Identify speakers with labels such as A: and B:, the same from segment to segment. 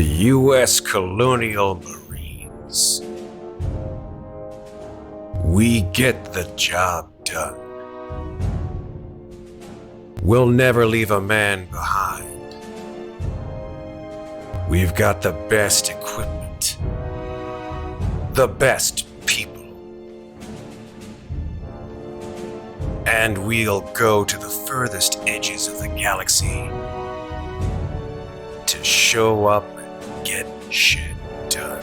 A: The U.S. Colonial Marines. We get the job done. We'll never leave a man behind. We've got the best equipment. The best people. And we'll go to the furthest edges of the galaxy to show up and get shit done.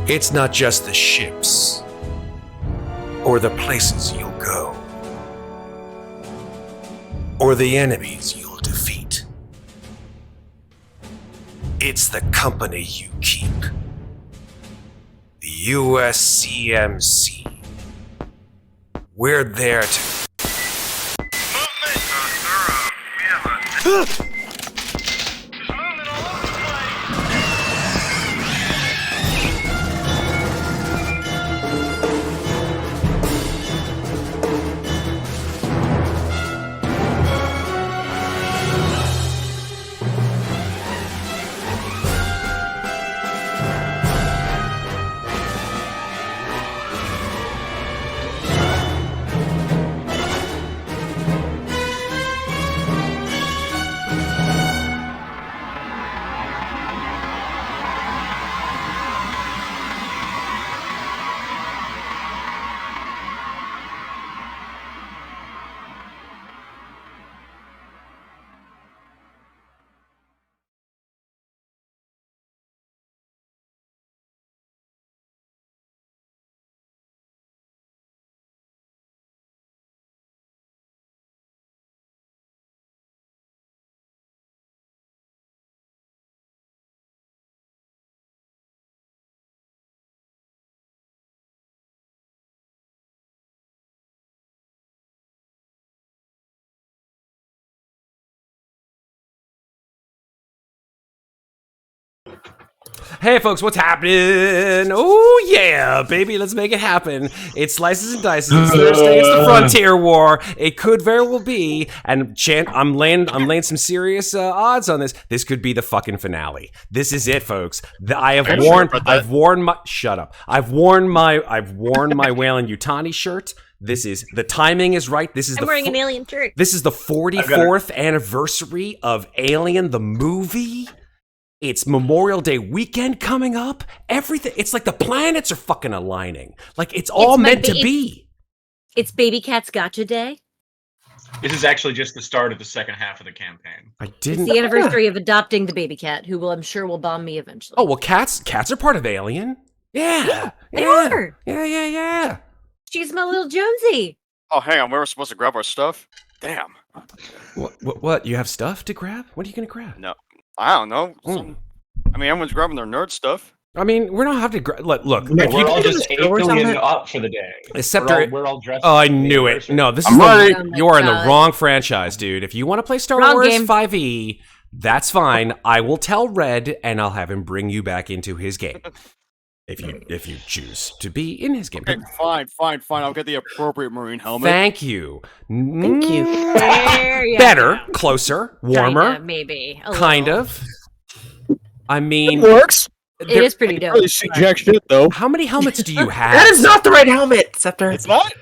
A: It's not just the ships or the places you'll go or the enemies you'll defeat. It's the company you keep. The USCMC. We're there to...
B: Movement! Thorough. We have a... There's movement all over the place!
C: Hey folks, what's happening? Oh yeah, baby, let's make it happen. It's Slices and Dices. It's Thursday. It's the Frontier War. It could very well be, and I'm laying some serious odds on this. This could be the fucking finale. This is it, folks. I've worn my Whalen Yutani shirt. The timing is right.
D: I'm wearing an Alien shirt.
C: This is the 44th anniversary of Alien the movie. It's Memorial Day weekend coming up. Everything. It's like the planets are fucking aligning. Like it's all meant to be.
D: It's Baby Cat's Gotcha Day.
E: This is actually just the start of the second half of the campaign.
D: It's the anniversary of adopting the baby cat, who I'm sure will bomb me eventually.
C: Oh well, cats are part of Alien. Yeah,
D: they are.
C: Yeah.
D: She's my little Jonesy.
F: Oh, hang on. We were supposed to grab our stuff? Damn.
C: What? You have stuff to grab? What are you gonna grab?
F: No. I don't know. I mean, everyone's grabbing their nerd stuff.
C: I mean, we're not having to grab. Look.
E: We're all just 8 million up for the day.
C: Except
E: we're all dressed.
C: Oh, I knew it. No, this is you are in the wrong franchise, dude. If you want to play Star Wars game. 5e, that's fine. I will tell Red, and I'll have him bring you back into his game. If you choose to be in his game.
F: Okay, fine. I'll get the appropriate Marine helmet.
C: Thank you.
D: Better,
C: closer, warmer.
D: Kinda, maybe.
C: Kind of. I mean,
G: it works.
D: It is pretty dope.
G: Really jack shit though.
C: How many helmets do you have?
G: That is not the right helmet, Scepter.
F: It's not?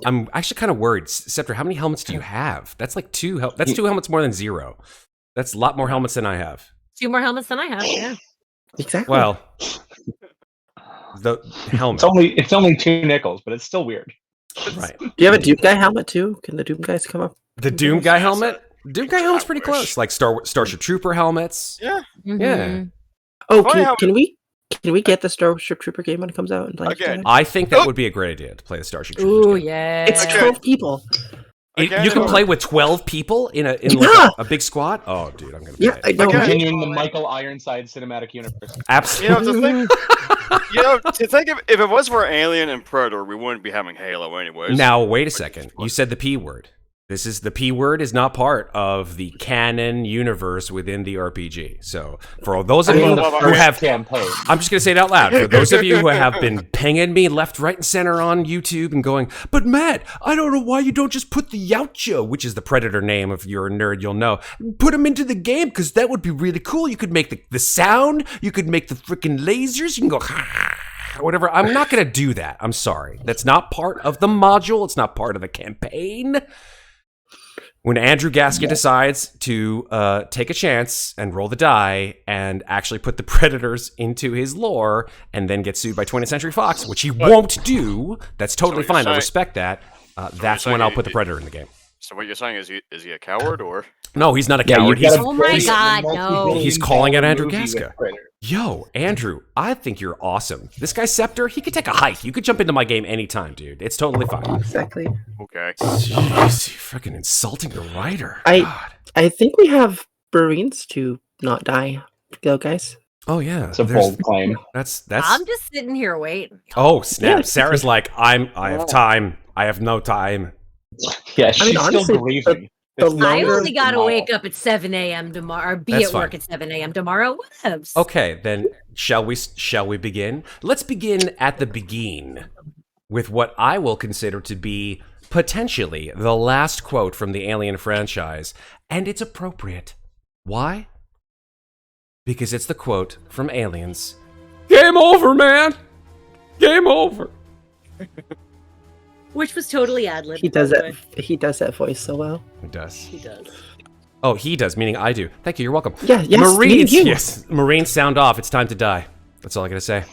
C: I'm actually kind of worried. Scepter, how many helmets do you have? That's like that's 2 helmets more than 0. That's a lot more helmets than I have.
D: 2 more helmets than I have, yeah.
G: Exactly.
C: Well, the helmet.
E: It's only 2 nickels, but it's still weird.
C: Right.
G: Do you have a Doom Guy helmet too? Can the Doom Guys come up?
C: The Doom Guy helmet? Doom Guy helmet's pretty close. Like Starship Trooper helmets.
F: Yeah.
D: Mm-hmm.
C: Yeah.
G: Oh, can we get the Starship Trooper game when it comes out?
F: Okay.
C: I think that would be a great idea to play the Starship Trooper.
D: Ooh,
C: game.
D: yeah.
G: It's 12 people.
C: You can play with 12 people in like a big squad. Oh, dude, I'm gonna play it.
G: I know.
E: Continuing the Michael Ironside cinematic universe.
C: Absolutely.
F: To think if it was for Alien and Predator, we wouldn't be having Halo anyways.
C: Now, wait a second. You said the P word. This is the P word is not part of the canon universe within the RPG. So for those of you who have,
H: campaign.
C: I'm just going to say it out loud. For those of you who have been pinging me left, right, and center on YouTube and going, but Matt, I don't know why you don't just put the Yautja, which is the predator name. If you're a nerd, you'll know. Put them into the game because that would be really cool. You could make the sound. You could make the freaking lasers. You can go, whatever. I'm not going to do that. I'm sorry. That's not part of the module. It's not part of the campaign. When Andrew Gaskin decides to take a chance and roll the die and actually put the Predators into his lore and then get sued by 20th Century Fox, which he won't do, that's totally fine. I respect that. That's when I'll put the Predator in the game.
F: So what you're saying is he a coward or?
C: No, he's not a coward.
D: Oh my God, no.
C: He's calling out Andrew Gaskin. Yo, Andrew, I think you're awesome. This guy Scepter, he could take a hike. You could jump into my game anytime, dude. It's totally fine.
G: Exactly.
F: Okay.
C: Jeez, you're freaking insulting the writer.
G: I think we have Marines to not die, though, guys.
C: Oh yeah,
H: It's a bold claim.
C: That's.
D: I'm just sitting here waiting.
C: Oh snap!
G: Yeah.
C: Sarah's like, I have time. I have no time.
H: Yeah, she's
G: honestly,
H: still grieving.
G: the
H: It's
D: I
G: longer-
D: only got to
H: tomorrow.
D: wake up at 7 a.m. tomorrow, or be
C: That's
D: at work
C: fine.
D: at 7 a.m. tomorrow. Whatevs.
C: Okay, then shall we begin? Let's begin at the begin with what I will consider to be potentially the last quote from the Alien franchise, and it's appropriate. Why? Because it's the quote from Aliens. Game over, man. Game over.
D: Which was totally ad-lib.
G: He does
D: by the
G: that.
D: way.
G: He does that voice so well.
C: It does.
D: He does.
C: Oh, he does, meaning I do. Thank you, you're welcome.
G: Yeah, yes,
C: Marines,
G: me and you.
C: yes. Marines sound off. It's time to die. That's all I gotta say.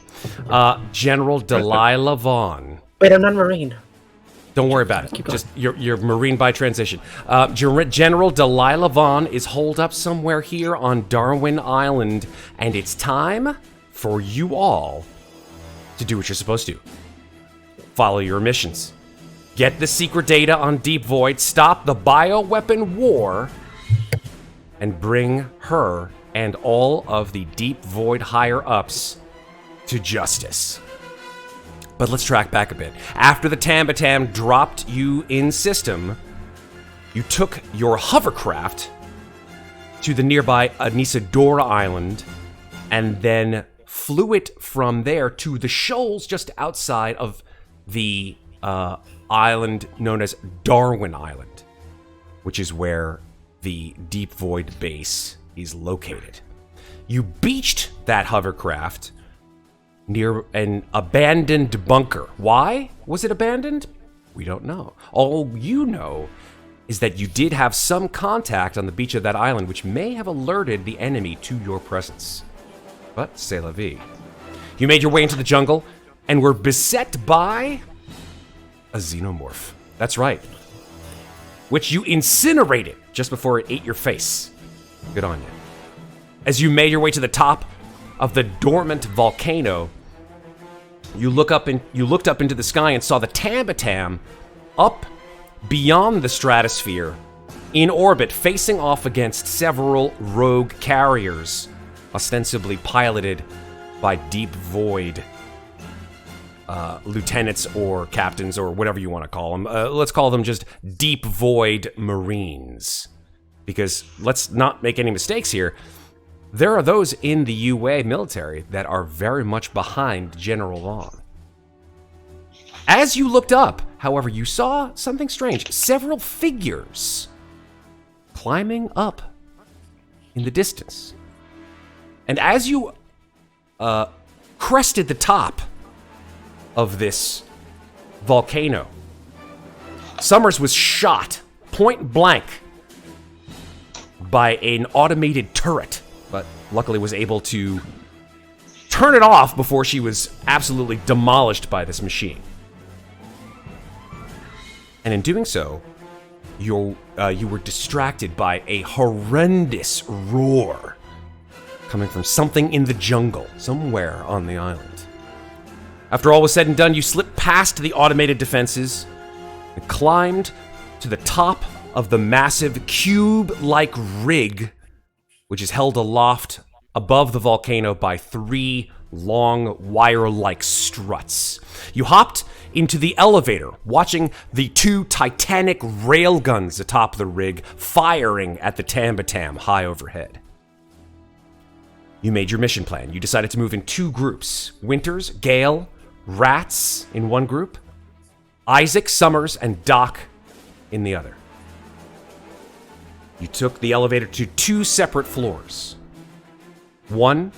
C: General Delilah Vaughn.
G: Wait, I'm not Marine.
C: Don't worry about it. Just you're Marine by transition. General Delilah Vaughn is holed up somewhere here on Darwin Island, and it's time for you all to do what you're supposed to. Follow your missions. Get the secret data on Deep Void, stop the bioweapon war, and bring her and all of the Deep Void higher-ups to justice. But let's track back a bit. After the Tambatam dropped you in system, you took your hovercraft to the nearby Anisadora Island and then flew it from there to the shoals just outside of the island known as Darwin Island, which is where the Deep Void base is located. You beached that hovercraft near an abandoned bunker. Why was it abandoned? We don't know. All you know is that you did have some contact on the beach of that island, which may have alerted the enemy to your presence. But c'est la vie. You made your way into the jungle and were beset by a xenomorph. That's right. Which you incinerated just before it ate your face. Good on you. As you made your way to the top of the dormant volcano, you looked up into the sky and saw the Tambatam up beyond the stratosphere in orbit, facing off against several rogue carriers, ostensibly piloted by Deep Void lieutenants or captains or whatever you want to call them. Let's call them just Deep Void Marines. Because let's not make any mistakes here. There are those in the UA military that are very much behind General Vaughn. As you looked up, however, you saw something strange. Several figures climbing up in the distance. And as you crested the top of this volcano, Summers was shot point blank by an automated turret, but luckily was able to turn it off before she was absolutely demolished by this machine. And in doing so, you were distracted by a horrendous roar coming from something in the jungle, somewhere on the island. After all was said and done, you slipped past the automated defenses and climbed to the top of the massive cube-like rig, which is held aloft above the volcano by 3 long wire-like struts. You hopped into the elevator, watching the 2 titanic railguns atop the rig firing at the Tambatam high overhead. You made your mission plan. You decided to move in 2 groups. Winters, Gale, Rats in one group, Isaac, Summers, and Doc in the other. You took the elevator to 2 separate floors. One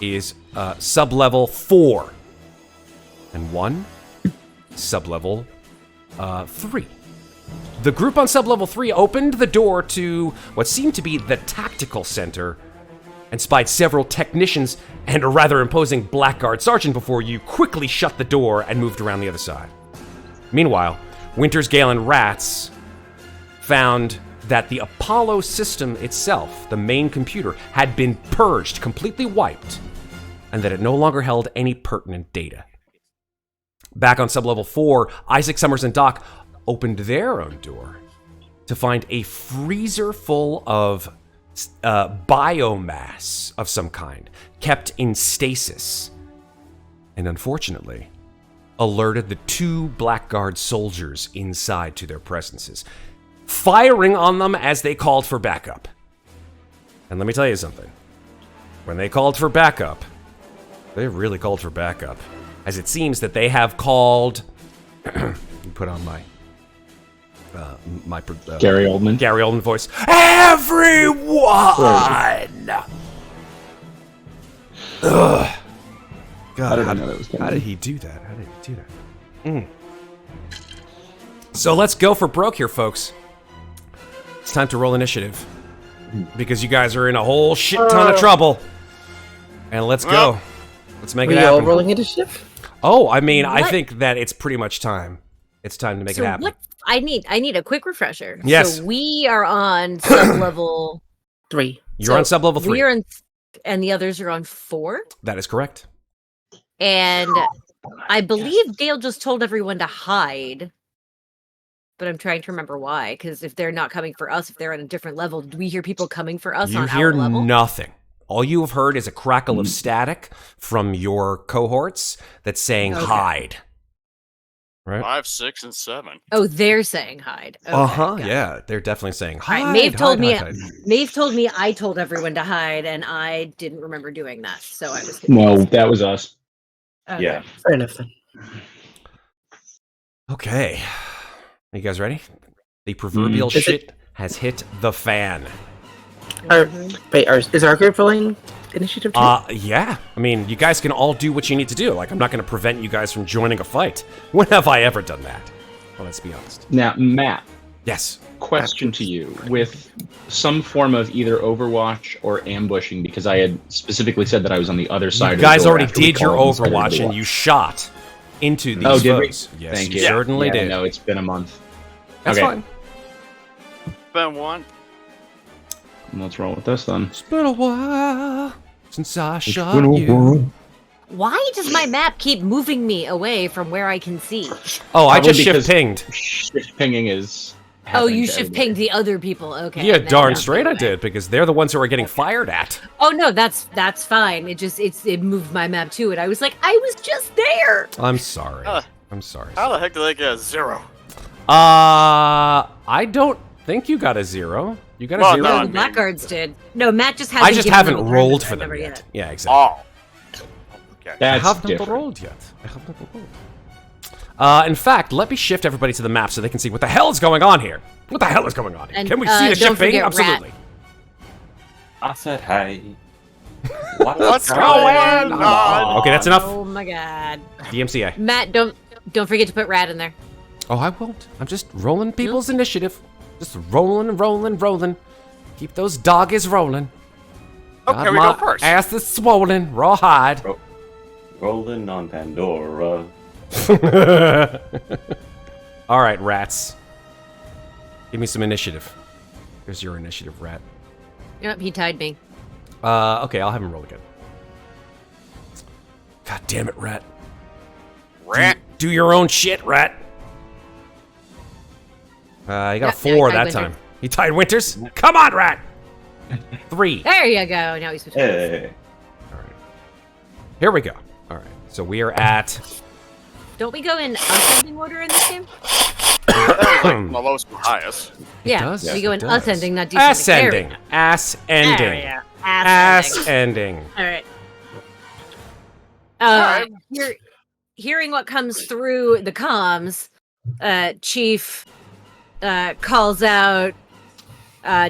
C: is sublevel 4, and one sublevel 3. The group on sublevel 3 opened the door to what seemed to be the tactical center and spied several technicians and a rather imposing blackguard sergeant before you quickly shut the door and moved around the other side. Meanwhile, Winters, Gale, and Rats found that the Apollo system itself, the main computer, had been purged, completely wiped, and that it no longer held any pertinent data. Back on sublevel 4, Isaac, Summers, and Doc opened their own door to find a freezer full of biomass of some kind, kept in stasis, and unfortunately, alerted the 2 Blackguard soldiers inside to their presences, firing on them as they called for backup. And let me tell you something. When they called for backup, they really called for backup, as it seems that they have called... put on my...
H: Gary Oldman.
C: Gary Oldman voice. Everyone! Ugh. God, how did he do that? So let's go for broke here, folks. It's time to roll initiative. Because you guys are in a whole shit ton of trouble. And let's go. Let's make it happen.
G: Are we all rolling initiative?
C: Oh, I mean, I
D: What?
C: think that it's pretty much time. It's time to make it happen.
D: What? I need a quick refresher.
C: Yes.
D: So we are on sublevel
G: 3.
C: You're on sublevel 3.
D: We are and the others are on 4.
C: That is correct.
D: And I believe Gale just told everyone to hide. But I'm trying to remember why. Because if they're not coming for us, if they're on a different level, do we hear people coming for us
C: You
D: on
C: hear
D: our level?
C: nothing. All you have heard is a crackle of static from your cohorts that's saying
D: Okay.
C: hide. Right?
F: 5, 6, and 7.
D: Oh, they're saying hide. Okay, got it.
C: Yeah, they're definitely saying
D: All
C: hide.
D: right, Maeve told me.
C: hide.
D: Maeve told me I told everyone to hide, and I didn't remember doing that, so I was.
H: No,
D: confused.
H: that was us.
D: Okay.
H: Yeah.
G: Fair enough then.
C: Okay. Are you guys ready? The proverbial
G: Is it-
C: shit has hit the fan.
G: Is our group rolling initiative too?
C: Yeah. I mean, you guys can all do what you need to do. Like, I'm not going to prevent you guys from joining a fight. When have I ever done that? Well, let's be honest.
H: Now, Matt,
C: Yes.
H: question to you. With some form of either Overwatch or ambushing, because I had specifically said that I was on the other side
C: You
H: of the
C: guys
H: door
C: already
H: after we
C: did your
H: called and started
C: Overwatch,
H: the
C: and you shot into these
H: Oh, did we?
C: foes. Yes,
H: Thank
C: you
H: you.
C: certainly
H: Yeah,
C: did.
H: No, it's been a month.
C: That's
H: Okay.
C: fine.
F: Ben 1.
H: Let's roll with this then.
C: It's been a while since I shot you.
D: Why does my map keep moving me away from where I can see?
C: Oh, I
H: Probably
C: just shift
H: because
C: pinged.
H: Shift pinging is.
D: Oh,
H: happening
D: you
H: to
D: shift
H: everybody.
D: pinged the other people. Okay.
C: Yeah,
D: now
C: darn
D: I'm
C: straight I
D: away.
C: did, because they're the ones who are getting fired at.
D: Oh no, that's fine. It moved my map to it. I was like, I was just there.
C: I'm sorry.
F: Uh,
C: I'm sorry.
F: How the heck did they get a 0?
C: I don't think you got a 0. You got a
F: Well,
C: 0?
F: no, I
D: No,
F: mean-
D: the Blackguards did. No, Matt just hasn't.
C: I just
D: given
C: haven't
D: them the
C: rolled
D: cards
C: for
D: I've
C: them
D: never
C: yet. Yeah, exactly.
F: Oh. Okay.
H: That's
C: I have not
H: different.
C: rolled yet. I have not rolled. In fact, let me shift everybody to the map so they can see what the hell is going on here. What the hell is going on here?
D: And,
C: Can we see the
D: don't
C: shipping?
D: forget Rat.
C: Absolutely.
I: I said, hey.
F: What's going on?
C: Okay, that's enough.
D: Oh my god,
C: DMCA.
D: Matt, don't forget to put Rat in there.
C: Oh, I won't. I'm just rolling people's initiative. Just rolling. Keep those doggies rolling.
F: Okay,
C: God,
F: we
C: my
F: go first.
C: ass is swollen. Rawhide.
I: Rolling on Pandora.
C: All right, rats. Give me some initiative. Here's your initiative, rat.
D: Yep, he tied me.
C: Okay, I'll have him roll again. God damn it, rat.
F: Rat.
C: Do your own shit, rat. You got
D: Yeah,
C: a 4
D: I
C: that
D: Winter.
C: time. He tied Winters? Come on, rat. 3.
D: There you go. Now he's switching.
I: Hey.
C: All right. Here we go. All right. So we are at
D: Don't we go in ascending order in this game?
F: Like from the lowest to highest.
D: Yeah,
C: does,
D: we go
C: it
D: in
C: does.
D: ascending, not descending.
C: Ascending.
D: There
C: Ass-ending.
D: we go. Ascending.
C: Ass-ending.
D: All right.
F: Alright.
D: Hearing what comes through the comms, Chief calls out,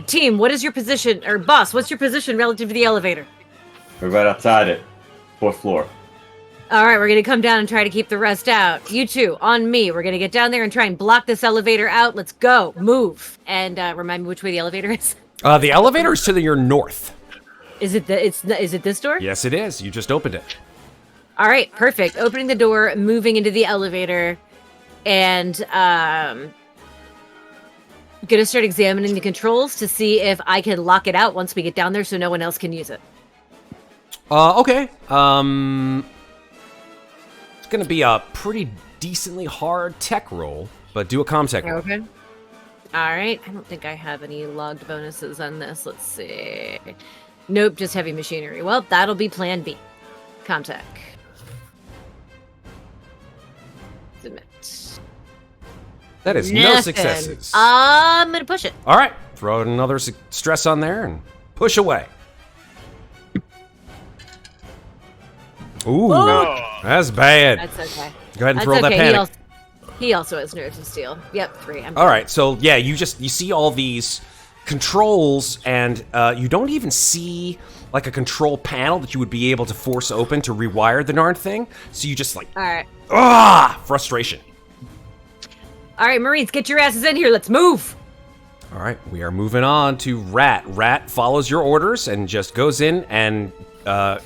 D: team, what is your position, or boss, what's your position relative to the elevator?
I: We're right outside it. 4th floor.
D: All right, we're going to come down and try to keep the rest out. You two, on me. We're going to get down there and try and block this elevator out. Let's go. Move. And remind me which way the elevator is.
C: The elevator is to your north.
D: Is it this door?
C: Yes, it is. You just opened it.
D: All right, perfect. Opening the door, moving into the elevator, and gonna start examining the controls to see if I can lock it out once we get down there so no one else can use it.
C: Okay. It's gonna be a pretty decently hard tech roll, but do a comtech roll.
D: Okay. All right. I don't think I have any logged bonuses on this. Let's see. Nope, just heavy machinery. Well, that'll be plan B. Comtech. Submit.
C: That is no
D: Nothing.
C: successes.
D: I'm gonna push it.
C: All right, throw another stress on there and push away. Ooh, that's bad.
D: That's okay.
C: Go ahead and
D: That's
C: throw that
D: okay.
C: panic.
D: He also has nerves of steel. Yep, 3. I'm
C: All right, so yeah, you see all these controls, and you don't even see like a control panel that you would be able to force open to rewire the darn thing. So you just like,
D: All right.
C: frustration.
D: All right, Marines, get your asses in here. Let's move.
C: All right, we are moving on to Rat. Rat follows your orders and just goes in and he'll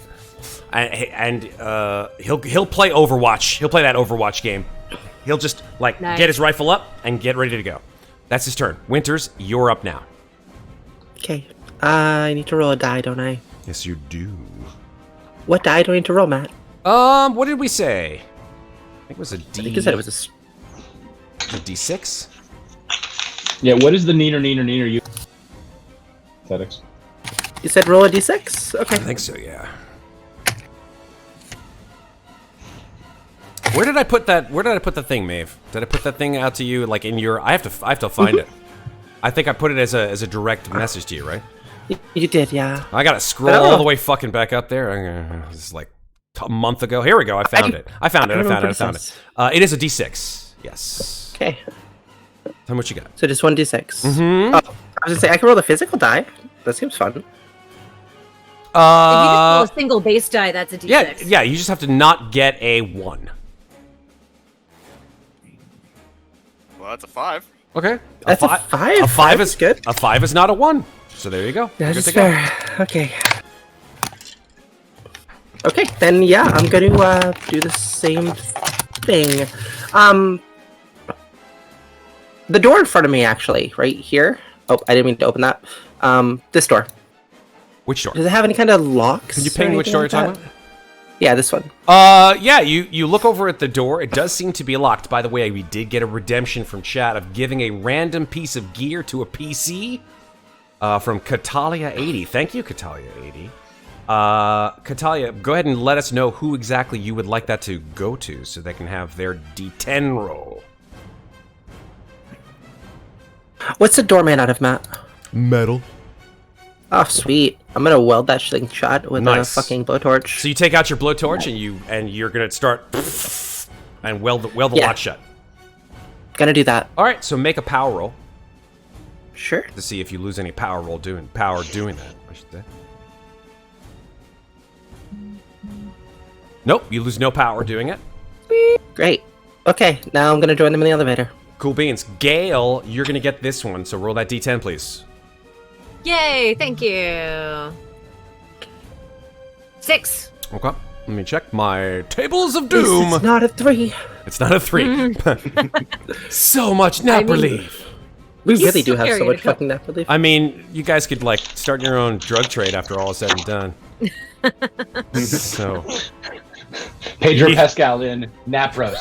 C: play Overwatch. He'll play that Overwatch game. He'll just like
D: Nice.
C: get his rifle up and get ready to go. That's his turn. Winters, you're up now.
G: Okay. I need to roll a die, don't I?
C: Yes, you do.
G: What die do I need to roll, Matt?
C: What did we say? I think it was a D.
G: I think you said it was
C: a D6.
H: Yeah, what is the neener you? Aesthetics.
G: You said roll a d6? Okay.
C: I think so. Yeah. Where did I put that? Where did I put the thing, Maeve? Did I put that thing out to you, like in your? I have to find it. I think I put it as a direct message to you, right?
G: You did, yeah.
C: I gotta scroll all the way fucking back up there. This is like a month ago. Here we go. I found it. I found it. It is a D6. Yes.
G: Okay.
C: Tell me what you got.
G: So just 1d6.
C: Mm-hmm.
G: Oh, I was gonna say I can roll the physical die. That seems fun.
D: If you just roll a single base die, that's a D6.
C: Yeah. You just have to not get a 1.
F: Well, that's a 5.
C: Okay.
G: That's a 5.
C: A 5
G: Five
C: is
G: is good.
C: A 5 is not a 1. So there you go.
G: That
C: Good
G: is
C: to go.
G: fair. Okay. Okay, then yeah, I'm going to do the same thing. The door in front of me, actually, right here. Oh, I didn't mean to open that. This door.
C: Which door?
G: Does it have any kind of locks?
C: Can you
G: or
C: ping which
G: anything
C: door you're
G: like
C: talking
G: that?
C: about?
G: Yeah, this one.
C: Yeah, you look over at the door. It does seem to be locked. By the way, we did get a redemption from chat of giving a random piece of gear to a PC from Catalia80. Thank you, Catalia80. Catalia, go ahead and let us know who exactly you would like that to go to so they can have their D10 roll.
G: What's the door made out of, Matt?
C: Metal.
G: Oh, sweet. I'm going to weld that thing shut with
C: Nice.
G: a fucking blowtorch.
C: So you take out your blowtorch and you're gonna start and weld the lock shut.
G: Gonna do that.
C: All right, so make a power roll
G: Sure.
C: to see if you lose any power doing that. I should say. Nope, you lose no power doing it.
G: Great. Okay, now I'm gonna join them in the elevator.
C: Cool beans. Gale, you're gonna get this one, so roll that D10, please.
D: Yay, thank you. 6.
C: Okay, let me check my tables of doom.
G: It's not a 3.
C: It's not a 3. So much nap relief.
G: We
D: He's
G: really do have so
D: scary
G: much
D: to kill.
G: fucking nap relief.
C: I mean, you guys could like start your own drug trade after all is said and done. So,
H: Pedro Pascal in Napros.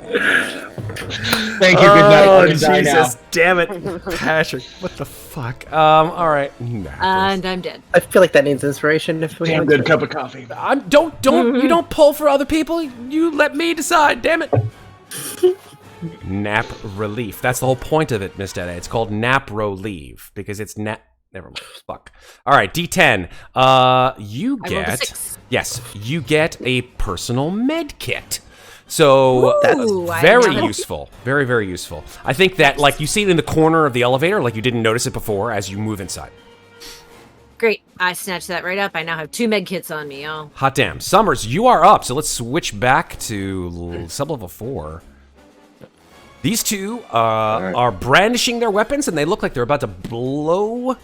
H: Thank you. Good night.
C: Oh,
H: I'm gonna die now.
C: Jesus, damn it, Patrick. What the fuck? All right.
D: And I'm dead.
G: I feel like that needs inspiration. If we
H: Damn
G: have
H: good
G: to.
H: cup of coffee.
C: You don't pull for other people. You let me decide. Damn it. Nap relief. That's the whole point of it, Miss Dada. It's called nap relief because it's nap. Never mind. Fuck. All right, D10. You
D: I rolled a
C: get
D: 6.
C: yes. You get a personal med kit. So
D: Ooh,
C: that's
D: I
C: very
D: know.
C: useful. Very, very useful. I think that, like, you see it in the corner of the elevator, like you didn't notice it before as you move inside.
D: Great. I snatched that right up. I now have 2 med kits on me, y'all.
C: Hot damn. Summers, you are up. So let's switch back to sublevel 4. These two are brandishing their weapons, and they look like they're about to blow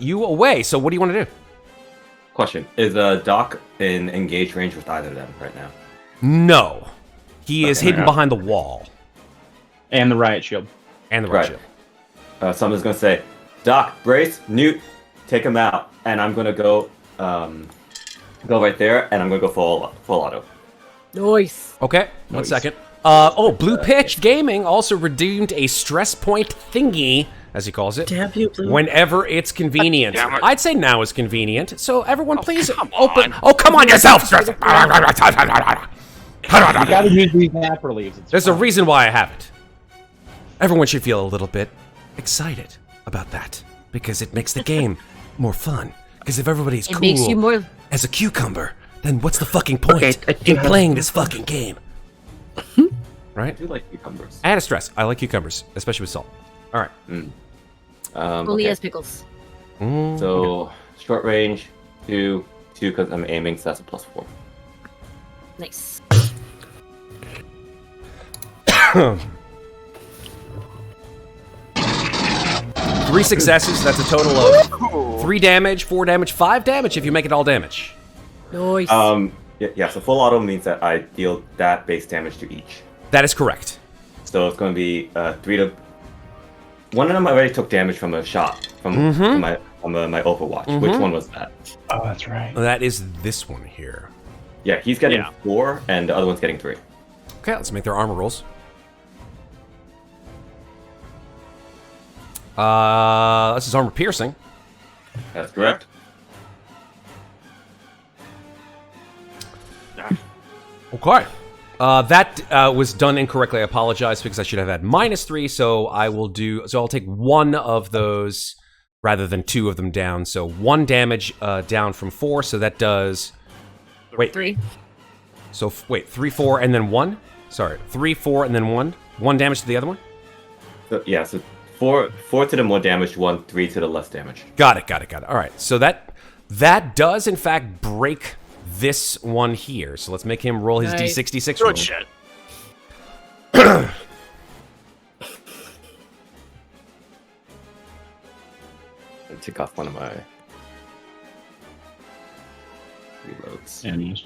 C: you away. So what do you want to do?
I: Question: is Doc in engaged range with either of them right now?
C: No. He is hidden
I: Okay.
C: behind the wall.
H: And the riot shield.
C: And the right
I: Right.
C: shield.
I: Someone's gonna say, Doc, brace, Newt, take him out, and I'm gonna go right there, and I'm gonna go full auto.
D: Nice.
C: Okay, one
H: Nice.
C: second. Blue Pitch Gaming also redeemed a stress point thingy, as he calls it,
G: Damn you, Blue.
C: whenever it's convenient.
F: Damn it.
C: I'd say now is convenient, so everyone please
F: come
C: open.
F: on.
C: Oh, come on yourself!
H: You gotta use these nap reliefs. It's
C: There's a
H: fine.
C: reason why I have it. Everyone should feel a little bit excited about that, because it makes the game more fun. Because if everybody's
D: It
C: cool
D: makes you more.
C: as a cucumber, then what's the fucking point
G: Okay, I do
C: in
G: have-
C: playing this fucking game?
I: I
C: Right?
I: do like cucumbers.
C: Add a stress. I like cucumbers, especially with salt. All right.
D: Only
I: Okay.
D: as pickles.
I: So short range, 2, because I'm aiming, so that's a +4.
D: Nice.
C: Three successes. That's a total of 3 damage, 4 damage, 5 damage if you make it all damage.
D: Nice.
I: Yeah, so full auto means that I deal that base damage to each.
C: That is correct.
I: So it's going to be 3 to. One of them already took damage from a shot from my Overwatch. Which one was that?
H: Oh, that's right.
C: That is this one here.
I: Yeah, he's getting
F: Yeah.
I: 4, and the other one's getting 3.
C: Okay, let's make their armor rolls. This is armor piercing.
I: That's correct.
C: Okay. That was done incorrectly. I apologize because I should have had -3. So I'll take one of those rather than 2 of them down. So 1 damage down from 4. So that does. Wait.
D: 3.
C: So wait, 3, 4, and then 1. Sorry, 3, 4, and then 1. 1 damage to the other one.
I: So, yeah, so 4 to the more damaged one, 3 to the less damage.
C: Got it. All right. So that does in fact break this one here. So let's make him roll his
D: Nice.
C: D66 roll.
F: Good shit.
I: I took off one of my reloads.
H: And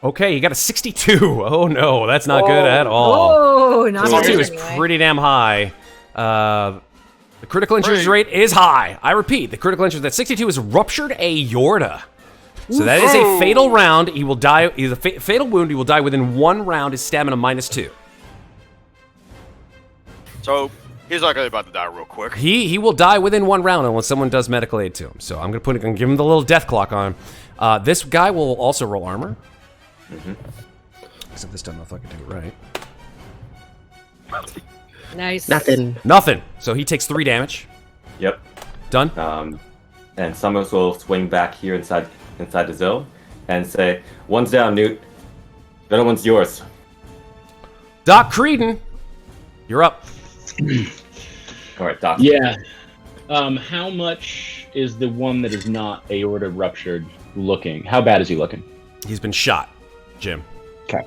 C: Okay, you got a 62. Oh no, that's not good at all.
D: Oh, not
C: 62
D: good
C: is
D: anyway.
C: pretty damn high. The critical injury rate is high. I repeat, the critical injury that 62 is ruptured aorta. So that is a fatal round. He will die. He's a fatal wound. He will die within 1 round. His stamina -2.
F: So he's not gonna about to die real quick.
C: He will die within 1 round unless someone does medical aid to him. So I'm gonna give him the little death clock on him. This guy will also roll armor. Except this time I thought I could do it right.
D: Nice.
C: Nothing. So he takes 3 damage.
I: Yep.
C: Done.
I: And Summers will swing back here inside the zone and say, "One's down, Newt. The other one's yours."
C: Doc Creedon, you're up.
I: All right, Doc.
H: yeah. How much is the one that is not aorta ruptured looking? How bad is he looking?
C: He's been shot, Jim.
H: Okay.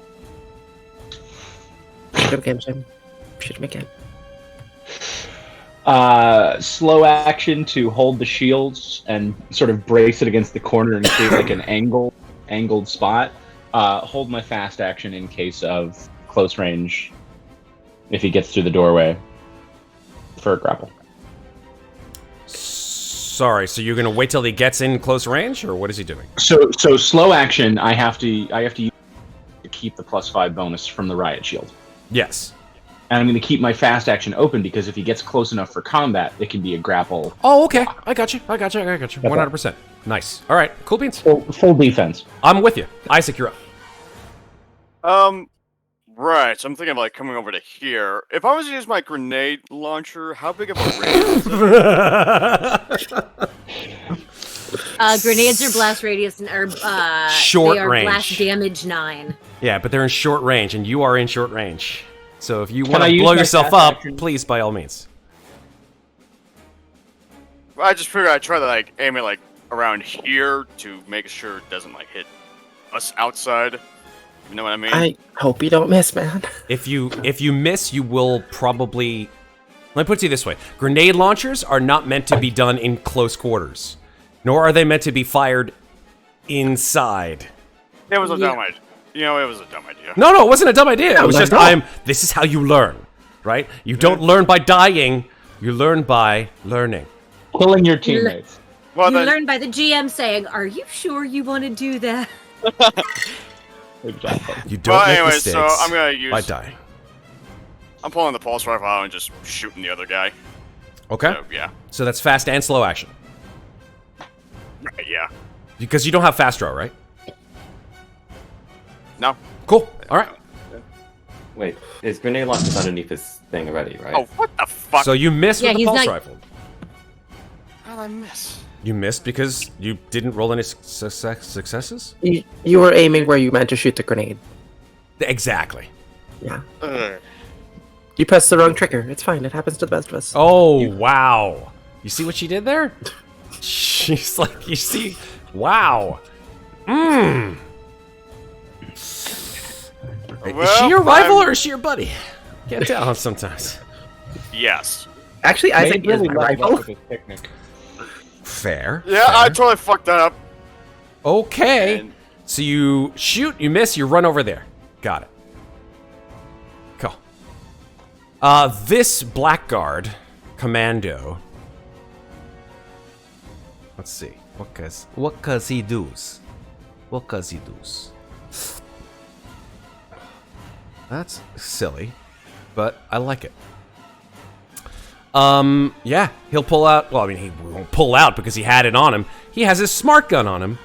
G: Good game, Jim. Shoot him again.
H: Slow action to hold the shields and sort of brace it against the corner and create like an angled spot. Hold my fast action in case of close range if he gets through the doorway for a grapple.
C: Sorry, so you're gonna wait till he gets in close range, or what is he doing?
H: So slow action. I have to use keep the +5 bonus from the riot shield.
C: Yes.
H: And I'm going to keep my fast action open because if he gets close enough for combat, it can be a grapple.
C: Oh, okay. I got you. 100%. Nice. All right. Cool beans.
H: Full defense.
C: I'm with you. Isaac, you're up.
F: Right. So I'm thinking of like coming over to here. If I was to use my grenade launcher, how big of a radius is it?
D: Grenades are blast radius and
C: Short
D: they are
C: range.
D: blast damage 9.
C: Yeah, but they're in short range, and you are in short range. So if you
H: Can
C: want
H: I
C: to
H: use
C: blow
H: my
C: yourself
H: fast
C: up,
H: action?
C: please, by all means.
F: I just figured I'd try to like aim it like around here to make sure it doesn't like hit us outside. You know what I mean?
G: I hope you don't miss, man.
C: If you miss, you will probably... Let me put it to you this way. Grenade launchers are not meant to be done in close quarters. Nor are they meant to be fired inside.
F: It was a dumb idea. You know, it was a dumb idea.
C: No, it wasn't a dumb idea. It was
G: not
C: just,
G: at all.
C: this is how you learn, right? You don't learn by dying. You learn by learning.
H: Killing your teammates.
F: Well,
D: You
F: then,
D: learn by the GM saying, "Are you sure you want to do that?"
H: Exactly.
C: You don't
F: well,
C: make
F: anyway,
C: mistakes
F: so I'm gonna use.
C: by dying.
F: I'm pulling the pulse rifle out and just shooting the other guy.
C: Okay?
F: So, yeah.
C: So that's fast and slow action.
F: Right, yeah.
C: Because you don't have fast draw, right?
F: No.
C: Cool. All right.
I: Wait, his grenade launcher's underneath this thing already, right?
F: Oh, what the fuck?
C: So you missed
D: Yeah,
C: with the
D: he's
C: pulse
D: not-
C: rifle.
F: How did I miss?
C: You missed because you didn't roll any successes?
G: You were aiming where you meant to shoot the grenade.
C: Exactly.
G: Yeah.
F: Ugh.
G: You pressed the wrong trigger. It's fine. It happens to the best of us.
C: Oh, wow. You see what she did there? She's like, you see? Wow. Mmm. Is she your rival or is she your buddy? Can't tell sometimes.
F: Yes.
G: Actually, Isaac
H: They really
G: is my
H: left
G: rival.
H: with this picnic.
C: Fair.
F: Yeah,
C: fair.
F: I totally fucked that up.
C: Okay.
F: And-
C: So you shoot, you miss, you run over there. Got it. Cool. This blackguard commando. Let's see. What does he do? What does he do? That's silly, but I like it. Yeah, he'll pull out. Well, I mean, he won't pull out because he had it on him. He has his smart gun on him.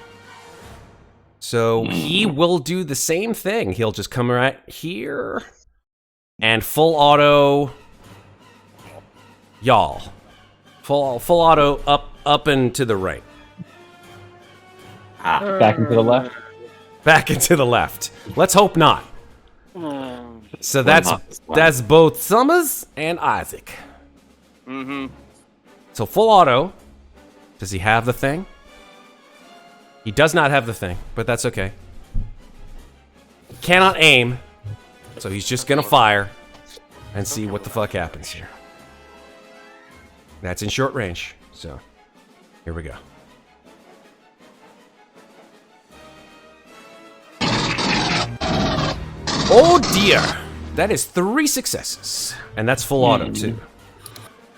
C: So he will do the same thing. He'll just come right here and full auto y'all. Full auto up and to the right.
H: Back into the left.
C: Back and to the left. Let's hope not. So that's both Summers and Isaac.
F: Mm-hmm.
C: So full auto. Does he have the thing? He does not have the thing, but that's okay. Cannot aim, so he's just gonna fire and see what the fuck happens here. That's in short range, so here we go. Oh dear! That is 3 successes, and that's full auto too.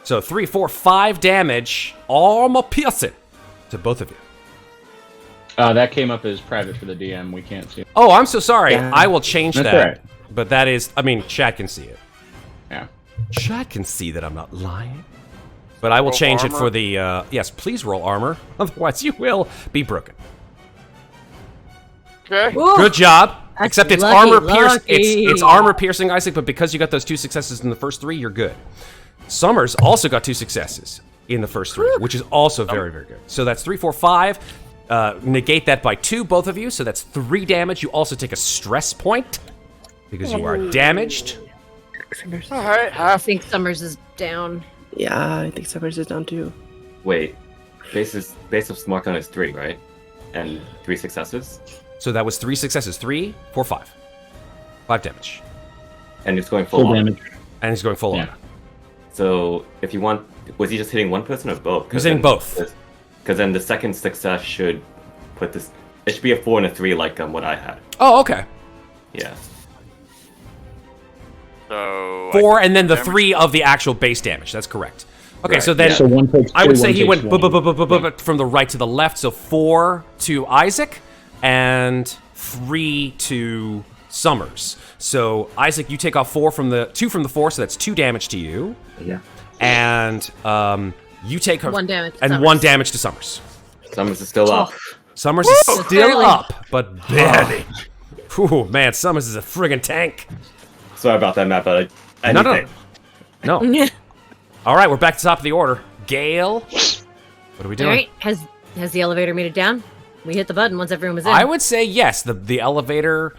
C: So 3, 4, 5 damage, armor piercing to both of you.
H: That came up as private for the DM. We can't see it.
C: Oh, I'm so sorry.
G: Yeah.
C: I will change
H: That's
C: that.
H: all right.
C: But that is, I mean, chat can see it.
H: Yeah.
C: Chat can see that I'm not lying. But I will
F: Roll
C: change it
F: armor?
C: for the, yes, please roll armor. Otherwise, you will be broken.
F: Okay.
D: Ooh,
C: Good job.
D: that's
C: Except it's
D: lucky,
C: armor piercing.
D: lucky.
C: It's armor piercing, Isaac. But because you got those 2 successes in the first 3, you're good. Summers also got 2 successes in the first 3, which is also very, very good. So that's 3, 4, 5. Negate that by 2, both of you. So that's 3 damage. You also take a stress point because you are damaged.
F: All right.
D: I think Summers is down.
G: Yeah, I think Summers is down too.
I: Wait, base of smart gun is 3, right? And 3 successes?
C: So that was 3 successes. 3, 4, 5. 5 damage.
I: And it's going full
H: Full
I: on.
H: damage.
C: And he's going full
H: Yeah.
C: on.
I: So if you want, was he just hitting one person or both?
C: He's hitting both.
I: Because then the second success should put this. It should be a 4 and a 3 like what I had.
C: Oh, okay.
I: Yeah.
F: So
C: 4 and then the
F: damage?
C: 3 of the actual base damage. That's correct. Okay,
I: Right,
C: so then
I: yeah.
H: So one takes
C: I
H: two,
C: would say
H: one
C: he
H: takes
C: went
H: one.
C: from the right to the left. So 4 to Isaac and 3 to Summers. So Isaac, you take off 2 from the 4, so that's 2 damage to you.
G: Yeah.
C: And you take her
D: 1 damage. To
C: and
D: Summers.
C: 1 damage to Summers.
I: Summers is still up.
C: Summers is still
D: barely.
C: up, but barely. Whew, man, Summers is a friggin' tank.
I: Sorry about that, Matt, but
C: No. All right, we're back to the top of the order. Gale, what are we
D: All
C: doing?
D: right. Has the elevator made it down? We hit the button once everyone was in.
C: I would say yes. The elevator,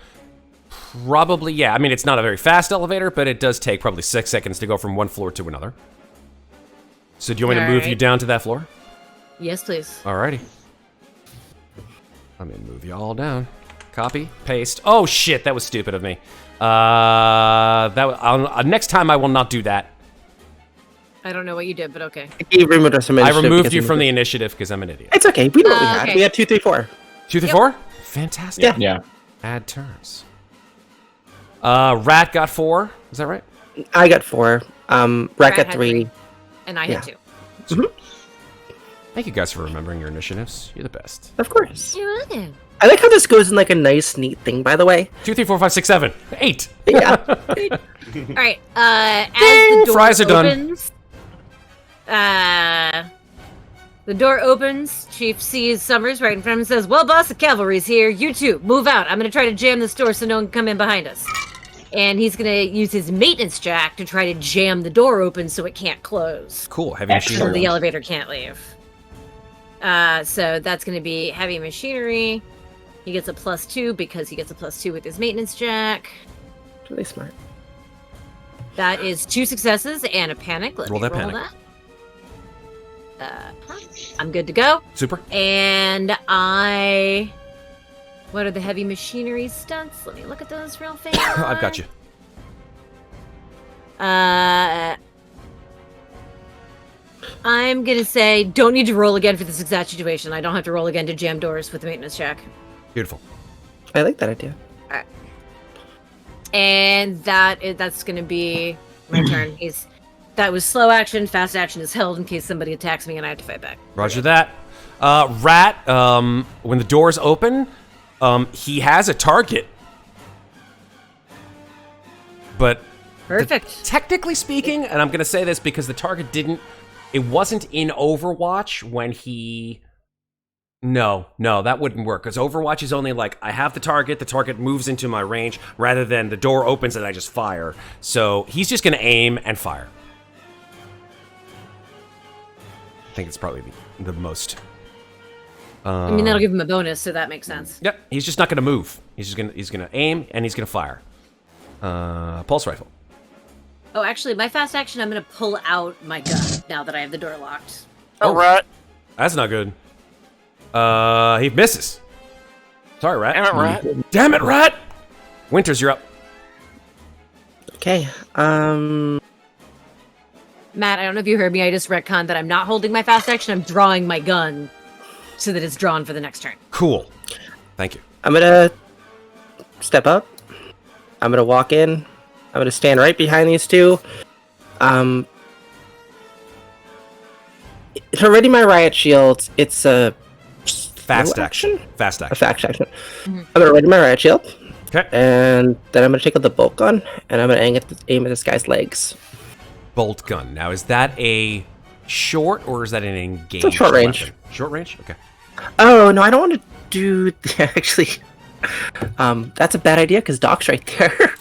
C: probably, yeah. I mean, it's not a very fast elevator, but it does take probably 6 seconds to go from one floor to another. So do you want me to move you down to that floor?
D: Yes, please.
C: Alrighty. I'm gonna move you all down. Copy, paste. Oh shit, that was stupid of me. Next time I will not do that.
D: I don't know what you did, but okay.
G: He removed us from
C: I
G: initiative
C: removed
G: because
C: you
G: he
C: from the
G: moved
C: initiative because I'm an idiot.
G: it. It's okay. We know what we had.
D: okay.
G: We had 2, 3, 4.
C: 2 through 4? Fantastic.
G: Yeah.
H: Yeah.
C: Add turns. Rat got 4. Is that right?
G: I got 4. Rat got
D: had
G: 3.
D: And I
G: Yeah.
D: had 2.
C: Thank you guys for remembering your initiatives. You're the best.
G: Of course.
D: You're welcome.
G: I like how this goes in like a nice, neat thing, by the way.
C: 2, 3, 4, 5, 6, 7, 8.
G: Yeah.
D: All right. As the door
C: Fries are done.
D: opens, the door opens. Chief sees Summers right in front of him and says, "Well, boss, the cavalry's here. You two, move out. I'm going to try to jam this door so no one can come in behind us." And he's going to use his maintenance jack to try to jam the door open so it can't close.
C: Cool. Heavy
H: Excellent.
D: So
C: machinery.
D: the elevator can't leave. So that's going to be heavy machinery. He gets a +2 because he gets a +2 with his maintenance jack.
G: Really smart.
D: That is 2 successes and a panic. Let
C: Roll
D: me
C: that
D: roll
C: panic.
D: that. I'm good to go.
C: Super.
D: And what are the heavy machinery stunts? Let me look at those real fast.
C: I've got you.
D: I'm gonna say don't need to roll again for this exact situation. I don't have to roll again to jam doors with the maintenance check.
C: Beautiful.
G: I like that idea.
D: And that's gonna be my turn. That was slow action. Fast action is held in case somebody attacks me and I have to fight back.
C: Roger that. Rat, when the doors open, he has a target. But
D: Perfect.
C: technically speaking, and I'm going to say this because the target it wasn't in Overwatch when he... No, that wouldn't work, because Overwatch is only like, I have the target moves into my range, rather than the door opens and I just fire. So he's just going to aim and fire. I think it's probably the most...
D: I mean, that'll give him a bonus, so that makes sense.
C: Yep, he's just not going to move. He's gonna aim and he's gonna fire. Pulse rifle.
D: Oh, actually, my fast action, I'm gonna pull out my gun now that I have the door locked.
F: Oh, rat.
C: That's not good. He misses. Sorry, Rat.
F: Damn it, rat.
C: Damn it, Rat! Winters, you're up.
G: Okay.
D: Matt, I don't know if you heard me. I just retconned that I'm not holding my fast action. I'm drawing my gun so that it's drawn for the next turn.
C: Cool. Thank you.
G: I'm gonna step up. I'm gonna walk in. I'm gonna stand right behind these two. To ready my riot shield, it's a
C: Fast
G: slow
C: action. Fast
G: A
C: action.
G: fast action. I'm gonna ready my riot shield,
C: Okay.
G: and then I'm gonna take out the bolt gun, and I'm gonna aim at this guy's legs.
C: Bolt gun. Now, is that a short or is that an engaged
G: It's a short range.
C: weapon? Short range? Okay.
G: Oh no, I don't want to do. Actually, that's a bad idea because Doc's right there.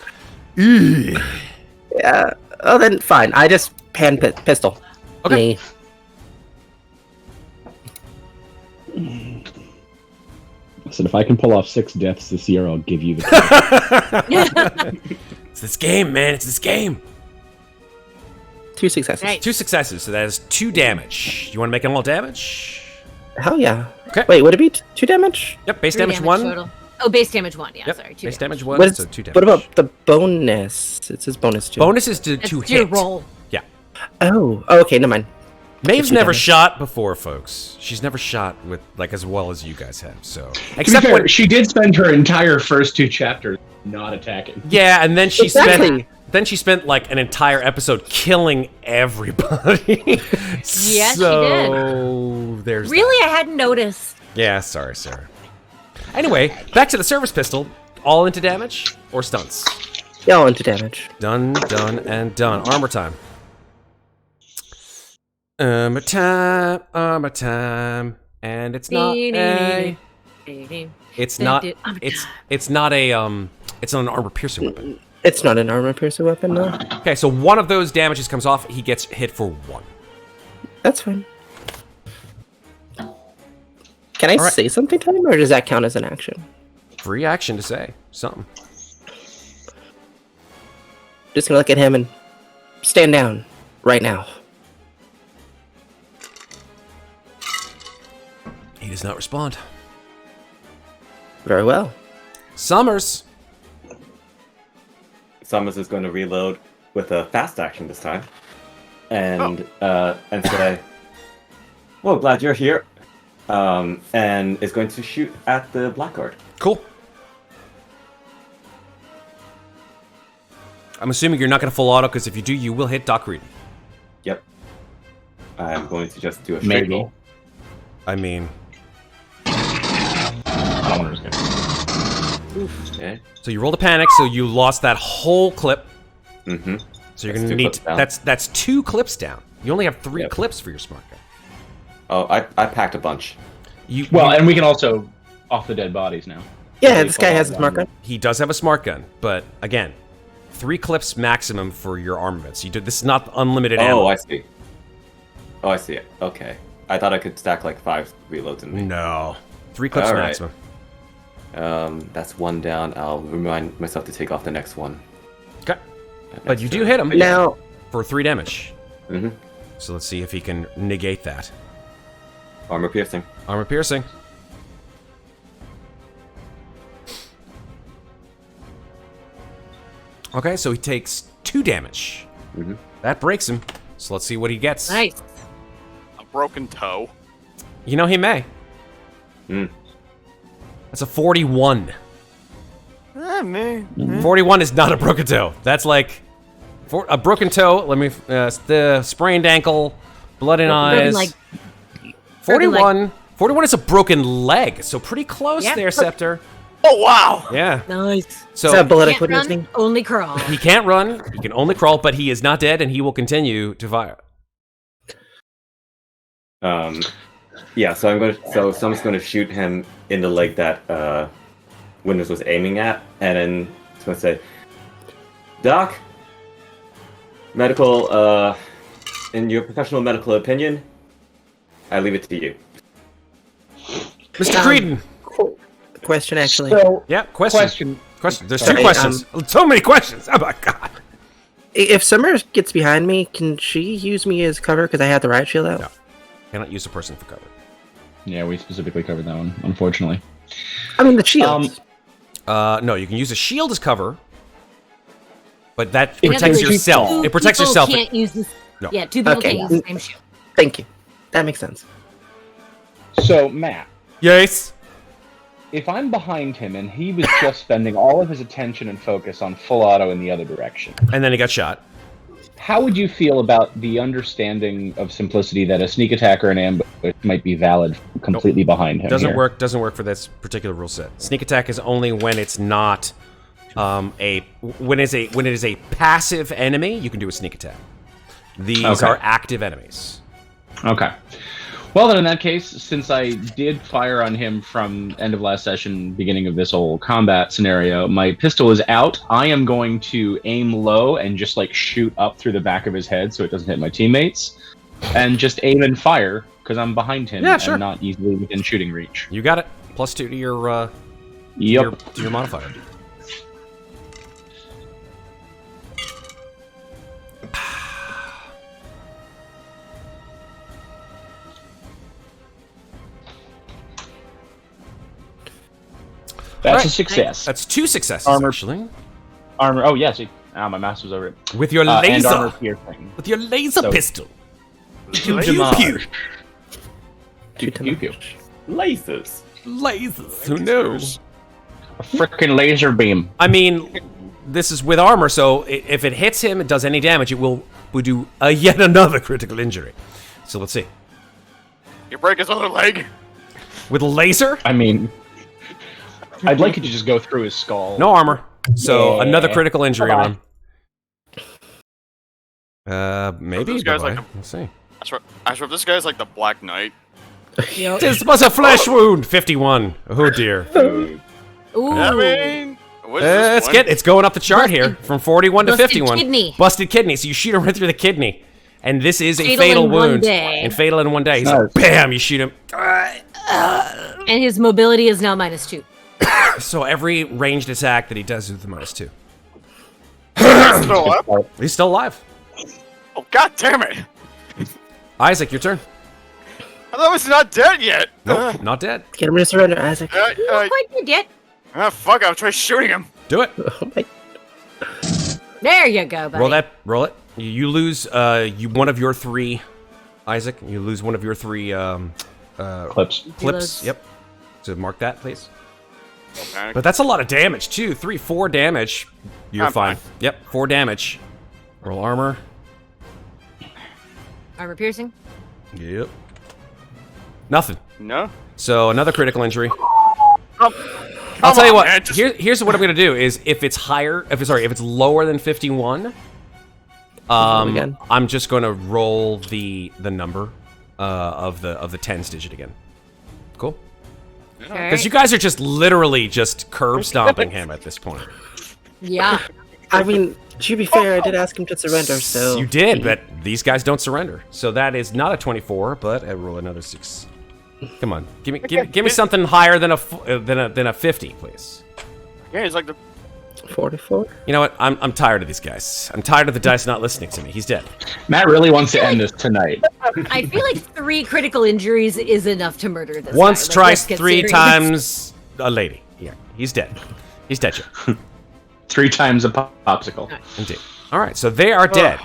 G: Yeah. Oh, then fine. I just pistol.
C: Okay.
G: Me.
H: Listen, if I can pull off 6 deaths this year, I'll give you the.
C: It's this game, man. It's this game.
G: 2 successes.
D: Right.
C: 2 successes, so that is 2 damage. You want to make it all damage?
G: Hell yeah.
C: Okay.
G: Wait, would it be 2 damage?
C: Yep, base
D: 3
C: damage 1.
D: total. Oh, base damage 1. Yeah,
C: Yep,
D: sorry. 2
C: base damage 1,
G: What, is,
C: so 2 damage.
G: what about the bonus? It says bonus 2.
C: Bonus is to
D: It's
C: hit.
D: your roll.
C: Yeah.
G: Oh, okay, never mind.
C: Maeve's
G: 2
C: never
G: damage.
C: shot before, folks. She's never shot with like as well as you guys have. So
H: To be
C: except
H: fair,
C: when
H: she did spend her entire first 2 chapters not attacking.
C: yeah, and then she
G: Exactly.
C: spent like an entire episode killing everybody.
D: Yes, she
C: so there's
D: Really? I hadn't noticed.
C: that. Yeah, sorry, Sarah. Anyway, back to the service pistol. all into damage or stunts?
G: Yeah, all into damage.
C: Done, done, and done. Armor time. Armor time, and it's not a. It's not. It's not a. It's not an armor piercing weapon.
G: It's not an armor piercer weapon, no.
C: Okay, so one of those damages comes off. He gets hit for 1.
G: That's fine. Can I say something to him, or does that count as an action?
C: Free action to say something.
G: Just gonna look at him and stand down right now.
C: He does not respond.
G: Very well.
C: Summers.
I: Summers is going to reload with a fast action this time, and say, "Well, glad you're here," and is going to shoot at the blackguard.
C: Cool. I'm assuming you're not going to full auto, because if you do, you will hit Doc Creedon.
I: Yep. I'm going to just do a straight roll.
C: I mean...
I: Okay.
C: So you rolled a panic, so you lost that whole clip.
I: Mm-hmm.
C: So you're going to need... That's 2 clips down. You only have 3 clips for your smart gun.
I: Oh, I packed a bunch.
H: And we can also off the dead bodies now.
G: Yeah, this guy has a smart gun.
C: He does have a smart gun, but again, 3 clips maximum for your armaments. This is not unlimited ammo.
I: Oh, I see. Oh, I see it. Okay. I thought I could stack like 5 reloads in me.
C: No. 3 clips maximum.
I: That's 1 down. I'll remind myself to take off the next one.
C: Okay. But you do hit him.
G: Now...
C: For 3 damage.
I: Mm-hmm.
C: So let's see if he can negate that.
I: Armor piercing.
C: Armor piercing. Okay, so he takes 2 damage.
I: Mm-hmm.
C: That breaks him. So let's see what he gets.
D: Nice.
F: A broken toe.
C: You know, he may. That's a 41. 41 is not a broken toe. That's like a broken toe. Let me the sprained ankle, blood in eyes. 41. 41 is a broken leg. So pretty close there, Scepter.
F: Oh wow!
C: Yeah.
D: Nice.
C: So
G: that bullet I
D: Can't
G: put in his
D: run,
G: knee?
D: only crawl.
C: he can't run. He can only crawl, but he is not dead, and he will continue to fire.
I: Yeah. So someone's going to shoot him in the leg that Windows was aiming at, and then it's going to say, "Doc, medical. In your professional medical opinion, I leave it to you."
C: Mr. Creedon.
G: Question, actually.
H: So,
C: Yeah, question. There's 2
G: Sorry,
C: questions. So many questions. Oh my god.
G: If Summers gets behind me, can she use me as cover because I have the riot shield out?
C: No. Cannot use a person for cover.
H: Yeah, we specifically covered that one, unfortunately.
G: I mean, the shield.
C: No, you can use a shield as cover, but that
H: It
C: protects
H: protects
C: yourself.
H: you.
C: It protects
D: People
C: yourself.
D: Can't use this.
C: No.
D: Yeah, 2 people
G: Okay.
D: can't use the same shield.
G: Thank you. That makes sense.
H: So, Matt,
C: Yes.
H: if I'm behind him and he was just spending all of his attention and focus on full auto in the other direction,
C: And then he got shot.
H: how would you feel about the understanding of simplicity that a sneak attack or an ambush might be valid completely behind him?
C: Doesn't
H: here?
C: work. Doesn't work for this particular rule set. Sneak attack is only when it's not when it is a passive enemy. You can do a sneak attack. These
H: Okay.
C: are active enemies.
H: Okay. Well, then in that case, since I did fire on him from end of last session, beginning of this whole combat scenario, my pistol is out. I am going to aim low and just like shoot up through the back of his head so it doesn't hit my teammates, and just aim and fire because I'm behind him and not easily within shooting reach.
C: You got it. +2 to your
H: Yep.
C: to your modifier.
H: That's
C: Alright.
H: a success.
C: That's 2 successes,
H: Armor.
C: actually.
H: Armor. Oh, yes. My mouse was over it.
C: With your
H: And
C: laser.
H: armor piercing.
C: With your laser
H: So-
C: pistol.
H: Pew
C: pew.
H: pew pew.
I: Lasers.
C: Lasers. Who knows?
H: A frickin' laser beam.
C: I mean, this is with armor, so if it hits him, it does any damage, it will do yet another critical injury. So let's see.
F: You break his other leg.
C: With a laser?
H: I mean, I'd like it to just go through his skull.
C: No armor. So
H: Yeah.
C: another critical injury
H: Bye-bye.
C: on him. Maybe.
F: This guy's
C: bye-bye.
F: like
C: We'll see.
F: I swear, this guy's like the Black Knight.
C: This was a flesh wound. 51. Oh dear.
D: Ooh.
F: I mean, what is this one?
C: It's going up the chart here from 41 to
D: Busted
C: 51.
D: kidney.
C: Busted kidney. So you shoot him right through the kidney, and this is a
D: Fatal
C: fatal
D: in one
C: wound.
D: day.
C: And fatal in one day. He's
H: Nice.
C: like, bam! You shoot him.
D: And his mobility is now -2.
C: So every ranged attack that he does is with the -2.
F: Still up?
C: He's still alive.
F: Oh, god damn it!
C: Isaac, your turn.
F: I thought I was not dead yet.
C: Nope, not dead.
G: Get him to surrender, Isaac.
D: Not quite dead yet.
F: Fuck! I'll try shooting him.
C: Do it.
G: Oh my-
D: There you go, buddy.
C: Roll it. You lose one of your 3, Isaac. You lose one of your 3
H: Clips.
C: clips.
D: Reloads.
C: Yep. So mark that, please.
F: Okay.
C: But that's a lot of damage. 2, 3, 4 damage. You're
F: I'm
C: fine.
F: fine.
C: Yep, 4 damage. Roll armor.
D: Armor piercing.
C: Yep. Nothing.
F: No.
C: So another critical injury.
F: Come
C: I'll tell you
F: on,
C: what.
F: man, just-
C: Here's what I'm gonna do is if it's lower than 51,
G: Again.
C: I'm just gonna roll the number of the tens digit again. Cool. Because you guys are just literally just curb stomping him at this point.
D: Yeah.
G: I mean, to be fair, I did ask him to surrender, so...
C: You did, but these guys don't surrender. So that is not a 24, but I roll another 6. Come on, give me something higher than a 50, please.
F: Yeah, he's like the.
G: 44?
C: You know what? I'm tired of these guys. I'm tired of the dice not listening to me. He's dead.
H: Matt really wants to end this tonight.
D: I feel like 3 critical injuries is enough to murder this
C: Once,
D: guy. Like,
C: twice,
D: let's get
C: 3
D: serious.
C: times a lady. Yeah, he's dead. He's dead, Joe.
H: 3 times a popsicle.
C: Indeed. All right, so they are dead.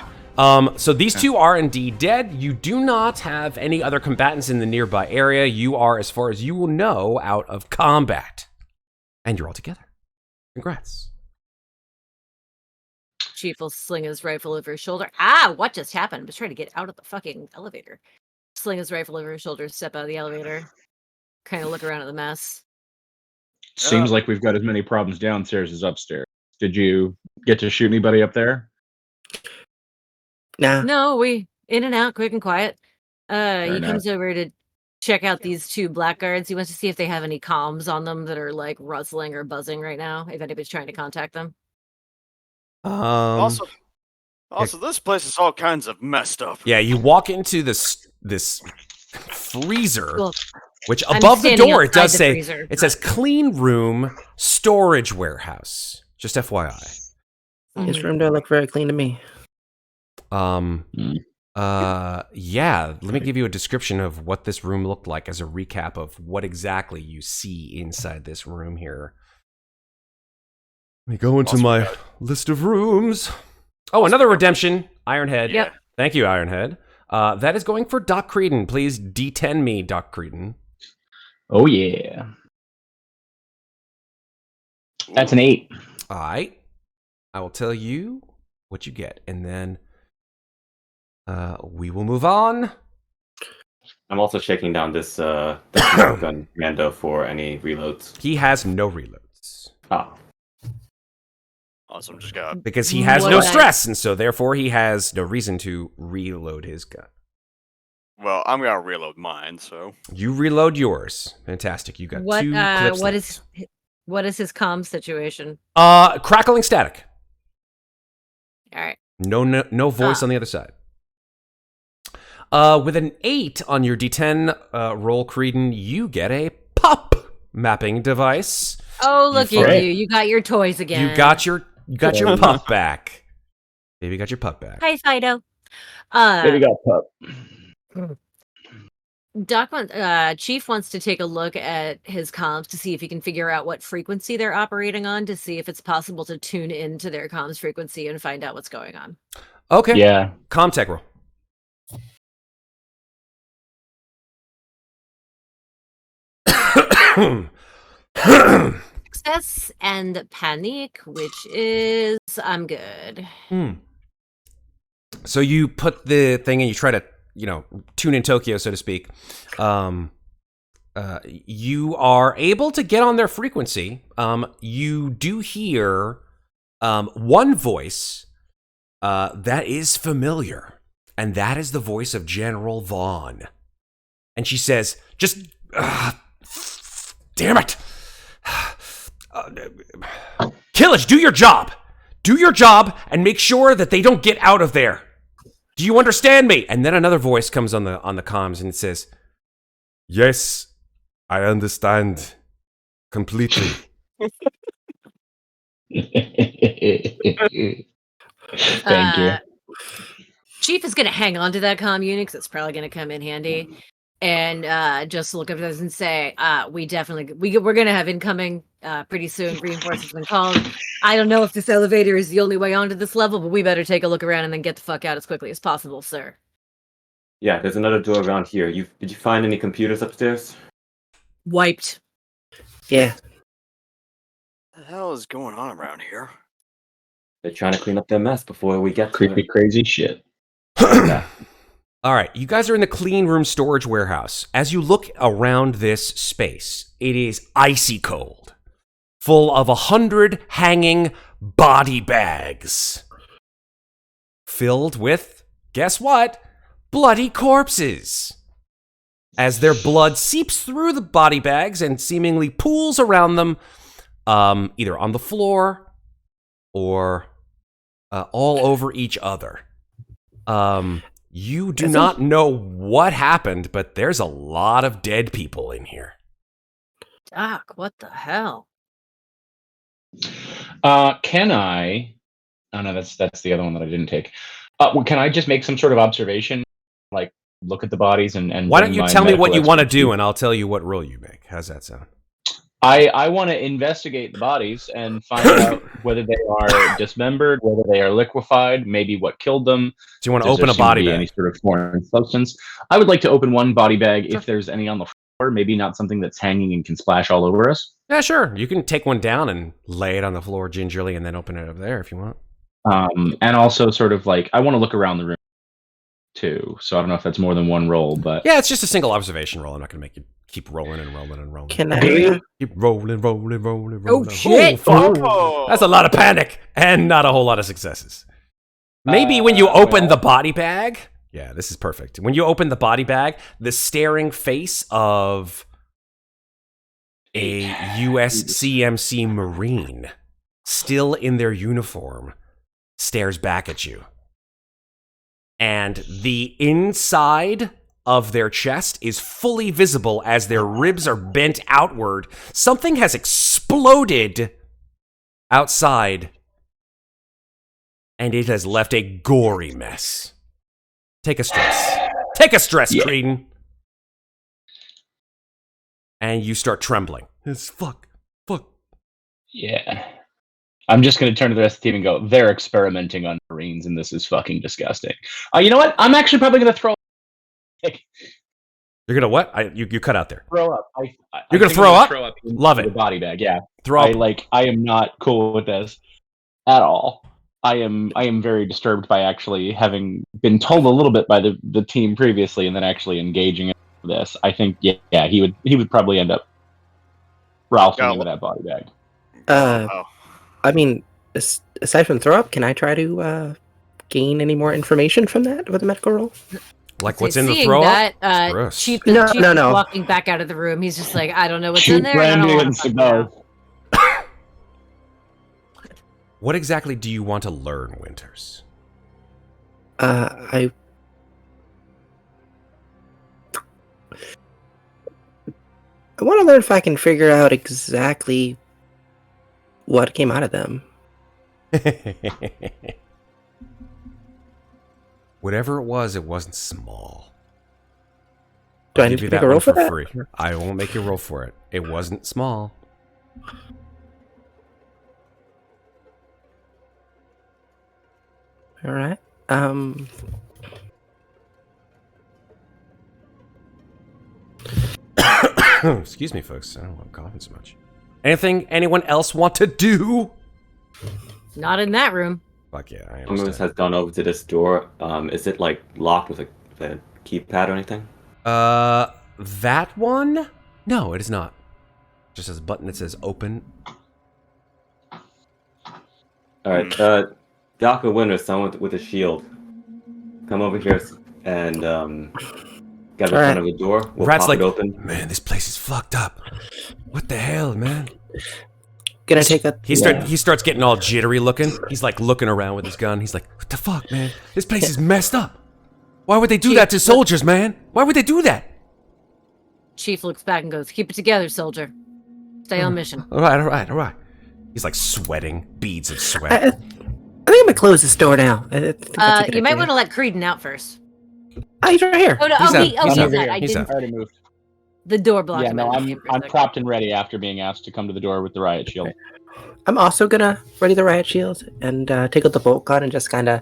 C: So these 2 are indeed dead. You do not have any other combatants in the nearby area. You are, as far as you will know, out of combat. And you're all together. Congrats.
D: Chief will sling his rifle over his shoulder. Ah, what just happened? I was trying to get out of the fucking elevator. Sling his rifle over his shoulder, step out of the elevator, kind of look around at the mess.
H: Seems like we've got as many problems downstairs as upstairs. Did you get to shoot anybody up there?
G: Nah.
D: No, we in and out, quick and quiet. He
H: enough.
D: comes over to check out these 2 blackguards. He wants to see if they have any comms on them that are like rustling or buzzing right now. If anybody's trying to contact them.
F: Also, this place is all kinds of messed up.
C: Yeah, you walk into this freezer,
D: Well,
C: which
D: I'm
C: above the
D: standing
C: door it
D: outside
C: does
D: the
C: say
D: freezer,
C: it says clean room storage warehouse. Just FYI.
G: His room don't look very clean to me.
C: Yeah, let me give you a description of what this room looked like as a recap of what exactly you see inside this room here. Let me go into my list of rooms. Oh, another redemption. Ironhead.
D: Yep.
C: Thank you, Ironhead. That is going for Doc Creedon. Please D10 me, Doc Creedon.
H: Oh, yeah. That's an 8.
C: All right. I will tell you what you get, and then we will move on.
I: I'm also shaking down this gun Mando for any reloads.
C: He has no reloads
I: Ah,
F: Awesome, just got.
C: because he has
D: What
C: no
D: I-
C: stress, and so therefore he has no reason to reload his gun.
F: Well, I'm gonna reload mine, so.
C: You reload yours. Fantastic. You got
D: What
C: 2 clips.
D: what is his comm situation?
C: Crackling static.
D: All right.
C: No voice on the other side. With an 8 on your D10 roll, Creedon, you get a pop mapping device.
D: Oh, look
C: You
D: at
H: frick.
D: you! You got your toys again.
C: You got your pup back. Baby got your pup back.
D: Hi, Fido.
H: Baby got pup.
D: Chief wants to take a look at his comms to see if he can figure out what frequency they're operating on, to see if it's possible to tune into their comms frequency and find out what's going on.
C: Okay.
H: Yeah.
C: Comtech roll.
D: Success and panic, which is I'm good.
C: So you put the thing and you try to, tune in Tokyo, so to speak. You are able to get on their frequency. You do hear one voice that is familiar, and that is the voice of General Vaughn. And she says, just, damn it. Killage, do your job. Do your job and make sure that they don't get out of there. Do you understand me? And then another voice comes on the comms and it says, yes, I understand completely.
H: Thank you.
D: Chief is going to hang on to that comm unit because it's probably going to come in handy. And just look up at us and say, we're going to have incoming pretty soon. Reinforcements been called. I don't know if this elevator is the only way onto this level, but we better take a look around and then get the fuck out as quickly as possible, sir.
I: Yeah, there's another door around here. Did you find any computers upstairs?
D: Wiped.
G: Yeah.
F: What the hell is going on around here?
I: They're trying to clean up their mess before we get
H: Creepy, crazy shit.
C: All right, you guys are in the clean room storage warehouse. As you look around this space, it is icy cold, full of 100 hanging body bags, filled with, guess what? Bloody corpses. As their blood seeps through the body bags and seemingly pools around them, either on the floor or all over each other. You do not know what happened, but there's a lot of dead people in here.
D: Doc, what the hell?
H: Can I? Oh no, that's the other one that I didn't take. Can I just make some sort of observation, like look at the bodies and?
C: Why don't you tell me what you want to do, and I'll tell you what roll you make. How's that sound?
H: I want to investigate the bodies and find out whether they are dismembered, whether they are liquefied, maybe what killed them.
C: Do you want to open a body bag?
H: Any sort of foreign substance. I would like to open one body bag if there's any on the floor. Maybe not something that's hanging and can splash all over us.
C: Yeah, sure. You can take one down and lay it on the floor gingerly, and then open it up there if you want.
H: And also, sort of like I want to look around the room too. So I don't know if that's more than one roll, but
C: yeah, it's just a single observation roll. I'm not going to make you keep rolling and rolling and rolling.
G: Can I?
C: Keep rolling.
D: Oh, shit!
F: Oh.
C: That's a lot of panic and not a whole lot of successes. Maybe when you open the body bag. Yeah, this is perfect. When you open the body bag, the staring face of a USCMC Marine, still in their uniform, stares back at you. And the inside of their chest is fully visible as their ribs are bent outward. Something has exploded outside, and it has left a gory mess. Take a stress. Take a stress,
H: Yeah.
C: Creedon. And you start trembling. It's fuck.
H: yeah. I'm just going to turn to the rest of the team and go, they're experimenting on Marines, and this is fucking disgusting. You know what? I'm actually probably going to throw
C: You're gonna what? You cut out there.
H: throw up.
C: You're gonna
H: think
C: throw
H: I'm
C: up?
H: Throw up into
C: Love
H: the
C: it.
H: body bag, yeah.
C: Throw up.
H: I am not cool with this at all. I am very disturbed by actually having been told a little bit by the team previously and then actually engaging in this. I think yeah, he would probably end up Ralphing into that body bag.
G: I mean, aside from throw up, can I try to gain any more information from that with a medical roll?
C: Like what's in the
D: Seeing
C: throw
D: that,
C: up? Gross.
D: Chief,
G: No,
D: Chief
G: no,
D: is
G: no.
D: walking back out of the room. He's just like, I don't know what's
H: Shoot
D: in there. and I don't wanna
H: Brandy and
D: fuck it up.
H: Sabotage.
C: What exactly do you want to learn, Winters?
G: I want to learn if I can figure out exactly what came out of them.
C: Whatever it wasn't small.
G: Do I
C: I'll
G: need
C: give
G: to
C: you
G: make a roll for that?
C: free. I won't make you roll for it. It wasn't small.
G: All right.
C: Excuse me, folks. I don't know why I'm coughing so much. Anything anyone else want to do?
D: Not in that room.
C: Fuck yeah, I
I: Summers
C: understand.
I: has gone over to this door. Is it like locked with a keypad or anything?
C: That one? No, it is not. Just has a button that says open.
I: Alright, Dako Winter, someone with a shield. Come over here and get in front of the door. We'll
C: Rat's
I: pop
C: like,
I: it open.
C: man, this place is fucked up. What the hell, man?
G: Gonna take a.
C: He starts getting all jittery looking. He's like looking around with his gun. He's like, what the fuck, man? This place is messed up. Why would they do that to soldiers, man? Why would they do that?
D: Chief looks back and goes, "Keep it together, soldier. Stay on mission."
C: All right. He's like sweating, beads of sweat.
G: I think I'm gonna close this door now. I think that's a good
D: You might
G: idea.
D: want to let Creedon out first.
G: Oh, he's right here.
D: Oh no!
C: He's
D: Oh,
C: out.
D: he's
C: He's
D: out.
C: out.
D: I
C: He's
D: didn't.
H: I already moved.
D: The door blocked.
H: Yeah,
D: him
H: no,
D: out
H: I'm
D: for a second.
H: propped and ready after being asked to come to the door with the riot shield.
G: I'm also gonna ready the riot shield and take out the bolt gun and just kind of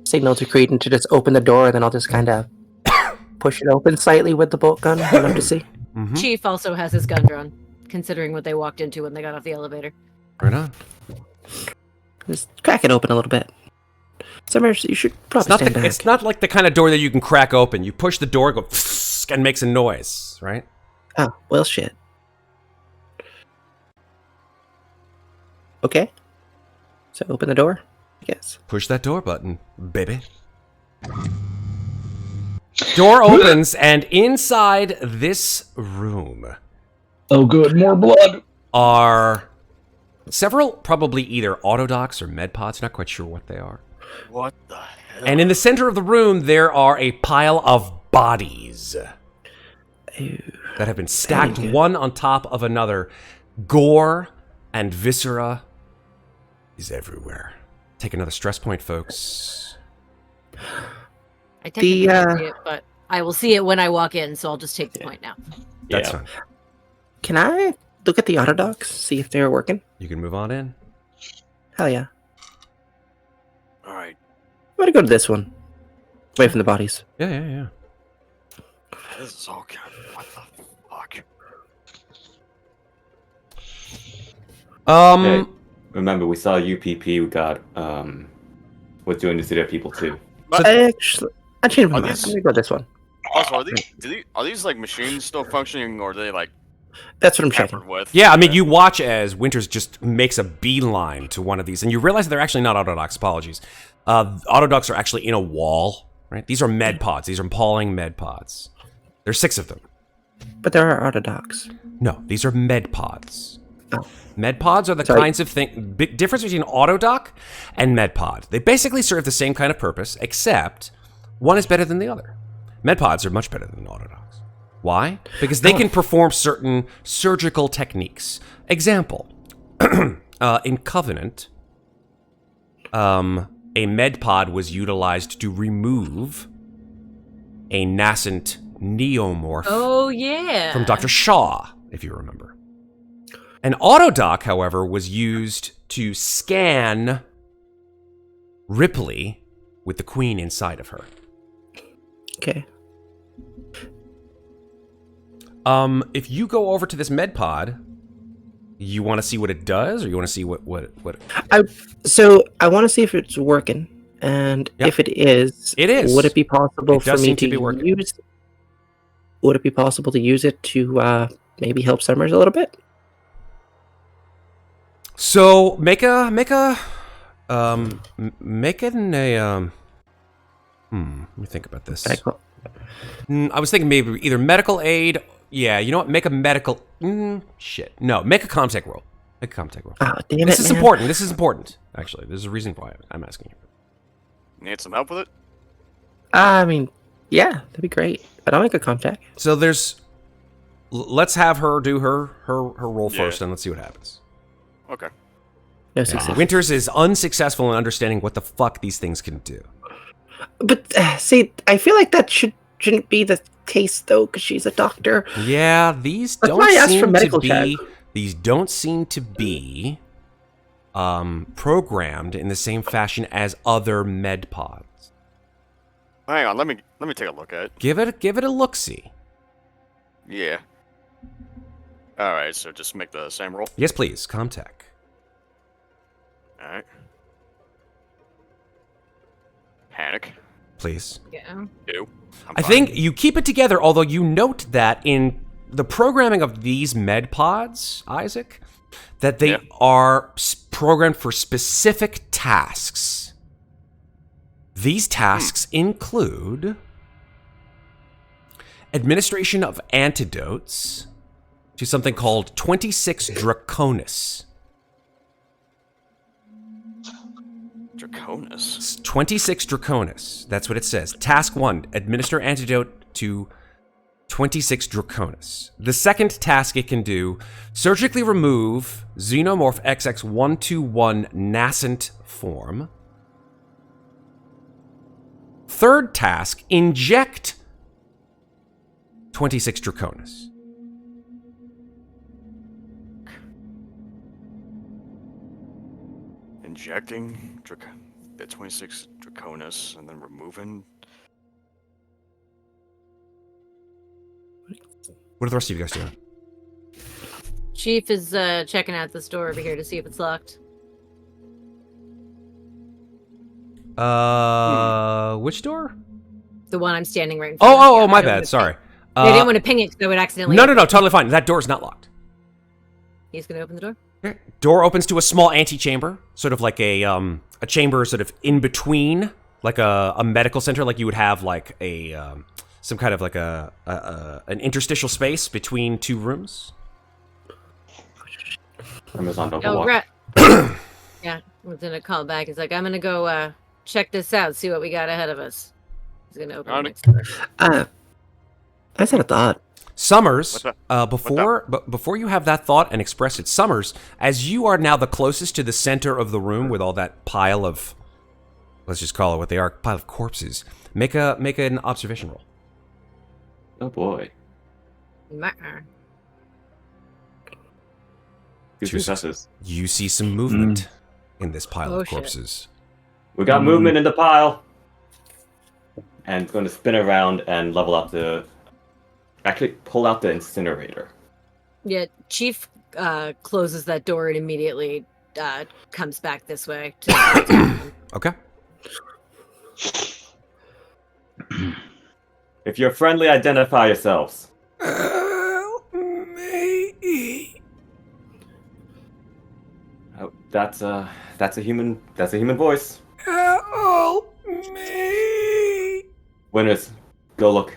G: signal to Creedon to just open the door, and then I'll just kind of push it open slightly with the bolt gun. I'd love to see.
C: Mm-hmm.
D: Chief also has his gun drawn, considering what they walked into when they got off the elevator.
C: Right on.
G: Just crack it open a little bit. Summers, you should probably stand back.
C: It's not like the kind of door that you can crack open. You push the door, go and makes a noise, right?
G: Oh, well, shit. Okay. So open the door, I guess.
C: Push that door button, baby. Door opens, and inside this room
H: Oh, good, more blood.
C: are several, probably either autodocs or medpods, not quite sure what they are.
F: What the hell?
C: And in the center of the room, there are a pile of bodies that have been stacked one on top of another. Gore and viscera is everywhere. Take another stress point, folks.
D: I technically can't see it, but I will see it when I walk in, so I'll just take the point now.
C: That's
I: Yeah.
C: fine.
G: Can I look at the autodocs, see if they're working?
C: You can move on in.
G: Hell yeah.
F: All right.
G: I'm gonna go to this one. Away from the bodies.
C: Yeah.
F: This is all kind of what the fuck.
I: Hey, remember, we saw UPP. We got was doing this to their people too.
F: But
G: I changed my
F: Are
G: mind.
F: these-
G: I'm gonna go with this one.
F: also, are these like machines still functioning, or are they like
G: That's what I'm checking.
F: tampered with?
C: Yeah, I mean, you watch as Winters just makes a beeline to one of these, and you realize that they're actually not autodocs. Apologies. Autodocs are actually in a wall, right? These are med pods. These are appalling med pods. There's 6 of them.
G: But there are autodocs.
C: No, these are med pods.
G: Oh.
C: Med pods are the
G: Sorry.
C: kinds of thing. Big difference between autodoc and med pod. They basically serve the same kind of purpose, except one is better than the other. Med pods are much better than autodocs. Why? Because they can perform certain surgical techniques. Example: in Covenant, a med pod was utilized to remove a nascent neomorph
D: Oh yeah.
C: from Dr. Shaw, if you remember. An autodoc, however, was used to scan Ripley with the Queen inside of her.
G: Okay.
C: If you go over to this med pod, you want to see what it does, or you want to see what?
G: So I want to see if it's working, and
C: Yep.
G: if it is,
C: It is.
G: Would it be possible
C: It
G: for
C: does
G: me
C: seem to
G: to
C: be working.
G: use? Would it be possible to use it to maybe help Summers a little bit?
C: So make an let me think about this. I was thinking maybe either medical aid. Yeah, you know what? Make a medical. Shit. No, make a comtech roll. Make a comtech roll.
G: Oh, damn
C: This
G: it,
C: is
G: man.
C: important. This is important. Actually, there's a reason why I'm asking you.
F: Need some help with it?
G: I mean, yeah, that'd be great. But I'll make a contact.
C: So there's. Let's have her do her roll
F: Yeah.
C: first, and let's see what happens.
F: Okay.
G: No success.
C: Winters is unsuccessful in understanding what the fuck these things can do.
G: But see, I feel like that shouldn't be the case though, because she's a doctor.
C: Yeah, these
G: That's
C: don't
G: why I asked for
C: seem to
G: medical
C: be.
G: check.
C: These don't seem to be programmed in the same fashion as other med pods.
F: Hang on, let me take a look at it.
C: Give it a look-see.
F: Yeah. All right, so just make the same roll.
C: Yes, please. Comtech.
F: All right. Panic.
C: Please.
D: Yeah.
F: 2.
C: I think you keep it together, although you note that in the programming of these med pods, Isaac, that they are programmed for specific tasks. These tasks include administration of antidotes to something called 26 Draconis.
F: Draconis?
C: 26 Draconis. That's what it says. Task 1, administer antidote to 26 Draconis. The second task it can do, surgically remove Xenomorph XX121 nascent form. Third task, inject 26 Draconis.
F: Injecting the 26 Draconis and then removing.
C: What are the rest of you guys doing?
D: Chief is checking out this door over here to see if it's locked.
C: Which door?
D: The one I'm standing right in front of.
C: Oh, my bad. Sorry.
D: I didn't want to ping it because I would accidentally.
C: No, totally fine. That door's not locked.
D: He's gonna open the door.
C: Okay. Door opens to a small antechamber, sort of like a chamber, sort of in between, like a medical center, like you would have like a some kind of like an interstitial space between two rooms.
I: Amazon don't
D: Oh,
I: walk.
D: right. Yeah, we're gonna call back. He's like, I'm gonna go check this out, see what we got ahead of us. He's gonna open the next door.
G: I just had a thought.
C: Summers, before you have that thought and express it, Summers, as you are now the closest to the center of the room with all that pile of, let's just call it what they are, pile of corpses, make an observation roll.
I: Oh boy. Two successes.
C: You see some movement in this pile of
D: shit.
C: corpses.
I: We got movement in the pile. And going to spin around and level up the... Actually, pull out the incinerator.
D: Yeah, Chief closes that door and immediately comes back this way.
C: Okay.
I: If you're friendly, identify yourselves.
A: Help me.
I: Oh, that's a human voice.
A: Help me.
I: Winners, go look.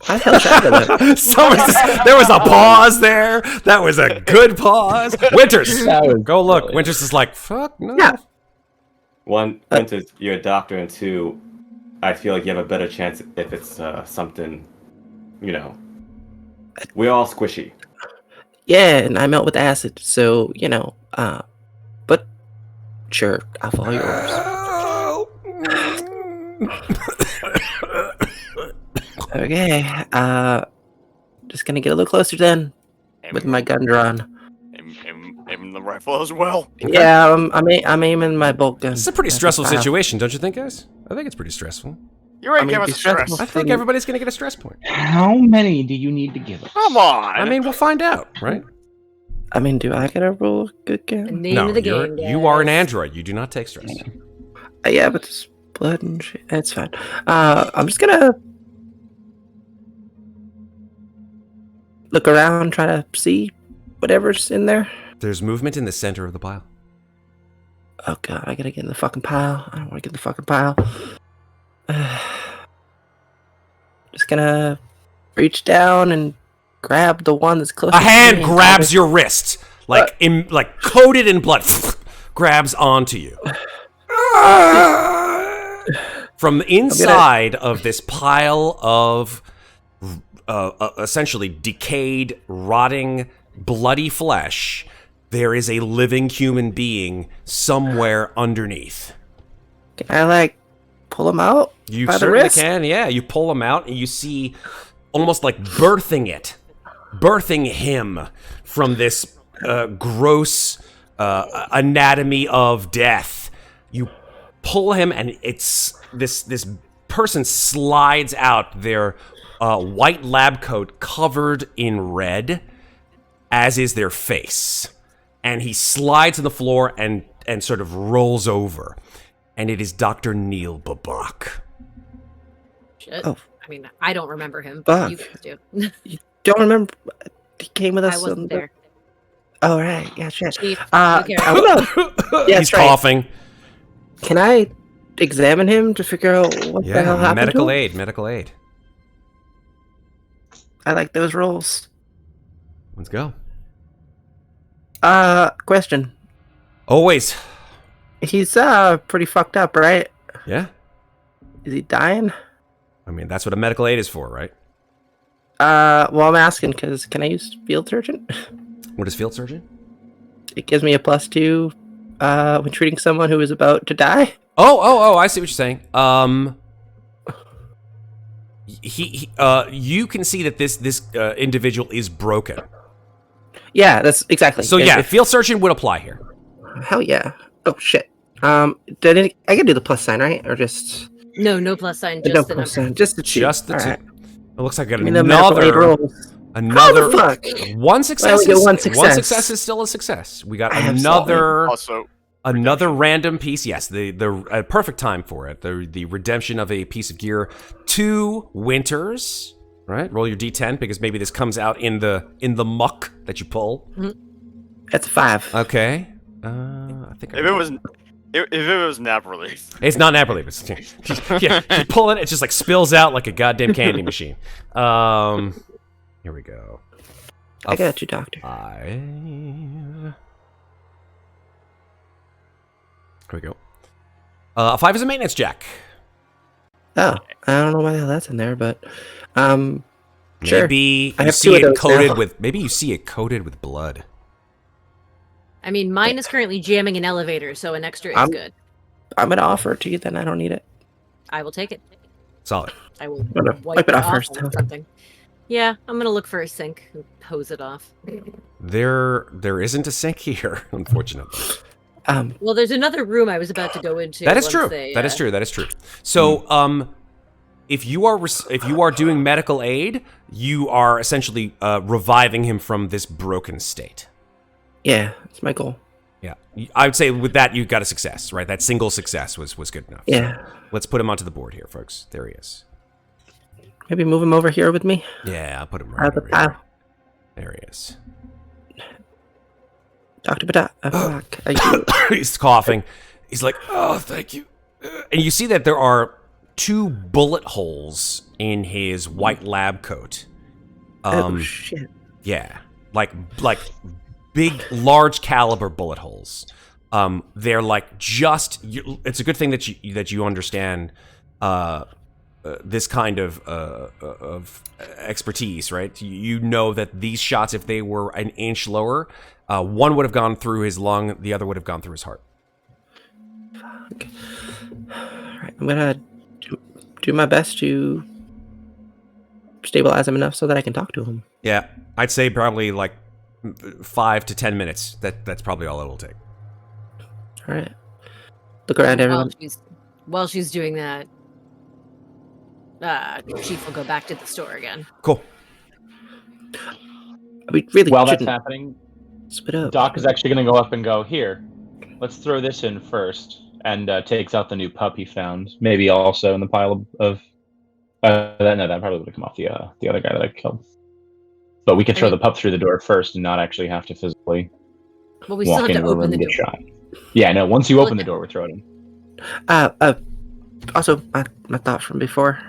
G: Why the hell is that?
C: Summers, there was a pause there. That was a good pause. Winters, go look.
H: brilliant.
C: Winters is like, fuck no.
G: Yeah.
I: One, Winters, you're a doctor, and two, I feel like you have a better chance if it's something, we're all squishy.
G: Yeah, and I melt with acid, so, but sure, I'll follow yours. Okay, just gonna get a little closer then, with my gun drawn.
F: Aim the rifle as well.
G: Yeah, I'm aiming my bolt gun.
C: This is a pretty
G: at the
C: stressful
G: pile.
C: situation, don't you think, guys? I think it's pretty stressful.
F: You're right,
G: I mean,
F: give us
G: be
F: a stress.
G: stressful.
C: I think everybody's going to get a stress point.
H: How many do you need to give us?
F: Come on.
C: I mean, we'll find out, right?
G: I mean, do I get a roll good
D: The
G: gun?
D: name
C: No,
D: of the game.
C: you are an
D: guys.
C: android. You do not take stress.
G: Yeah, but there's blood and shit. That's fine. I'm just gonna look around, try to see whatever's in there.
C: There's movement in the center of the pile.
G: Oh god, I gotta get in the fucking pile. I don't want to get in the fucking pile. Just gonna reach down and grab the one that's closest.
C: A hand grabs your wrist, like coated in blood, grabs onto you. From inside of this pile of essentially decayed, rotting, bloody flesh, there is a living human being somewhere underneath.
G: Can I pull him out?
C: You
G: by the
C: certainly
G: wrist?
C: can, yeah. You pull him out and you see almost like birthing him from this gross anatomy of death. You pull him and it's this person slides out, their white lab coat covered in red, as is their face. And he slides on the floor and sort of rolls over. And it is Dr. Neil Babak.
D: Shit.
G: Oh,
D: I mean, I don't remember him, but you
G: Fuck.
D: guys do.
G: Don't remember. He came with us.
D: I wasn't there.
G: Oh, right. Yeah, shit.
D: Chief,
G: I wanna... Yeah,
C: He's
G: that's right.
C: coughing.
G: Can I examine him to figure out what the hell happened
C: medical
G: to him?
C: aid, medical aid.
G: I like those rolls.
C: Let's go.
G: Question.
C: Always.
G: He's pretty fucked up, right?
C: Yeah.
G: Is he dying?
C: I mean, that's what a medical aid is for, right?
G: Well, I'm asking because can I use field surgeon?
C: What is field surgeon?
G: It gives me a +2 when treating someone who is about to die.
C: Oh, I see what you're saying. You can see that this individual is broken.
G: Yeah, that's exactly.
C: So yeah, field surgeon would apply here.
G: Hell yeah. Oh shit. I can do the plus sign, right? Or just
D: No plus sign, just
G: no
D: the
G: plus
D: number.
G: sign, just the two.
C: Just the
G: All
C: two.
G: right.
C: It looks like I got
G: Give me the medical aid rolls.
C: another
G: How the fuck?
C: one success.
G: I only get one
C: One
G: success.
C: success is still a success. We got
G: I have
F: Also,
C: another random piece. Yes, the perfect time for it. The redemption of a piece of gear. 2 winters. Right. Roll your d10 because maybe this comes out in the muck that you pull.
G: That's 5.
C: Okay. I think
F: if it was nap relief.
C: it's not nap relief. It's yeah. You pull it. It just like spills out like a goddamn candy machine. Here we go.
G: I got you, doctor.
C: 5. Here we go. A 5 is a maintenance jack.
G: Oh, I don't know why the hell that's in there, but sure.
C: Maybe
G: I
C: you
G: have
C: see
G: 2 of
C: it
G: those
C: coated
G: now.
C: with. Maybe you see it coated with blood.
D: I mean, mine is currently jamming an elevator, so an extra is good.
G: I'm gonna offer it to you. Then I don't need it.
D: I will take it.
C: Solid.
D: I will
G: Gonna
D: wipe it off
G: first.
D: on something. Yeah, I'm gonna look for a sink and hose it off.
C: There isn't a sink here, unfortunately.
D: Well, there's another room I was about to go into.
C: That is
D: once
C: true.
D: they,
C: That is true. That is true. So, if you are doing medical aid, you are essentially reviving him from this broken state.
G: Yeah, that's my goal.
C: Yeah, I would say with that you got a success, right? That single success was good enough.
G: Yeah.
C: So let's put him onto the board here, folks. There he is.
G: Maybe move him over here with me.
C: Yeah, I'll put him right over here.
G: Pile.
C: There he is.
G: Dr. Badat.
C: He's coughing. He's like, oh, thank you. And you see that there are 2 bullet holes in his white lab coat.
G: Oh shit.
C: Yeah, like big, large caliber bullet holes. They're like just. It's a good thing that you understand this kind of expertise, right? You know that these shots, if they were an inch lower, one would have gone through his lung, the other would have gone through his heart.
G: Fuck. Alright, I'm gonna do my best to stabilize him enough so that I can talk to him.
C: Yeah, I'd say probably like 5 to 10 minutes. That's probably all it will take.
G: Alright. Look around, everyone.
D: While she's doing that, Chief will go back to the store again.
C: Cool.
G: We really
H: While that's
G: shouldn't
H: happening,
G: split up.
H: Doc is actually going to go up and go, here, let's throw this in first, and takes out the new pup he found. Maybe also in the pile of that probably would have come off the other guy that I killed. But we could throw the pup through the door first and not actually have to physically
D: Well, we still
H: walk
D: have to
H: into a room
D: open the
H: and get
D: door.
H: shot. Yeah, no, once you open the door, we throw it in.
G: Also, my thought from before.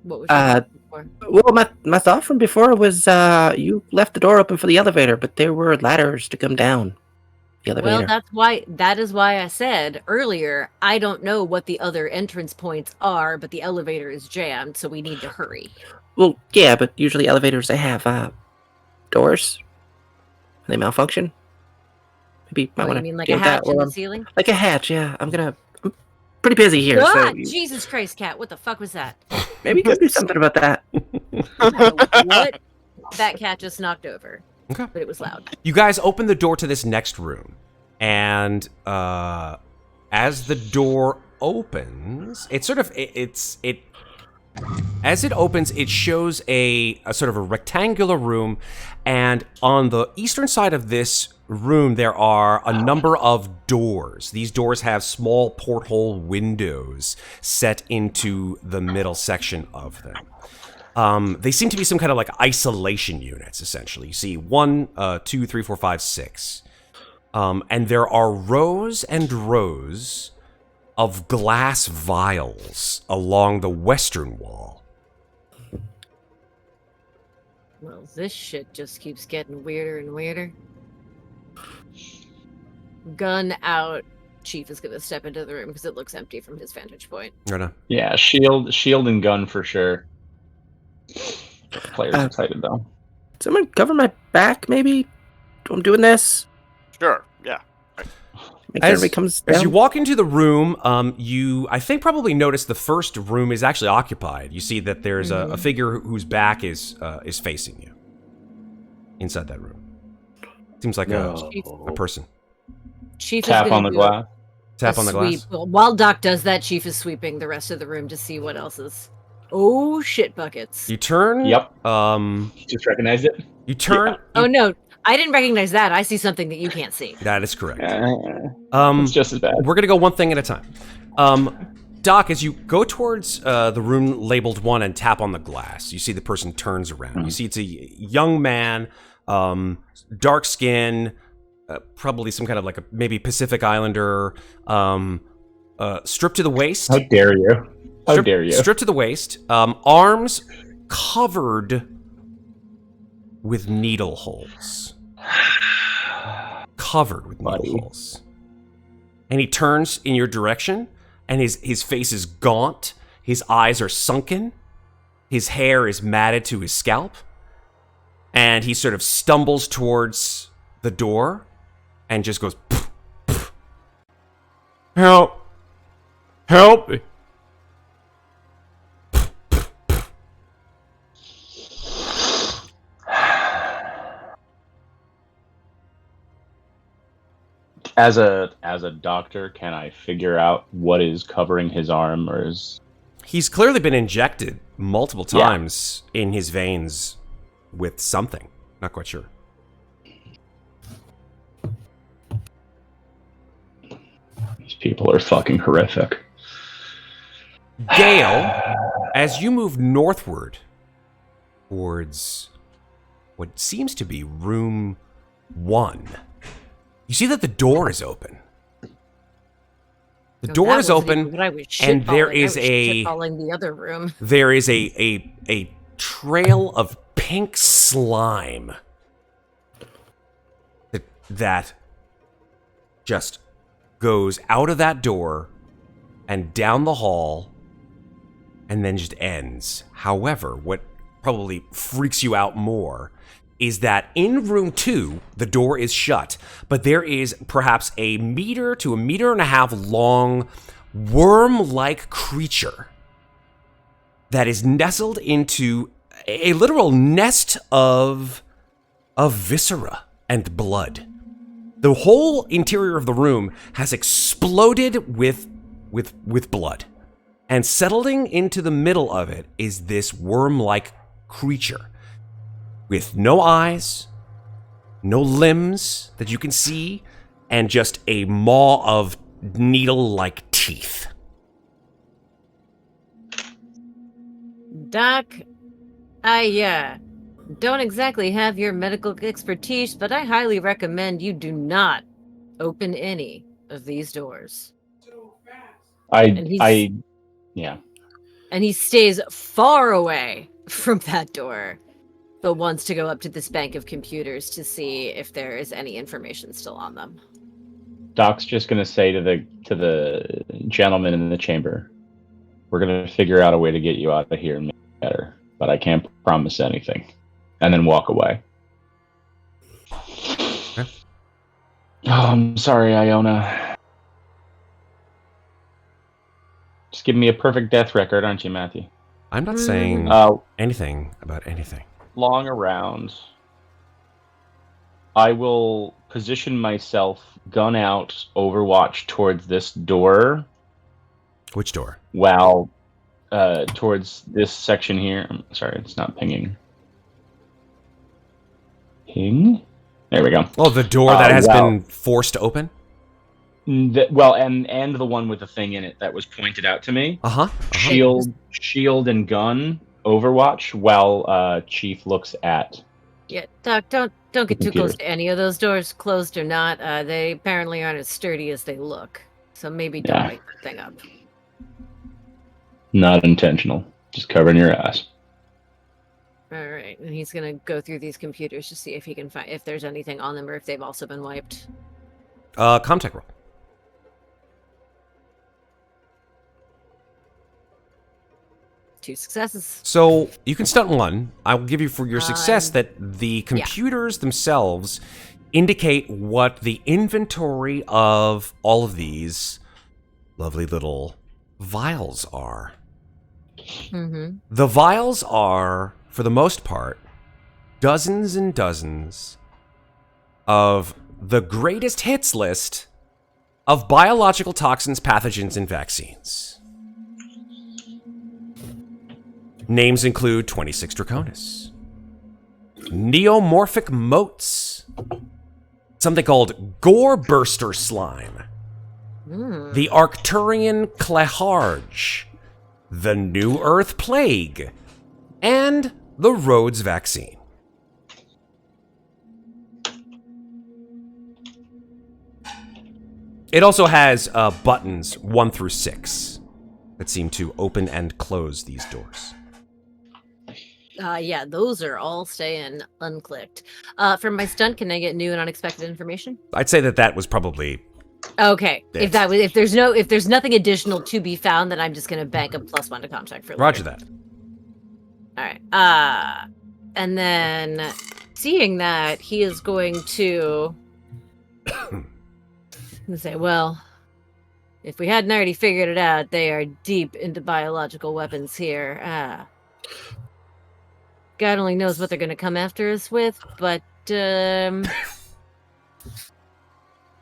D: What was your before?
G: Well, my thought from before was you left the door open for the elevator, but there were ladders to come down the elevator.
D: Well, that is why I said earlier, I don't know what the other entrance points are, but the elevator is jammed, so we need to hurry.
G: Well, yeah, but usually elevators, they have doors. They malfunction. Maybe might
D: What,
G: want
D: you
G: to
D: mean like
G: deal
D: a
G: with that
D: hatch in
G: while
D: the
G: I'm-
D: ceiling?
G: Like a hatch, yeah. I'm pretty busy here,
D: Ah,
G: so
D: Jesus Christ, Cat, what the fuck was that?
G: maybe you could do something about that.
D: I don't know what that cat just knocked over.
C: Okay.
D: But it was loud.
C: You guys open the door to this next room, and as the door opens, it As it opens, it shows a sort of a rectangular room, and on the eastern side of this room, there are a number of doors. These doors have small porthole windows set into the middle section of them. They seem to be some kind of like isolation units, essentially. You see 1, 2, 3, 4, 5, 6. And there are rows and rows of glass vials along the western wall.
D: Well, this shit just keeps getting weirder and weirder. Gun out. Chief is going to step into the room because it looks empty from his vantage point.
H: Yeah, shield and gun for sure. Players excited though.
G: Someone cover my back, maybe? I'm doing this.
F: Sure. Yeah.
G: Make sure everybody comes down.
C: As you walk into the room, you, I think, probably notice the first room is actually occupied. You see that there's a figure whose back is facing you inside that room. Seems like a person.
D: Chief
H: Tap
D: is
H: on the glass.
C: Tap on the glass.
D: While Doc does that, Chief is sweeping the rest of the room to see what else is. Oh, shit buckets.
C: You turn.
H: Yep. Just recognized it.
C: You turn.
H: Yeah.
D: Oh, no. I didn't recognize that. I see something that you can't see.
C: That is correct.
H: It's just as bad.
C: We're going to go one thing at a time. Doc, as you go towards the room labeled 1 and tap on the glass, you see the person turns around. You see it's a young man, dark skin, probably some kind of like a maybe Pacific Islander, stripped to the waist.
H: How dare you? How dare you?
C: Stripped to the waist, arms covered with needle holes. Covered with needle holes. And he turns in your direction, and his face is gaunt, his eyes are sunken, his hair is matted to his scalp, and he sort of stumbles towards the door and just goes, "Pff, pff. Help! Help me!"
H: As a doctor, can I figure out what is covering his arm, or is
C: He's clearly been injected multiple times in his veins with something. Not quite sure.
H: These people are fucking horrific.
C: Gale, as you move northward towards what seems to be room 1, you see that the door is open. The door is open, and there is
D: the other room.
C: There is a trail of pink slime that just goes out of that door and down the hall and then just ends. However, what probably freaks you out more is that in room 2, the door is shut, but there is perhaps a meter to a meter and a half long worm-like creature that is nestled into a literal nest of viscera and blood. The whole interior of the room has exploded with blood, and settling into the middle of it is this worm-like creature with no eyes, no limbs that you can see, and just a maw of needle-like teeth.
D: Doc, I don't exactly have your medical expertise, but I highly recommend you do not open any of these doors.
H: And
D: he stays far away from that door, but wants to go up to this bank of computers to see if there is any information still on them.
H: Doc's just gonna say to the gentleman in the chamber, "We're gonna figure out a way to get you out of here and make it better, but I can't promise anything," and then walk away.
C: Okay.
H: Oh, I'm sorry, Iona. Just give me a perfect death record, aren't you, Matthew?
C: I'm not saying anything about anything.
H: Long around. I will position myself, gun out, overwatch towards this door.
C: Which door?
H: While towards this section here. I'm sorry, it's not pinging. Ping? There we go.
C: Oh, the door that has been forced open?
H: And the one with the thing in it that was pointed out to me. Shield and gun, Overwatch, while Chief looks at...
D: Yeah, Doc, don't get too close to any of those doors, closed or not. They apparently aren't as sturdy as they look. So maybe don't wake that thing up.
H: Not intentional. Just covering your ass.
D: All right, and he's gonna go through these computers to see if he can find if there's anything on them or if they've also been wiped.
C: Comtech roll.
D: Two successes.
C: So you can stunt one. I will give you for your success that the computers themselves indicate what the inventory of all of these lovely little vials are.
D: Mm-hmm.
C: The vials are, for the most part, dozens and dozens of the greatest hits list of biological toxins, pathogens, and vaccines. Names include 26 Draconis, Neomorphic Motes, something called Gore Burster Slime, the Arcturian Claharge, the New Earth Plague, and the Rhodes Vaccine. It also has buttons 1 through 6 that seem to open and close these doors.
D: Yeah, those are all staying unclicked. From my stunt, can I get new and unexpected information?
C: I'd say that was probably
D: okay.
C: it.
D: If there's nothing additional to be found, then I'm just gonna bank a +1 to contact for later.
C: Roger that.
D: All right. And then seeing that, he is going to say, well, if we hadn't already figured it out, they are deep into biological weapons here. God only knows what they're going to come after us with, but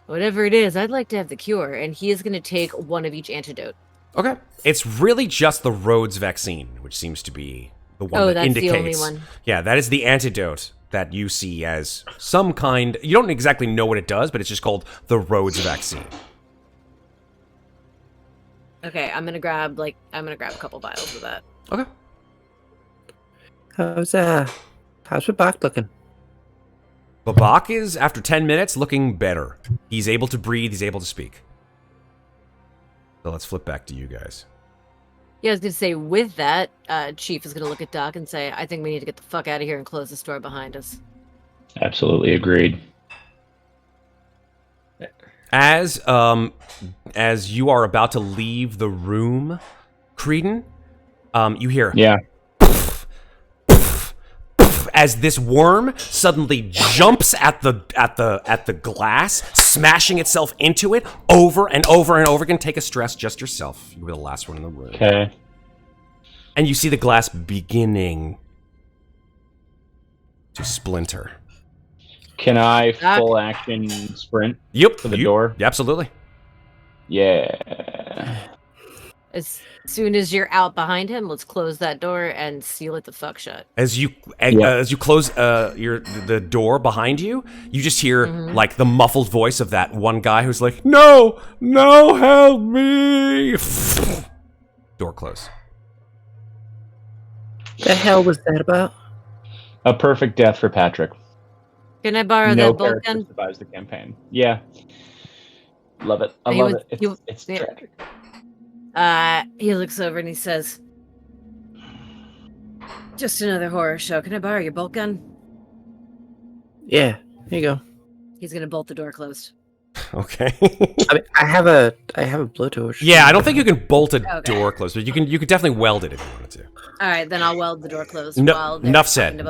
D: whatever it is, I'd like to have the cure, and he is going to take one of each antidote.
C: Okay. It's really just the Rhodes vaccine, which seems to be the one that indicates.
D: Oh, that's the only one.
C: Yeah, that is the antidote that you see as some kind. You don't exactly know what it does, but it's just called the Rhodes vaccine.
D: Okay, I'm gonna grab a couple vials of that.
C: Okay.
G: How's Babak looking?
C: Babak is, after 10 minutes, looking better. He's able to breathe, he's able to speak. So let's flip back to you guys.
D: Yeah, I was gonna say, with that, Chief is gonna look at Doc and say, I think we need to get the fuck out of here and close this door behind us.
H: Absolutely agreed.
C: As you are about to leave the room, Creedon, you hear as this worm suddenly jumps at the glass, smashing itself into it over and over and over again. Take a stress just yourself. You were the last one in the room.
H: Okay.
C: And you see the glass beginning to splinter.
H: Can I full action sprint?
C: Yep.
H: To the door?
C: Absolutely.
H: Yeah.
D: As soon as you're out behind him, let's close that door and seal it the fuck shut.
C: As you close the door behind you, you just hear like the muffled voice of that one guy who's like, "No, help me!" Door close.
G: The hell was that about?
H: A perfect death for Patrick.
D: Can I borrow
H: No
D: that bolt
H: character
D: gun?
H: survives the campaign. Yeah. Love it. I love it. It's tragic.
D: He looks over and he says, just another horror show. Can I borrow your bolt gun?
G: Yeah, here you go.
D: He's gonna bolt the door closed.
C: Okay.
G: I mean, I have a blowtorch.
C: Yeah, I don't think you can bolt a door closed, but you can definitely weld it if you wanted to.
D: All right, then I'll weld the door closed.
C: Enough said.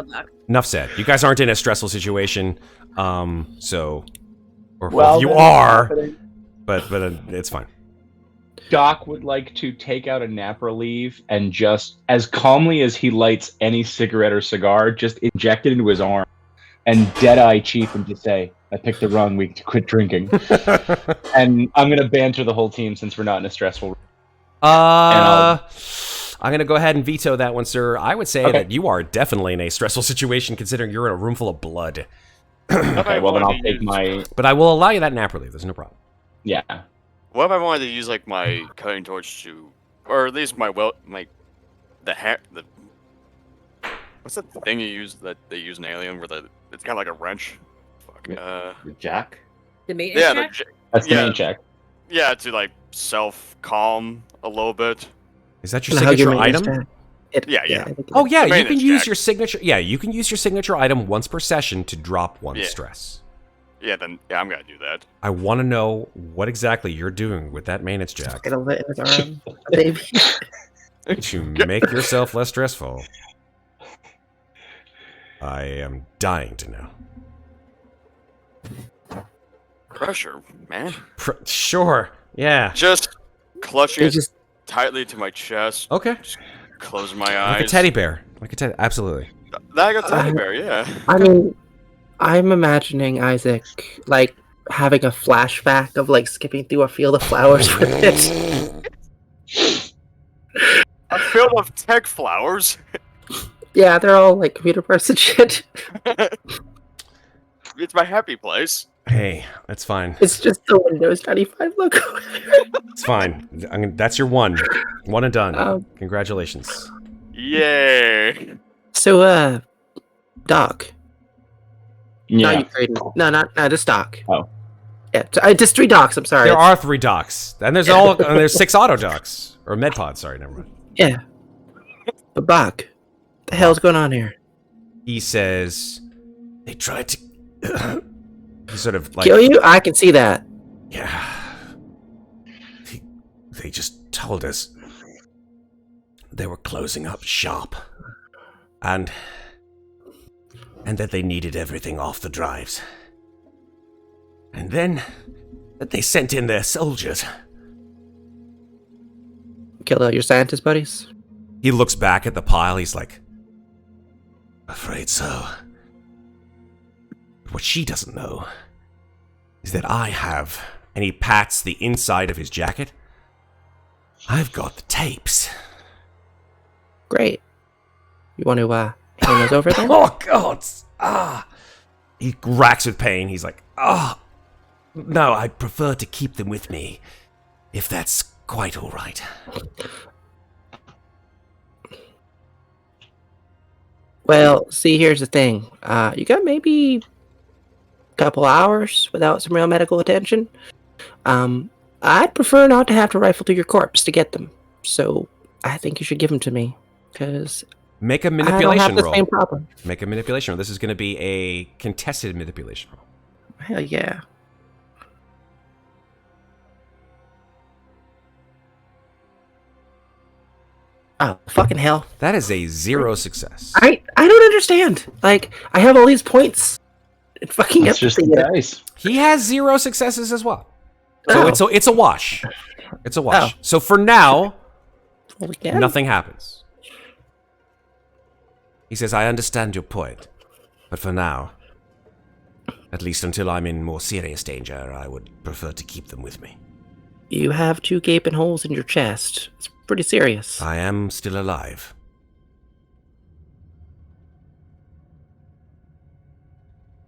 C: Enough said. You guys aren't in a stressful situation, you are, but it's fine.
H: Doc would like to take out a nap relief and just, as calmly as he lights any cigarette or cigar, just inject it into his arm and dead-eye Chief and just say, I picked the wrong week to quit drinking. And I'm going to banter the whole team since we're not in a stressful...
C: I'm going to go ahead and veto that one, sir. I would say
H: Okay.
C: that you are definitely in a stressful situation considering you're in a room full of blood.
H: Okay, well then I'll take my
C: But I will allow you that nap relief. There's no problem.
H: yeah.
F: What if I wanted to use like my cutting torch to, or at least the what's that thing you use that they use in Alien where it's kind of like a wrench? Fuck.
I: The Jack?
D: The maintenance
F: Yeah,
D: check?
H: That's the
F: Yeah.
H: main check.
F: Yeah, to like self-calm a little bit.
C: Is that your
G: How'd you
C: signature
G: make
C: item?
G: this check?
F: Yeah.
G: I think it
C: Oh
G: is.
C: yeah,
F: The
C: you can
F: maintenance
C: use
F: check.
C: your signature. Yeah, you can use your signature item once per session to drop one
F: Yeah.
C: stress.
F: Yeah, then I'm gonna do that.
C: I want to know what exactly you're doing with that maintenance jack
G: It'll let in his arm, baby.
C: to make yourself less stressful. I am dying to know.
F: Pressure, man.
C: Sure. Yeah.
F: Just clutching
G: They
F: it
G: just
F: tightly to my chest,
C: Okay.
F: closing my eyes.
C: Like a teddy bear. Like a teddy. Absolutely.
F: Like a teddy bear, yeah.
G: I mean, I'm imagining Isaac like having a flashback of like skipping through a field of flowers with it.
F: A field of tech flowers.
G: Yeah, they're all like computer parts and shit.
F: It's my happy place.
C: Hey, that's fine.
G: It's just the Windows 95 logo.
C: It's fine. That's your one. One and done.
G: Um,
C: Congratulations.
F: Yay.
G: So, Doc.
H: Yeah.
G: Not you, Creedon. No, just Doc.
H: Oh.
G: Yeah, just 3 docs. I'm sorry.
C: There are 3 docks. And there's 6 auto docks. Or med pods, sorry, never mind.
G: Yeah. But Bach, the hell's going on here?
C: He says they tried to he sort of like
G: Kill you? I can see that.
C: Yeah. They just told us they were closing up shop. And that they needed everything off the drives. And then that they sent in their soldiers.
G: Kill all your scientist buddies?
C: He looks back at the pile, he's like, afraid so. What she doesn't know is that I have, and he pats the inside of his jacket, I've got the tapes.
G: Great. You want to hand those over then?
C: Oh, God. He racks with pain. He's like, no, I'd prefer to keep them with me, if that's quite all right.
G: Well, see, here's the thing. You got maybe a couple hours without some real medical attention. I'd prefer not to have to rifle through your corpse to get them. So I think you should give them to me, because
C: Make a
G: I don't
C: manipulation
G: have the
C: roll.
G: same problem.
C: Make a manipulation roll. This is going to be a contested manipulation roll.
G: Hell yeah. Oh, fucking hell.
C: That is a 0 success.
G: I don't understand. Like, I have all these points. And fucking
H: It's just
G: empathy.
H: the dice.
C: He has 0 successes as well.
G: Oh.
C: So it's a wash. It's a wash.
G: Oh.
C: So for now,
G: Holy cow.
C: nothing happens. He says, I understand your point, but for now, at least until I'm in more serious danger, I would prefer to keep them with me.
G: You have 2 gaping holes in your chest. It's pretty serious.
C: I am still alive.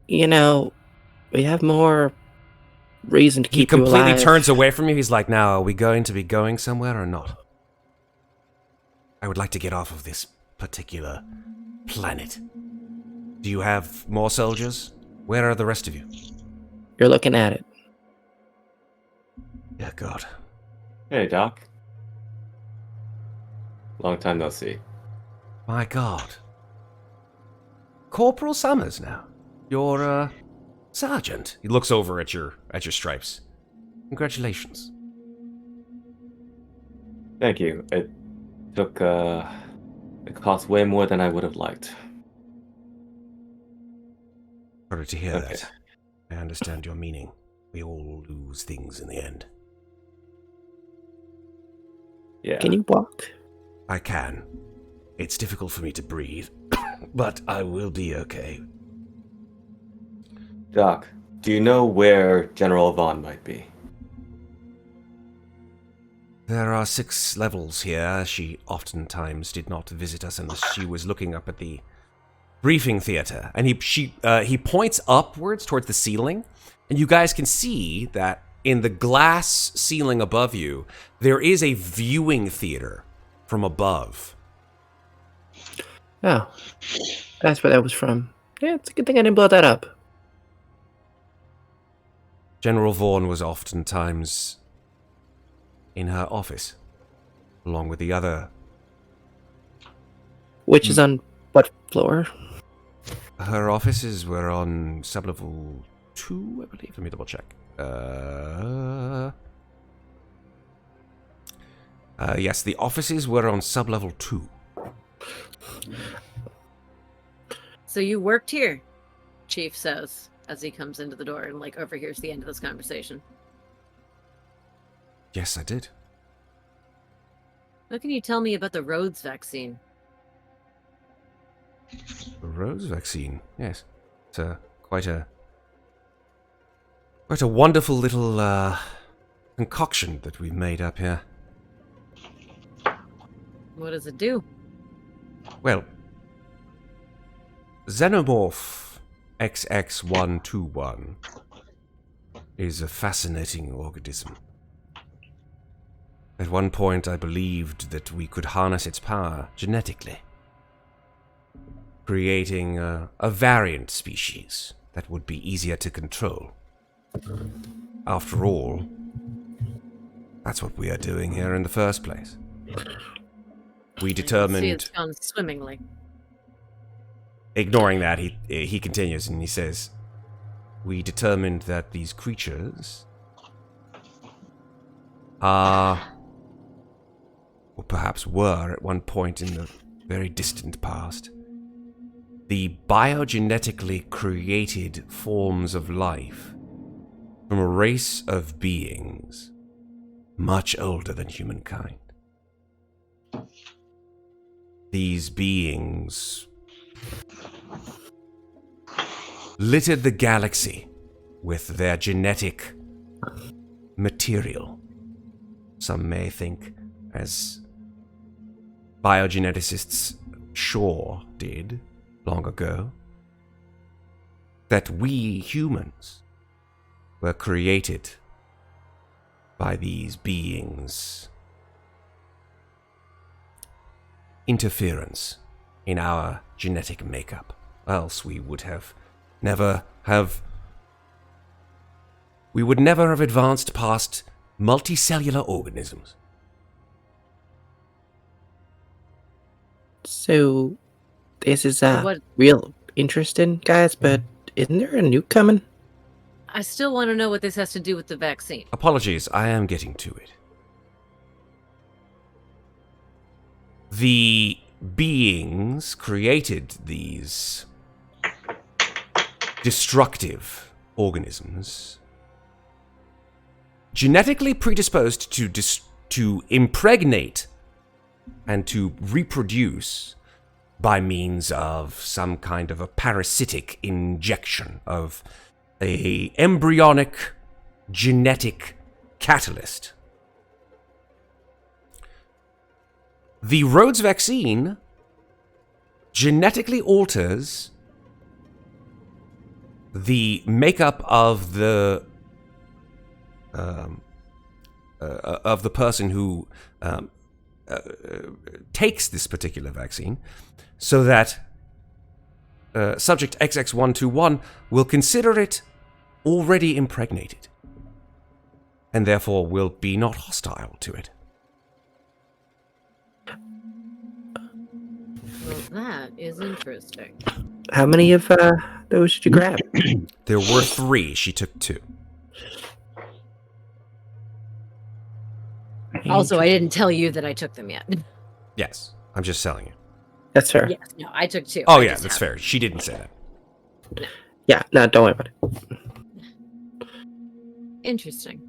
G: You know, we have more reason to
C: He
G: keep you
C: completely
G: alive.
C: turns away from you. He's like, now, are we going to be going somewhere or not? I would like to get off of this particular planet. Do you have more soldiers? Where are the rest of you?
G: You're looking at it.
C: Yeah, God.
I: Hey, Doc. Long time no see.
C: My God. Corporal Summers now. You're, sergeant. He looks over at your stripes. Congratulations.
I: Thank you. It took, it cost way more than I would have liked.
C: Sorry to hear
I: Okay.
C: that. I understand your meaning. We all lose things in the end.
I: Yeah.
G: Can you walk?
C: I can. It's difficult for me to breathe, but I will be okay.
I: Doc, do you know where General Vaughn might be?
C: There are 6 levels here. She oftentimes did not visit us unless she was looking up at the briefing theater. And he points upwards towards the ceiling, and you guys can see that in the glass ceiling above you, there is a viewing theater from above.
G: Oh, that's where that was from. Yeah, it's a good thing I didn't blow that up.
C: General Vaughn was oftentimes in her office, along with the other.
G: Which is on what floor?
C: Her offices were on sublevel 2, I believe. Let me double check. Yes, the offices were on sublevel 2.
D: So you worked here, Chief says, as he comes into the door and overhears the end of this conversation.
C: Yes, I did.
D: What can you tell me about the Rhodes vaccine?
C: The Rhodes vaccine, yes. It's quite a wonderful little concoction that we've made up here.
D: What does it do?
C: Well, Xenomorph XX121 is a fascinating organism. At one point, I believed that we could harness its power genetically, creating a variant species that would be easier to control. After all, that's what we are doing here in the first place. We determined...
D: See, it's gone swimmingly.
C: Ignoring that, he continues and he says, we determined that these creatures are, or perhaps were at one point in the very distant past, the biogenetically created forms of life from a race of beings much older than humankind. These beings littered the galaxy with their genetic material. Some may think, as biogeneticists Shaw did long ago, that we humans were created by these beings' interference in our genetic makeup. Else we would never have advanced past multicellular organisms.
G: So, this is
D: What-
G: real interesting, guys, but isn't there a nuke coming?
D: I still want to know what this has to do with the vaccine.
C: Apologies, I am getting to it. The beings created these destructive organisms, genetically predisposed to impregnate and to reproduce by means of some kind of a parasitic injection of a embryonic genetic catalyst. The Rhodes vaccine genetically alters the makeup of the person who takes this particular vaccine, so that subject XX121 will consider it already impregnated, and therefore will be not hostile to it.
D: Well, that is interesting.
G: How many of those did you grab?
C: There were 3. She took 2.
D: Also, I didn't tell you that I took them yet.
C: Yes, I'm just telling you.
G: That's fair.
D: Yes, no, I took 2.
C: Oh
D: I
C: yeah,
D: just
C: that's
D: haven't.
C: fair. She didn't say that.
G: Yeah, no, don't worry about it.
D: Interesting.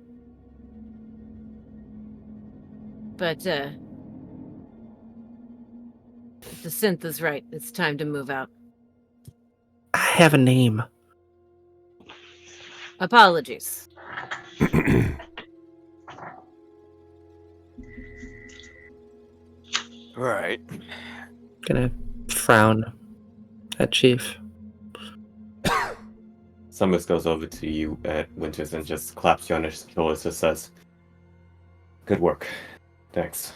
D: But, if the synth is right, it's time to move out.
G: I have a name.
F: Right.
G: Gonna frown at Chief.
I: Summers goes over to you at Winters and just claps you on his shoulder, just says, "Good work. Thanks."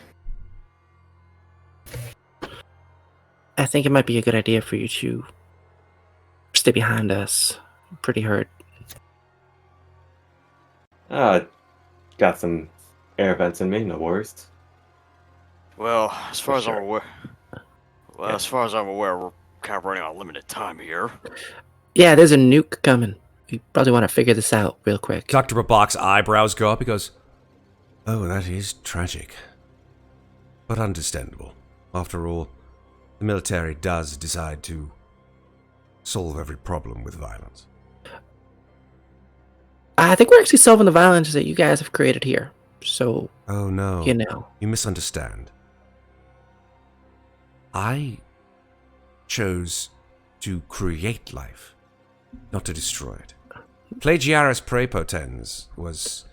G: I think it might be a good idea for you to stay behind us. I'm pretty hurt.
I: Got some air vents in me, no worries.
F: Well, as far
I: For
F: as I'm
I: sure.
F: aware,
I: Yeah.
F: as far as I'm aware, we're kind of running on limited time here.
G: Yeah, there's a nuke coming. We probably want to figure this out real quick.
C: Dr. Babak's eyebrows go up. He goes, "Oh, that is tragic. But understandable. After all, the military does decide to solve every problem with violence."
G: I think we're actually solving the violence that you guys have created here. So,
C: Oh no.
G: you know.
C: You misunderstand. I chose to create life, not to destroy it. Plagiaris Prepotens was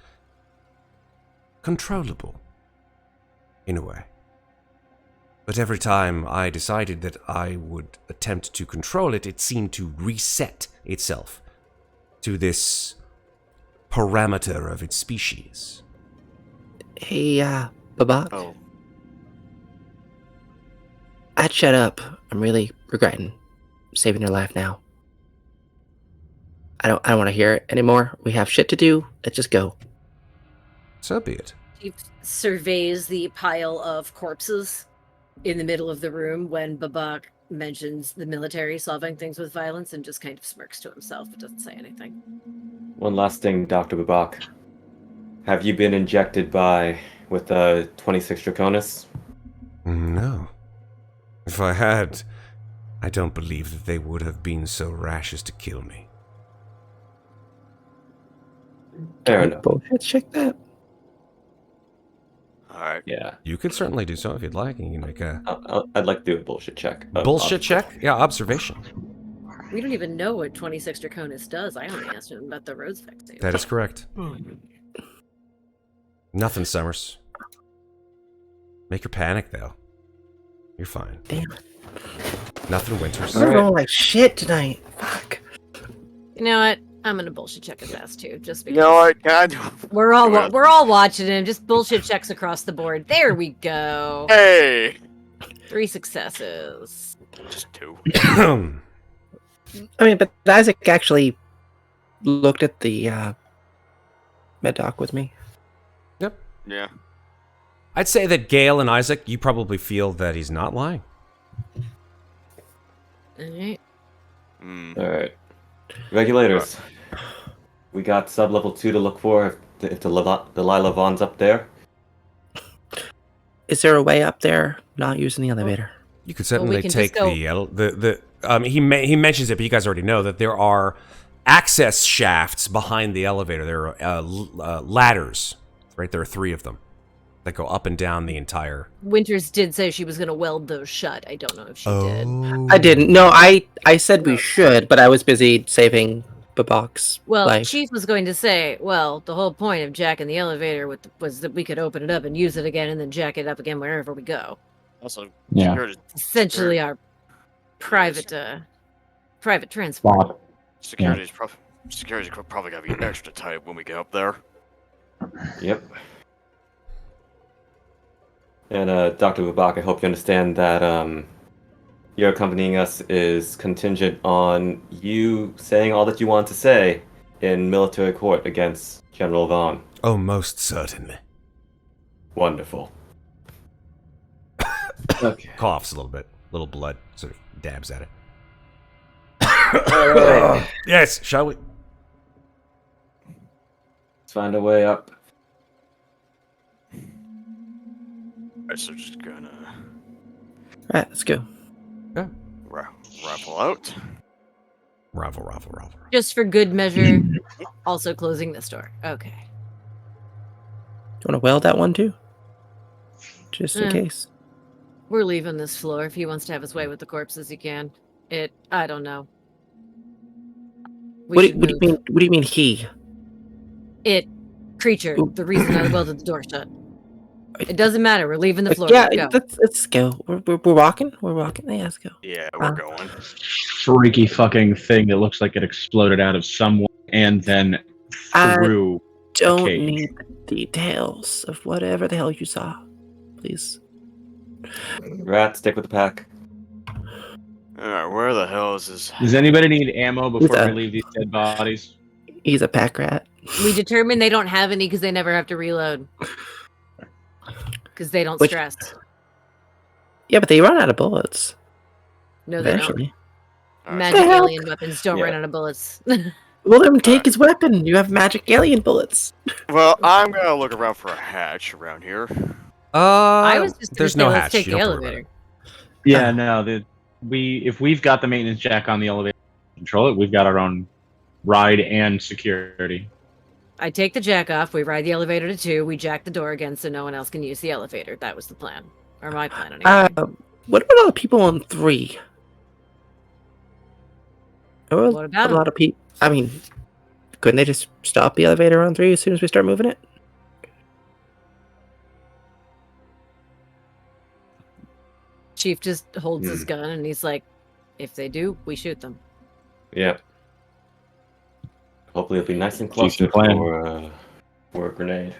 C: controllable, in a way. But every time I decided that I would attempt to control it, it seemed to reset itself to this parameter of its species.
G: Hey, Babak,
F: Oh,
G: I'd shut up. I'm really regretting saving your life now. I don't want to hear it anymore. We have shit to do. Let's just go.
C: So be it.
D: Chief surveys the pile of corpses in the middle of the room when Babak mentions the military solving things with violence and just kind of smirks to himself but doesn't say anything.
I: One last thing, Dr. Babak. Have you been injected with 26 Draconis?
C: No. If I had, I don't believe that they would have been so rash as to kill me.
I: Fair
G: Can we
I: enough.
G: bullshit check that?
F: all right.
I: Yeah.
C: You could certainly do so if you'd like. You can make a
I: I'd like to do a bullshit check.
C: bullshit check? Yeah, observation.
D: We don't even know what 26 Draconis does. I only asked him about the Rhodes vaccine.
C: That is correct. Nothing, Summers. Make her panic, though. You're fine.
G: Damn it.
C: Nothing, Winters.
G: We're rolling like shit tonight. Fuck.
D: You know what? I'm gonna bullshit check his ass too, just because
F: You know what? Can I do?
D: we're all
F: Well-
D: we're all watching him. Just bullshit checks across the board. There we go.
F: Hey,
D: 3 successes.
F: just 2.
G: I mean, but Isaac actually looked at the med doc with me.
F: Yeah.
C: I'd say that Gale and Isaac, you probably feel that he's not lying.
D: All right.
I: Alright. Regulators. We got sublevel 2 to look for if Delilah Vaughn's up there.
G: Is there a way up there not using the elevator?
C: You could certainly
D: can
C: take
D: just
C: he mentions it, but you guys already know that there are access shafts behind the elevator. There are ladders, right? There are 3 of them that go up and down the entire.
D: Winters did say she was gonna weld those shut. I don't know if she did.
G: I didn't. No, I said we should, but I was busy saving Babak's
D: Well,
G: life.
D: Chief was going to say, well, the whole point of jacking the elevator was that we could open it up and use it again and then jack it up again wherever we go.
F: Also,
H: Yeah.
F: security,
D: Essentially our private transport.
H: Bob.
F: security's probably gotta be extra tight when we get up there.
I: Yep. And Dr. Babak, I hope you understand that your accompanying us is contingent on you saying all that you want to say in military court against General Vaughn.
C: Oh, most certainly.
I: Wonderful. Okay.
C: Coughs a little bit. Little blood sort of dabs at it.
I: Alright.
C: Yes, shall we?
I: Let's find a way up.
F: Alright, so just gonna
G: Alright, let's go.
F: raffle out.
C: Ravel.
D: Just for good measure, also closing this door. Okay.
G: You want to weld that one too? Just in
D: Mm.
G: case.
D: We're leaving this floor. If he wants to have his way with the corpses, he can. I don't know. We
G: What
D: should
G: do you
D: move.
G: mean? What do you mean he?
D: It, creature,
G: Ooh.
D: the reason I welded the door shut. It doesn't matter. We're leaving the floor.
G: Yeah,
D: Let's go.
G: let's go. We're walking. We're walking. Yeah, let's go.
F: Yeah, we're going.
H: Freaky fucking thing that looks like it exploded out of someone and then
G: I
H: through.
G: don't
H: cage.
G: need the details of whatever the hell you saw, please.
I: Rat, stick with the pack.
F: Alright, where the hell is this?
H: Does anybody need ammo before
G: Who's
H: we
G: that?
H: leave these dead bodies?
G: He's a pack rat.
D: We determined they don't have any because they never have to reload. Because they don't
G: Which-
D: stress.
G: Yeah, but they run out of bullets
D: No, they don't.
G: eventually.
F: Alright,
D: Magic
G: The hell?
D: alien weapons don't run
I: Yeah.
D: out of bullets.
G: Well, then take his weapon. You have magic alien bullets.
F: well, I'm gonna look around for a hatch around here.
D: I was just gonna
C: there's
D: say,
C: no
D: let's
C: hatch.
D: take
C: You
D: the
C: don't have to worry
D: elevator.
H: Yeah, no. If we've got the maintenance jack on the elevator, to control it. We've got our own ride and security.
D: I take the jack off. We ride the elevator to 2. We jack the door again so no one else can use the elevator. That was the plan, or my plan anyway.
G: What about all the people on 3? There were
D: What about
G: a lot of people. I mean, couldn't they just stop the elevator on 3 as soon as we start moving it?
D: Chief just holds his gun and he's like, "If they do, we shoot them."
I: Yep. Hopefully it'll be nice and close
H: Decent plan.
I: for a grenade.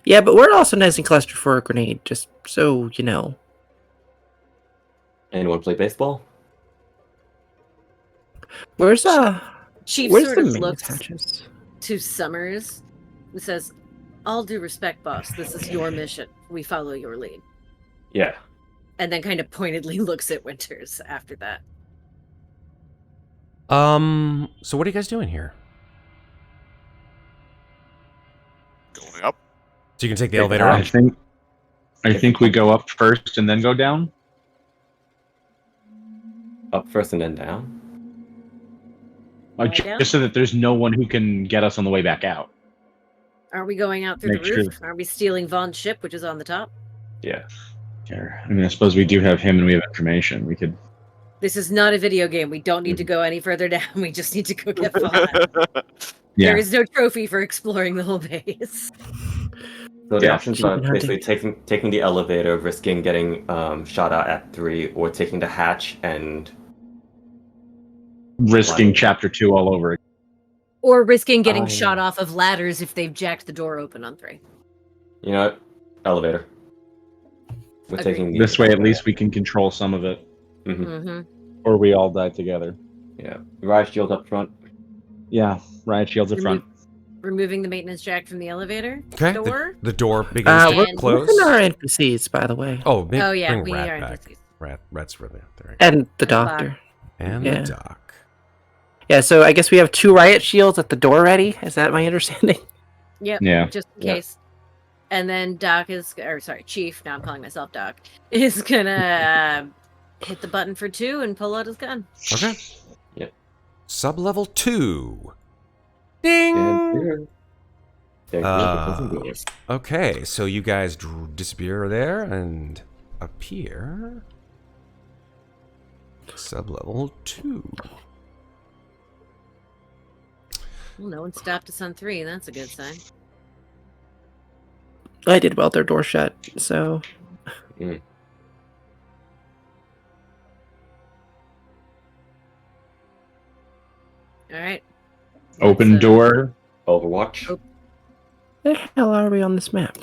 G: Yeah, but we're also nice and clustered for a grenade, just so you know.
I: Anyone play baseball?
G: Where's
D: Chief
G: where's
D: sort
G: the
D: of
G: main
D: looks
G: hatches?
D: to Summers and says, "All due respect, boss. This is your mission. We follow your lead."
I: Yeah.
D: And then kind of pointedly looks at Winters after that.
C: So what are you guys doing here?
F: Going up.
C: So you can take the
I: Take
C: elevator
I: the
C: up.
H: I think we go up first and then go down.
I: Up first and then down.
D: Lie down?
H: Just so that there's no one who can get us on the way back out.
D: Are we going out through
H: Make
D: the roof? Are we stealing Vaughn's ship, which is on the top?
I: Yeah.
H: I mean, I suppose we do have him and we have information. We could.
D: This is not a video game. We don't need to go any further down. We just need to go get Vaughn.
H: Yeah.
D: There is no trophy for exploring the whole base.
I: So the
H: Yeah.
I: options are basically taking the elevator, risking getting shot out at 3, or taking the hatch and
H: Risking chapter 2 all over again.
D: Or risking getting
I: I-
D: shot off of ladders if they've jacked the door open on 3.
I: you know what? Elevator. We're
D: Agreed.
I: taking the
H: This way, at least we can control some of it.
I: Mhm.
D: Mm-hmm.
H: Or we all die together.
I: Yeah. Riot shield up front.
H: Yeah, riot shields up front.
D: Removing the maintenance jack from the elevator
C: Okay.
D: door.
C: The door begins to
G: We're
C: close.
G: moving our NPCs, by the way,
C: Oh, maybe
D: Oh yeah,
C: bring
D: we
C: Rat
D: are
C: back.
D: NPCs.
C: Rat's really there.
G: and the
D: Doc.
G: doctor.
C: And
G: Yeah.
C: the doc.
G: Yeah, so I guess we have 2 riot shields at the door ready. Is that my understanding?
D: Yep.
H: Yeah.
D: Just in
I: Yeah.
D: case. And then Doc is, or sorry, Chief. Now I'm calling myself Doc. Is gonna hit the button for 2 and pull out his gun.
C: Okay.
I: Yep.
C: Sublevel 2. Ding.
I: And there
C: Uh,
I: goes.
C: Okay, so you guys disappear there and appear. Sublevel 2.
D: Well, no one stopped us on 3. That's a good sign.
G: I did weld their door shut, so
D: All right.
H: Open
D: Let's,
H: door.
I: Overwatch.
D: Oh.
G: where the hell are we on this map?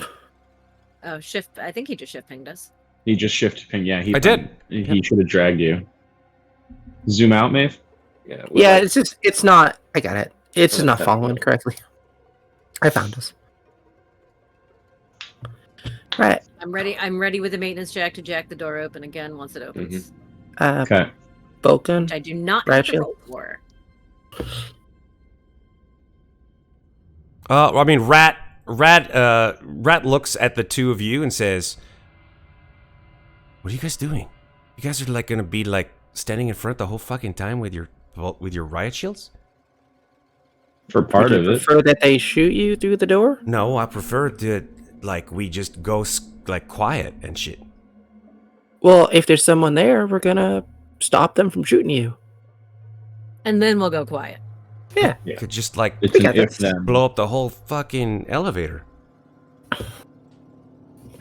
D: Oh, shift. I think he just shift pinged us.
H: He just shifted ping. Yeah,
C: I did.
H: He should have dragged you. Zoom out, Maeve.
I: Yeah.
G: Yeah, it's not. I got it. It's just not following correctly. I found us. Right.
D: I'm ready. I'm ready with the maintenance jack to jack the door open again once it opens.
H: Okay.
G: Bolt gun.
D: Which I do not
G: Right
D: have to
G: shield.
D: roll for.
C: I mean, Rat looks at the two of you and says, "What are you guys doing? You guys are like gonna be like standing in front the whole fucking time with your riot shields?"
H: For part
G: Would
H: of
G: you
H: it.
G: prefer that they shoot you through the door?
C: No, I prefer to like we just go like quiet and shit.
G: Well, if there's someone there, we're gonna stop them from shooting you.
D: And then we'll go quiet.
G: Yeah.
C: Could just like
H: It's
G: We
H: an
G: got
H: if
G: this.
H: then.
C: blow up the whole fucking elevator.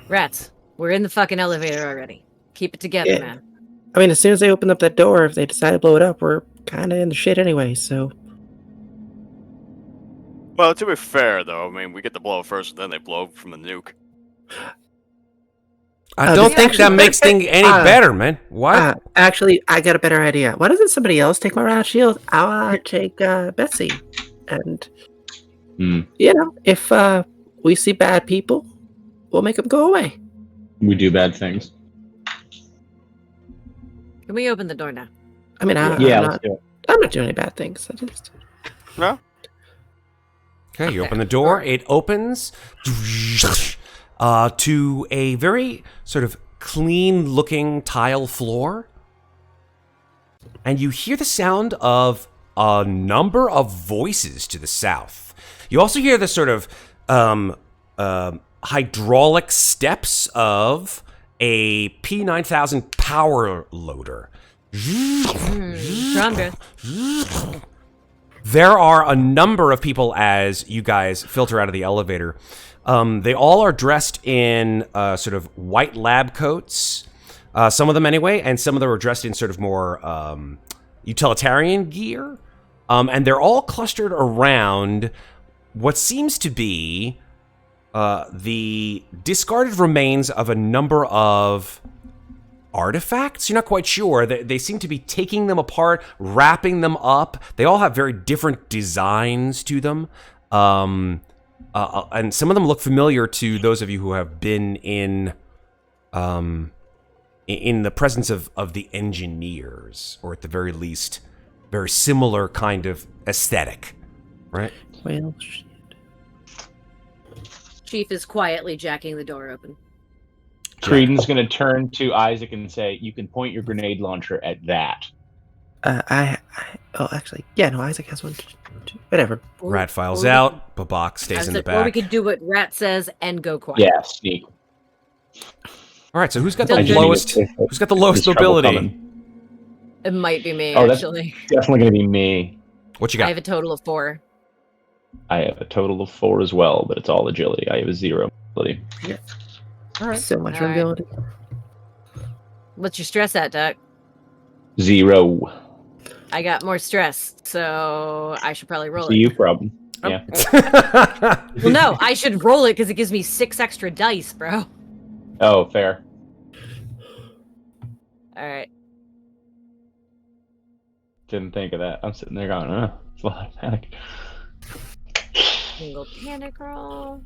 D: Rats, we're in the fucking elevator already. Keep it together,
G: Yeah.
D: man.
G: I mean, as soon as they open up that door, if they decide to blow it up, we're kind of in the shit anyway. So
F: Well, to be fair, though, I mean, we get the blow first, then they blow from the nuke.
C: I don't think that
G: actually-
C: makes things any better, man. Why?
G: actually, I got a better idea. Why doesn't somebody else take my riot shield? I'll take Betsy, and you know, if we see bad people, we'll make them go away.
H: We do bad things.
D: Can we open the door now?
G: I mean,
H: Yeah, let's do it.
G: I'm not doing any bad things. I just
F: No?
C: Okay, you open the door. It opens to a very sort of clean-looking tile floor. And you hear the sound of a number of voices to the south. You also hear the sort of hydraulic steps of a P9000 power loader.
D: Stronger.
C: There are a number of people as you guys filter out of the elevator. They all are dressed in sort of white lab coats, some of them anyway, and some of them are dressed in sort of more utilitarian gear. And they're all clustered around what seems to be the discarded remains of a number of artifacts. You're not quite sure. They seem to be taking them apart, wrapping them up. They all have very different designs to them. And some of them look familiar to those of you who have been in the presence of the engineers, or at the very least, very similar kind of aesthetic, right?
G: well, shit.
D: Chief is quietly jacking the door open.
H: Creedon's going to turn to Isaac and say, "You can point your grenade launcher at that."
G: Actually, yeah, no, Isaac has one. Whatever.
C: Rat files
D: Or we
C: out. Babak stays in the
D: Or we
C: back.
D: could do what Rat says and go quiet.
H: Yeah, sneak.
C: All right. So who's got
D: I
C: the
D: just need
C: lowest?
H: to-
C: Who's got the lowest
H: There's trouble
C: mobility?
H: coming.
D: It might be me,
H: Oh, that's-
D: actually.
H: Definitely going to be me.
C: What you
D: I
C: got?
D: have a total of 4.
H: I have a total of 4 as well, but it's all agility. I have a 0 agility.
G: All right. So much
D: All right.
G: ability.
D: What's your stress at, Doc?
H: 0.
D: I got more stress, so I should probably roll
H: It's a
D: it.
H: you problem. Yeah.
D: Well, no, I should roll it because it gives me 6 extra dice, bro.
H: Oh, fair.
D: All right.
H: Didn't think of that. I'm sitting there going, it's a lot of panic.
D: Single panic roll.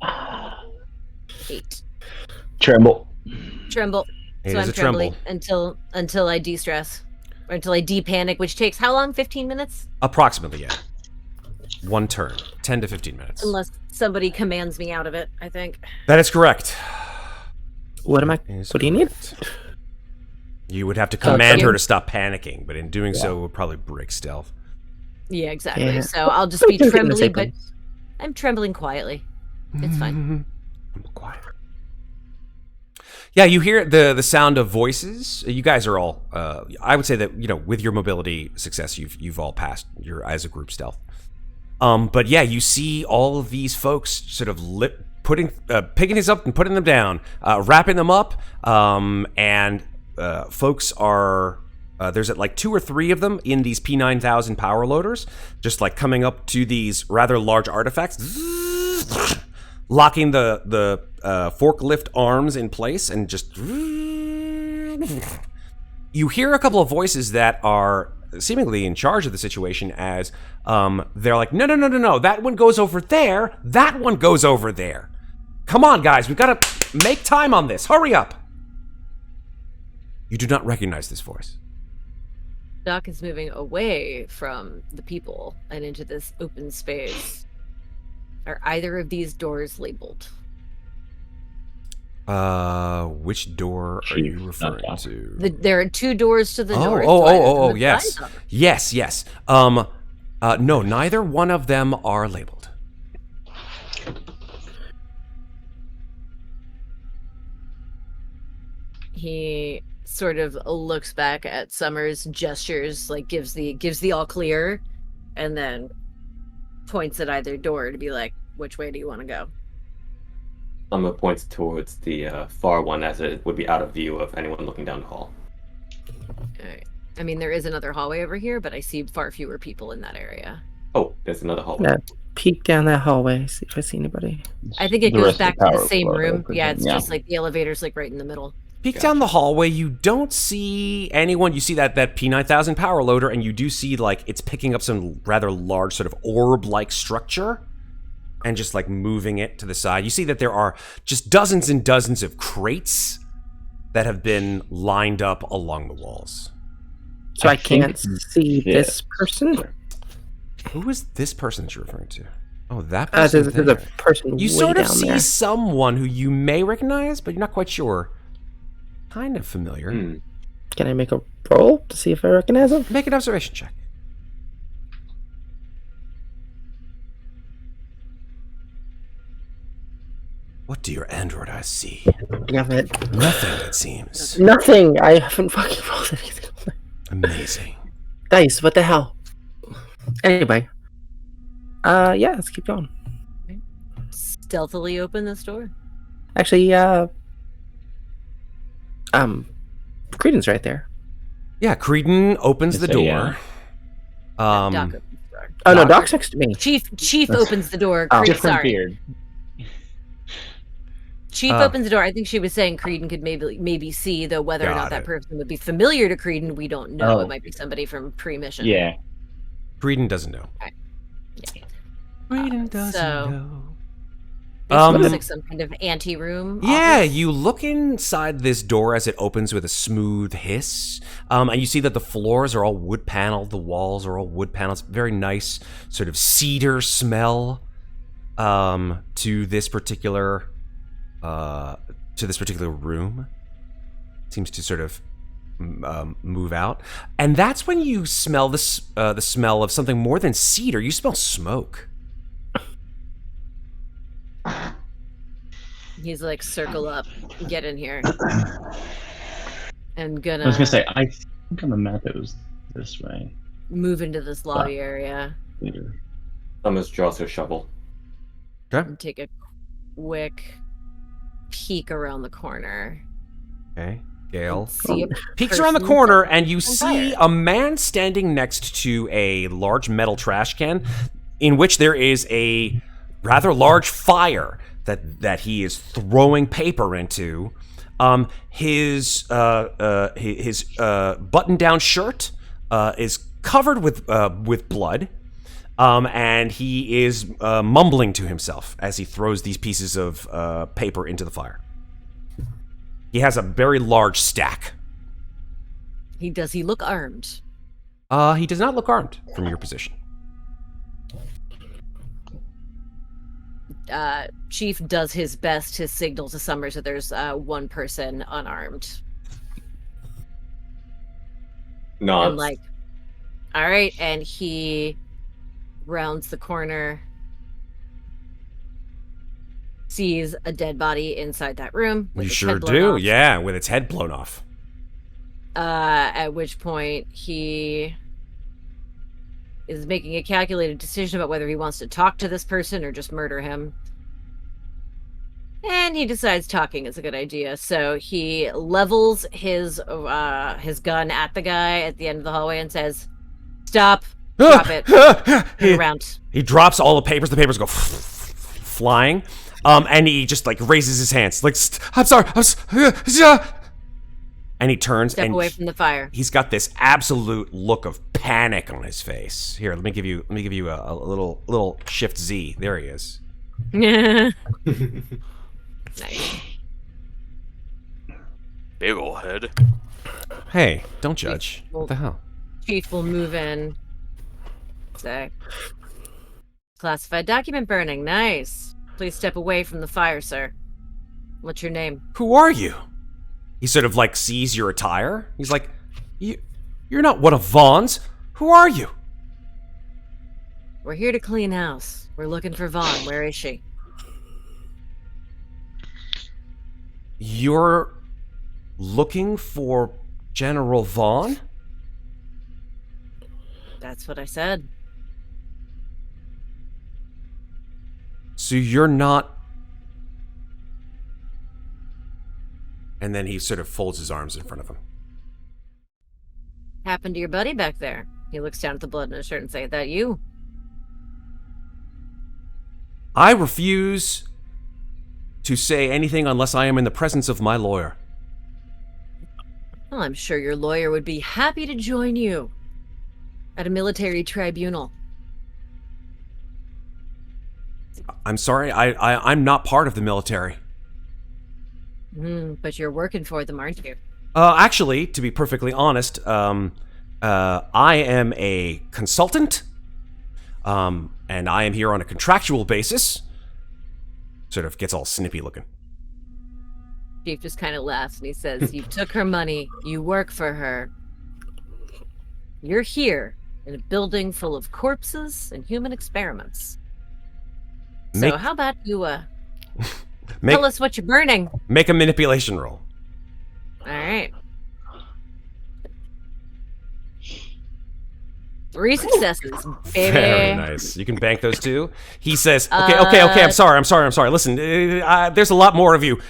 D: 8.
H: Tremble.
D: Tremble.
C: It
D: So
C: is
D: I'm
C: a tremble.
D: trembling until I de-stress. Or until I de-panic, which takes how long? 15 minutes?
C: Approximately, yeah. One turn, 10 to 15 minutes.
D: Unless somebody commands me out of it, I think.
C: That is correct.
G: What am I?
C: Is
G: What do you need?
C: correct. You would have to command
D: you-
C: her to stop panicking, but in doing so, it would probably break stealth.
D: Yeah, exactly.
G: Yeah.
D: So I'll just be
G: We can get in the
D: trembling,
G: same
D: but
G: place.
D: I'm trembling quietly. It's fine.
C: I'm quiet. Yeah, you hear the sound of voices. You guys are all. I would say that with your mobility success, you've all passed your as a group stealth. But yeah, you see all of these folks sort of picking these up and putting them down, wrapping them up, and folks are. There's like 2 or 3 of them in these P9000 power loaders, just like coming up to these rather large artifacts, locking the forklift arms in place, and just. You hear a couple of voices that are seemingly in charge of the situation as they're like, no, that one goes over there, that one goes over there. Come on, guys, we've got to make time on this. Hurry up. You do not recognize this voice.
D: Doc is moving away from the people and into this open space. Are either of these doors labeled?
C: Which door are you
H: Chief,
C: referring
H: not
C: to?
D: There are 2 doors to the north.
C: Yes. Yes. No, neither one of them are labeled.
D: He sort of looks back at Summers, gestures, like gives the all clear, and then points at either door to be like, which way do you want to go?
I: I'm gonna point towards the far one, as it would be out of view of anyone looking down the hall.
D: Alright. I mean, there is another hallway over here, but I see far fewer people in that area.
I: Oh, there's another hallway.
G: Yeah, peek down that hallway, see if I see anybody.
D: I think it
J: The
D: goes
J: rest of
D: back
J: the
D: to the
J: power
D: same
J: flow, I
D: room. Yeah,
J: presume.
D: it's just like the elevator's like right in the middle.
C: Peek down the hallway, you don't see anyone. You see that P9000 power loader, and you do see like it's picking up some rather large sort of orb-like structure and just like moving it to the side. You see that there are just dozens and dozens of crates that have been lined up along the walls.
G: So I
J: think
G: can't see this person?
C: Who is this person that you're referring to? Oh, that person.
G: There's a person
C: You
G: way
C: sort of
G: down
C: see
G: there.
C: someone who you may recognize, but you're not quite sure. Kind of familiar.
G: Can I make a roll to see if I recognize him?
C: Make an observation check. What do your android eyes see?
G: Damn it.
C: Nothing, it seems.
G: Nothing! I haven't fucking rolled anything.
C: Amazing.
G: Dice, what the hell? Anyway. Yeah, let's keep going.
D: Stealthily open this door.
G: Actually, Creedon's right there.
C: Yeah, Creedon opens the
J: So,
C: door.
J: yeah.
D: Doc opens the door.
G: Oh, no,
C: Doc-
G: Doc's next to me.
D: Chief opens the door.
G: Oh.
H: Different
D: sorry.
H: beard.
D: Chief opens the door. I think she was saying Creedon could maybe see, though whether or
C: Got
D: not that
C: it.
D: person would be familiar to Creedon, we don't know.
H: Oh.
D: It might be somebody from pre-mission.
H: Yeah.
C: Creedon doesn't know. Creedon doesn't
D: so-
C: know.
D: This
C: Um,
D: looks like some kind of anti-room.
C: Yeah,
D: office.
C: you look inside this door as it opens with a smooth hiss, and you see that the floors are all wood paneled, the walls are all wood paneled. It's very nice, sort of cedar smell to this particular room. Seems to sort of move out, and that's when you smell this the smell of something more than cedar. You smell smoke.
D: He's like, circle up, get in here. And
J: I was gonna say, I think on the map it was this way.
D: move into this lobby area
J: Later.
I: Summers draws her shovel.
D: and take a quick peek around the corner.
C: Okay, Gale.
D: See a
C: Peeks around the
D: person
C: corner and you
D: on
C: see
D: fire.
C: a man standing next to a large metal trash can in which there is a rather large fire that he is throwing paper into. His button-down shirt is covered with blood, and he is mumbling to himself as he throws these pieces of paper into the fire. He has a very large stack.
D: Does he look armed?
C: He does not look armed from your position.
D: Chief does his best to signal to Summers that there's one person unarmed.
I: Nods.
D: And like, all right, and he rounds the corner, sees a dead body inside that room. with
C: You
D: its
C: sure
D: head blown
C: do,
D: off.
C: yeah, with its head blown off.
D: At which point he is making a calculated decision about whether he wants to talk to this person or just murder him. And he decides talking is a good idea, so he levels his gun at the guy at the end of the hallway and says, "Stop! Drop it! Turn around!"
C: He drops all the papers. The papers go flying, and he just like raises his hands, like I'm sorry, and he turns
D: Step
C: and
D: away from the fire.
C: he's got this absolute look of panic on his face. Here, let me give you a little shift Z. There he is.
D: Nice.
F: Big ol' head.
C: Hey, don't judge. What the hell?
D: Chief will move in. Say, classified document burning. Nice. Please step away from the fire, sir. What's your name?
C: Who are you? He sort of like sees your attire. He's like, you're not one of Vaughn's. Who are you?
D: We're here to clean house. We're looking for Vaughn. Where is she?
C: You're looking for General Vaughn?
D: That's what I said.
C: So you're not And then he sort of folds his arms in front of him.
D: Happened to your buddy back there? He looks down at the blood in his shirt and say, "That you?"
C: I refuse to say anything unless I am in the presence of my lawyer.
D: Well, I'm sure your lawyer would be happy to join you at a military tribunal.
C: I'm sorry, I'm not part of the military.
D: But you're working for them, aren't you?
C: Actually, to be perfectly honest, I am a consultant, and I am here on a contractual basis. Sort of gets all snippy looking.
D: Chief just kind of laughs and he says, "You took her money, you work for her. You're here in a building full of corpses and human experiments. So how about you tell us what you're burning?"
C: Make a manipulation roll.
D: All right. 3 successes, baby.
C: Very nice. You can bank those two. He says, okay, I'm sorry. Listen, there's a lot more of you.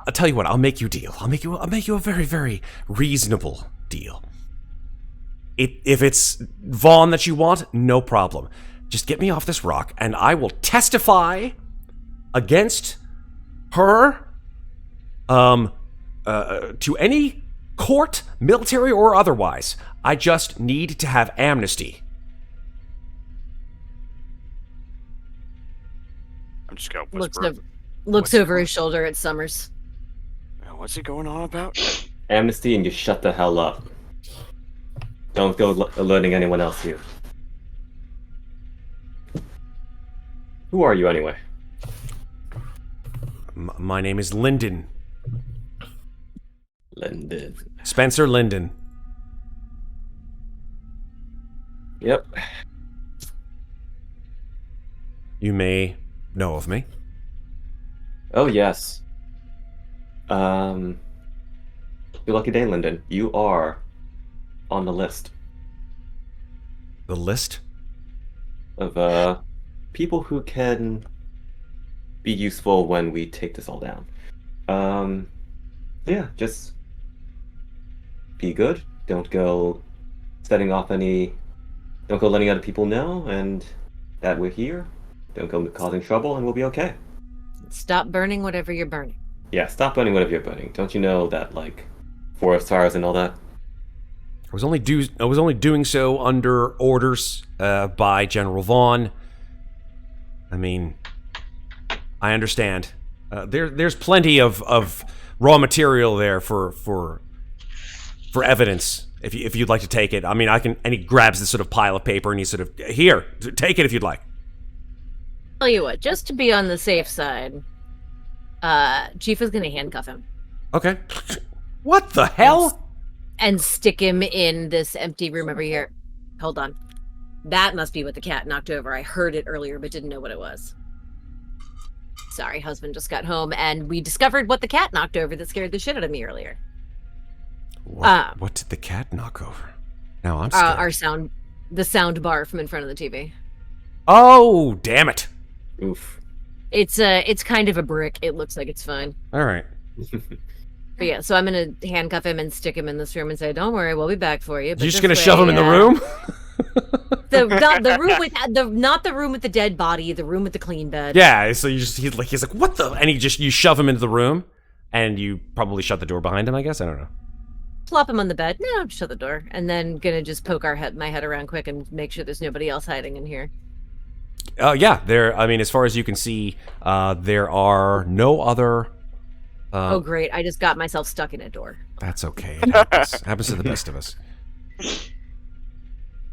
C: I'll tell you what, I'll make you a deal. I'll make you a very, very reasonable deal. If it's Vaughn that you want, no problem. Just get me off this rock, and I will testify against her to any court, military or otherwise. I just need to have amnesty.
F: I'm just gonna whisper.
D: Looks over his shoulder at Summers.
F: What's he going on about?
I: Amnesty, and you shut the hell up. Don't go alerting anyone else here. Who are you anyway?
C: My name is Lyndon.
I: Lyndon.
C: Spencer Lyndon.
I: Yep.
C: You may know of me.
I: Oh, yes. Your lucky day, Lyndon. You are on the list.
C: The list?
I: Of, people who can be useful when we take this all down. Yeah, just be good. Don't go setting off any... Don't go letting other people know, and that we're here. Don't go causing trouble, and we'll be okay.
D: Stop burning whatever you're burning.
I: Yeah, stop burning whatever you're burning. Don't you know that, like, forest fires and all that?
C: I was only doing so under orders by General Vaughn. I mean, I understand. There's plenty of raw material there for evidence. If you'd like to take it, I mean, I can. And he grabs this sort of pile of paper and he sort of, here, take it if you'd like.
D: Tell you what, just to be on the safe side, Chief is gonna handcuff him.
C: Okay. What the hell?
D: And stick him in this empty room over here. Hold on. That must be what the cat knocked over. I heard it earlier, but didn't know what it was. Sorry, husband just got home, and we discovered what the cat knocked over that scared the shit out of me earlier.
C: What did the cat knock over? Now I'm scared.
D: The sound bar from in front of the TV.
C: Oh, damn it.
I: Oof.
D: It's kind of a brick. It looks like it's fine.
C: All right.
D: But yeah, so I'm gonna handcuff him and stick him in this room and say, "Don't worry, we'll be back for you." But
C: You're just gonna shove him in the room?
D: Not the room with the dead body, the room with the clean bed.
C: Yeah. So he's like, what the? And you shove him into the room, and you probably shut the door behind him. I guess I don't know.
D: Plop him on the bed. No, shut the door, and then gonna just poke my head around quick and make sure there's nobody else hiding in here.
C: Yeah. I mean, as far as you can see, there are no other.
D: Oh, great. I just got myself stuck in a door.
C: That's okay. It happens to the best of us.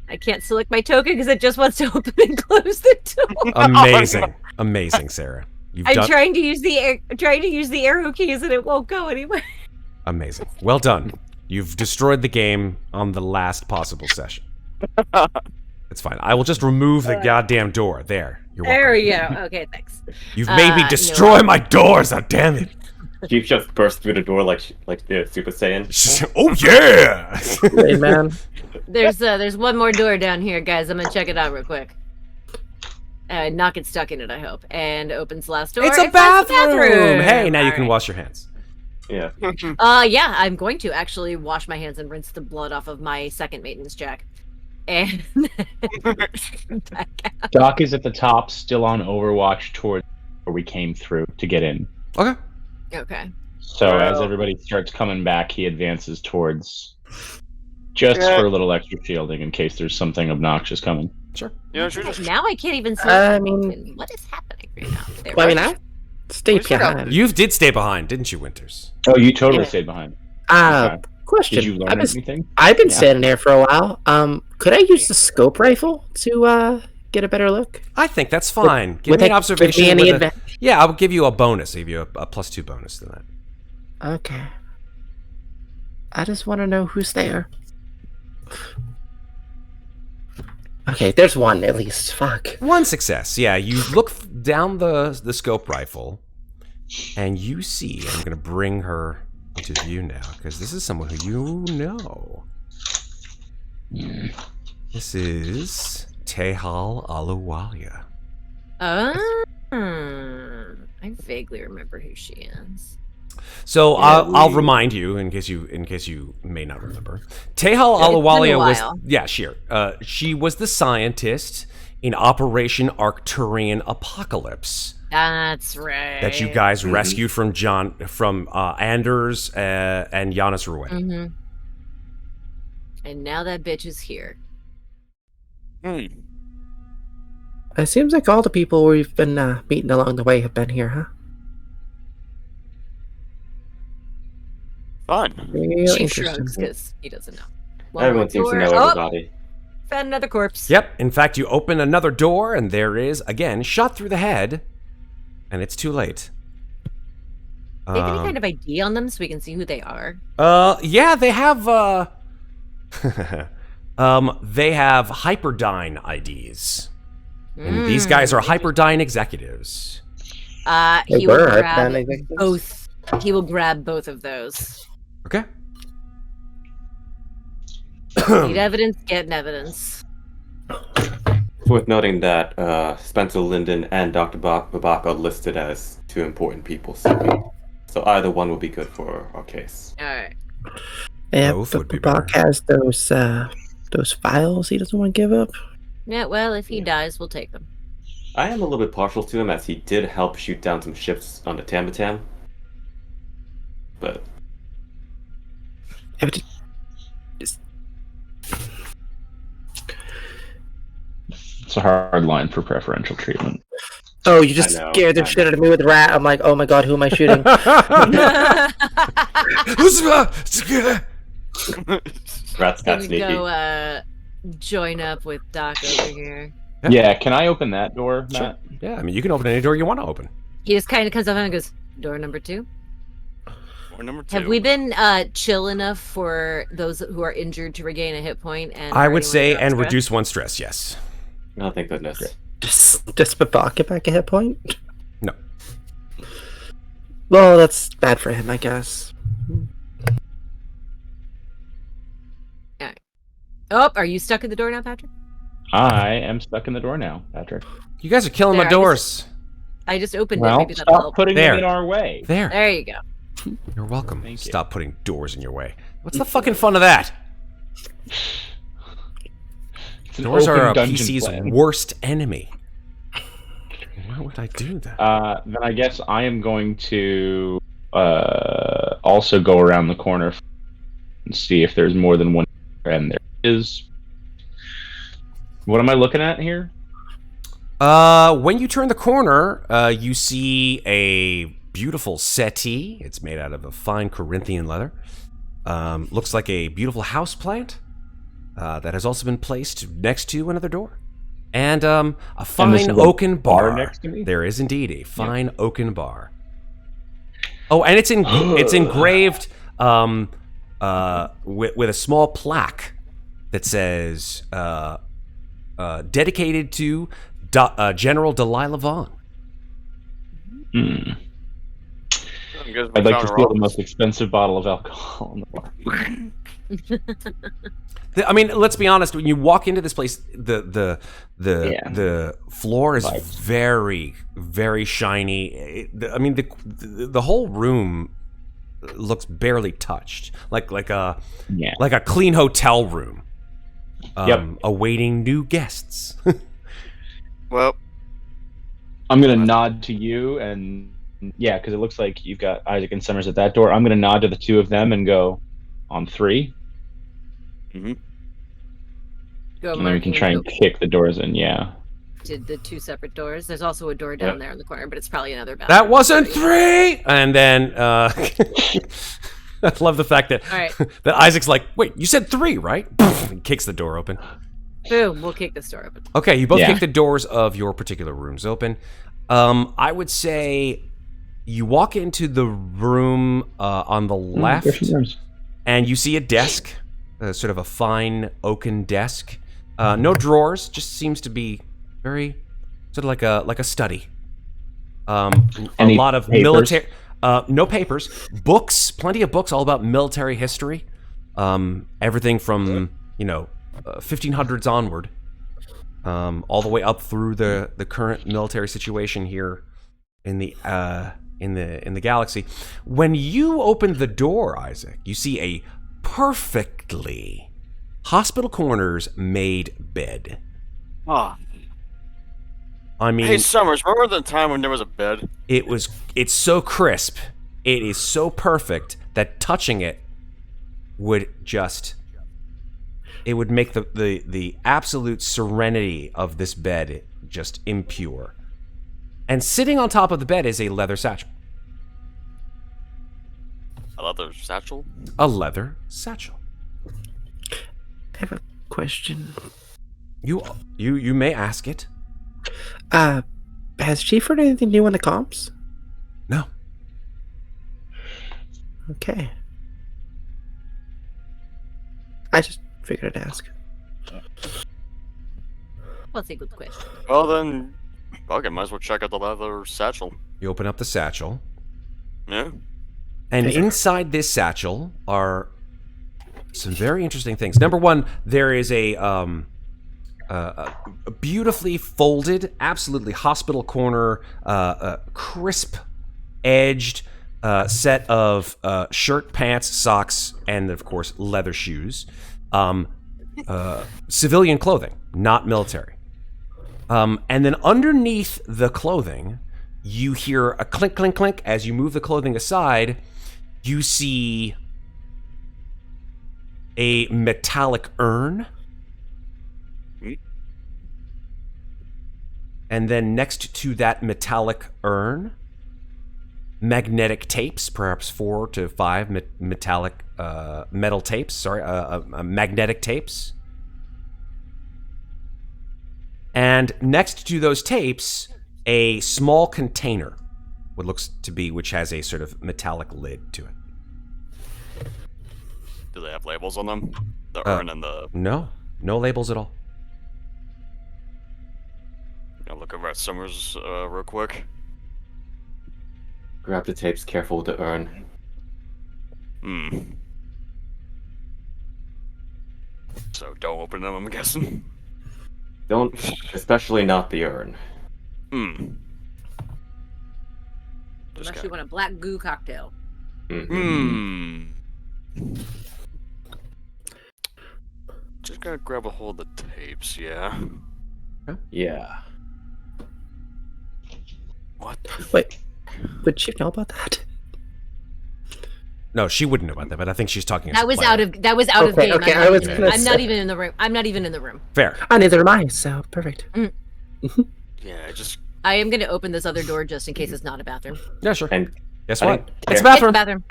D: I can't select my token because it just wants to open and close the door.
C: Amazing, Sarah.
D: Trying to use the arrow keys and it won't go anywhere.
C: Amazing. Well done. You've destroyed the game on the last possible session. It's fine. I will just remove the goddamn door. There. You're welcome.
D: There we go. Okay, thanks.
C: You've made me destroy my doors. Oh, damn it.
I: Chief just burst through the door like the Super Saiyan.
C: Oh yeah!
G: Hey man.
D: There's one more door down here, guys. I'm gonna check it out real quick. Not get stuck in it, I hope. And opens the last door.
C: It's a bathroom! Hey, now you can wash your hands.
I: Yeah.
D: Yeah, I'm going to actually wash my hands and rinse the blood off of my second maintenance jack. And
H: Doc is at the top, still on Overwatch towards where we came through to get in.
C: Okay.
D: Okay.
H: So as everybody starts coming back, he advances towards just for a little extra shielding in case there's something obnoxious coming.
C: Sure.
F: Yeah, sure. Just
D: Now I can't even see.
G: I mean-
D: what is happening right now? There,
G: Well, I mean,
D: right?
G: I stayed
F: We should have-
G: behind.
C: You did stay behind, didn't you, Winters?
H: Oh, you totally
G: Yeah.
H: stayed behind.
G: Uh,
H: Okay.
G: question.
H: Did you learn
G: I've been,
H: anything?
G: I've been
H: Yeah.
G: standing there for a while. Could I use the scope rifle to get a better look?
C: I think that's fine. Give
G: Would
C: me an
G: that
C: observation.
G: give me any
C: with a-
G: advantage?
C: Yeah, I'll give you a bonus. I'll give you a +2 bonus to that.
G: Okay. I just want to know who's there. Okay, there's one at least. Fuck.
C: One success. Yeah, you look down the scope rifle, and you see. I'm going to bring her into view now because this is someone who you know. This is Tehal Aluwalia.
D: I vaguely remember who she is.
C: So I'll remind you in case you may not remember. Tehal Aluwalia was she was the scientist in Operation Arcturian Apocalypse.
D: That's right.
C: That you guys rescued from Anders and Giannis Ruin.
D: Mm-hmm. And now that bitch is here.
G: It seems like all the people we've been meeting along the way have been here, huh?
F: Fun.
G: Real
D: Chief
G: interesting.
D: shrugs because he doesn't know. One
I: Everyone
D: more
I: seems to
D: door.
I: know
D: Oh,
I: everybody.
D: found another corpse.
C: Yep. In fact, you open another door, and there is again shot through the head, and it's too late.
D: Do they have any kind of ID on them so we can see who they are?
C: Yeah, they have they have Hyperdyne IDs. And these guys are Hyperdyne executives.
G: They
D: He will
G: were
D: grab
G: Hyperdyne executives?
D: both. He will grab both of those.
C: Okay.
D: Need evidence, get evidence.
I: Worth noting that Spencer Linden and Dr. Babak are listed as two important people. So either one will be good for our case.
D: All right.
G: Yeah,
C: Both
G: but
C: would be
G: Babak has those files he doesn't want to give up.
D: Yeah, well, if he dies, we'll take them.
I: I am a little bit partial to him as he did help shoot down some ships on the Tamatam. But
G: Yeah, but just-
H: It's a hard line for preferential treatment.
G: Oh, you just
I: I know,
G: scared the
I: I
G: shit out of me with rat. I'm like, oh my god, who am I shooting?
I: Rat's got
D: Gonna
I: sneaky.
D: go join up with Doc over here.
C: Yeah.
H: Yeah, can I open that door, Matt?
C: Yeah, I mean, you can open any door you want to open.
D: He just kind of comes up and goes, door number 2.
F: Or number 2.
D: Have we been chill enough for those who are injured to regain a hit point? And
C: I
D: for
C: would
D: anyone
C: say,
D: who got
C: and
D: stressed?
C: reduce 1 stress, yes.
I: Oh, thank goodness.
G: Does Babak get back a hit point?
C: No.
G: Well, that's bad for him, I guess.
D: Oh, are you stuck at the door now, Patrick?
H: I am stuck in the door now, Patrick.
C: You guys are killing my
D: There, I
C: doors.
D: I just opened it.
H: Well,
D: Maybe that'll
H: stop
D: help.
H: putting
C: There.
H: them in our way.
C: There.
D: There you go.
C: You're welcome.
H: Thank you.
C: Stop putting doors in your way. What's the fucking fun of that?
H: It's an
C: Doors are
H: open
C: a
H: dungeon
C: PC's
H: plan.
C: worst enemy. Why would I do that?
H: Then I guess I am going to also go around the corner and see if there's more than one. And there is. What am I looking at here?
C: When you turn the corner, you see a beautiful settee. It's made out of a fine Corinthian leather. Looks like a beautiful house plant that has also been placed next to another door. And a fine
H: this is a
C: oaken bar.
H: bar next to me?
C: There is indeed a fine oaken bar. Oh, and it's engraved with a small plaque that says dedicated to General Delilah Vaughn.
H: I'd like to steal the most expensive bottle of alcohol in the bar.
C: I mean, let's be honest. When you walk into this place, the floor is very, very shiny. I mean, the whole room looks barely touched, like a
H: Yeah.
C: like a clean hotel room,
H: Yep.
C: awaiting new guests.
F: Well,
H: I'm gonna nod to you, and yeah, because it looks like you've got Isaac and Summers at that door. I'm gonna nod to the two of them and go on 3,
D: Go
H: and then we can
D: marking
H: try and kick the doors in. Yeah.
D: did the 2 separate doors. There's also a door down there in the corner, but it's probably another bathroom.
C: That wasn't 3. And then I love the fact that
D: All right.
C: that Isaac's like, wait, you said 3, right? And kicks the door open.
D: Boom. We'll kick this door open.
C: Okay, you both
H: Yeah.
C: kick the doors of your particular rooms open. I would say you walk into the room on the left, and you see a desk, sort of a fine oaken desk. No drawers, just seems to be very sort of like a study. A
H: Any
C: lot of
H: papers?
C: military, no papers, books, plenty of books all about military history. Everything from 1500s onward, all the way up through the current military situation here in the galaxy. When you open the door, Isaac, you see a perfectly hospital corners made bed.
F: Ah.
C: I mean,
F: Hey, Summers, remember the time when there was a bed?
C: it's so crisp, it is so perfect that touching it would make the absolute serenity of this bed just impure. And sitting on top of the bed is a leather satchel.
F: A leather satchel?
C: A leather satchel.
G: I have a question.
C: You may ask it.
G: Has Chief heard anything new on the comps?
C: No.
G: Okay. I just figured I'd ask.
D: What's a good question?
F: Well, then, okay, might as well check out the leather satchel.
C: You open up the satchel,
F: Yeah?
C: and inside this satchel are some very interesting things. Number one, there is a beautifully folded, absolutely hospital corner, crisp edged set of shirt, pants, socks, and of course leather shoes. Civilian clothing, not military. And then underneath the clothing, you hear a clink, clink, clink. As you move the clothing aside, you see a metallic urn. And then next to that metallic urn, magnetic tapes, perhaps 4 to 5 metallic metal tapes. Magnetic tapes. And next to those tapes, a small container, which has a sort of metallic lid to it.
F: Do they have labels on them? The urn and the...
C: No labels at all.
F: I'll look over at Summers real quick.
I: Grab the tapes, careful with the urn.
F: So don't open them, I'm guessing.
I: Don't, especially not the urn.
D: Unless you want a black goo cocktail.
F: Just gotta grab a hold of the tapes, yeah.
I: Yeah.
F: What?
G: Wait, would Chief know about that?
C: No, she wouldn't know about that, but I think she's talking. As
D: That
C: a
D: was
C: player.
D: out of game.
G: Okay,
D: I'm,
G: I was
D: not,
G: gonna
D: I'm not
G: say-
D: even in the room. I'm not even in the room.
C: Fair.
G: Neither am I, so perfect.
F: Yeah, just...
D: I am going to open this other door just in case it's not a bathroom.
C: Yeah, sure.
I: And
C: Guess
I: I
C: what?
I: think
C: It's a
I: care-
D: It's a
C: bathroom.
D: bathroom.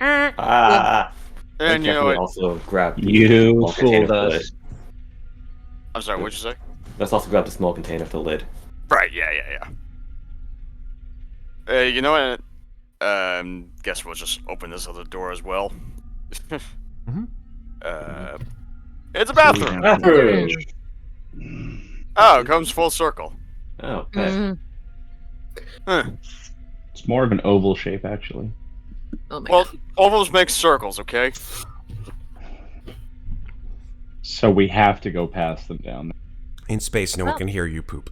F: And you know
I: carefully
F: what?
I: also grab the
H: You
I: small container
H: fooled
I: with the
H: us.
I: lid.
F: I'm sorry, what'd you say?
I: Let's also grab the small container with the lid.
F: Right, yeah. You know what? Guess we'll just open this other door as well. It's a bathroom!
I: Bathroom!
F: Oh, it comes full circle.
I: Oh, okay.
F: Huh.
H: It's more of an oval shape, actually.
D: Oh my
F: Well,
D: god.
F: ovals make circles, okay?
H: So we have to go past them down there.
C: In space, no one
D: Well-
C: can hear you poop.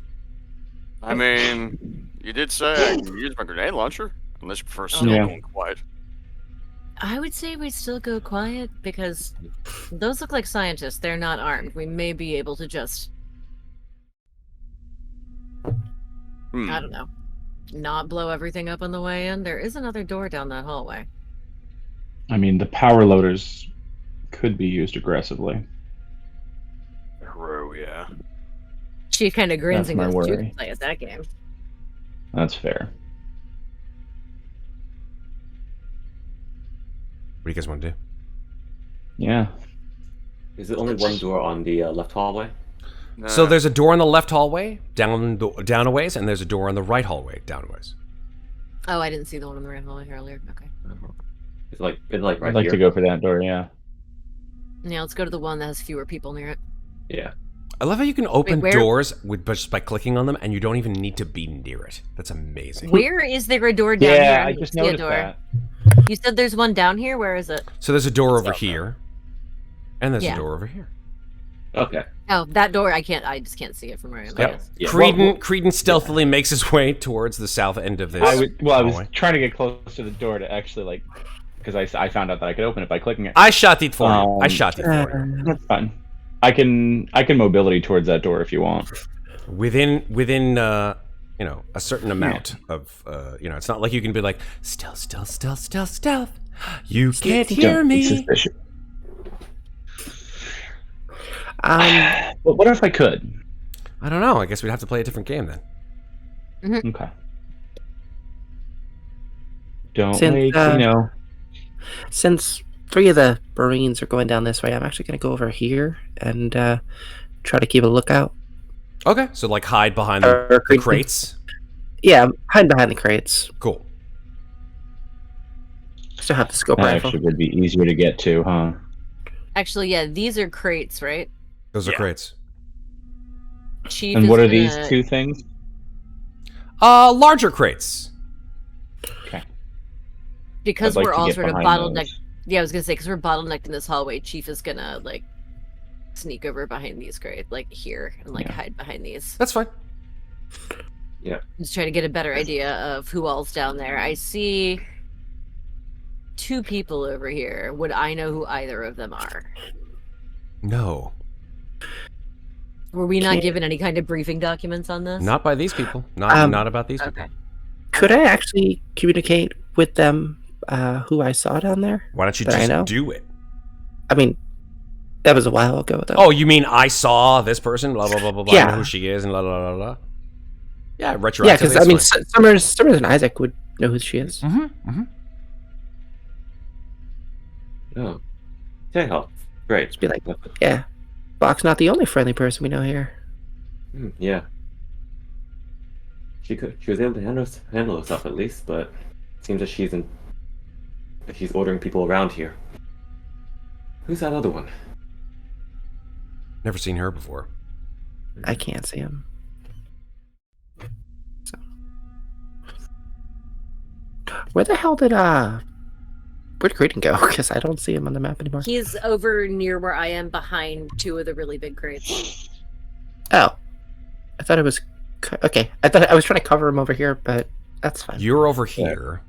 F: I mean, you did say I can use my grenade launcher. Unless you prefer still
H: Yeah.
F: going quiet.
D: I would say we still go quiet because those look like scientists. They're not armed. We may be able to just, I don't know, not blow everything up on the way in. There is another door down that hallway.
J: I mean, the power loaders could be used aggressively.
F: True, yeah.
D: She kind of grins
J: That's
D: and
J: my
D: goes, "You
J: worry.
D: can play at that game."
J: That's fair.
C: What do you guys want to do?
J: Yeah.
I: Is there only one door on the left hallway?
C: So there's a door in the left hallway, down a ways, and there's a door in the right hallway, down a ways.
D: Oh, I didn't see the one in the right hallway earlier. Okay.
I: It's like right
J: I'd like
I: here.
J: to go for that door, yeah.
D: Yeah, let's go to the one that has fewer people near it.
I: Yeah.
C: I love how you can open
D: where?
C: doors with just by clicking on them, and you don't even need to be near it. That's amazing.
D: Where is there a door down here?
J: Yeah, I
D: didn't
J: just
D: see a
J: noticed
D: door.
J: that.
D: You said there's one down here? Where is it?
C: So there's a door over here, and there's
D: Yeah.
C: a door over here.
I: Okay.
D: Oh, that door, I just can't see it from where I am. I
C: Yep.
D: guess.
I: Yeah.
C: Creedon stealthily makes his way towards the south end of this.
J: I was
C: hallway.
J: trying to get close to the door to actually, like, because I found out that I could open it by clicking it.
C: I shot it for you. I shot it for you.
J: That's fine. I can mobility towards that door if you want.
C: Within you know, a certain amount of you know, it's not like you can be like stealth. You can't hear
J: Don't be
C: me.
J: suspicious. But what if I could?
C: I don't know. I guess we'd have to play a different game then.
J: Okay. Don't
G: Since,
J: wait,
G: Since 3 of the Marines are going down this way, I'm actually going to go over here and try to keep a lookout.
C: Okay, so like hide behind
G: Or
C: the
G: Creedon.
C: crates.
G: Yeah, I'm hiding behind the crates.
C: Cool.
G: Still have the scope
J: that
G: rifle.
J: actually would be easier to get to, huh?
D: Actually, yeah, these are crates, right?
C: Those are crates.
D: Chief
J: And
D: is
J: what are
D: gonna-
J: these 2 things?
C: Larger crates.
J: Okay.
D: Because
J: I'd like
D: we're
J: to
D: all
J: get
D: sort of
J: behind
D: bottlenecked.
J: those.
D: Yeah, I was gonna say because we're bottlenecked in this hallway. Chief is gonna like sneak over behind these crates, like here, and like
J: Yeah.
D: hide behind these.
C: That's fine.
D: Just try to get a better idea of who all's down there. I see 2 people over here. Would I know who either of them are?
C: No,
D: Were we not given any kind of briefing documents on this?
C: not by these people. Not about these people.
D: Okay.
G: Could I actually communicate with them who I saw down there?
C: Why don't you
G: That I know?
C: just do it?
G: I mean, that was a while ago, though.
C: Oh, you mean I saw this person? Blah blah blah blah blah. I
G: Yeah.
C: know who she is and blah blah blah blah. Yeah, retroactively.
G: Yeah, because I mean, Summers and Isaac would know who she is.
I: Oh. Yeah. Great.
G: Just be like, yeah, Bach's not the only friendly person we know here.
I: Yeah. She was able to handle herself at least, but it seems that she's ordering people around here. Who's that other one?
C: Never seen her before.
G: I can't see him. So, where the hell did where'd Creedon go? Because I don't see him on the map anymore.
D: He's over near where I am, behind 2 of the really big crates.
G: Oh, I thought it was okay. I thought I was trying to cover him over here, but that's fine.
C: You're over here.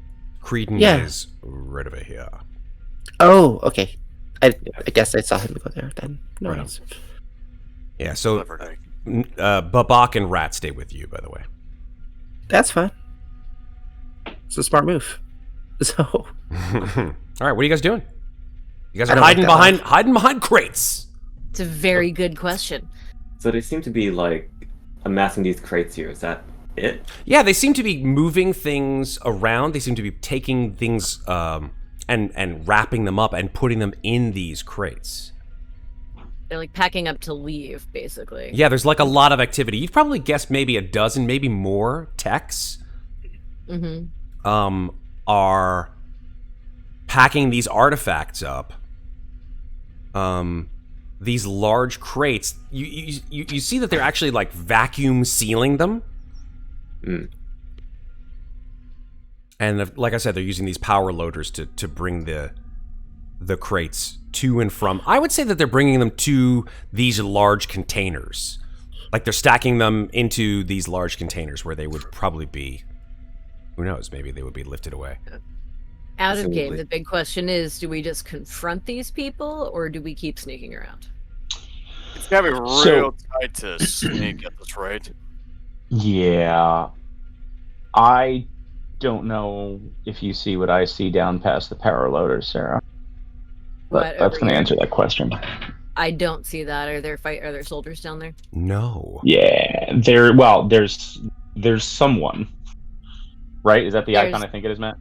C: Creedon
G: Yeah.
C: is right over here.
G: Oh, okay. I guess I saw him go there then. No
C: Right on.
G: worries.
C: Yeah. So,
F: Clever,
C: Babak and Rat stay with you, by the way.
G: That's fine. It's a smart move. So
C: All right. What are you guys doing? You guys
G: I
C: are
G: don't like
C: hiding behind crates.
D: It's a very good question.
I: So they seem to be like amassing these crates here. Is that it?
C: Yeah, they seem to be moving things around. They seem to be taking things and wrapping them up and putting them in these crates.
D: They're like packing up to leave, basically.
C: Yeah, there's like a lot of activity. You'd probably guess maybe a dozen, maybe more techs are packing these artifacts up. These large crates. You see that they're actually like vacuum sealing them. And like I said, they're using these power loaders to bring the crates to and from. I would say that they're bringing them to these large containers. Like they're stacking them into these large containers where they would probably be, who knows, maybe they would be lifted away.
D: Out of game,
I: Absolutely.
D: the big question is, do we just confront these people or do we keep sneaking around?
F: It's gotta be real
J: So-
F: tight to sneak at this rate.
J: Yeah. I don't know if you see what I see down past the power loaders, Sarah. But
D: What,
J: that's
D: over
J: going to
D: here?
J: answer that question.
D: I don't see that. Are there soldiers down there?
A: No.
J: Yeah, there's someone, right? Is that the icon I think it is, Matt?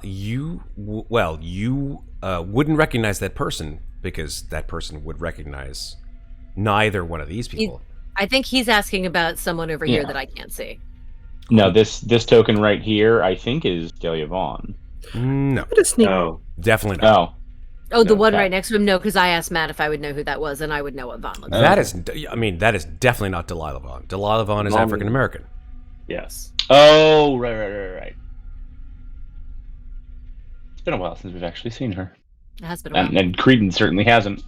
A: You wouldn't recognize that person because that person would recognize neither one of these people.
D: I think he's asking about someone over here
J: Yeah.
D: that I can't see.
J: No, this token right here, I think, is Delia Vaughn.
A: No,
G: I'm gonna sneak.
I: No.
A: definitely not.
J: Oh,
D: Oh, the
I: No,
D: one
J: okay.
D: right next to him? No, because I asked Matt if I would know who that was, and I would know what Vaughn looks like.
A: That is, that is definitely not Delilah Vaughn. Delilah Vaughn is
I: Vaughn-
A: African American.
I: Yes.
J: oh, right. It's been a while since we've actually seen her,
D: It has been a while.
J: and Creedon certainly hasn't,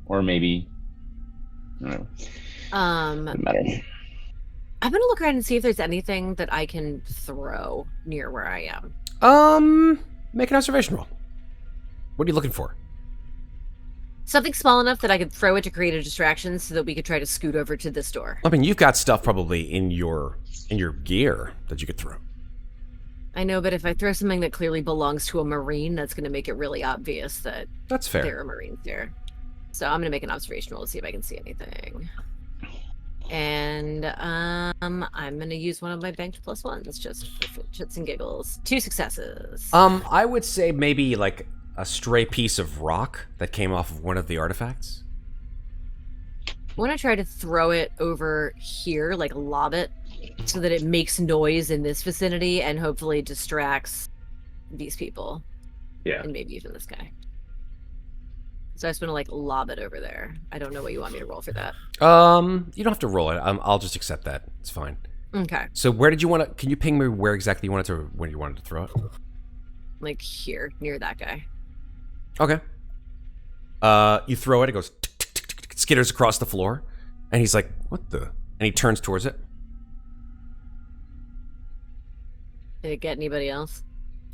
J: or maybe, I don't know. Doesn't matter.
D: I'm gonna look around and see if there's anything that I can throw near where I am.
A: Make an observation roll. What are you looking for?
D: Something small enough that I could throw it to create a distraction so that we could try to scoot over to this door.
A: I mean, you've got stuff probably in your gear that you could throw.
D: I know, but if I throw something that clearly belongs to a Marine, that's going to make it really obvious that
A: That's fair.
D: there are Marines there. So I'm going to make an observation roll to see if I can see anything. And I'm going to use one of my banked +1s just for shits and giggles. 2 successes.
A: I would say maybe like a stray piece of rock that came off of one of the artifacts.
D: I want to try to throw it over here, like lob it, so that it makes noise in this vicinity and hopefully distracts these people.
I: Yeah.
D: And maybe even this guy. So I just want to like lob it over there. I don't know what you want me to roll for that.
A: You don't have to roll it. I'll just accept that. It's fine.
D: Okay.
A: So where did you want to? Can you ping me where exactly you wanted to? When you wanted to throw it?
D: Like here, near that guy.
A: Okay. You throw it. It goes tick, tick, tick, tick, tick, skitters across the floor, and he's like, "What the?" And he turns towards it.
D: Did it get anybody else?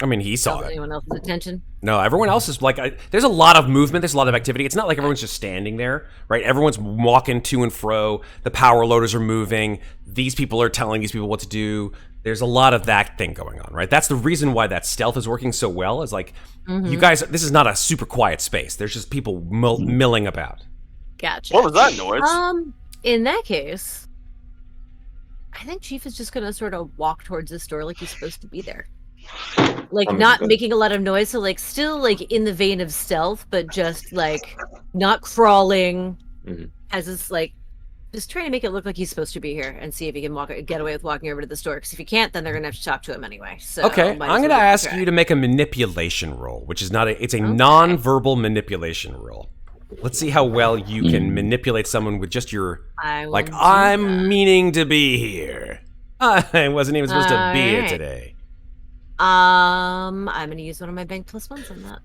A: I mean, he saw it.
D: Anyone else's attention?
A: No, everyone else is like, there's a lot of movement, there's a lot of activity. It's not like everyone's just standing there, right? Everyone's walking to and fro. The power loaders are moving. These people are telling these people what to do. There's a lot of that thing going on, right? That's the reason why that stealth is working so well. Is like, you guys, this is not a super quiet space. There's just people milling about.
D: Gotcha.
F: What was that noise?
D: In that case, I think Chief is just gonna sort of walk towards this door like he's supposed to be there. Like
I: I'm
D: not
I: good.
D: making a lot of noise, so like still like in the vein of stealth, but just like not crawling.
I: Mhm.
D: As this like just trying to make it look like he's supposed to be here and see if he can get away with walking over to this door. Because if he can't, then they're gonna have to talk to him anyway. So
A: Okay,
D: might
A: I'm
D: as
A: going to
D: well
A: ask
D: try.
A: you to make a manipulation roll, which is not it's a non-verbal manipulation roll. Let's see how well you can manipulate someone with just your,
D: I will
A: like,
D: do
A: I'm
D: that.
A: meaning to be here. I wasn't even supposed to be here
D: Alright.
A: today.
D: I'm gonna use one of my bank +1s on that.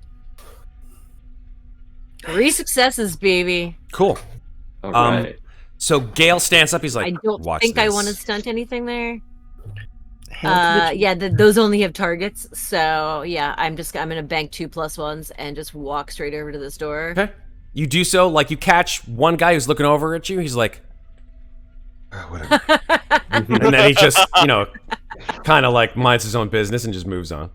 D: 3 successes, baby.
A: Cool.
I: All right.
A: So Gale stands up. He's like,
D: I don't
A: watch
D: think I
A: this."
D: want to stunt anything there.
G: Hand
D: Yeah, those only have targets. So yeah, I'm gonna bank 2 +1s and just walk straight over to this door.
A: Okay. You do so, like you catch one guy who's looking over at you. He's like, "Oh, whatever." And then he just, kind of like minds his own business and just moves on.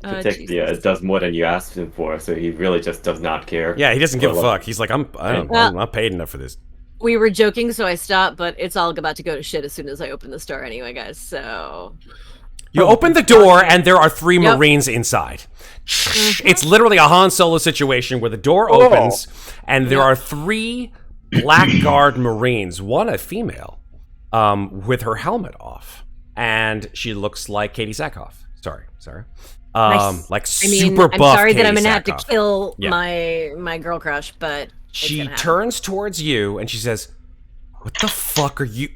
I: It does more than you asked him for, so he really just does not care.
A: Yeah, he doesn't give a
I: Well,
A: fuck. He's like, I'm not paid enough for this.
D: We were joking, so I stopped, but it's all about to go to shit as soon as I open this door anyway, guys. So
A: You open the door and there are 3
D: Yep.
A: Marines inside. It's literally a Han Solo situation where the door opens and there are 3 Blackguard Marines, one a female, with her helmet off, and she looks like Katie Sackhoff. Sorry.
D: Nice.
A: Like
D: I mean,
A: super
D: I'm
A: buff.
D: sorry that I'm
A: Katie
D: gonna have to
A: Sackhoff.
D: kill
A: Yeah.
D: my girl crush, but
A: She
D: gonna happen.
A: turns towards you and she says, "What the fuck are you?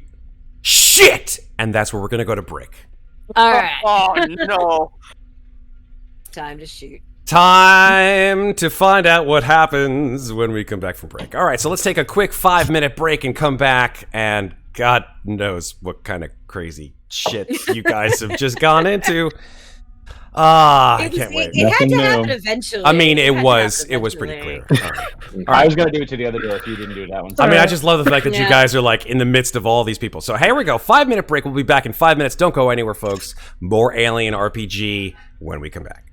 A: Shit!" And that's where we're gonna go to break.
D: all right,
F: Oh no!
D: time to shoot.
A: Time to find out what happens when we come back from break. All right, so let's take a quick 5-minute break and come back, and God knows what kind of crazy shit you guys have just gone into. I can't wait.
D: It had to
J: Nothing
D: happen
J: new.
D: eventually.
A: I mean, it
D: had to
A: was
D: happen
A: pretty
D: eventually.
A: clear. All right.
J: I was gonna do it to the other door if you didn't do that one.
A: I mean, I just love the fact that you
D: Yeah.
A: guys are like in the midst of all these people. So here we go. 5-minute break. We'll be back in 5 minutes. Don't go anywhere, folks. More Alien RPG when we come back.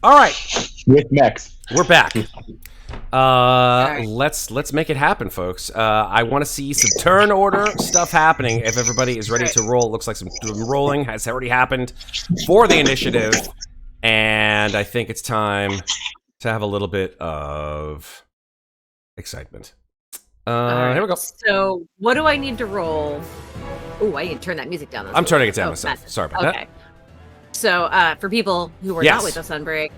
A: All right,
J: With mechs.
A: we're back. Let's make it happen, folks. I want to see some turn order stuff happening. If everybody is ready to roll, it looks like some rolling has already happened for the initiative, and I think it's time to have a little bit of excitement. Here we go.
D: So, what do I need to roll? Oh, I need to turn that music down.
A: I'm turning it down
D: Oh,
A: myself.
D: Matt.
A: Sorry about
D: Okay. So, for people who were
A: Yes.
D: not with us on break,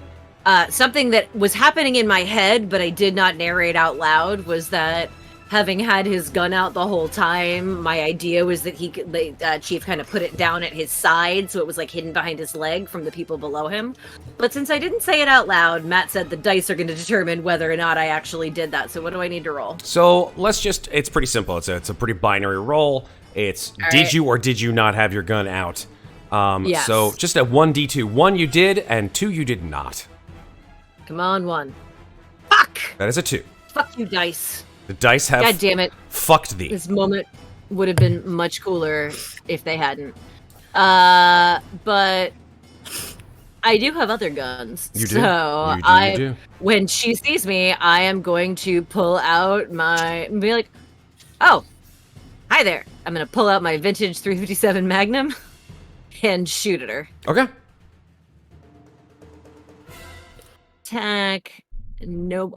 D: something that was happening in my head, but I did not narrate out loud, was that having had his gun out the whole time, my idea was that he could, Chief kind of put it down at his side, so it was like hidden behind his leg from the people below him. But since I didn't say it out loud, Matt said the dice are going to determine whether or not I actually did that. So, what do I need to roll?
A: So it's pretty simple. It's a pretty binary roll. It's
D: All
A: did
D: right.
A: you or did you not have your gun out?
D: Yes.
A: So just a 1d2. 1 you did, and 2 you did not.
D: Come on, 1. Fuck!
A: That is a 2.
D: Fuck you, dice.
A: The dice have
D: God damn it.
A: fucked thee.
D: This moment would have been much cooler if they hadn't. But I do have other guns.
A: You do.
D: So
A: You do.
D: when she sees me, I am going to pull out and be like, "Oh, hi there." I'm going to pull out my vintage 357 Magnum and shoot at her.
A: Okay.
D: Attack. Nope.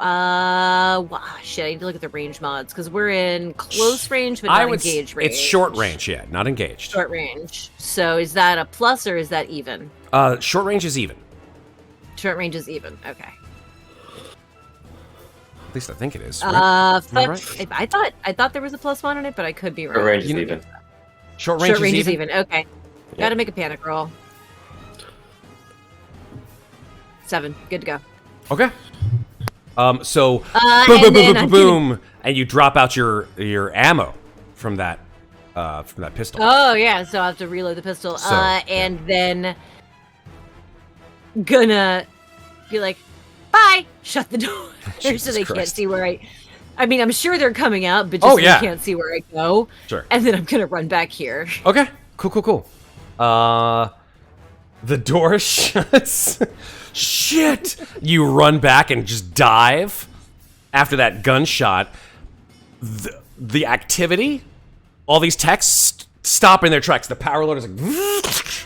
D: Shit, I need to look at the range mods because we're in close range but not engaged range.
A: It's short range, yeah, not engaged.
D: Short range. So is that a plus or is that even?
A: Short range is even.
D: Short range is even. Okay.
A: At least I think it is. Right? Am I
D: But
A: right?
D: I thought there was a +1 on it, but I could be wrong.
I: The range is
A: You know-
I: even.
A: Short range,
D: Short range
A: is even.
D: Okay.
I: Yeah.
D: Gotta make a panic roll. 7. Good to go.
A: Okay. So boom,
D: and
A: boom, boom,
D: then
A: boom,
D: I'm
A: boom, and you drop out your ammo from that pistol.
D: Oh yeah, so I have to reload the pistol.
A: So,
D: And then gonna be like, bye. Shut the door so
A: Jesus
D: they can't
A: Christ.
D: see where I mean, I'm sure they're coming out, but just
A: Oh,
D: so
A: yeah.
D: they can't see where I go.
A: Sure.
D: And then I'm gonna run back here.
A: Okay. Cool. The door shuts. Shit! You run back and just dive. After that gunshot, the activity, all these techs stop in their tracks. The power loader's like,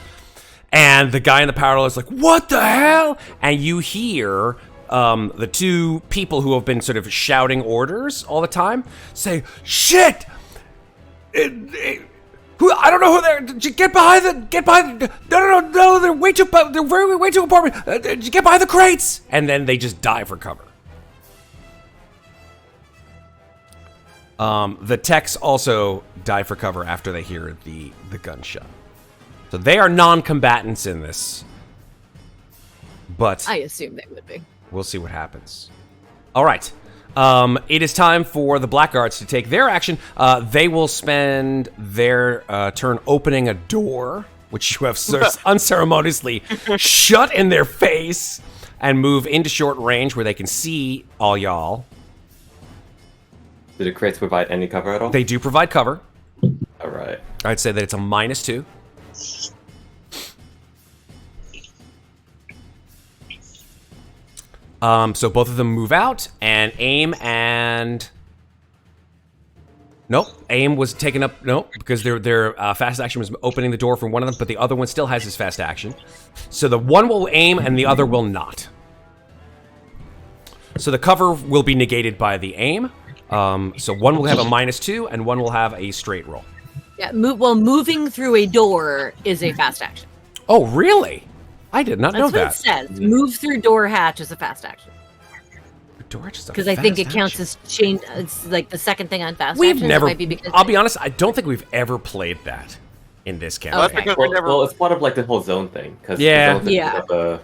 A: and the guy in the power loader's like, "What the hell?" And you hear the two people who have been sort of shouting orders all the time say, "Shit! I don't know who they're. Get behind the. No! They're way too important. Get behind the crates!" And then they just dive for cover. The techs also dive for cover after they hear the gunshot. So they are non-combatants in this, but
D: I assume they would be.
A: we'll see what happens. All right. It is time for the Blackguards to take their action. They will spend their turn opening a door, which you have unceremoniously shut in their face, and move into short range where they can see all y'all.
I: Do the crates provide any cover at all?
A: They do provide cover.
I: All right.
A: I'd say that it's a -2. So both of them move out, and aim and... Nope, aim was taken up, nope, because their fast action was opening the door for one of them, but the other one still has his fast action. So the one will aim, and the other will not. So the cover will be negated by the aim. So one will have a -2, and one will have a straight roll.
D: Yeah, moving through a door is a fast action.
A: Oh, really? I did not know
D: That's
A: that.
D: what it says. Move through door hatch is a fast action. Because I think it counts as chain. It's like the second thing on fast
A: We've
D: actions.
A: never.
D: It might be because
A: I'll be honest. I don't think we've ever played that in this campaign.
F: That's because we never.
I: Well, it's part of like the whole zone thing. Cause
A: Yeah.
I: the zone
D: Yeah.
I: have a,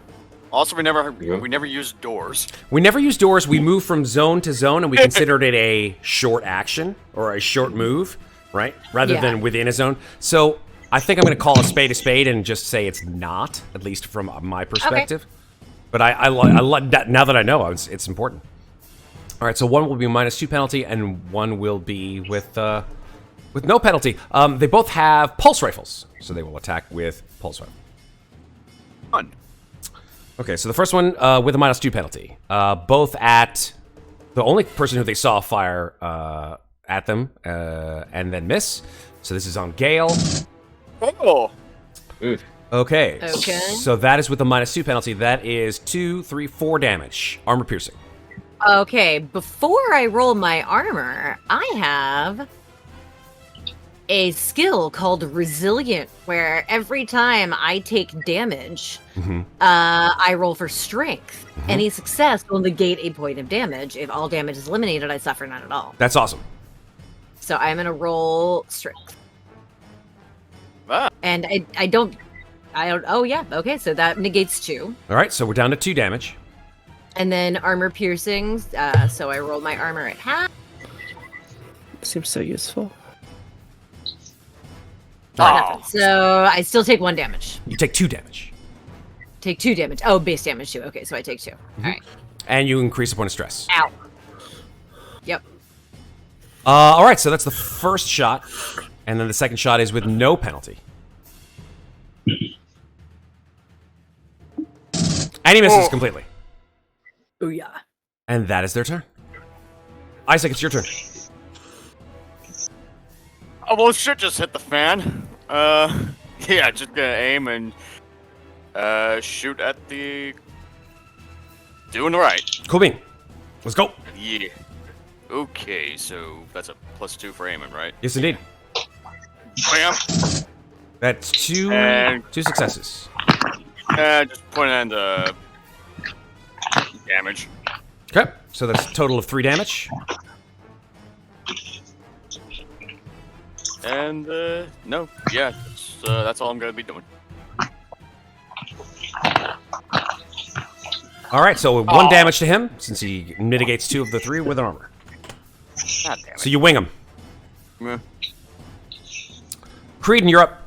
F: Also, we never used doors.
A: We never use doors. We move from zone to zone, and we considered it a short action or a short move, right? Rather
D: Yeah.
A: than within a zone. So I think I'm going to call a spade and just say it's not, at least from my perspective. But I like that now that I know it's important. All right, so one will be -2 penalty, and one will be with no penalty. They both have pulse rifles, so they will attack with pulse rifle.
F: Fun.
A: Okay, so the first one with a -2 penalty. Both at the only person who they saw fire at them and then miss. So this is on Gale.
F: Oh.
I: Oof.
A: Okay.
D: Okay.
A: So that is with a -2 penalty. That is 2, 3, 4 damage. Armor piercing.
D: Okay, before I roll my armor, I have a skill called Resilient, where every time I take damage, I roll for strength. Any success will negate a point of damage. If all damage is eliminated, I suffer none at all.
A: That's awesome.
D: So I'm gonna roll strength.
F: Ah.
D: And I don't. Oh yeah. Okay, so that negates 2.
A: All right, so we're down to 2 damage.
D: And then armor piercings. So I roll my armor at half.
G: Seems so useful.
D: Nothing. So I still take 1 damage.
A: You take 2 damage.
D: Take 2 damage. Oh, base damage too. Okay, so I take 2. All right.
A: And you increase a point of stress.
D: Ow. Yep.
A: All right, so that's the first shot. And then the second shot is with no penalty. And he misses completely.
D: Booyah.
A: And that is their turn. Isaac, it's your turn.
F: Oh, well, shit just hit the fan. Yeah, just gonna aim and shoot at the... Doing right.
A: Cool bean. Let's go.
F: Yeah. Okay, so that's a +2 for aiming, right?
A: Yes, indeed.
F: Bam.
A: That's 2
F: And-
A: successes.
F: Just put in the damage.
A: Okay, so that's a total of 3 damage.
F: And, no. Yeah, that's all I'm gonna be doing.
A: All right, so 1 damage to him, since he mitigates 2 of the 3 with armor.
F: God damn it.
A: So you wing him.
F: Yeah.
A: Creedon, you're up.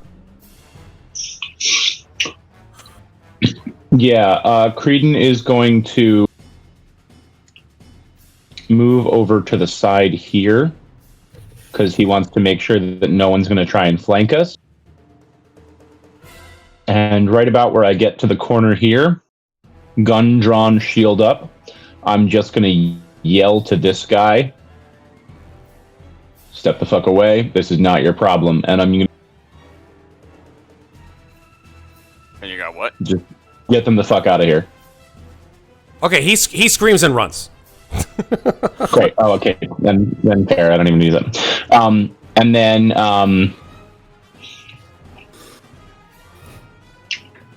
J: Yeah, Creedon is going to move over to the side here because he wants to make sure that no one's going to try and flank us. And right about where I get to the corner here, gun drawn, shield up, I'm just going to yell to this guy, step the fuck away, this is not your problem. And I'm going to
F: And you got what?
J: just get them the fuck out of here.
A: Okay, he screams and runs.
J: Great. Oh, okay. Then fair. I don't even use it. And then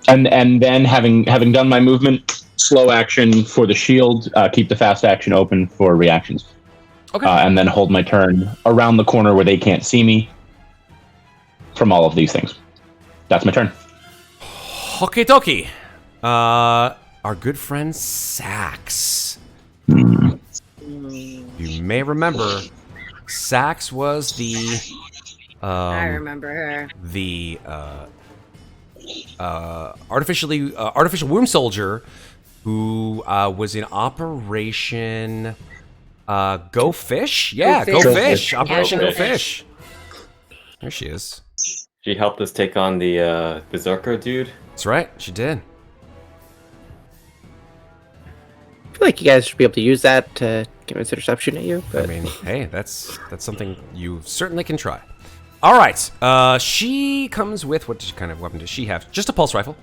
J: and then having done my movement, slow action for the shield, keep the fast action open for reactions.
A: Okay.
J: And then hold my turn around the corner where they can't see me from all of these things. That's my turn.
A: Okie dokie. Our good friend Sax. You may remember, Sax was the
D: I remember her.
A: the artificial womb soldier who was in Operation Go Fish. Yeah,
D: Go
A: Go
D: Fish.
A: Fish. Operation
D: Go
A: Go
D: Fish.
A: Fish. There she is.
I: She helped us take on the Berserker dude.
A: That's right. She did.
G: I feel like you guys should be able to use that to get interception at you. But
A: I mean, hey, that's something you certainly can try. All right. She comes with what kind of weapon does she have? Just a pulse rifle.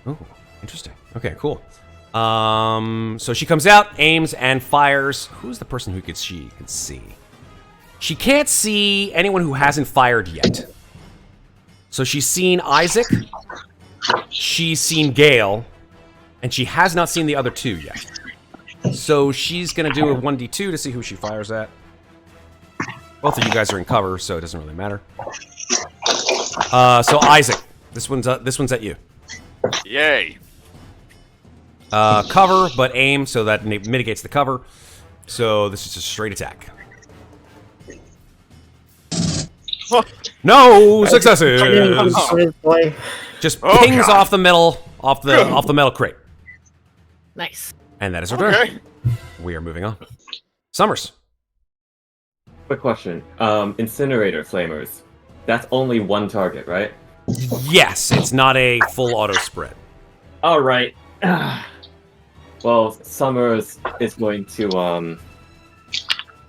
A: Oh, interesting. Okay, cool. So she comes out, aims, and fires. Who's the person who she can see? She can't see anyone who hasn't fired yet. So she's seen Isaac. She's seen Gale. And she has not seen the other 2 yet. So she's going to do a 1d2 to see who she fires at. Both of you guys are in cover, so it doesn't really matter. So Isaac, this one's at you.
F: Yay.
A: Cover, but aim, so that mitigates the cover. So this is a straight attack. No successes.
G: Boy.
A: Just
F: Oh,
A: pings
F: God.
A: off the metal crate.
D: Nice.
A: And that is our turn.
F: Okay.
A: We are moving on. Summers.
I: Quick question. Incinerator flamers. That's only one target, right?
A: Yes, it's not a full auto spread.
I: All right. Well, Summers is going to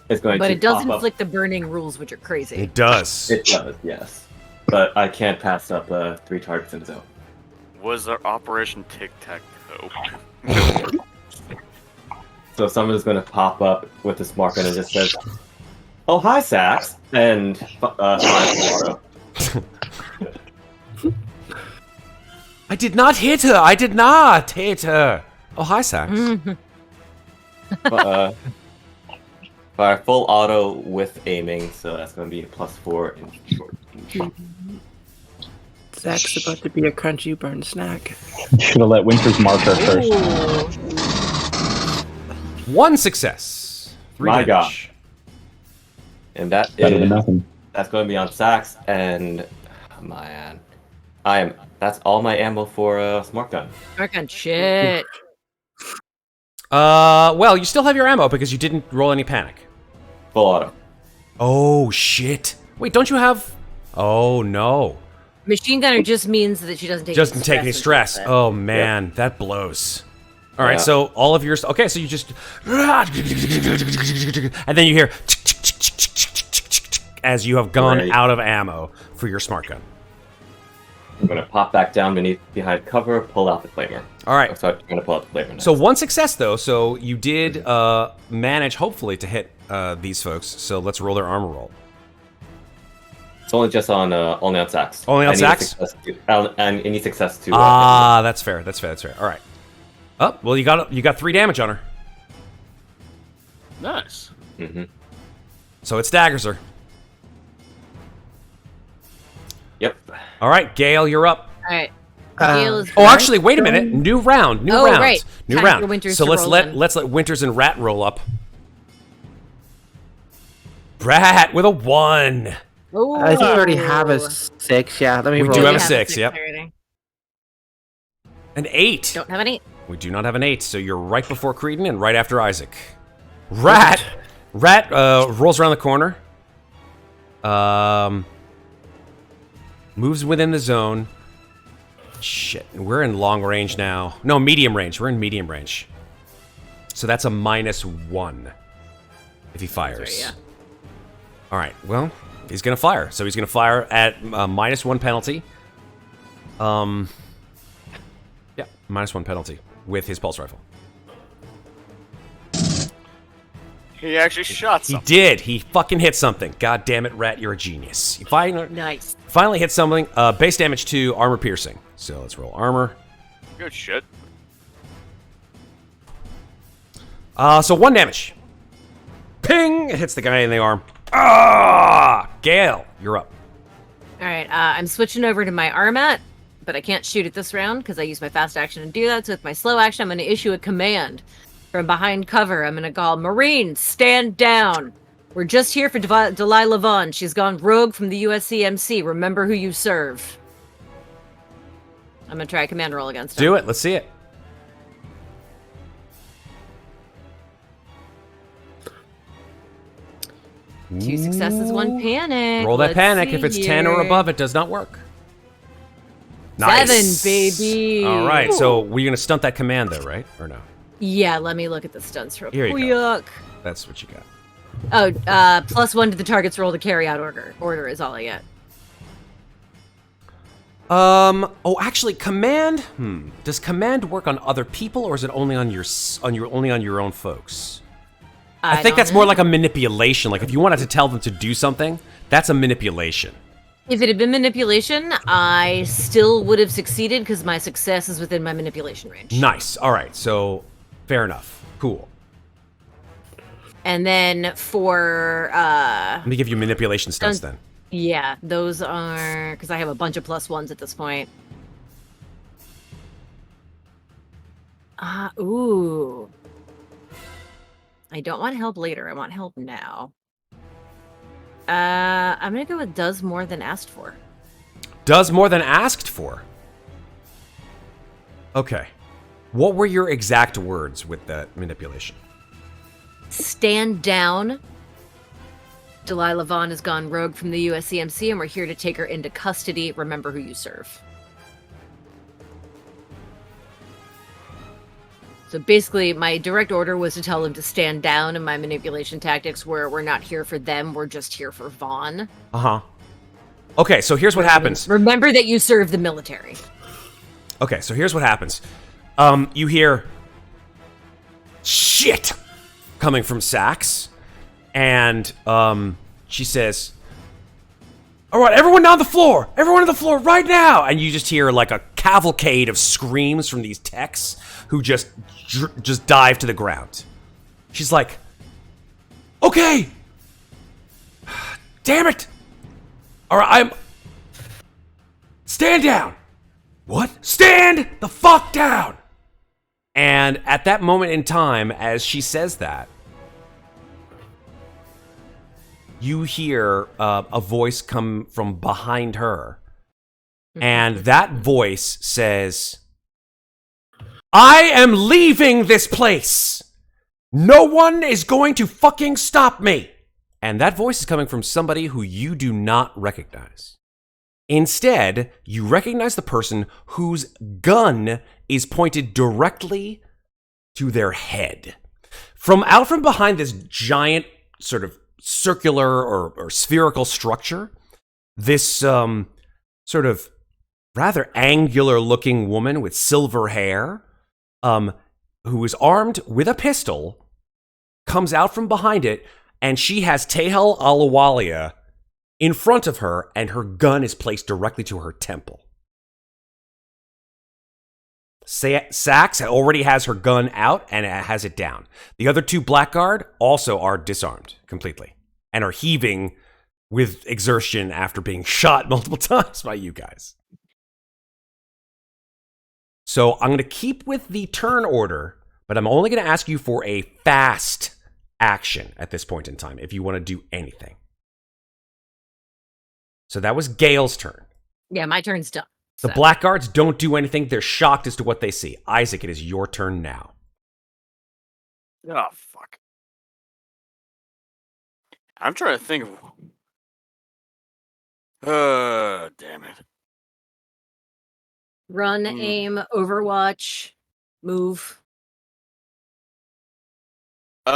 D: But it does
I: pop up.
D: inflict the burning rules, which are crazy.
A: It does.
I: It does, yes. But I can't pass up 3 targets in a zone.
F: Was there Operation Tic Tac Toe?
I: So Summers is going to pop up with this marker and it just says, "Oh, hi, Sax," and auto.
A: I did not hit her. I did not hit her. Oh, hi, Sax.
I: Fire full auto with aiming, so that's going to be a +4 in short range.
G: Zach's about to be a crunchy burn snack.
J: Should have let Winter's mark her first.
A: One success. 3
I: My
A: damage.
I: And that
J: Better than
I: is
J: nothing.
I: that's going to be on Sax, and man, that's all my ammo for smart gun.
D: Mark on shit.
A: Well, you still have your ammo because you didn't roll any panic.
I: Full auto.
A: Oh, shit. Wait, don't you have... Oh, no.
D: Machine gunner just means that she doesn't take
A: Doesn't take any
D: when
A: stress.
D: she does it.
A: Oh, man. That blows. All right,
I: Yeah.
A: so all of your... Okay, so you just... And then you hear... As you have gone
I: Right.
A: out of ammo for your smart gun.
I: I'm going to pop back down behind cover, pull out the flamer.
A: All right.
I: So I'm going to pull out the flamer now.
A: So one success, though. So you did manage, hopefully, to hit these folks. So let's roll their armor roll.
I: It's only just on Sax.
A: Only on
I: I need
A: Sax?
I: success to- and any success to.
A: Ah, that's fair. That's fair. That's fair. All right. Oh, well, you got 3 damage on her.
F: Nice.
A: So it staggers her.
I: Yep.
A: All right, Gale, you're up.
D: All right. Gale is
A: Oh, actually, wait a minute. New round. New
D: Oh,
A: round.
D: right.
A: New
D: Time for
A: round.
D: Winters
A: So
D: to
A: let's
D: roll
A: let
D: in.
A: let's let Winters and Rat roll up. Rat with a 1.
D: Ooh.
G: I think we already have a 6. Yeah, let me
A: We
G: roll.
A: do have
D: We
A: a 6, yep.
D: already.
A: An 8.
D: Don't have any.
A: We do not have an 8, so you're right before Creedon and right after Isaac. Rat rolls around the corner. Moves within the zone. Shit, we're in long range now. No, medium range. We're in medium range. So that's a -1 if he fires.
D: That's right,
A: All right, well, he's going to fire. So he's going to fire at -1 penalty. Yeah, -1 penalty with his pulse rifle.
F: He actually shot
A: He
F: something.
A: did. He fucking hit something. God damn it, Rat, you're a genius. You
D: Nice.
A: finally hit something. Base damage 2, armor piercing. So let's roll armor.
F: Good shit.
A: So 1 damage. Ping! It hits the guy in the arm. Ah! Gale, you're up.
D: All right. I'm switching over to my Armat, but I can't shoot it this round because I use my fast action to do that. So with my slow action, I'm going to issue a command from behind cover. I'm going to call Marines, stand down. We're just here for Delilah Vaughn. She's gone rogue from the USCMC. Remember who you serve. I'm going to try a command roll against him.
A: Do it. Let's see it.
D: Two successes, 1 panic.
A: Roll that
D: Let's
A: panic.
D: see
A: If it's 10 or
D: here.
A: above, it does not work.
D: 7, baby.
A: All right, so we're going to stunt that command, though, right? Or no?
D: Yeah, let me look at the stunts real
A: Here
D: quick.
A: you go.
D: Yuck.
A: That's what you got.
D: Oh, +1 to the target's roll to carry out order is all I get.
A: Oh, actually, command. Does command work on other people, or is it only on your own folks? I think
D: don't
A: that's more
D: know.
A: like a manipulation. Like if you wanted to tell them to do something, that's a manipulation.
D: If it had been manipulation, I still would have succeeded because my success is within my manipulation range.
A: Nice. All right. So, fair enough. Cool.
D: And then for
A: Let me give you manipulation stunts then.
D: yeah, those are because I have a bunch of +1s at this point. Ooh. I don't want help later. I want help now. I'm gonna go with does more than asked for.
A: Does more than asked for. Okay. What were your exact words with that manipulation?
D: Stand down. Delilah Vaughn has gone rogue from the USCMC, and we're here to take her into custody. Remember who you serve. So basically, my direct order was to tell them to stand down, and my manipulation tactics were, we're not here for them, we're just here for Vaughn.
A: Uh-huh. Okay, so here's what happens.
D: Remember that you serve the military.
A: Okay, so here's what happens. You hear shit coming from Sax, and she says, "All right, everyone on the floor! Everyone on the floor right now!" And you just hear like a cavalcade of screams from these techs who just dive to the ground. She's like, "Okay, damn it! All right, stand down." What? Stand the fuck down! And at that moment in time, as she says that, you hear a voice come from behind her. And that voice says, "I am leaving this place! No one is going to fucking stop me!" And that voice is coming from somebody who you do not recognize. Instead, you recognize the person whose gun is pointed directly to their head. Out from behind this giant sort of circular or spherical structure, this sort of rather angular looking woman with silver hair, who is armed with a pistol, comes out from behind it, and she has Tehel Alawalia in front of her, and her gun is placed directly to her temple. Sax already has her gun out and has it down. The other two Blackguard also are disarmed completely and are heaving with exertion after being shot multiple times by you guys. So I'm going to keep with the turn order, but I'm only going to ask you for a fast action at this point in time if you want to do anything. So that was Gale's turn.
D: Yeah, my turn's done.
A: The Blackguards don't do anything. They're shocked as to what they see. Isaac, it is your turn now.
F: Oh, fuck. I'm trying to think of... damn it.
D: Run, aim, overwatch, move.
F: You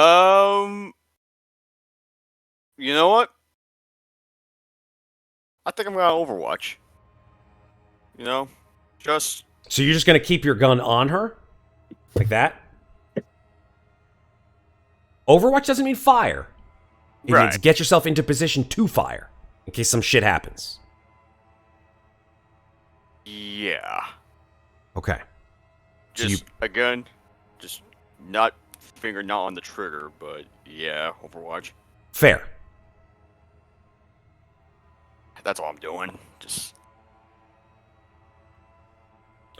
F: know what? I think I'm gonna Overwatch. You know, just.
A: So you're just gonna keep your gun on her, like that? Overwatch doesn't mean fire. It means get yourself into position to fire in case some shit happens.
F: Yeah.
A: Okay.
F: Just again, just not finger not on the trigger, but yeah, Overwatch.
A: Fair.
F: That's all I'm doing. Just.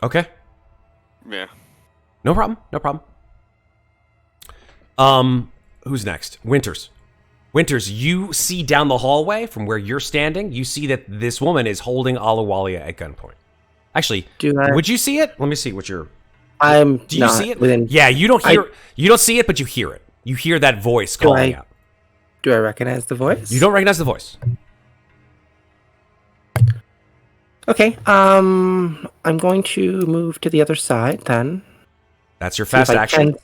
A: Okay.
F: Yeah.
A: No problem. No problem. Who's next? Winters. Winters, you see down the hallway from where you're standing, you see that this woman is holding Alawalia at gunpoint. Actually, would you see it? Let me see what you're... Do you see it? Yeah, you don't hear... You don't see it, but you hear it. You hear that voice calling out.
G: Do I recognize the voice?
A: You don't recognize the voice.
G: Okay, I'm going to move to the other side then.
A: That's your fast action?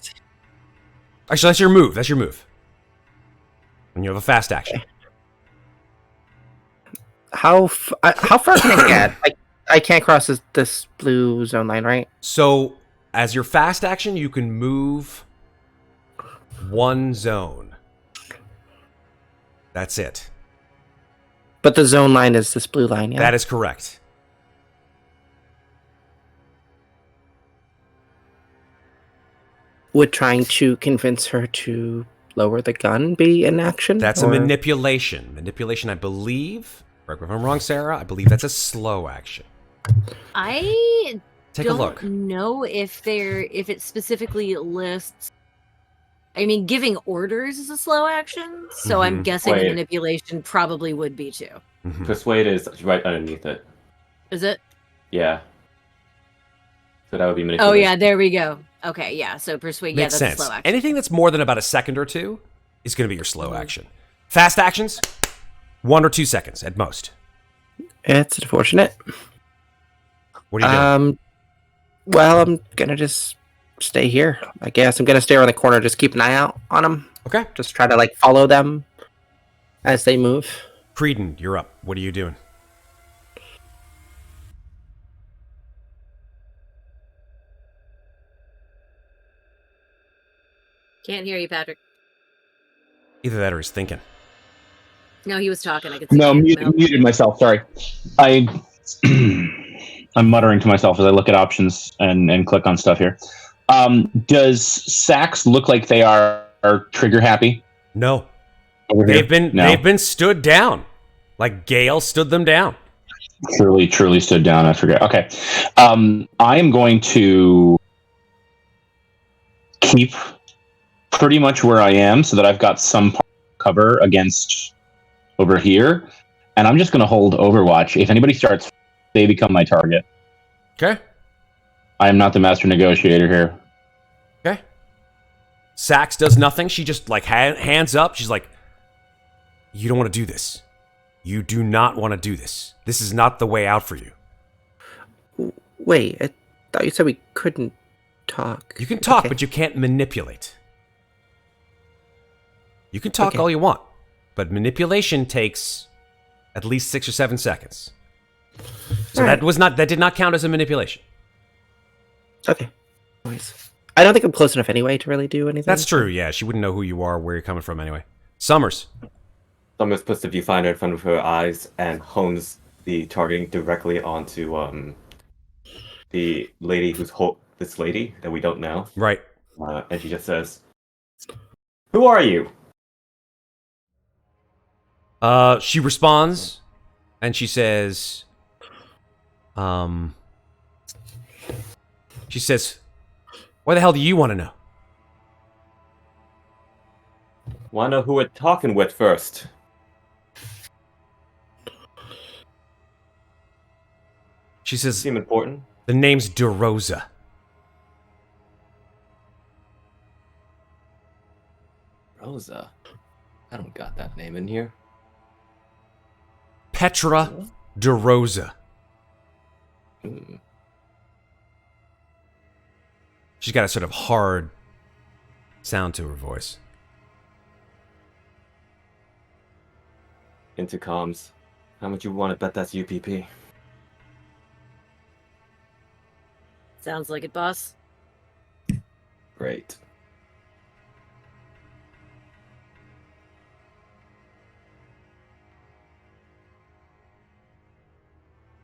A: Actually, that's your move. That's your move. And you have a fast action.
G: Okay. How far can I get? I can't cross this blue zone line, right?
A: So, as your fast action, you can move one zone. That's it.
G: But the zone line is this blue line, yeah?
A: That is correct.
G: Would trying to convince her to lower the gun be an action?
A: That's a manipulation. Manipulation, I believe. Correct me if I'm wrong, Sarah. I believe that's a slow action.
D: I
A: Take a look.
D: don't know if it specifically lists I mean, giving orders is a slow action, so I'm guessing the
I: Wait.
D: manipulation probably would be too.
I: Persuade is right underneath it.
D: Is it?
I: Yeah. So that would be manipulation.
D: Oh yeah, there we go. Okay, yeah. So persuade.
A: Makes
D: yeah, that's
A: sense.
D: a slow action.
A: Anything that's more than about a second or two is going to be your slow action. Fast actions, 1 or 2 seconds at most.
G: It's unfortunate.
A: What are you doing?
G: Well, I'm gonna just stay here. I guess I'm gonna stay around the corner, just keep an eye out on them.
A: Okay.
G: Just try to like follow them as they move.
A: Creedon, you're up. What are you doing?
D: Can't hear you, Patrick.
A: Either that or he's thinking.
D: No, he was talking. I could see
H: No,
D: him.
H: muted myself. Sorry, I'm muttering to myself as I look at options and click on stuff here. Does Sax look like they are trigger happy?
A: No.
H: Over here?
A: They've been stood down. Like Gale stood them down.
H: Truly stood down. I forget. Okay. I am going to keep pretty much where I am so that I've got some cover against over here. And I'm just going to hold Overwatch. If anybody starts, they become my target.
A: Okay.
H: I am not the master negotiator here.
A: Okay. Sax does nothing. She just like hands up. She's like, you don't want to do this. You do not want to do this. This is not the way out for you.
G: Wait, I thought you said we couldn't talk.
A: You can talk,
G: Okay.
A: but you can't manipulate. You can talk
G: Okay.
A: all you want, but manipulation takes at least 6 or 7 seconds. So
G: All right.
A: that did not count as a manipulation.
G: Okay. Nice. I don't think I'm close enough anyway to really do anything.
A: That's true. Yeah, she wouldn't know who you are, where you're coming from anyway. Summers.
I: Summers puts the viewfinder in front of her eyes and hones the targeting directly onto the lady who's this lady that we don't know.
A: Right.
I: And she just says, "Who are you?"
A: She responds, and she says, "Why the hell do you want to know?"
I: Want to know who we're talking with first?
A: She says,
I: Seem important?
A: "The name's DeRosa."
I: Rosa. I don't got that name in here.
A: Petra DeRosa. She's got a sort of hard sound to her voice.
I: Intercoms. How much you want to bet that's UPP?
D: Sounds like it, boss.
I: Great.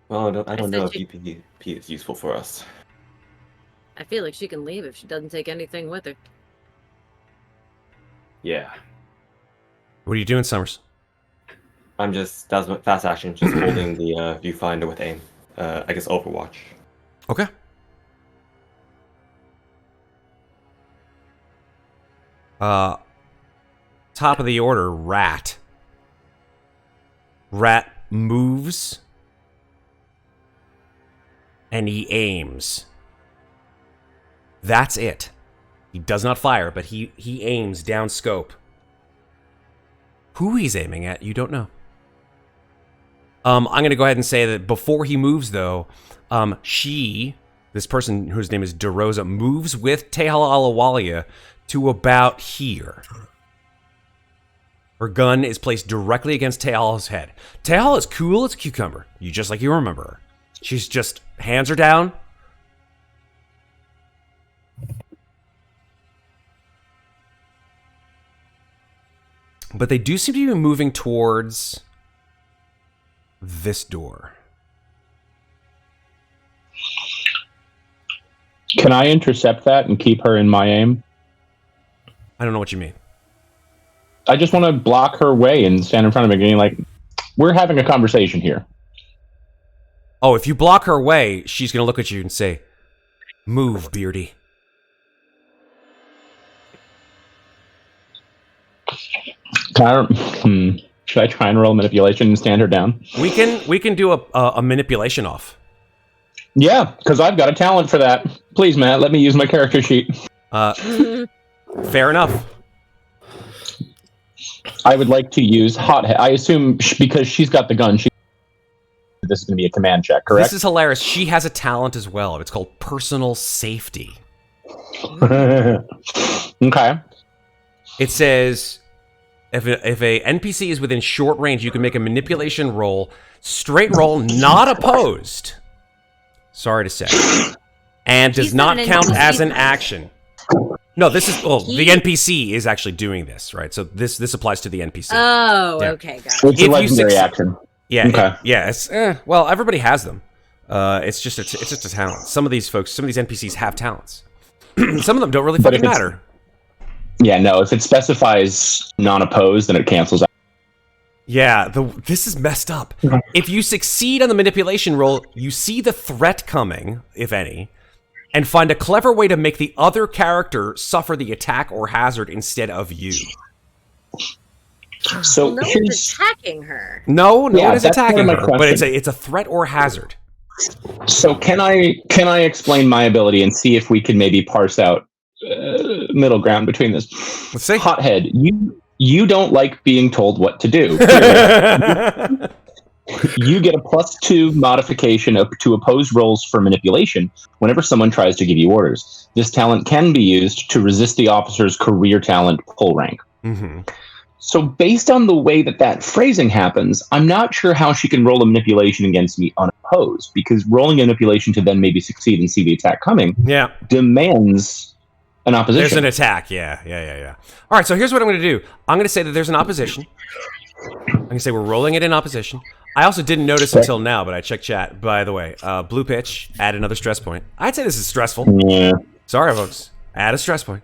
I: Well, I don't know if
D: said
I: UPP is useful for us.
D: I feel like she can leave if she doesn't take anything with her.
I: Yeah.
A: What are you doing, Summers?
I: That was my fast action, just holding the viewfinder with aim. I guess Overwatch.
A: Okay. Top of the order, Rat. Rat moves. And he aims. That's it. He does not fire, but he aims down scope. Who he's aiming at, you don't know. I'm going to go ahead and say that before he moves, though, this person whose name is DeRosa, moves with Tehal Alawalia to about here. Her gun is placed directly against Tehal's head. Tehal is cool as a cucumber, just like you remember her. She's just, hands are down. But they do seem to be moving towards this door.
H: Can I intercept that and keep her in my aim?
A: I don't know what you mean.
H: I just want to block her way and stand in front of me, getting like, we're having a conversation here.
A: Oh, if you block her way, she's going to look at you and say, "Move, Beardy."
J: Should I try and roll manipulation and stand her down?
A: We can do a manipulation off.
J: Yeah, because I've got a talent for that. Please, Matt, let me use my character sheet.
A: Fair enough.
J: I would like to use Hothead. I assume because she's got the gun, this is going to be a command check, correct?
A: This is hilarious. She has a talent as well. It's called personal safety.
J: Okay.
A: It says if a NPC is within short range, you can make a manipulation roll, straight roll, not opposed. Sorry to say, and does not count as an action. No, this is the NPC is actually doing this, right? So this applies to the NPC.
D: Oh,
A: Yeah.
D: okay, got it.
J: It's a legendary action.
A: Yeah,
J: Okay.
A: It's well, everybody has them. It's just a talent. Some of these NPCs have talents. Some of them don't really fucking matter.
J: Yeah, no. If it specifies non-opposed, then it cancels out.
A: Yeah, this is messed up. If you succeed on the manipulation roll, you see the threat coming, if any, and find a clever way to make the other character suffer the attack or hazard instead of you.
J: So
D: No one's attacking her.
A: No one is
J: that's
A: attacking
J: part of
A: her,
J: my
A: but
J: question.
A: it's a threat or hazard.
J: So can I explain my ability and see if we can maybe parse out middle ground between this?
A: Let's see.
J: Hothead, you don't like being told what to do. You get a +2 modification to opposed rolls for manipulation whenever someone tries to give you orders. This talent can be used to resist the officer's career talent pull rank.
A: Mm-hmm.
J: So based on the way that phrasing happens, I'm not sure how she can roll a manipulation against me unopposed, because rolling a manipulation to then maybe succeed and see the attack coming demands an opposition.
A: There's an attack, yeah. All right, so here's what I'm going to do. I'm going to say that there's an opposition. I'm going to say we're rolling it in opposition. I also didn't notice until now, but I checked chat. By the way, blue pitch, add another stress point. I'd say this is stressful.
J: Yeah.
A: Sorry, folks. Add a stress point.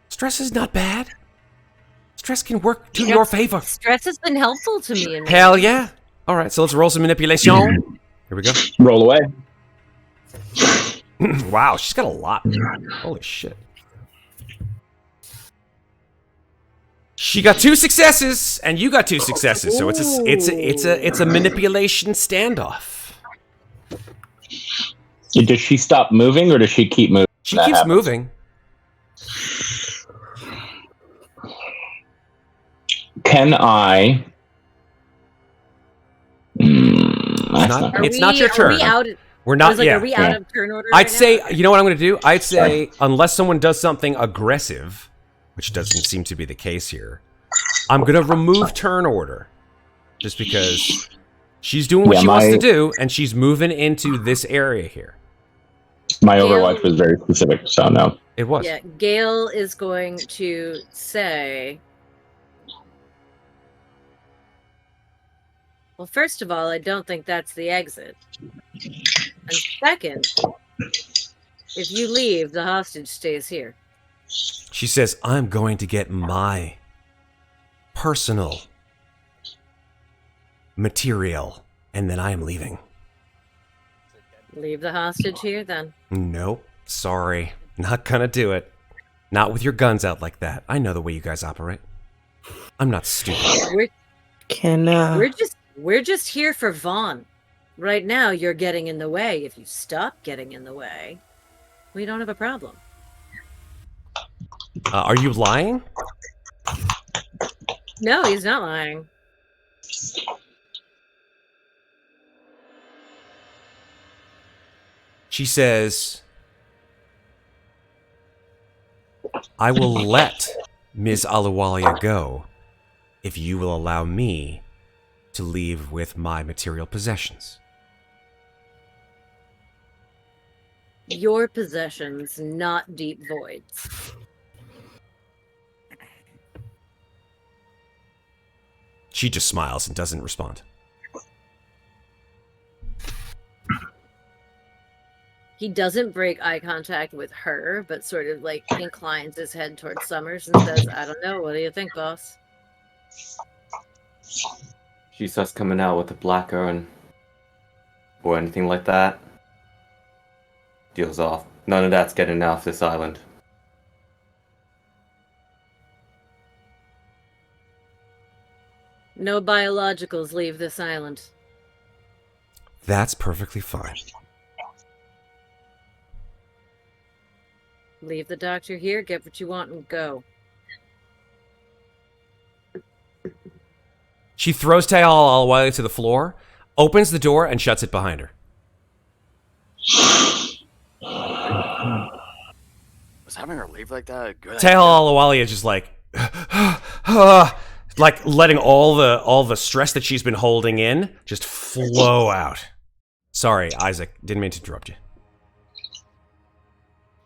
A: Stress is not bad. Stress can work to your favor.
D: Stress has been helpful to me.
A: Hell yeah. All right, so let's roll some manipulation. Here we go.
J: Roll away.
A: Wow, she's got a lot. Holy shit. She got 2 successes, and you got 2 successes. So it's a manipulation standoff.
J: Does she stop moving, or does she keep moving?
A: She keeps moving.
J: Can I?
A: It's not your turn. We're not.
D: Are we out of turn order?
A: I'd say. You know what I'm going to do? I'd say unless someone does something aggressive, which doesn't seem to be the case here, I'm going to remove turn order, just because she's doing what she wants to do, and she's moving into this area here.
J: My Overwatch was very specific, so no.
A: It was.
D: Yeah, Gale is going to say. Well, first of all, I don't think that's the exit. And second, if you leave, the hostage stays here.
A: She says, I'm going to get my personal material, and then I am leaving.
D: Leave the hostage here, then.
A: Nope. Sorry. Not gonna do it. Not with your guns out like that. I know the way you guys operate. I'm not stupid.
D: We're just here for Vaughn. Right now, you're getting in the way. If you stop getting in the way, we don't have a problem.
A: Are you lying?
D: No, he's not lying.
A: She says, I will let Ms. Aluwalia go if you will allow me to leave with my material possessions.
D: Your possessions, not deep voids.
A: She just smiles and doesn't respond.
D: He doesn't break eye contact with her, but sort of like inclines his head towards Summers and says, I don't know, what do you think, boss?
I: She starts coming out with a black urn or anything like that. Deals off. None of that's getting off this island.
D: No biologicals leave this island.
A: That's perfectly fine.
D: Leave the doctor here, get what you want, and go.
A: She throws Tyrell Gale to the floor, opens the door, and shuts it behind her.
F: Was having her leave like that a good idea?
A: Tyrell Gale is just like, like letting all the stress that she's been holding in just flow out. Sorry, Isaac, didn't mean to interrupt you.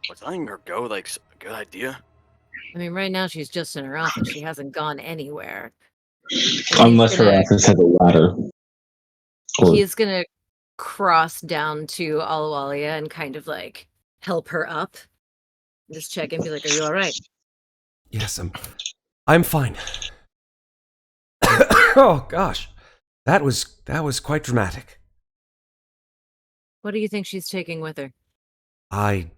F: Was letting her go like a good idea?
D: I mean, right now she's just in her office. She hasn't gone anywhere.
J: Unless her office has a ladder.
D: He's gonna cross down to Alawalia and kind of like help her up. Just check and be like, "Are you all right?"
A: Yes, I'm fine. Oh gosh, that was quite dramatic.
D: What do you think she's taking with her?
A: I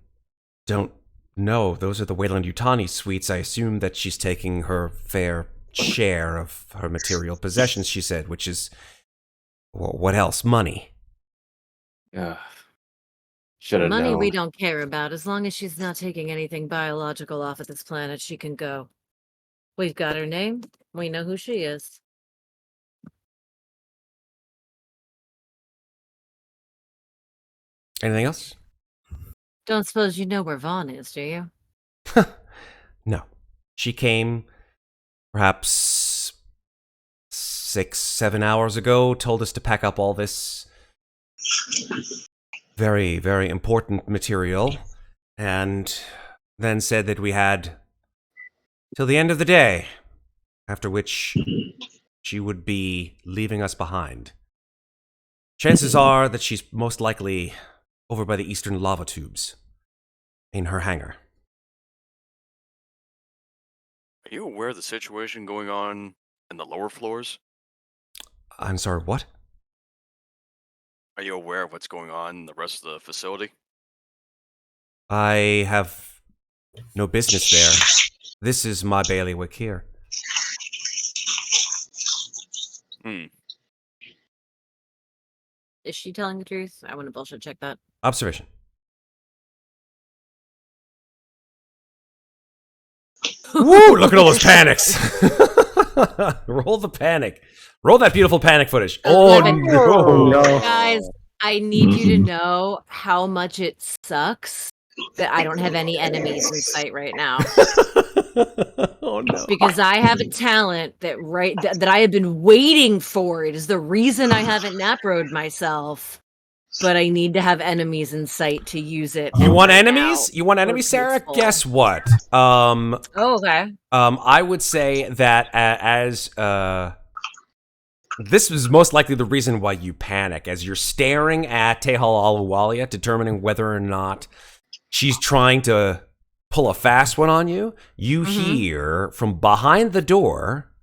A: don't know. Those are the Wayland Yutani suites. I assume that she's taking her fair share of her material possessions, she said, which is, well, what else? Money.
I: Should have
D: Money
I: known.
D: we don't care about. As long as she's not taking anything biological off of this planet, she can go. We've got her name. We know who she is.
A: Anything else?
D: Don't suppose you know where Vaughn is, do you?
A: No. She came perhaps 6-7 hours ago, told us to pack up all this very, very important material, and then said that we had till the end of the day, after which she would be leaving us behind. Chances are that she's most likely over by the eastern lava tubes in her hangar.
F: Are you aware of the situation going on in the lower floors?
A: I'm sorry, what?
F: Are you aware of what's going on in the rest of the facility?
A: I have no business there. This is my bailiwick here.
D: Is she telling the truth? I want to bullshit check that.
A: Observation. Woo! Look at all those panics. Roll the panic. Roll that beautiful panic footage. Oh no.
D: Guys, I need you to know how much it sucks that I don't have any enemies in sight right now.
A: Oh no.
D: Because I have a talent that that I have been waiting for. It is the reason I haven't naproed myself. But I need to have enemies in sight to use it.
A: You want
D: right
A: enemies?
D: now.
A: You want enemies, Sarah?
D: Peaceful.
A: Guess what?
D: Oh, okay.
A: I would say that this is most likely the reason why you panic, as you're staring at Tyrell Gale, determining whether or not she's trying to pull a fast one on you. You hear from behind the door,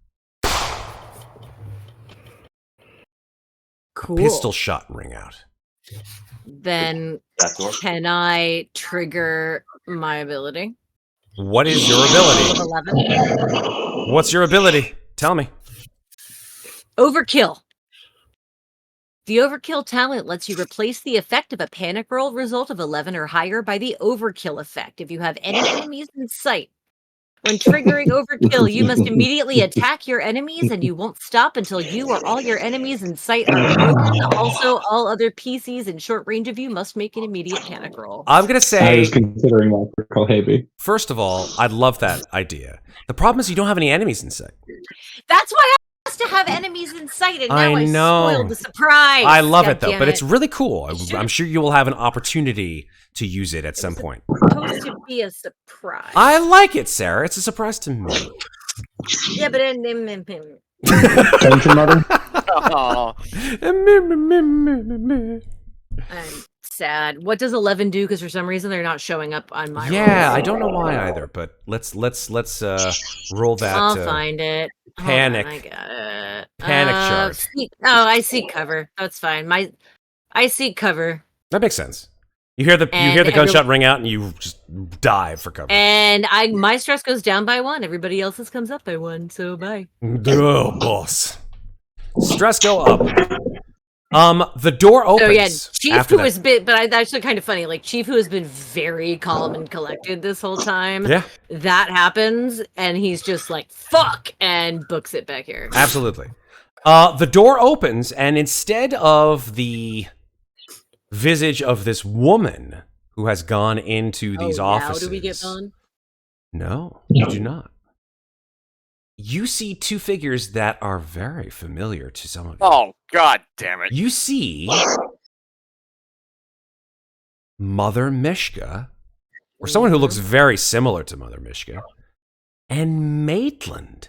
D: Cool.
A: pistol shot ring out.
D: Then can I trigger my ability?
A: What is your ability?
D: 11.
A: What's your ability? Tell me.
D: Overkill. The overkill talent lets you replace the effect of a panic roll result of 11 or higher by the overkill effect. If you have any enemies in sight, when triggering overkill, you must immediately attack your enemies and you won't stop until you or all your enemies in sight are broken. Also, all other PCs in short range of you must make an immediate panic roll.
A: I'm going to say...
J: I was considering that for Kalhabi.
A: First of all, I love that idea. The problem is you don't have any enemies in sight.
D: That's why I asked to have enemies in sight, and now I
A: know.
D: spoiled the surprise.
A: I love
D: God
A: it, though,
D: damn
A: but
D: it.
A: it's really cool. I'm sure you will have an opportunity to use it at some point.
D: Supposed to be a surprise.
A: I like it, Sarah. It's a surprise to me.
D: Yeah, but
J: Don't you, mother?
F: Oh,
D: I'm sad. What does 11 do? Because for some reason they're not showing up on my
A: Yeah,
D: rolls.
A: I don't know why either, but let's roll that.
D: I'll find it. Hold
A: panic.
D: on, I got it.
A: Panic chart.
D: I see cover. That's fine. I see cover.
A: That makes sense. You hear the gunshot ring out, and you just dive for cover.
D: And my stress goes down by 1. Everybody else's comes up by 1. So bye.
A: Oh, boss. Stress go up. The door opens.
D: So yeah, Chief,
A: after
D: who
A: that.
D: has been, but that's actually kind of funny. Like Chief, who has been very calm and collected this whole time.
A: Yeah.
D: That happens, and he's just like "fuck" and books it back here.
A: Absolutely. The door opens, and instead of the visage of this woman who has gone into these offices,
D: Now do we get on?
A: No, you do not. You see two figures that are very familiar to some of you.
F: Oh, god damn it.
A: You see Mother Mishka, or someone who looks very similar to Mother Mishka, and Maitland.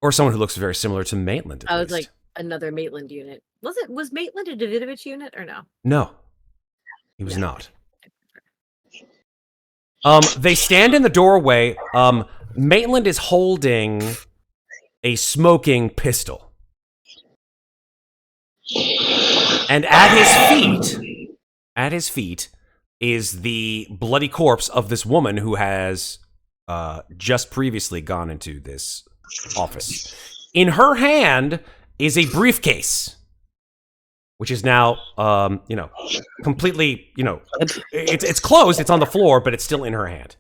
A: Or someone who looks very similar to Maitland.
D: I was like another Maitland unit. Was Maitland a Davidovich unit or no?
A: No, he was not. They stand in the doorway. Maitland is holding a smoking pistol. And at his feet is the bloody corpse of this woman who has just previously gone into this office. In her hand is a briefcase, which is now, completely, it's closed. It's on the floor, but it's still in her hand.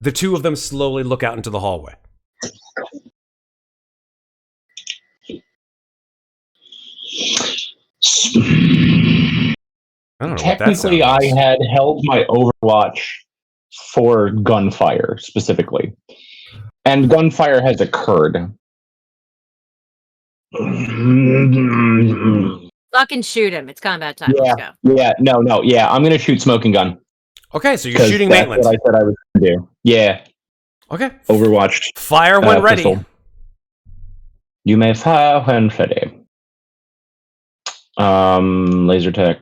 A: The two of them slowly look out into the hallway. I don't know
J: Technically,
A: what that
J: I
A: sound is.
J: had held my Overwatch for gunfire specifically, and gunfire has occurred.
D: Fucking shoot him! It's combat time.
J: Yeah,
D: Let's go.
J: yeah. I'm gonna shoot smoking gun.
A: Okay, so you're
J: 'Cause
A: shooting
J: that's
A: Maitland.
J: what I said I was gonna do. Yeah.
A: Okay.
J: Overwatch.
A: Fire when ready.
J: Pistol. You may fire when ready. Laser tech.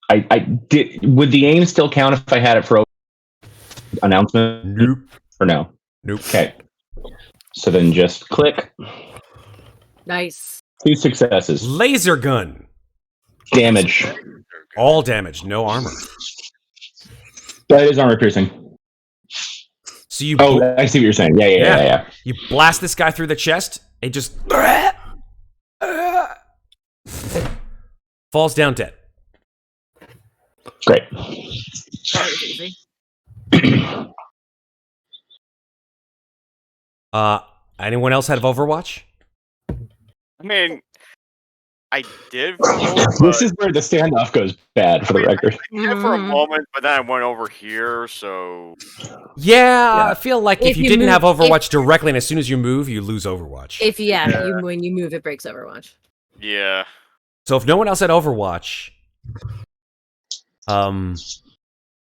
J: I did. Would the aim still count if I had it for announcement?
A: Nope.
J: Or no?
A: Nope.
J: Okay. So then just click.
D: Nice.
J: 2 successes.
A: Laser gun.
J: Damage.
A: All damage, no armor.
J: That is armor piercing.
A: So you
J: I see what you're saying. Yeah.
A: You blast this guy through the chest. It just falls down dead.
J: Great.
D: That was easy.
A: Anyone else have Overwatch?
F: I mean, I did.
J: This is where the standoff goes bad, for the record.
F: I did for a moment, but then I went over here, so.
A: Yeah, I feel like if
D: If
A: you
D: you
A: didn't
D: move-
A: have Overwatch directly, and as soon as you move, you lose Overwatch.
D: When you move, it breaks Overwatch.
F: Yeah.
A: So if no one else had Overwatch, I'm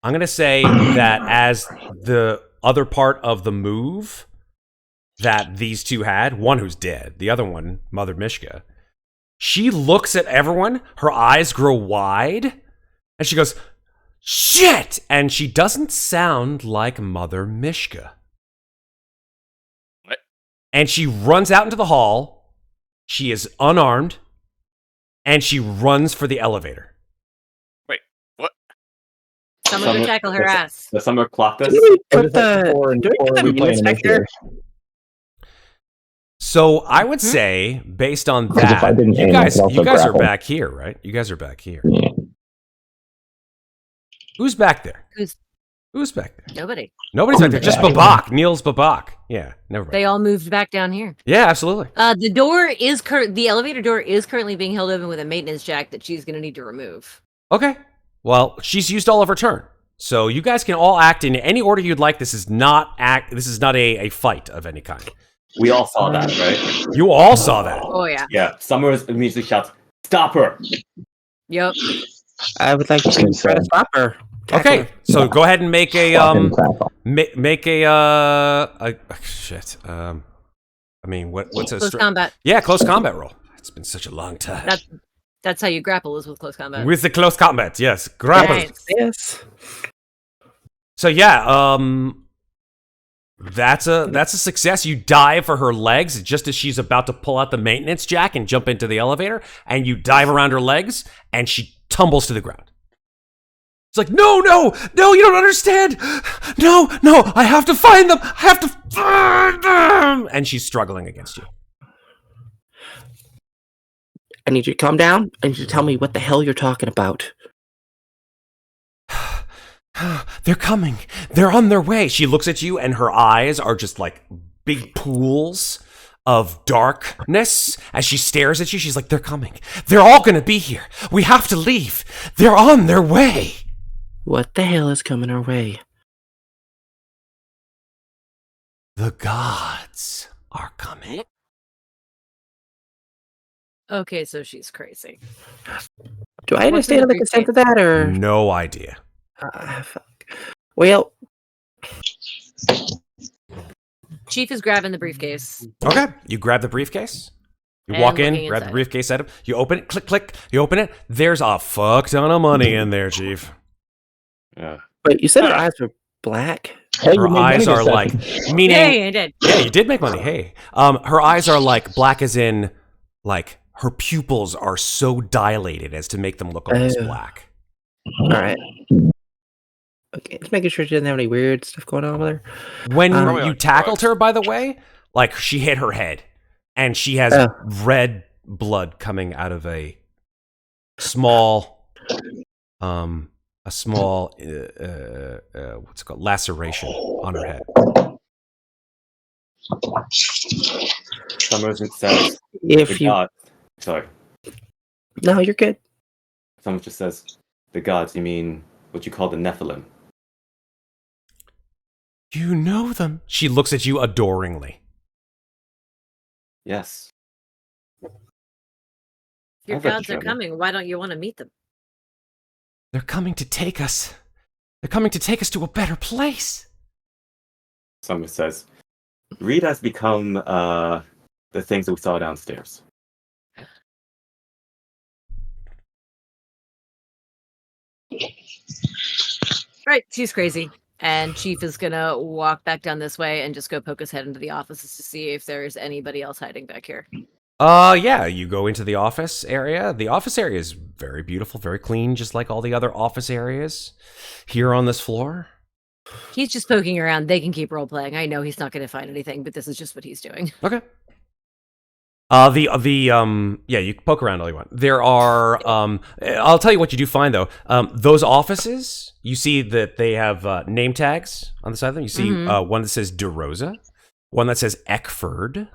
A: gonna say that as the other part of the move that these two had, one who's dead, the other one, Mother Mishka, she looks at everyone, her eyes grow wide, and she goes, "Shit!" And she doesn't sound like Mother Mishka.
F: What?
A: And she runs out into the hall. She is unarmed, and she runs for the elevator.
F: Wait, what?
D: Someone go tackle her ass.
I: The summer clock this.
G: Put the mean inspector.
A: So I would say, based on
J: Because if I
A: that,
J: didn't
A: you
J: aim, I
A: guys
J: could also
A: are
J: grapple.
A: back here, right? You guys are back here.
J: Yeah.
A: Who's back there?
D: Who's
A: back there?
D: nobody?
A: Nobody's back there. Just Babak. Neil's Babak. Yeah, never mind.
D: They all moved back down here.
A: Yeah, absolutely.
D: The door is the elevator door is currently being held open with a maintenance jack that she's going to need to remove.
A: Okay. Well, she's used all of her turn. So you guys can all act in any order you'd like. This is not a fight of any kind.
I: We all saw that, right?
A: You all saw that.
D: Oh yeah.
I: Yeah. Summers immediately shouts, "Stop her!"
D: Yep.
G: I would like to try to stop her.
A: Okay, so go ahead and make a
J: Fucking tackle.
A: make a shit. I mean, what's a
D: Close combat.
A: Yeah, close combat roll. It's been such a long time.
D: That's how you grapple is with close combat.
A: With the close combat, yes, grapple.
D: Nice.
G: Yes.
A: So yeah, that's a success. You dive for her legs just as she's about to pull out the maintenance jack and jump into the elevator, and you dive around her legs, and she tumbles to the ground.
C: It's like, no, you don't understand. No, I have to find them. I have to find them. And she's struggling against you.
G: I need you to calm down. I need you to tell me what the hell you're talking about.
C: They're coming. They're on their way. She looks at you and her eyes are just like big pools of darkness. As she stares at you, she's like, they're coming. They're all going to be here. We have to leave. They're on their way.
G: What the hell is coming our way?
C: The gods are coming.
D: Okay, so she's crazy.
G: Do I understand the consent of that, or
C: no idea?
G: Fuck. Well,
D: Chief is grabbing the briefcase.
C: Okay, you grab the briefcase. You
D: And
C: walk in,
D: looking
C: grab the
D: inside.
C: briefcase item. You open it, click, click. You open it. There's a fuck ton of money in there, Chief.
I: Yeah.
G: wait, you said her eyes were black?
J: Hey, you
C: Her
J: made money
C: eyes
J: this
C: are like,
J: session.
C: meaning,
D: Hey, I did.
C: yeah, you did make money. Hey, her eyes are like black, as in, like her pupils are so dilated as to make them look almost black.
G: All right. Okay, just making sure she doesn't have any weird stuff going on with her.
C: When
G: Probably
C: you
F: like
C: tackled
F: drugs.
C: her, by the way, like she hit her head, and she has
G: Oh.
C: red blood coming out of a small, what's it called, laceration on her head.
I: Summers says,
G: If
I: the
G: you,
I: gods. Sorry.
G: no, you're good.
I: Summers just says, the gods, you mean what you call the Nephilim?
C: You know them. She looks at you adoringly.
I: Yes.
D: Your
I: I'll let you
D: gods
I: show
D: are
I: me.
D: coming. Why don't you want to meet them?
C: They're coming to take us. They're coming to take us to a better place.
I: Summers says, Reed has become the things that we saw downstairs.
D: Right, she's crazy. And Chief is gonna walk back down this way and just go poke his head into the offices to see if there's anybody else hiding back here.
C: Yeah, you go into the office area. The office area is very beautiful, very clean, just like all the other office areas here on this floor.
D: He's just poking around. They can keep role playing. I know he's not gonna find anything, but this is just what he's doing.
C: Okay. Yeah, you can poke around all you want. There are, I'll tell you what you do find though. Those offices, you see that they have name tags on the side of them. You see one that says DeRosa, one that says Eckford,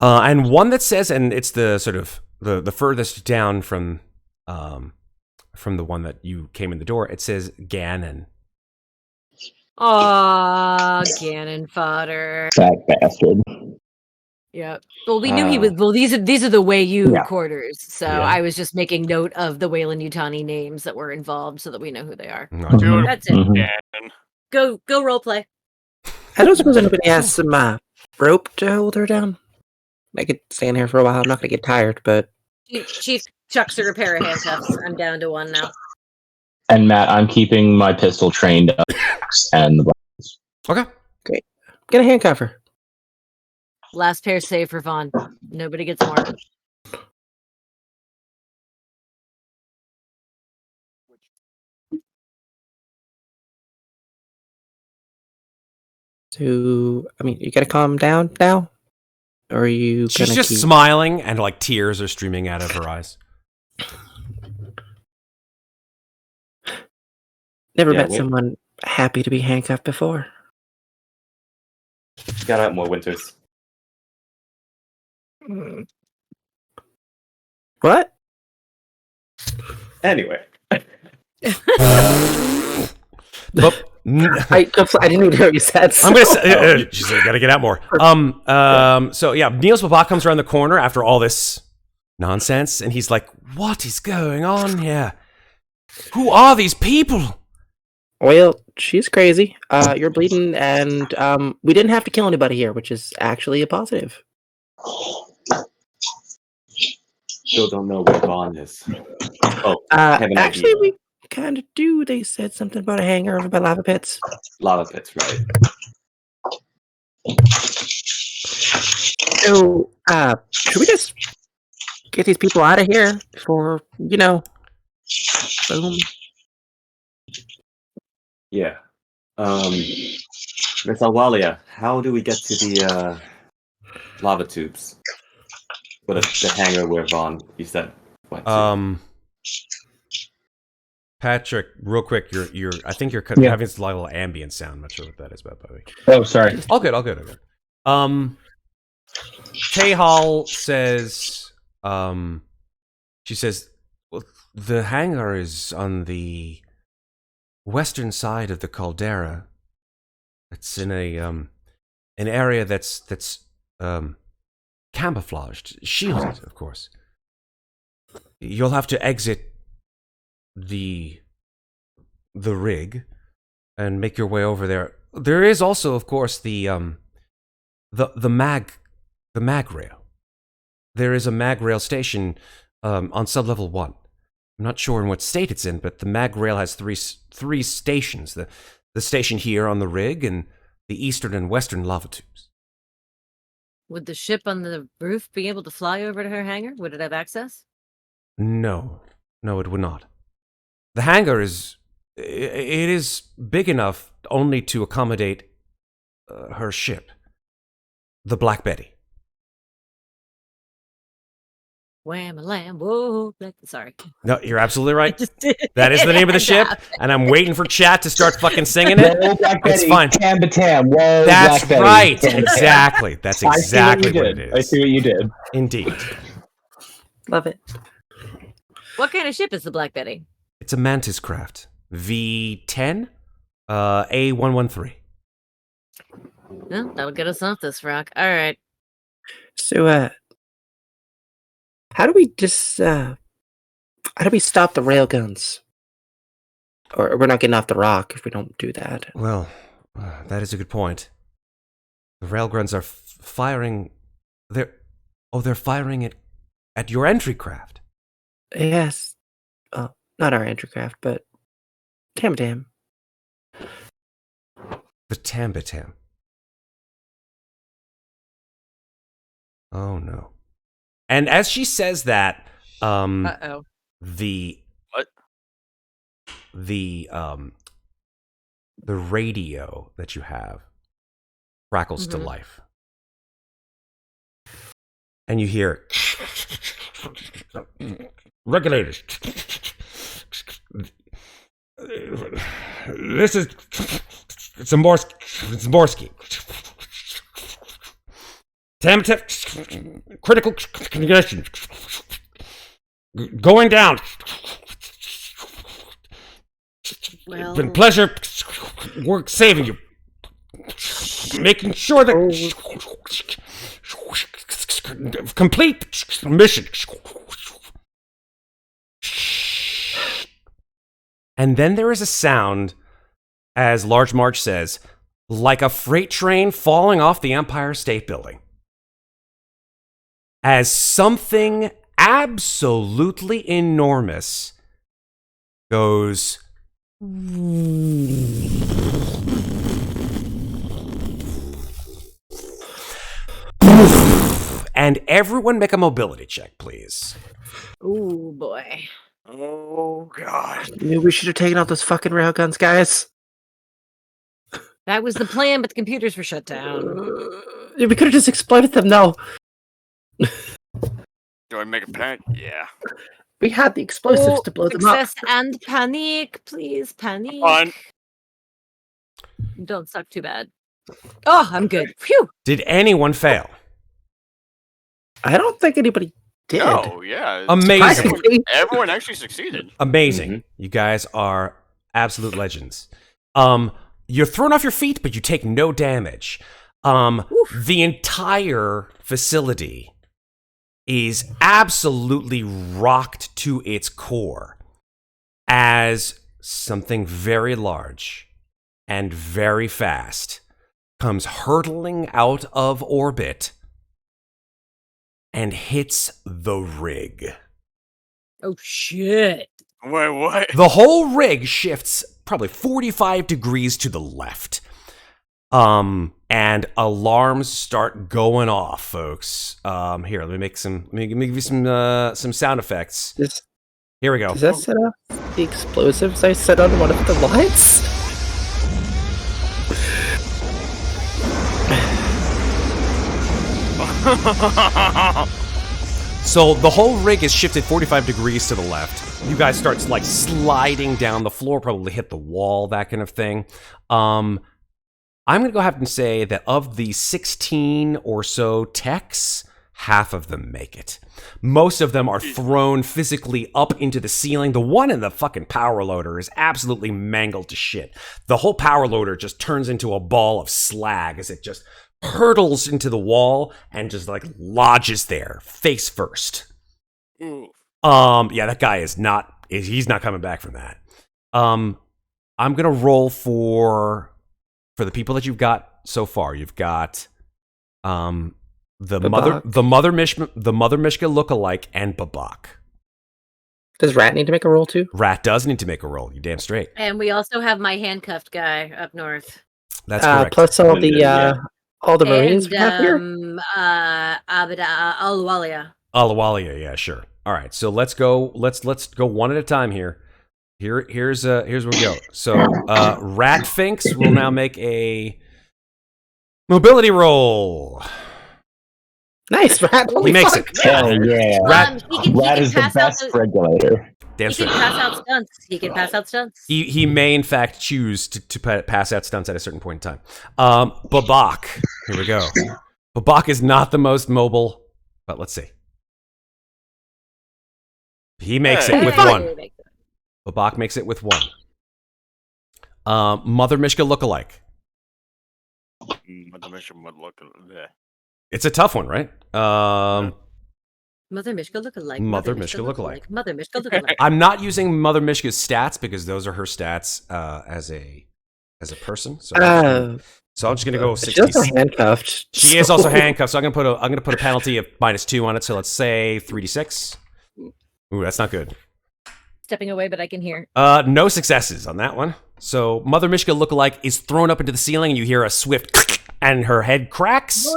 C: and one that says, and it's the sort of the furthest down from the one that you came in the door. It says Gannon.
D: Aw, Ganon fodder.
J: Fat bastard.
D: Yep. Well, we knew he was. Well, these are the way you
J: Yeah.
D: quarters. So
C: Yeah.
D: I was just making note of the Wayland Utani names that were involved, so that we know who they are.
F: Dude,
D: That's it.
J: Mhm.
F: yeah.
D: Go role play.
G: I don't suppose anybody has some rope to hold her down. I could stand here for a while. I'm not gonna get tired, but
D: Chief chucks her a pair of handcuffs. I'm down to one now.
J: And Matt, I'm keeping my pistol trained up and the
C: Okay.
G: get a handcuff her.
D: Last pair save for Vaughn. Nobody gets more.
G: So, I mean, you gotta calm down now, or are you
C: She's
G: gonna
C: just
G: keep...
C: smiling, and like tears are streaming out of her eyes.
G: Never
I: Yeah,
G: met
I: wait.
G: someone happy to be handcuffed before.
I: You gotta have more winters.
G: What?
I: Anyway.
C: But
G: I didn't even hear what you said.
C: I'm gonna say, she's like, gotta get out more. So yeah, Niels Babak comes around the corner after all this nonsense, and he's like, "What is going on here? Who are these people?"
G: Well, she's crazy. You're bleeding, and we didn't have to kill anybody here, which is actually a positive.
I: Still don't know where Vaughn is. Oh, have an
G: Actually,
I: idea.
G: we kind of do. They said something about a hangar over by lava pits.
I: Lava pits, right?
G: So, should we just get these people out of here before, boom?
I: Yeah. Miss Alwalia, how do we get to the lava tubes? Or the hangar where Vaughn, you said, went to?
A: Patrick, real quick, you're I think you're
J: Yeah.
A: having this little ambient sound. I'm not sure what that is about, buddy.
J: Oh, sorry.
A: All good. Tehal says, she says, well, the hangar is on the western side of the caldera. It's in an area that's camouflaged, shielded, of course. You'll have to exit the rig and make your way over there. There is also, of course, the mag rail. There is a mag rail station on sublevel 1. I'm not sure in what state it's in, but the mag rail has three stations. The station here on the rig and the eastern and western lava tubes.
D: Would the ship on the roof be able to fly over to her hangar? Would it have access?
A: No, it would not. The hangar is big enough only to accommodate her ship, the Black Betty.
D: Wham a lamb, whoa! Sorry.
A: No, you're absolutely right.
D: Just did.
A: That is the name of the ship, and I'm waiting for chat to start fucking singing it.
J: Whoa, Black
A: It's
J: Betty,
A: fine.
J: Tam Batam. Whoa,
A: That's
J: Black
A: right.
J: Betty.
A: Exactly. That's exactly what it is.
J: I see what you did.
A: Indeed.
G: Love it.
D: What kind of ship is the Black Betty?
A: It's a Mantis craft. V10, A113.
D: Well, that'll get us off this rock. All right.
G: So, how do we stop the railguns? Or we're not getting off the rock if we don't do that.
A: Well, that is a good point. The railguns are firing. They're firing it at your entry craft.
G: Yes. Not our entry craft, but Tam.
A: The Tambatam. Oh no. And as she says that,
D: Uh-oh.
A: the
F: What?
A: The radio that you have crackles to life. And you hear regulators. This is Zamborski. Tamtep critical condition. Going down.
D: Well,
A: It's been a pleasure work saving you. Making sure that complete mission. And then there is a sound, as Large March says, like a freight train falling off the Empire State Building. As something absolutely enormous goes and everyone make a mobility check, please.
D: ooh boy.
F: Oh god.
G: Maybe we should have taken out those fucking railguns, guys.
D: That was the plan, but the computers were shut down.
G: We could have just exploded them. No,
F: Do I make a panic? Yeah.
G: we had the explosives to blow them up.
D: Success and panic, please. Panic.
F: Fun.
D: Don't suck too bad. Oh, I'm good. Phew.
A: Did anyone fail?
G: I don't think anybody did.
F: No, yeah.
A: Amazing.
F: Everyone actually succeeded.
A: Amazing. You guys are absolute legends. You're thrown off your feet, but you take no damage. The entire facility is absolutely rocked to its core as something very large and very fast comes hurtling out of orbit and hits the rig.
D: Oh shit.
F: Wait, what?
A: The whole rig shifts probably 45 degrees to the left. And alarms start going off, folks. Here, let me give you some sound effects. Here we go.
G: Does that set off the explosives I set on one of the lights?
A: So the whole rig is shifted 45 degrees to the left. You guys start like sliding down the floor, probably hit the wall, that kind of thing. I'm going to go ahead and say that of the 16 or so techs, half of them make it. Most of them are thrown physically up into the ceiling. The one in the fucking power loader is absolutely mangled to shit. The whole power loader just turns into a ball of slag as it just hurtles into the wall and just like lodges there, face first. Yeah, that guy he's not coming back from that. I'm gonna roll for the people that you've got so far. You've got the Mother Mishka lookalike and Babak.
G: Does Rat need to make a roll too?
A: Rat does need to make a roll. You damn straight.
D: And we also have my handcuffed guy up north.
A: That's correct.
G: Plus all the Marines we have here.
D: Alawalia.
A: Alawalia, yeah, sure. All right, so let's go. Let's go one at a time here. Here's where we go. So Rat Finks will now make a mobility roll.
G: Nice, Rat.
A: He makes it.
J: Hell yeah.
A: Rat
J: is the best regulator.
A: Damn straight.
D: He can pass out stunts.
A: He may in fact choose to pass out stunts at a certain point in time. Babak, here we go. Babak is not the most mobile, but let's see. He makes it with one. Babak makes it with one. Mother Mishka lookalike.
F: Mother Mishka would look.
A: It's a tough one, right?
D: Mother Mishka lookalike.
A: Mother Mishka lookalike.
D: Mother Mishka lookalike.
A: I'm not using Mother Mishka's stats because those are her stats as a person. So I'm just gonna go 60.
G: She's also handcuffed.
A: She is also handcuffed, so I'm gonna put a penalty of -2 on it. So let's say 3d6. Ooh, that's not good.
D: Stepping away, but I can hear.
A: No successes on that one. So Mother Mishka lookalike is thrown up into the ceiling, and you hear a swift and her head cracks.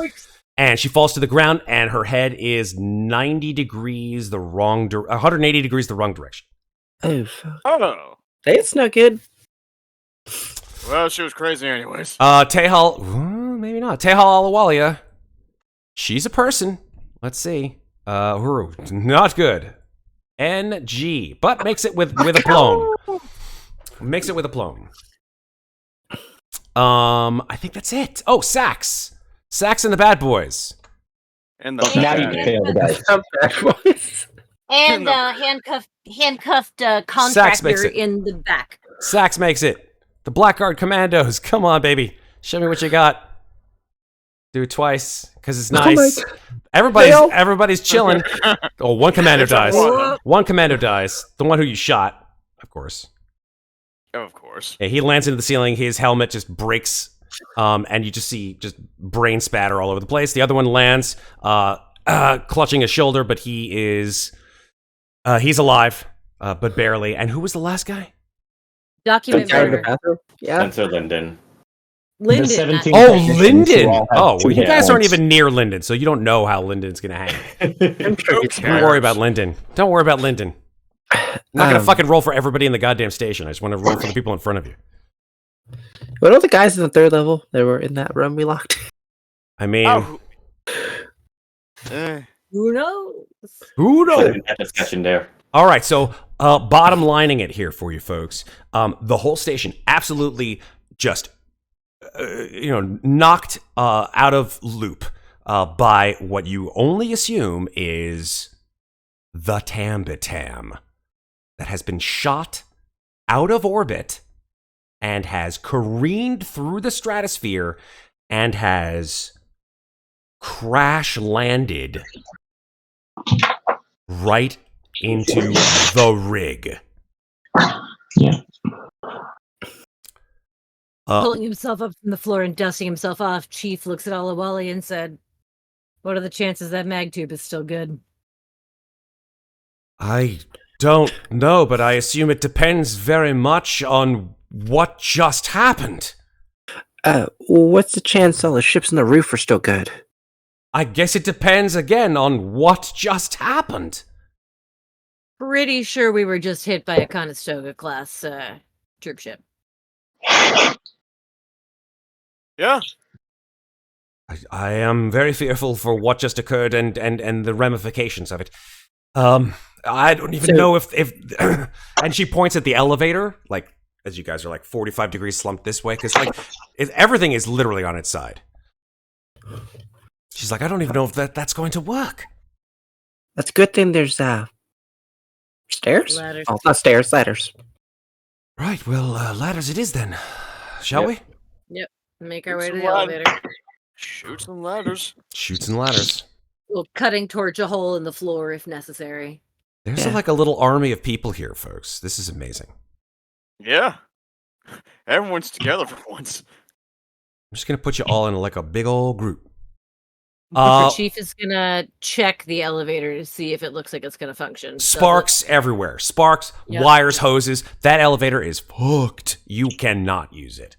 A: And she falls to the ground, and her head is 90 degrees the wrong 180 degrees the wrong direction.
G: Oh, fuck.
F: Oh.
G: Hey, it's not good.
F: Well, she was crazy anyways.
A: Tehal, maybe not. Tehal Alawalia. She's a person. Let's see. Not good. NG, but makes it with aplomb. Makes it with aplomb. I think that's it. Oh, Sax. Sax and the Bad Boys.
F: And the
G: Bad Boys.
D: And handcuffed contractor in the back.
A: Sax makes it. The Blackguard Commandos. Come on, baby. Show me what you got. Do it twice, because it's nice. Everybody's chilling. Oh, one commando dies. One commando dies. The one who you shot, of course.
F: Of course.
A: Yeah, he lands into the ceiling. His helmet just breaks. And you just see brain spatter all over the place. The other one lands, clutching a shoulder, but he's alive, but barely. And who was the last guy?
D: Document murder.
G: Yeah.
I: Spencer Linden.
D: Linden.
A: Linden. Oh, well, you guys aren't even near Linden, so you don't know how Linden's gonna hang. Don't worry about Linden. Don't worry about Linden. I'm not gonna fucking roll for everybody in the goddamn station. I just want to roll for the people in front of you.
G: What are the guys in the third level that were in that room we locked?
A: I mean,
D: who knows?
A: Who knows?
I: That discussion there.
A: All right, so bottom lining it here for you folks. The whole station absolutely just knocked out of loop by what you only assume is the Tambitam that has been shot out of orbit and has careened through the stratosphere and has crash landed right into the rig.
J: Yeah.
D: Pulling himself up from the floor and dusting himself off, Chief looks at Alawali and said, "What are the chances that mag tube is still good?"
A: I don't know, but I assume it depends very much on what just happened.
G: What's the chance all the ships on the roof are still good?
A: I guess it depends again on what just happened.
D: Pretty sure we were just hit by a Conestoga class troop ship.
F: Yeah.
A: I am very fearful for what just occurred and the ramifications of it. I don't even know if and she points at the elevator, like, as you guys are like 45 degrees slumped this way, because like everything is literally on its side. She's like, I don't even know if that's going to work.
G: That's a good thing there's stairs?
D: Ladders.
G: Oh, not stairs, ladders.
A: Right, well, ladders it is then. Shall we?
D: Yep. Make our way to the
F: Some
D: elevator.
F: Shoots and ladders.
A: Shoots and ladders.
D: We'll cutting torch a hole in the floor if necessary.
A: There's like a little army of people here, folks. This is amazing.
F: Yeah. Everyone's together for once.
A: I'm just gonna put you all in like a big old group.
D: The chief is gonna check the elevator to see if it looks like it's gonna function.
A: Sparks everywhere. Sparks, wires, hoses. That elevator is hooked. You cannot use it.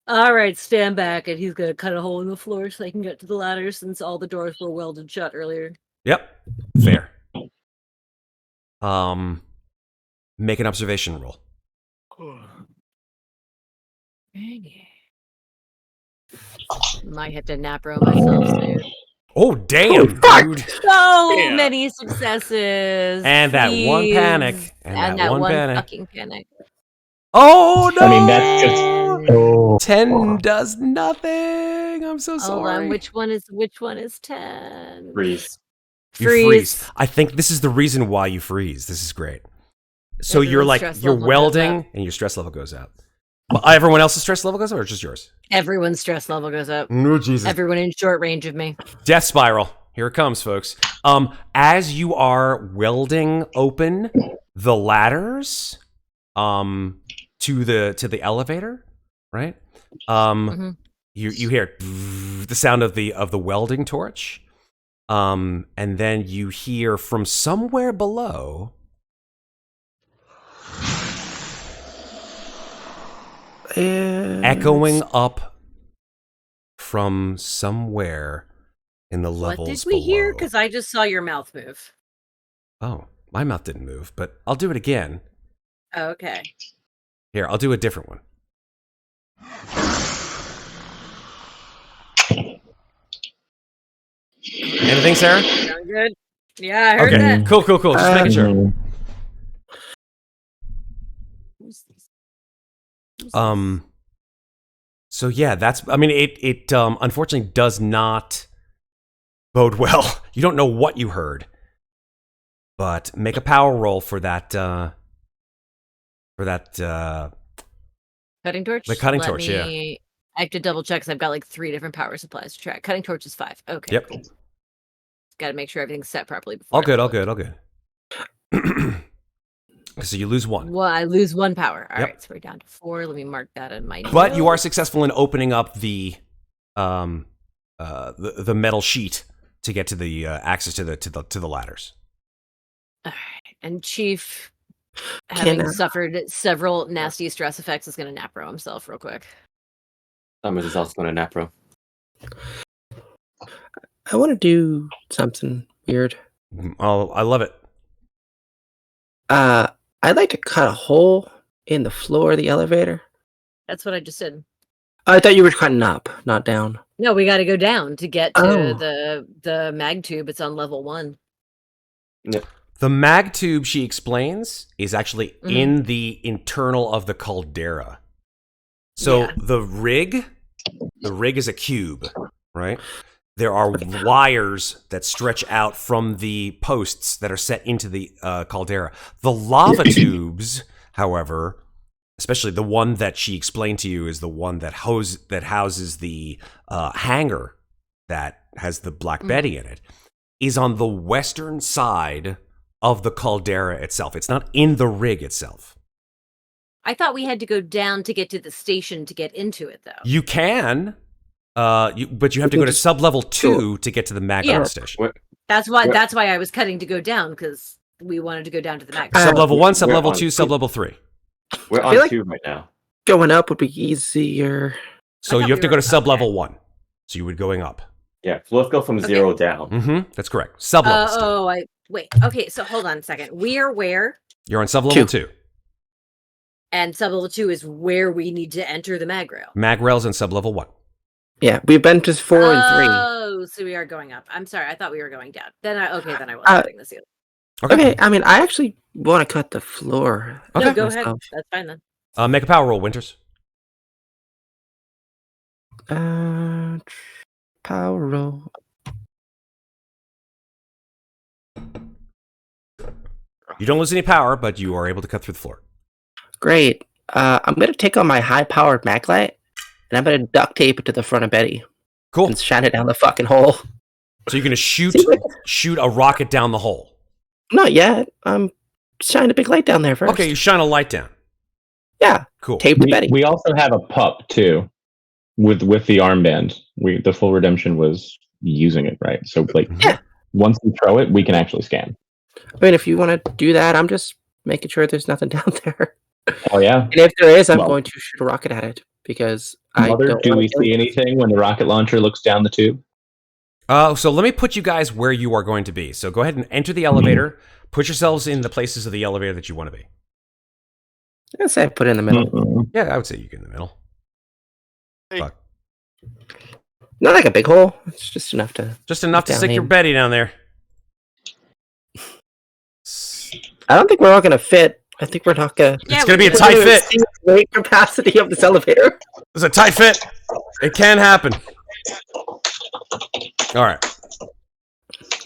D: All right, stand back, and he's gonna cut a hole in the floor so they can get to the ladder since all the doors were welded shut earlier.
A: Yep, fair. Make an observation roll.
D: Dang it. Might have to napro myself soon.
A: Oh, damn, dude.
D: So many successes.
A: And that one
D: Please.
A: panic. And that one panic.
D: Fucking panic.
A: Oh, no!
J: I mean, that's just...
A: 10 does nothing. I'm so sorry.
D: Hold on, which one is 10?
I: Freeze.
A: You freeze. I think this is the reason why you freeze. This is great. So you're like, you're welding and your stress level goes up. Well, everyone else's stress level goes up or just yours?
D: Everyone's stress level goes up.
A: No, Jesus.
D: Everyone in short range of me.
A: Death spiral. Here it comes, folks. As you are welding open the ladders to the elevator, right? You hear the sound of the welding torch. And then you hear from somewhere below echoing up from somewhere in the levels below.
D: What did we hear? Because I just saw your mouth move.
A: Oh, my mouth didn't move, but I'll do it again.
D: Oh, okay.
A: Here, I'll do a different one. Anything, Sarah?
D: Sound good? Yeah, I heard that.
A: Cool. Just making sure. So yeah, it unfortunately does not bode well. You don't know what you heard, but make a power roll for that.
D: Cutting torch.
A: The cutting torch. Yeah.
D: I have to double check because I've got like 3 different power supplies to track. Cutting torch is 5. Okay.
A: Yep.
D: Cool. Got to make sure everything's set properly before.
A: All good. So you lose 1.
D: Well, I lose 1 power. All right, so we're down to 4. Let me mark that in my.
A: But you are successful in opening up the metal sheet to get to the access to the ladders.
D: All right, and Chief, having suffered several nasty stress effects, is going to napro himself real quick.
I: Summers is also going to napro.
G: I want to do something weird.
A: Oh, I love it.
G: I'd like to cut a hole in the floor of the elevator.
D: That's what I just did.
G: I thought you were cutting up, not down.
D: No, we got to go down to get to the mag tube. It's on level 1.
I: Yep.
A: The mag tube, she explains, is actually in the internal of the caldera. So the rig is a cube, right? There are wires that stretch out from the posts that are set into the caldera. The lava tubes, however, especially the one that she explained to you is the one that houses the hangar that has the Black Betty in it, is on the western side of the caldera itself. It's not in the rig itself.
D: I thought we had to go down to get to the station to get into it, though.
A: You can. But you have to go to sublevel 2 to get to the magnet station.
D: That's why I was cutting to go down, because we wanted to go down to the magnet.
A: Sublevel 1, sublevel 2, sublevel 3.
I: We're on 2 right now.
G: Going up would be easier.
A: So you have to go to sublevel 1. So you would going up.
I: Yeah, so let's go from 0 down.
A: That's correct. Sublevels.
D: Wait. Okay, so hold on a second. We are where?
A: You're on sublevel 2.
D: And sublevel 2 is where we need to enter the mag rail.
A: Mag rail's in sublevel 1.
G: Yeah, we've been to 4 and 3.
D: Oh, so we are going up. I'm sorry. I thought we were going down. Then I was cutting the ceiling.
G: Okay, I mean, I actually want to cut the floor.
D: Okay, no, go
G: myself.
D: ahead. That's fine then.
A: Make a power roll, Winters.
G: Power roll.
A: You don't lose any power, but you are able to cut through the floor.
G: Great. I'm going to take on my high-powered maglite, and I'm going to duct tape it to the front of Betty.
A: Cool.
G: And shine it down the fucking hole.
A: So you're going to shoot a rocket down the hole?
G: Not yet. I'm shining a big light down there first.
A: Okay, you shine a light down.
G: Yeah.
A: Cool.
G: Tape to Betty.
J: We also have a pup, too, with the armband. The full redemption was using it, right? So, once we throw it, we can actually scan.
G: I mean, if you want to do that, I'm just making sure there's nothing down there.
J: Oh, yeah?
G: And if there is, I'm going to shoot a rocket at it, because
J: do we see anything when the rocket launcher looks down the tube?
A: So let me put you guys where you are going to be. So go ahead and enter the elevator. Put yourselves in the places of the elevator that you want to be.
G: I'd say I put it in the middle.
A: Yeah, I would say you get in the middle. Fuck.
G: Not like a big hole. It's just enough to...
A: Just enough to stick your Betty down there.
G: I don't think we're all going to fit. I think we're not going to...
A: It's going to be a tight fit.
G: Weight capacity of this elevator.
A: It's a tight fit. It can happen. All right.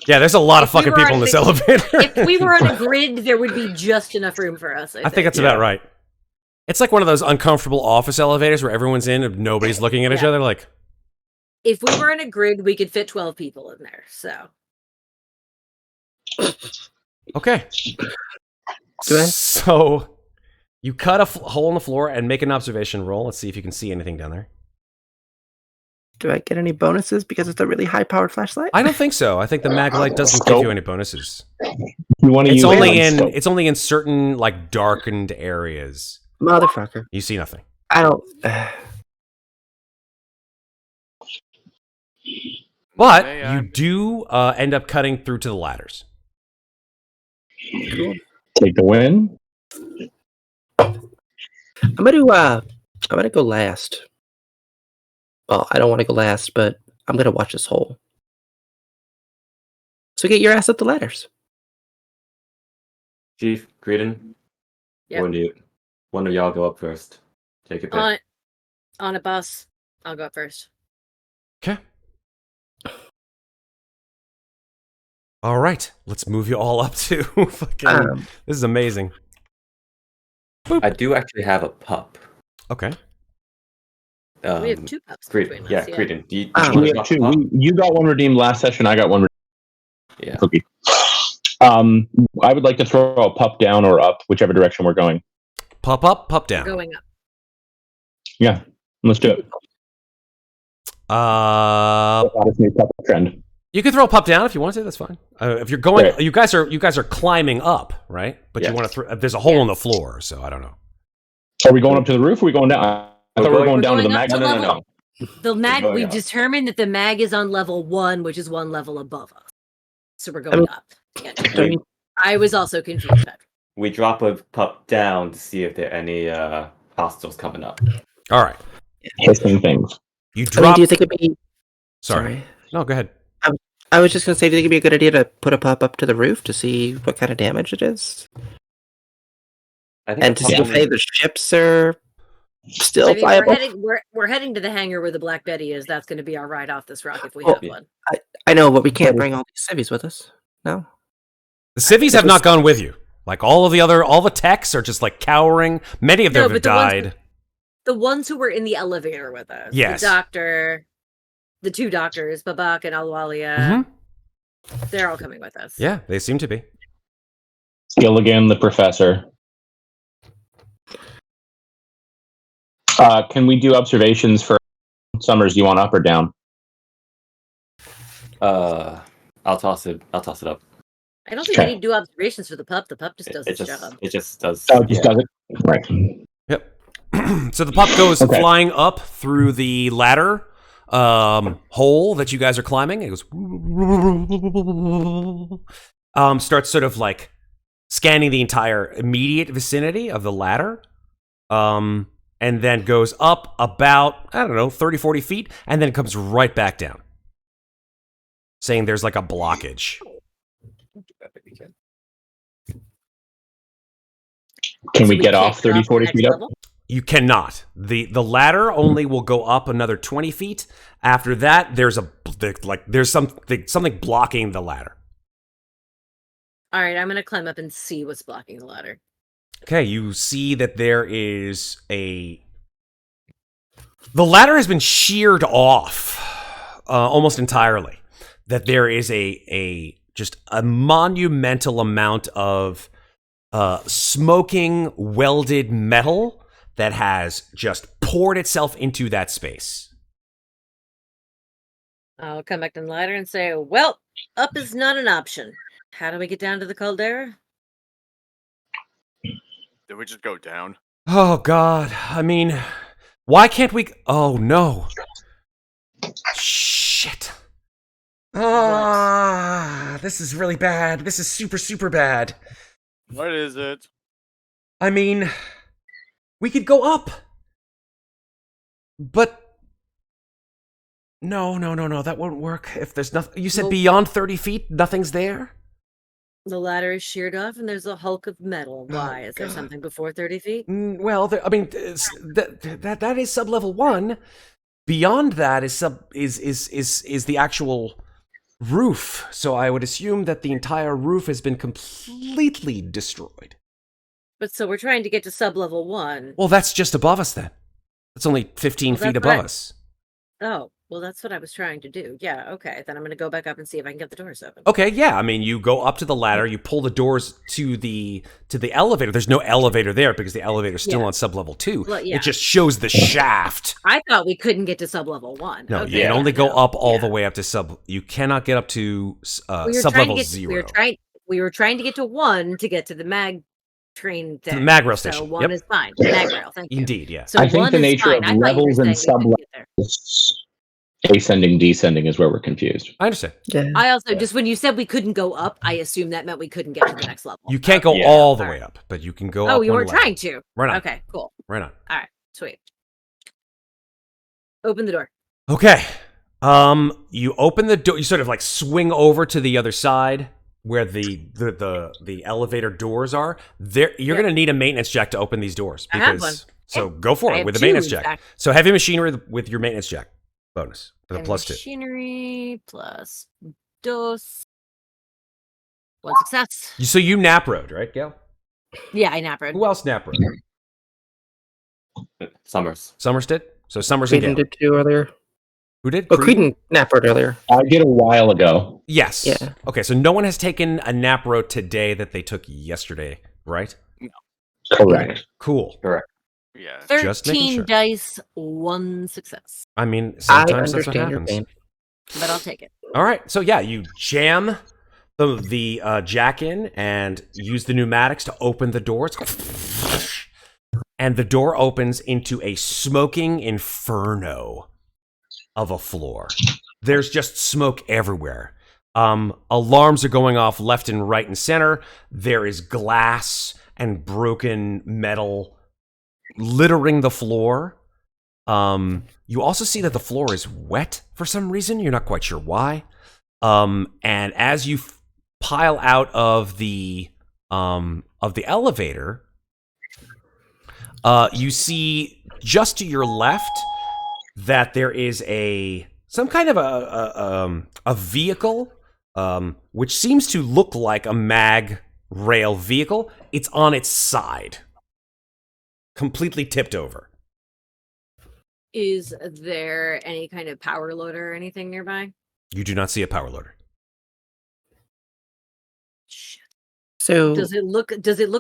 A: Yeah, there's a lot of fucking people in this elevator.
D: If we were on a grid, there would be just enough room for us. I think
A: that's about right. It's like one of those uncomfortable office elevators where everyone's in and nobody's looking at each other. Like,
D: if we were on a grid, we could fit 12 people in there. So,
A: okay. So you cut a hole in the floor and make an observation roll. Let's see if you can see anything down there.
G: Do I get any bonuses because it's a really high-powered flashlight?
A: I don't think so. I think the mag light doesn't give you any bonuses.
J: You want to use
A: it's only in certain like darkened areas.
G: Motherfucker.
A: You see nothing.
G: I don't.
A: But you do end up cutting through to the ladders.
J: Take the win.
G: I'm gonna go last. Well, I don't want to go last, but I'm gonna watch this hole. So get your ass up the ladders.
I: Chief, Creedon, or Newt. One of y'all go up first. Take a pick.
D: On a bus. I'll go up first.
A: Okay. All right, let's move you all up to fucking. This is amazing.
I: Boop. I do actually have a pup.
A: Okay.
D: We have two pups.
I: Creedon. Yeah, Creedon.
J: We have two. You got one redeemed last session. I got one.
I: Yeah.
J: Cookie. I would like to throw a pup down or up, whichever direction we're going.
A: Pup up, pup down.
D: Going up.
J: Yeah, let's do it.
A: Trend. You can throw a pup down if you want to. That's fine. If you're going, you guys are climbing up, right? But you want to throw. There's a hole in the floor, so I don't know.
J: Are we going up to the roof? Or are we going down? I thought we were going down to the mag.
I: No.
D: The mag. We've determined that the mag is on level 1, which is one level above us. So we're going up. I was also confused.
I: We drop a pup down to see if there are any hostiles coming up.
A: All right.
J: Hissing things.
A: You drop.
G: Do you think it'd be?
A: Sorry. No, go ahead.
G: I was just gonna say, do you think it'd be a good idea to put a pup up to the roof to see what kind of damage it is? And to see if any of the ships are still viable.
D: We're heading to the hangar where the Black Betty is. That's going to be our ride off this rock if we have one.
G: I know, but we can't bring all these civvies with us. No.
A: The civvies have not gone with you. Like all the techs are just like cowering. Many of them have died.
D: The ones who were in the elevator with us.
A: Yes.
D: The doctor, the two doctors, Babak and Alwalia. Mm-hmm. They're all coming with us.
A: Yeah, they seem to be.
J: Gilligan, the professor. Can we do observations for Summers? Do you want up or down?
I: I'll toss it up.
D: I don't think we need to do observations for the pup. The pup just does its job.
I: It just does.
J: Oh, it just does it? Right.
A: Yep. So the pup goes flying up through the ladder hole that you guys are climbing. It goes starts sort of like scanning the entire immediate vicinity of the ladder. and then goes up about, I don't know, 30, 40 feet, and then comes right back down. Saying there's like a blockage.
J: Can
D: So
J: we get
D: can't
J: off 30,
D: go
J: 40
D: the
J: feet
D: next
J: up?
D: level?
A: You cannot. The ladder only will go up another 20 feet. After that, there's something blocking the ladder.
D: All right, I'm gonna climb up and see what's blocking the ladder.
A: Okay, you see that there is the ladder has been sheared off almost entirely. That there is just a monumental amount of smoking welded metal that has just poured itself into that space.
D: I'll come back to the ladder and say, well, up is not an option. How do we get down to the caldera?
F: Did we just go down?
A: Oh, God. I mean, why can't we... Oh, no. Shit. Ah, this is really bad. This is super, super bad.
F: What is it?
A: I mean, we could go up. But... No, that won't work. If there's nothing... You said
D: Well,
A: beyond 30 feet, nothing's there?
D: the ladder is sheared off and there's a hulk of metal. Why? Is there
A: God.
D: something before 30 feet?
A: Well, I mean, that is sublevel 1. Beyond that is the actual roof. So I would assume that the entire roof has been completely destroyed.
D: But so we're trying to get to sublevel 1.
A: Well, that's just above us then. That's only 15
D: Well,
A: feet
D: that's
A: above
D: right.
A: us.
D: Oh, well, that's what I was trying to do. Yeah, okay. Then I'm going to go back up and see if I can get the doors open.
A: Okay, yeah. I mean, you go up to the ladder, you pull the doors to the elevator. There's no elevator there because the elevator's still on sublevel 2.
D: Well, yeah.
A: It just shows the shaft.
D: I thought we couldn't get to sublevel 1.
A: No,
D: Okay,
A: you can only go
D: no,
A: up all
D: yeah.
A: the way up to sub. You cannot get up to
D: We were trying to
A: sublevel
D: get,
A: 0.
D: we were trying to get to 1 to get to the mag train thing.
A: the mag rail
D: So
A: station.
D: 1
A: Yep.
D: is fine. Mag rail, thank you.
A: Indeed, yeah.
D: So
J: I think
D: 1
J: the
D: is
J: nature
D: fine.
J: of
D: I thought you were
J: levels and
D: saying we couldn't get there.
J: ascending, descending is where we're confused.
A: I understand.
G: Yeah.
D: I also, just when you said we couldn't go up, I assumed that meant we couldn't get to the next level.
A: You can't go
J: Yeah.
A: all the way up, but you can go up.
D: Oh, you
A: one
D: weren't
A: level.
D: trying to.
A: Right on.
D: Okay, cool.
A: Right on.
D: All right, sweet. Open the door.
A: Okay. You open the door. You sort of like swing over to the other side where the elevator doors are. There, you're gonna need a maintenance check to open these doors.
D: I have one.
A: So go for
D: I
A: it
D: have
A: with the
D: 2,
A: maintenance
D: in
A: check.
D: fact.
A: So heavy machinery with your maintenance check bonus with a
D: And
A: +2.
D: Machinery plus dos. 1 success.
A: So you nap road, right, Gail?
D: Yeah, I napped.
A: Who else nap road?
I: Summers.
A: Summers did. So Summers and Gail.
G: Creedon did 2 earlier.
A: Who did?
G: Oh, Creedon nappered earlier.
J: I did a while ago.
A: Yes.
G: Yeah.
A: Okay, so no one has taken a nap road today that they took yesterday, right?
J: Correct.
A: Cool.
I: Correct.
F: Yeah.
A: Just making
D: 13
A: sure.
D: dice, 1 success.
A: I mean,
G: I
A: sometimes that's what
G: understand your
A: happens.
G: pain.
D: But I'll take it.
A: All right, so yeah, you jam the jack in and use the pneumatics to open the door. And the door opens into a smoking inferno of a floor. There's just smoke everywhere. Alarms are going off left and right and center. There is glass and broken metal littering the floor. You also see that the floor is wet for some reason. You're not quite sure why. And as you pile out of the elevator, you see just to your left that there is some kind of a vehicle, which seems to look like a mag rail vehicle. It's on its side, completely tipped over.
D: Is there any kind of power loader or anything nearby?
A: You do not see a power loader.
D: Shit.
G: So
D: Does it look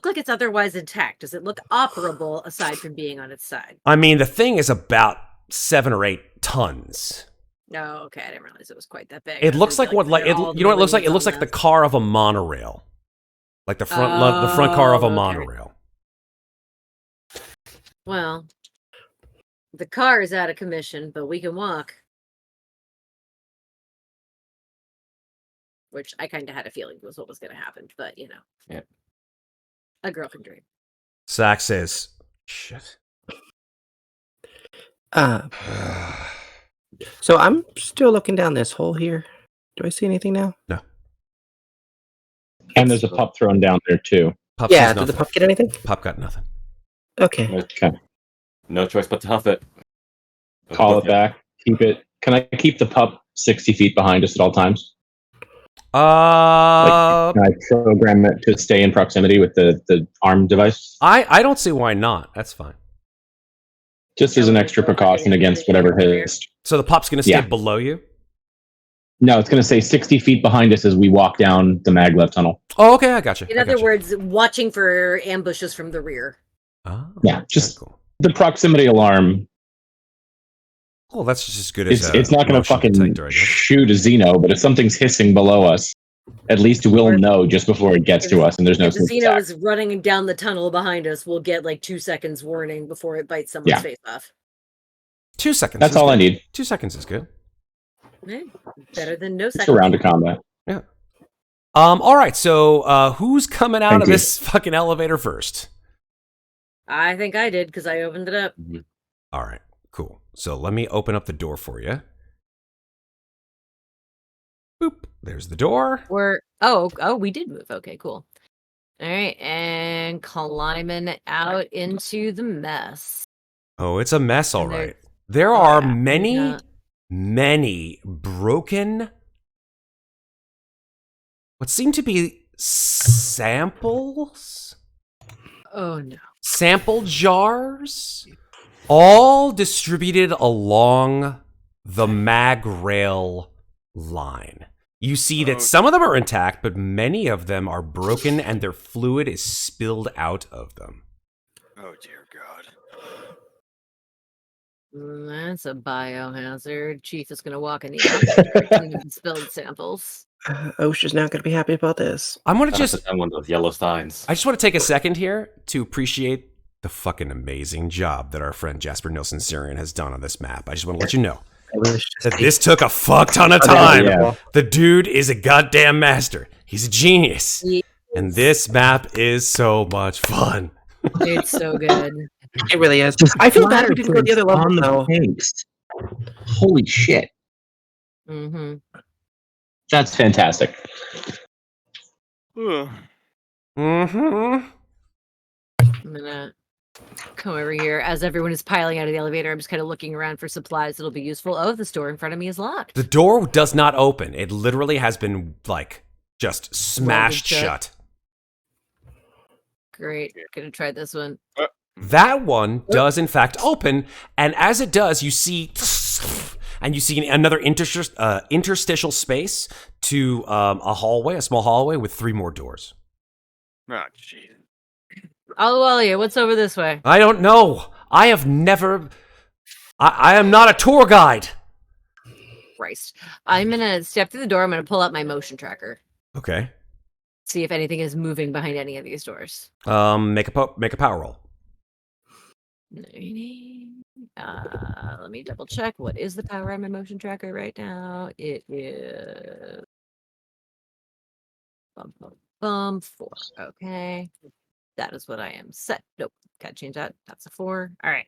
D: like it's otherwise intact? Does it look operable aside from being on its side?
A: I mean, the thing is about 7 or 8 tons.
D: No, okay, I didn't realize it was quite that big.
A: It looks like what, like it, you know what it looks like? It looks like the car of a monorail, like the front car of a
D: Oh, okay.
A: monorail.
D: Well, the car is out of commission, but we can walk. Which I kind of had a feeling was what was going to happen, but you know.
I: Yeah.
D: A girl can dream.
A: Sax says, "Shit."
G: So I'm still looking down this hole here. Do I see anything now?
A: No.
J: And there's a pup thrown down there too.
A: Pup
G: Yeah,
A: sees
G: did the
A: nothing.
G: pup get anything?
A: Pup got nothing.
G: Okay.
J: Okay.
I: No choice but to huff it.
J: Call it back. Keep it. Can I keep the pup 60 feet behind us at all times? Can I program it to stay in proximity with the arm device?
A: I don't see why not. That's fine.
J: Just as an extra precaution against whatever his.
A: So the pup's going to stay below you?
J: No, it's going to say 60 feet behind us as we walk down the maglev tunnel.
A: Oh, okay, I got you.
D: In other words, watching for ambushes from the rear.
A: Oh,
J: yeah, just
A: cool.
J: The proximity alarm.
A: Well, that's just as good as
J: it's not going to fucking shoot a Xeno, but if something's hissing below us, at least we'll know just before it gets to us, and there's no
D: If the
J: sneak
D: Xeno
J: attack.
D: is running down the tunnel behind us, we'll get like 2 seconds warning before it bites someone's face off.
A: 2 seconds.
J: That's all I need.
A: 2 seconds is good.
D: Eh, better than no
J: It's
D: seconds.
J: a round of combat.
A: Yeah. All right. So, who's coming out of this fucking elevator first?
D: I think I did because I opened it up.
A: All right. Cool. So let me open up the door for you. Boop. There's the door.
D: We did move. Okay, cool. All right, and climbing out into the mess.
A: Oh, it's a mess, all right. There are many broken, what seem to be samples?
D: Oh, no.
A: Sample jars, all distributed along the mag rail line. You see that some of them are intact, but many of them are broken and their fluid is spilled out of them.
F: Oh, dear God.
D: That's a biohazard. Chief is going to walk in the opposite direction of the spilled samples.
G: OSHA's not going to be happy about this.
A: I'm going to just...
I: one of those yellow signs.
A: I just want to take a second here to appreciate the fucking amazing job that our friend Jasper Nilsson Syrian has done on this map. I just want to let you know that this took a fuck ton of time. The dude is a goddamn master. He's a genius. And this map is so much fun.
D: It's so good.
G: It really is. I feel bad we didn't go the other level, though.
J: Holy shit.
D: Mm-hmm.
J: That's fantastic.
A: Mm-hmm.
D: I'm gonna come over here as everyone is piling out of the elevator. I'm just kind of looking around for supplies that'll be useful. Oh, the store in front of me is locked.
A: The door does not open. It literally has been, like, just smashed shut.
D: Great. Gonna try this one.
A: That one does, in fact, open. And as it does, you see... And you see another interstitial space to a hallway, a small hallway with 3 more doors.
F: Oh, jeez.
D: Alawalia, what's over this way?
A: I don't know. I have never... I am not a tour guide.
D: Christ. I'm gonna step through the door. I'm gonna pull out my motion tracker.
A: Okay.
D: See if anything is moving behind any of these doors.
A: Make a power roll.
D: Let me double check. What is the power on my motion tracker right now? It is 4. Okay. That is what I am set. Nope. Gotta change that. That's a 4. All right.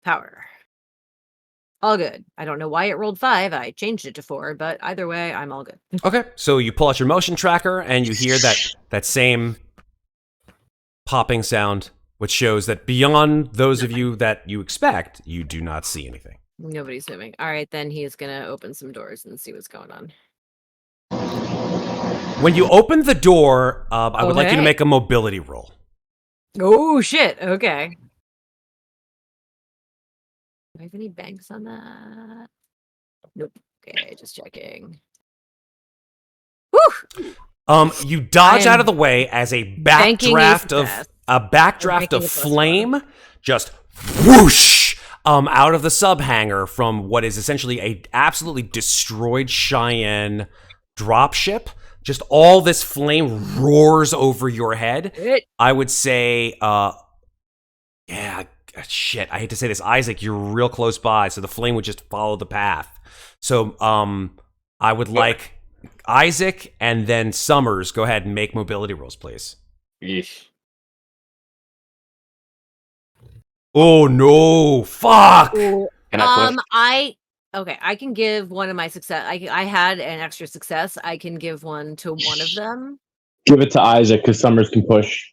D: Power. All good. I don't know why it rolled 5. I changed it to 4, but either way, I'm all good.
A: Okay. So you pull out your motion tracker and you hear that same popping sound, which shows that beyond those of you that you expect, you do not see anything.
D: Nobody's moving. All right, then he is going to open some doors and see what's going on.
A: When you open the door, I would like you to make a mobility roll.
D: Oh, shit. Okay. Do I have any banks on that? Nope. Okay, just checking. Woo!
A: You dodge out of the way as a backdraft of flame just whoosh out of the subhangar from what is essentially a absolutely destroyed Cheyenne dropship. Just all this flame roars over your head. I would say, shit, I hate to say this, Isaac, you're real close by, so the flame would just follow the path. So, I would like Isaac and then Summers, go ahead and make mobility rolls, please.
I: Yeesh.
A: Oh no, fuck!
I: Can I push?
D: I can give one of my success. I had an extra success. I can give one to one of them.
J: Give it to Isaac because Summers can push.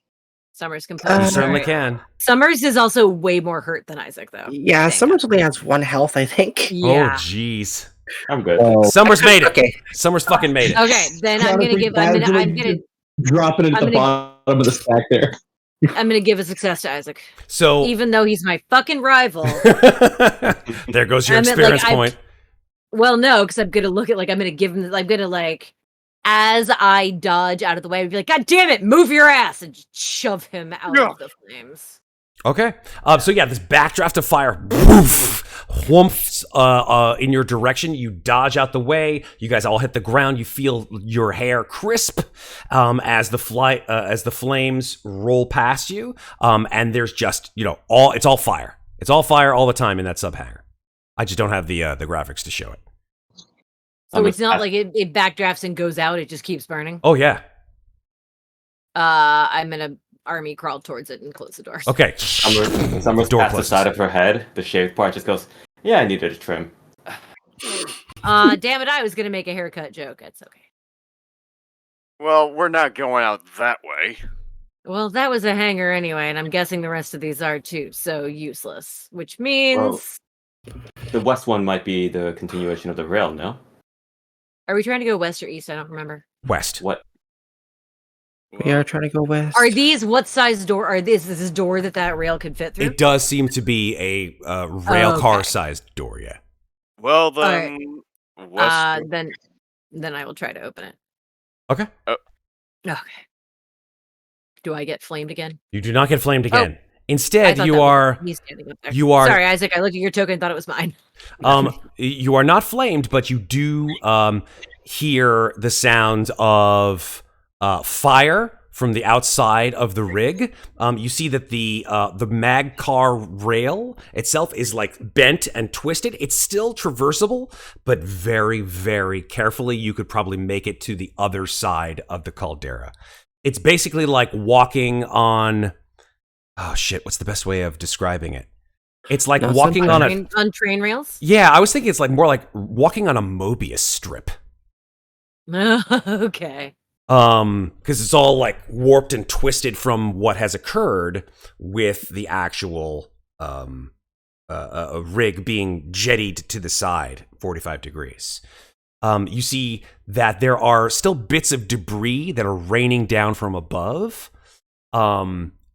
D: Summers can push.
A: You certainly
D: Alright.
A: can.
D: Summers is also way more hurt than Isaac, though.
G: Yeah,
D: Dang
G: Summers only has 1 health, I think.
D: it.
A: Oh,
D: Yeah.
A: jeez.
I: I'm good.
A: Summers made it.
G: Okay.
A: Summers fucking made it.
D: Okay, then I'm gonna give. I'm gonna
J: drop it at
D: I'm
J: the
D: gonna-
J: bottom of the stack there.
D: I'm gonna give a success to Isaac,
A: So
D: even though he's my fucking rival.
A: there goes your
D: I meant, like,
A: experience point.
D: Well, no, because I'm gonna look at I'm gonna give him. I'm gonna as I dodge out of the way, I'd be like, "God damn it, move your ass!" and just shove him out of the flames.
A: Okay. So yeah, this backdraft of fire, poof, whoops, in your direction. You dodge out the way. You guys all hit the ground. You feel your hair crisp as the flames roll past you. And there's just it's all fire. It's all fire all the time in that sub hangar. I just don't have the graphics to show it.
D: So it's not like it backdrafts and goes out; it just keeps burning.
A: Oh yeah.
D: I'm gonna army crawl towards it and close the doors.
A: Okay.
I: Summers
A: Door
I: past the
A: closes.
I: side of her head, the shaved part just goes, yeah, I needed a trim.
D: Damn it! I was gonna make a haircut joke. It's okay.
F: Well, we're not going out that way.
D: Well, that was a hanger anyway, and I'm guessing the rest of these are too. So useless, which means.
I: The west one might be the continuation of the rail, no?
D: Are we trying to go west or east? I don't remember.
A: West.
I: What?
G: We are trying to go west.
D: Are these what size door? Are this a door that rail could fit through?
A: It does seem to be a rail car sized door. Yeah.
F: Well then,
D: then I will try to open it.
A: Okay.
D: Okay. Do I get flamed again?
A: You do not get flamed again.
D: I
A: Instead,
D: thought
A: you
D: that was
A: are.
D: me standing up there.
A: You are.
D: Sorry, Isaac. I looked at your token and thought it was mine.
A: You are not flamed, but you do hear the sound of fire from the outside of the rig. You see that the mag car rail itself is bent and twisted. It's still traversable, but very, very carefully. You could probably make it to the other side of the caldera. It's basically like walking on. Oh shit! What's the best way of describing it? It's like walking on
D: train rails.
A: Yeah, I was thinking it's more like walking on a Mobius strip.
D: Okay.
A: Because it's all warped and twisted from what has occurred with the actual rig being jettied to the side 45 degrees. You see that there are still bits of debris that are raining down from above.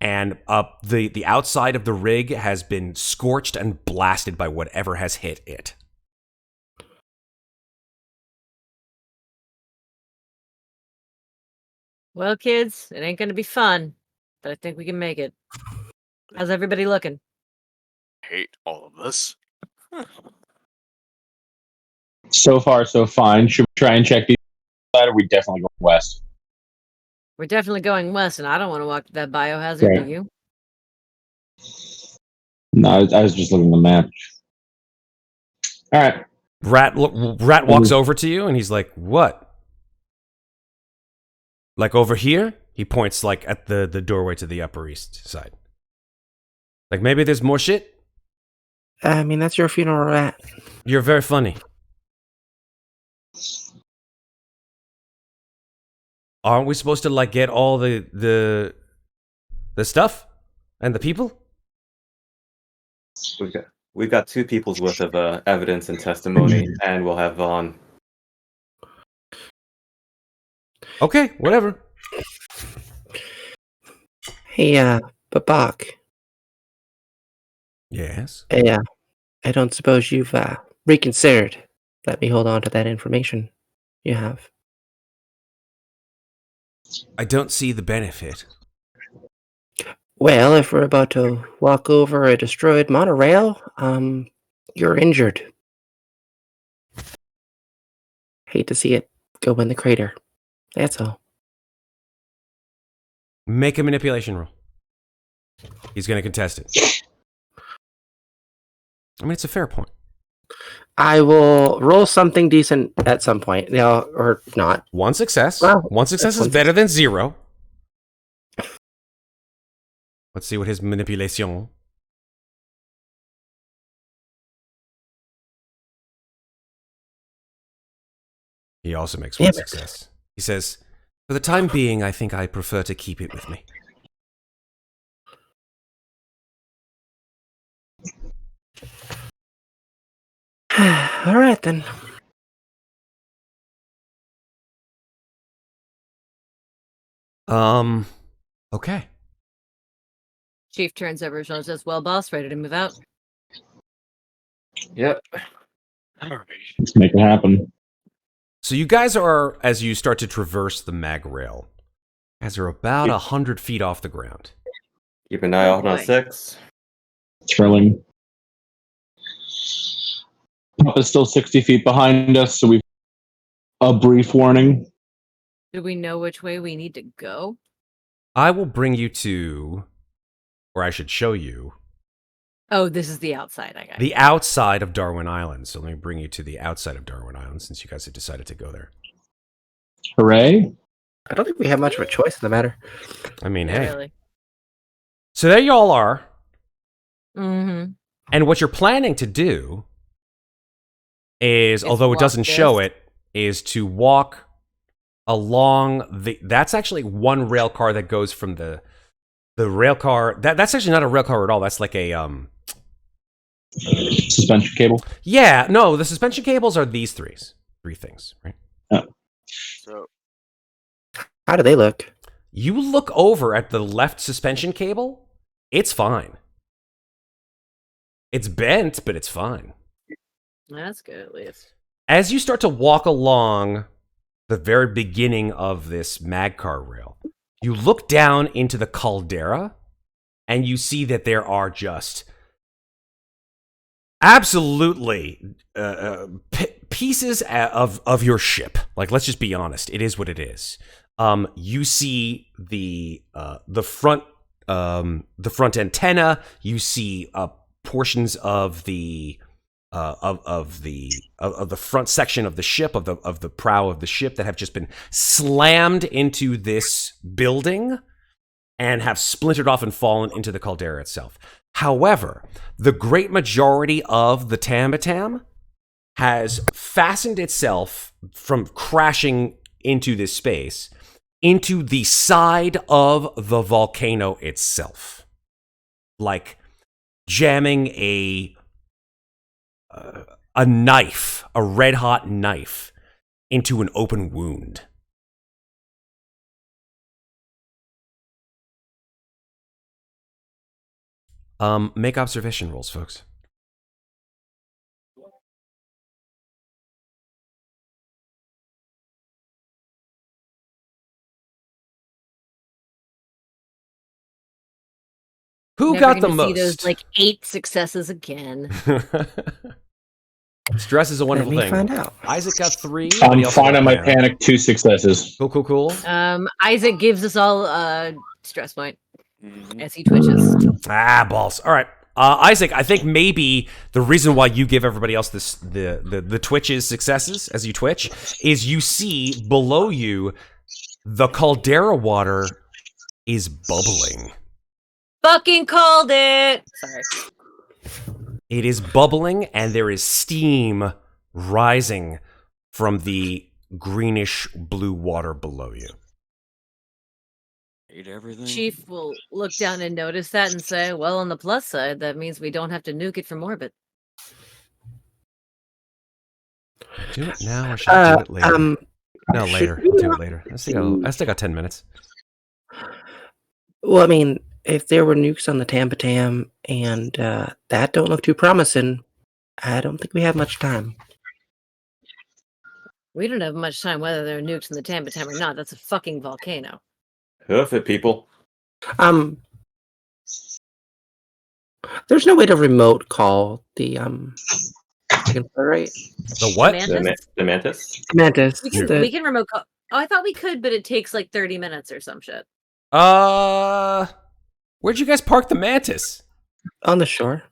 A: And the outside of the rig has been scorched and blasted by whatever has hit it.
D: Well, kids, it ain't gonna be fun, but I think we can make it. How's everybody looking?
F: Hate all of this.
J: So far, so fine. Should we try and check these side, or are we definitely going west?
D: We're definitely going west, and I don't want to walk that biohazard.
J: Right.
D: Do you?
J: No, I was just looking at the map. All right.
A: Rat walks over to you, and he's like, "What? Like over here?" He points at the doorway to the Upper East side. Maybe there's more shit?
G: I mean, that's your funeral, Rat.
A: You're very funny. Aren't we supposed to get all the stuff and the people?
I: We've got 2 people's worth of evidence and testimony, and we'll have Vaughn.
A: Okay, whatever.
G: Hey, Babak.
A: Yes.
G: Hey, I don't suppose you've reconsidered. Let me hold on to that information you have.
A: I don't see the benefit.
G: Well, if we're about to walk over a destroyed monorail, you're injured. Hate to see it go in the crater. That's all.
A: Make a manipulation roll. He's going to contest it. I mean, it's a fair point.
G: I will roll something decent at some point, or not.
A: One success.
G: Well,
A: one success is better than 0. Let's see what his manipulation.
C: He also makes one success. He says, "For the time being, I think I prefer to keep it with me."
G: All right then.
C: Okay.
D: Chief turns over and says, "Well, boss, ready to move out?"
I: Yep.
J: Let's make it happen.
C: So you guys are, as you start to traverse the mag rail, you guys are about 100 feet off the ground.
I: Keep an eye out on
D: boy.
I: 6.
J: Thrilling. Papa's still 60 feet behind us, so we've a brief warning.
D: Do we know which way we need to go?
C: I will bring you to, or I should show you,
D: Oh, this is the outside. I got
C: the outside of Darwin Island. So let me bring you to the outside of Darwin Island since you guys have decided to go there.
J: Hooray.
G: I don't think we have much of a choice in the matter.
C: I mean,
D: you.
C: hey.
D: Really?
C: So there you all are.
D: Mm-hmm.
C: And what you're planning to do is, although it
D: walk
C: doesn't show
D: this.
C: it, is to walk along the... That's actually one rail car that goes from the rail car... That's actually not a rail car at all. That's like a...
J: Suspension cable.
C: Yeah, no, the suspension cables are these three things, right?
F: So
G: How do they look?
C: You look over at the left suspension cable, it's fine. It's bent, but it's fine.
D: That's good, at least.
C: As you start to walk along the very beginning of this magcar rail, you look down into the caldera, and you see that there are just absolutely pieces of your ship. Like, let's just be honest, it is what it is. You see the front antenna. You see portions of the front section of the ship, of the prow of the ship, that have just been slammed into this building and have splintered off and fallen into the caldera itself. However, the great majority of the Tambatam has fastened itself from crashing into this space into the side of the volcano itself, like jamming a knife, a red-hot knife, into an open wound. Make observation rolls, folks. Who
D: Never
C: got the
D: gonna see those
C: most?
D: like 8 successes again.
C: Stress is a wonderful
G: Let me
C: thing.
G: find out.
C: Isaac got 3.
J: I'm
C: Anybody else
J: fine
C: got
J: on my
C: there?
J: panic. 2 successes.
C: Cool.
D: Isaac gives us all a stress point as he twitches.
C: Ah, balls. All right. Isaac, I think maybe the reason why you give everybody else this the twitches successes as you twitch is you see below you the caldera water is bubbling.
D: Fucking called it! Sorry.
C: It is bubbling, and there is steam rising from the greenish blue water below you.
F: ate everything.
D: Chief will look down and notice that and say, well, on the plus side, that means we don't have to nuke it from orbit.
C: Do it now, or should I do it later? No,
G: should
C: later.
G: we
C: I'll do
G: not
C: it later. I still got 10 minutes.
G: Well, I mean, if there were nukes on the Tambatam and that don't look too promising, I don't think we have much time.
D: We don't have much time whether there are nukes in the Tambatam or not. That's a fucking volcano.
I: Hoof it, people.
G: There's no way to remote call the right?
C: The what?
D: Mantis?
I: The mantis?
G: Mantis.
D: We can remote call. Oh, I thought we could, but it takes like 30 minutes or some shit.
C: Where'd you guys park the mantis?
G: On the shore.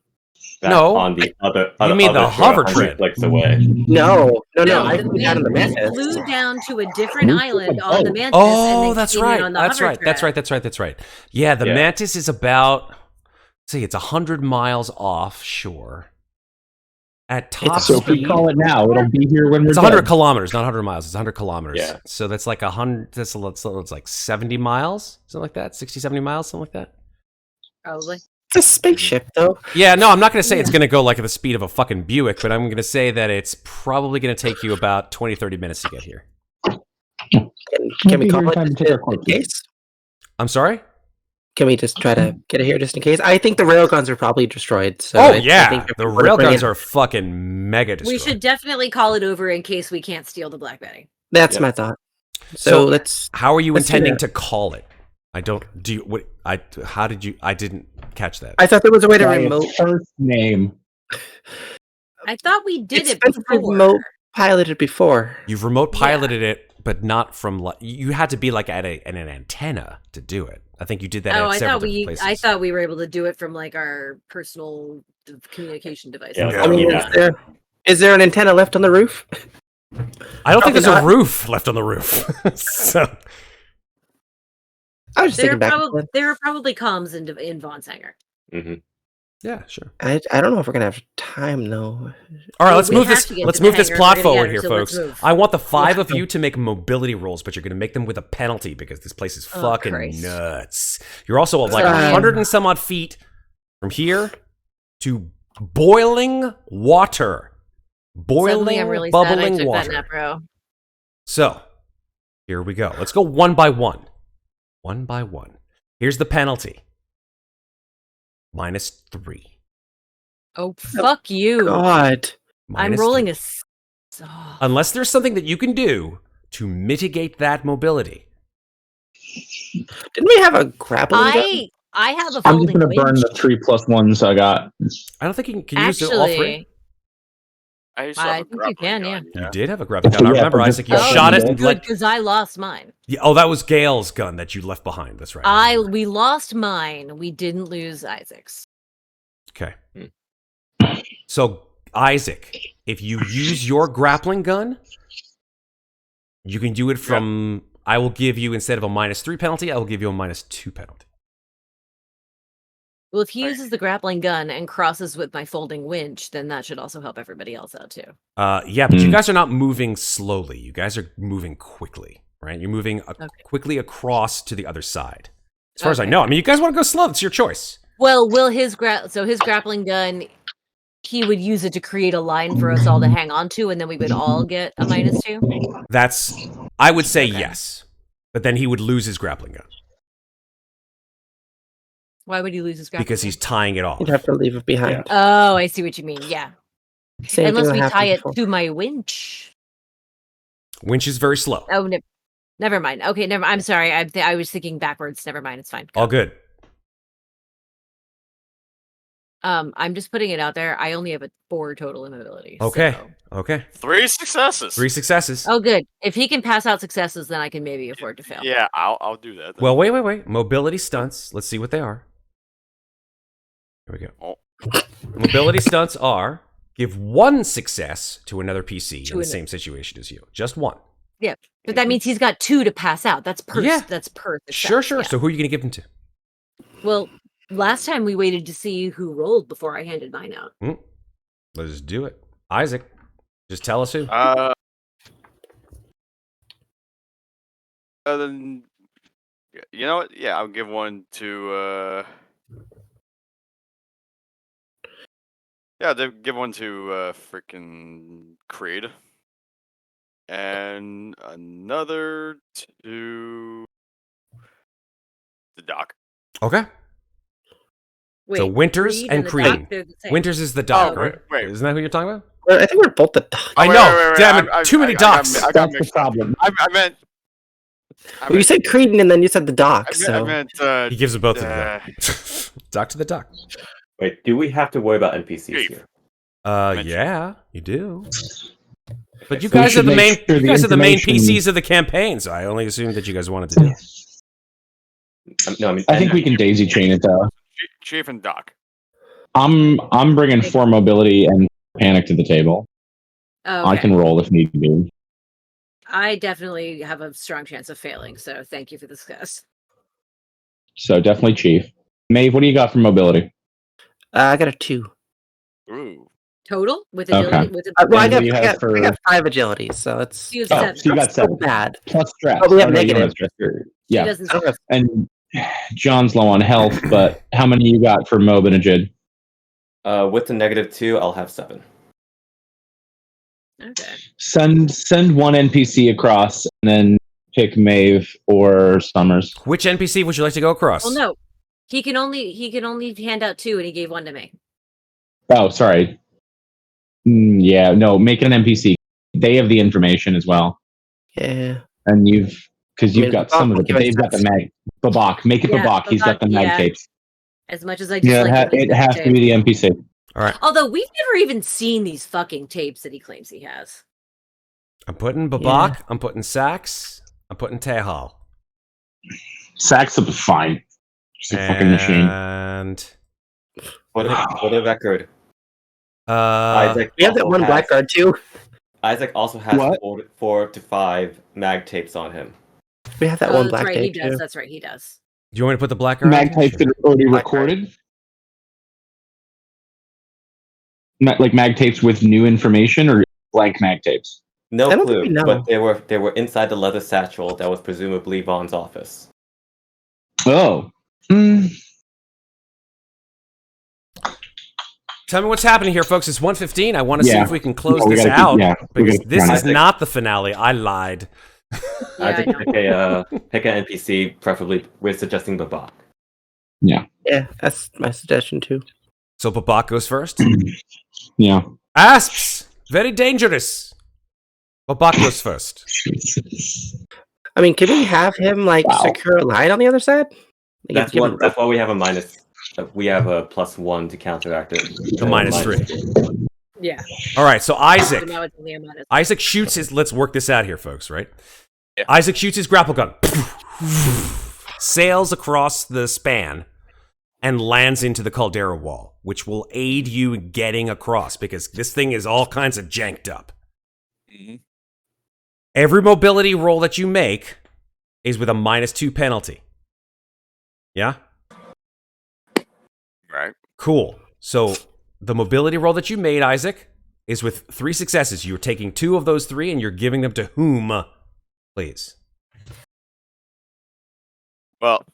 I: That's
C: No.
I: on the other.
C: You mean the
I: other shore,
C: hover
I: 100
C: trip?
I: clicks away.
G: No. I
D: the
G: flew down on the
D: Mantis
G: Mantis.
D: flew down to a different
J: Nuke
D: island
J: the
D: on the
J: boat.
D: Mantis. and
C: Oh,
D: then
C: that's
D: came in
C: right.
D: on the
C: That's
D: hover
C: right. That's
D: trap.
C: right. Yeah, the
I: Yeah.
C: mantis is about, let's see, it's 100 miles offshore.
A: at top
J: So if we
A: speed.
J: call it now, it'll be here when we're
A: It's 100
J: dead.
A: kilometers, not 100 miles. It's 100 kilometers.
I: Yeah.
A: So that's like 100. That's it's like 70 miles, something like that. 60, 70 miles, something like that.
D: Probably.
G: It's a spaceship, though.
A: Yeah, no, I'm not going to say it's going to go like at the speed of a fucking Buick, but I'm going to say that it's probably going to take you about 20, 30 minutes to get here.
G: Can we call it
J: Time to
G: just
J: take our
G: in
J: course.
G: case?
A: I'm sorry?
G: Can we just try to get it here just in case? I think the railguns are probably destroyed. So
A: Oh,
G: I
A: yeah.
G: think if
A: The
G: we wanna bring
A: railguns
G: in-
A: are fucking mega destroyed.
D: We should definitely call it over in case we can't steal the Black Betty.
G: That's
I: Yeah.
G: my thought.
A: So,
G: So let's.
A: How are you
G: let's do
A: intending
G: that.
A: to call it? I don't. Do you. What? How did you. I didn't catch that.
G: I thought there was a way to
J: By
G: remote.
J: its first name.
D: I thought we did
G: It's
D: it
G: been
D: before.
G: remote piloted before.
A: You've remote piloted it, but not from. You had to be like at an antenna to do it. I think you did that
D: Oh,
A: at
D: I
A: several
D: thought
A: different
D: we.
A: places.
D: I thought we were able to do it from like our personal communication devices.
I: Yeah,
G: I mean, is there an antenna left on the roof?
A: I don't think there's
G: Probably
A: a roof left on the roof. So
G: I was just
D: There
G: thinking
D: are
G: back.
D: probably comms in Vaughn's hangar.
I: Mm-hmm.
A: yeah, sure.
G: I don't know if we're gonna have time though.
A: All right, let's
D: We
A: move
D: have
A: this.
D: to get
A: Let's
D: to the
A: move this
D: hangar.
A: plot
D: We're gonna
A: forward
D: get
A: here,
D: it, so let's
A: folks.
D: move.
A: I want the 5 of you to make mobility rolls, but you're going to make them with a penalty because this place is
D: Oh,
A: fucking
D: Christ.
A: nuts. You're also like
G: Um,
A: 100 and some odd feet from here to boiling water. Boiling,
D: Suddenly, I'm really sad I
A: bubbling
D: took
A: water.
D: that nap, bro.
A: So, here we go. Let's go one by one. One by one. Here's the penalty. -3.
D: Oh, fuck you!
G: God,
D: I'm
A: -3.
D: rolling a.
A: Unless there's something that you can do to mitigate that mobility.
G: didn't we have a grappling gun?
D: I have a
J: I'm
D: folding
J: just going to burn
D: winch.
J: the 3+1s I got.
A: I don't think you can use all three.
D: Actually,
F: I used to have
D: I
F: a
D: think you
F: grappling
D: can,
F: gun,
A: You did have a grappling gun. I
J: Yeah,
A: remember,
J: but
A: Isaac. You
J: just-
A: shot it
J: Oh,
A: and
D: good
A: let.
D: because I lost mine.
A: Yeah, oh, that was Gale's gun that you left behind. That's right.
D: We lost mine. We didn't lose Isaac's.
A: Okay. So, Isaac, if you use your grappling gun, you can do it from. I will give you, instead of a -3 penalty, I will give you a -2 penalty.
D: Well, if he uses the grappling gun and crosses with my folding winch, then that should also help everybody else out too.
A: Yeah, but you guys are not moving slowly. You guys are moving quickly, right? You're moving quickly across to the other side. As far as I know. I mean, you guys want to go slow. It's your choice.
D: Well, will his grappling gun, he would use it to create a line for us all to hang on to, and then we would all get a -2?
A: That's, I would say yes. But then he would lose his grappling gun
D: Why would he lose his grappling
A: because
D: gun?
A: he's tying it off.
G: You'd have to leave it behind.
D: Oh, I see what you mean. Yeah.
G: Same
D: Unless
G: thing
D: we
G: that
D: tie
G: happened
D: it
G: before.
D: to my winch.
A: Winch is very slow.
D: Oh, never mind. Okay, I'm sorry. I was thinking backwards. Never mind. It's fine.
A: All good.
D: I'm just putting it out there. I only have a 4 total in ability.
A: Okay.
D: so-
A: Okay.
F: 3 successes.
A: 3 successes.
D: Oh, good. If he can pass out successes, then I can maybe afford to fail.
F: Yeah, I'll do that. Then.
A: Well, wait. Mobility stunts. Let's see what they are. Here we go.
F: Oh.
A: Mobility stunts are give 1 success to another PC
D: To
A: in the
D: another-
A: same situation as you. Just 1.
D: Yeah, but that means he's got 2 to pass out. That's per.
A: Yeah.
D: That's per. Success.
A: Sure.
D: Yeah.
A: So who are you going to give them to?
D: Well, last time we waited to see who rolled before I handed mine out.
A: Let's do it. Isaac, just tell us who.
F: Then, you know what? Yeah, I'll give one to. Yeah, they give one to freaking Creed, and another to the Doc.
A: Okay.
D: Wait,
A: So Winters and
D: the
A: Creedon.
D: Doc, they're the same.
A: Winters is the doc,
F: Oh,
A: right?
F: wait.
A: Isn't that who you're talking about?
G: Well, I think we're both the doc.
A: I
F: wait,
A: know.
F: wait, wait,
A: Damn it.
F: I-
A: Too many
F: I got
A: docs.
F: mi- I got
J: That's the
F: mixed.
J: problem.
F: I meant.
G: Well, you said Creedon and then you said the doc.
F: I meant.
A: He gives them both to the doc. Doc to the doc.
I: Wait, do we have to worry about NPCs
F: Chief.
I: here?
A: Yeah, you do. But you
J: We
A: guys are
J: should
A: the main.
J: make sure
A: You
J: the
A: guys are the main
J: information-
A: PCs of the campaign, so I only assumed that you guys wanted to do.
I: No, I mean,
J: I think we can daisy chain it though.
F: Chief and Doc.
J: I'm bringing 4 mobility and panic to the table.
D: Oh,
J: I
D: okay.
J: can roll if need be.
D: I definitely have a strong chance of failing, so thank you for the discuss.
J: So definitely Chief. Maeve, what do you got for mobility?
G: I got a 2.
F: Ooh.
D: Total with
J: Okay.
D: agility. With
G: Well, I
J: And
G: got,
J: what do you
G: I
J: have
G: got, I got 5 agilities, so it's
D: You have
J: Oh,
D: seven.
J: so you got
G: so
J: 7.
G: bad.
J: Plus stress.
G: Oh, we have
J: no, you don't
G: negative.
J: stress.
D: He
J: Yeah.
D: doesn't.
G: I don't have
J: And John's low on health, but how many you got for Mob and Ajid?
I: With the -2, I'll have 7.
D: Okay.
J: Send one NPC across and then pick Maeve or Summers.
A: Which NPC would you like to go across?
D: Well, no, he can only hand out 2, and he gave 1 to me.
J: Oh, sorry. Yeah, no, make it an NPC. They have the information as well.
G: Yeah.
J: And because you've got some of it,
G: Babak
J: but they've got the mag. Babak. Make it
D: Yeah,
J: Babak. He's got the
D: Babak,
J: mag
D: yeah.
J: tapes.
D: As much as I
J: Yeah,
D: dislike
J: it has to be the NPC.
A: All right.
D: Although we've never even seen these fucking tapes that he claims he has.
A: I'm putting Babak. I'm putting Sax. I'm putting Tehal.
J: Sax will be fine. She's a fucking machine.
A: And
I: What a record.
A: Isaac.
G: We have that one blackguard too.
I: Isaac also has
J: What?
I: 4 to 5 mag tapes on him.
G: We have that
D: Oh,
G: one
D: that's
G: black
D: right, he
G: tape
D: does.
G: too.
D: That's right, he does.
A: Do you want me to put the black guard?
J: Mag tapes that are already recorded? Like mag tapes with new information or blank mag tapes?
I: No
G: I don't think
I: clue,
G: we know.
I: but they were inside the leather satchel that was presumably Vaughn's office.
J: Oh.
A: Tell me what's happening here, folks. It's 1:15. I want to see
J: Yeah.
A: if we can close
J: No, we
A: this
J: gotta keep-
A: out
J: yeah, we
A: because
J: gotta
A: this
J: run
A: is
I: it.
A: not the finale. I lied.
D: Yeah,
I: Isaac,
D: I know.
I: pick an NPC, preferably we're suggesting Babak.
G: Yeah, that's my suggestion too.
A: So Babak goes first.
J: Yeah.
A: Asps, very dangerous. Babak goes first.
G: I mean, can we have him like
J: Wow.
G: secure a line on the other side? Like,
I: That's
G: give
I: one.
G: him-
I: That's why we have a minus. We have a +1 to counteract it.
A: A -3.
D: Yeah.
A: All right. So
D: So
A: Isaac.
D: now it's only a minus.
A: Isaac shoots his. Let's work this out here, folks. Right.
F: Yeah.
A: Isaac shoots his grapple gun. Sails across the span and lands into the caldera wall, which will aid you in getting across because this thing is all kinds of janked up.
F: Mhm.
A: Every mobility roll that you make is with a -2 penalty. Yeah?
F: Right.
A: Cool. So the mobility roll that you made, Isaac, is with 3 successes. You're taking 2 of those 3 and you're giving them to whom, please?
F: Well,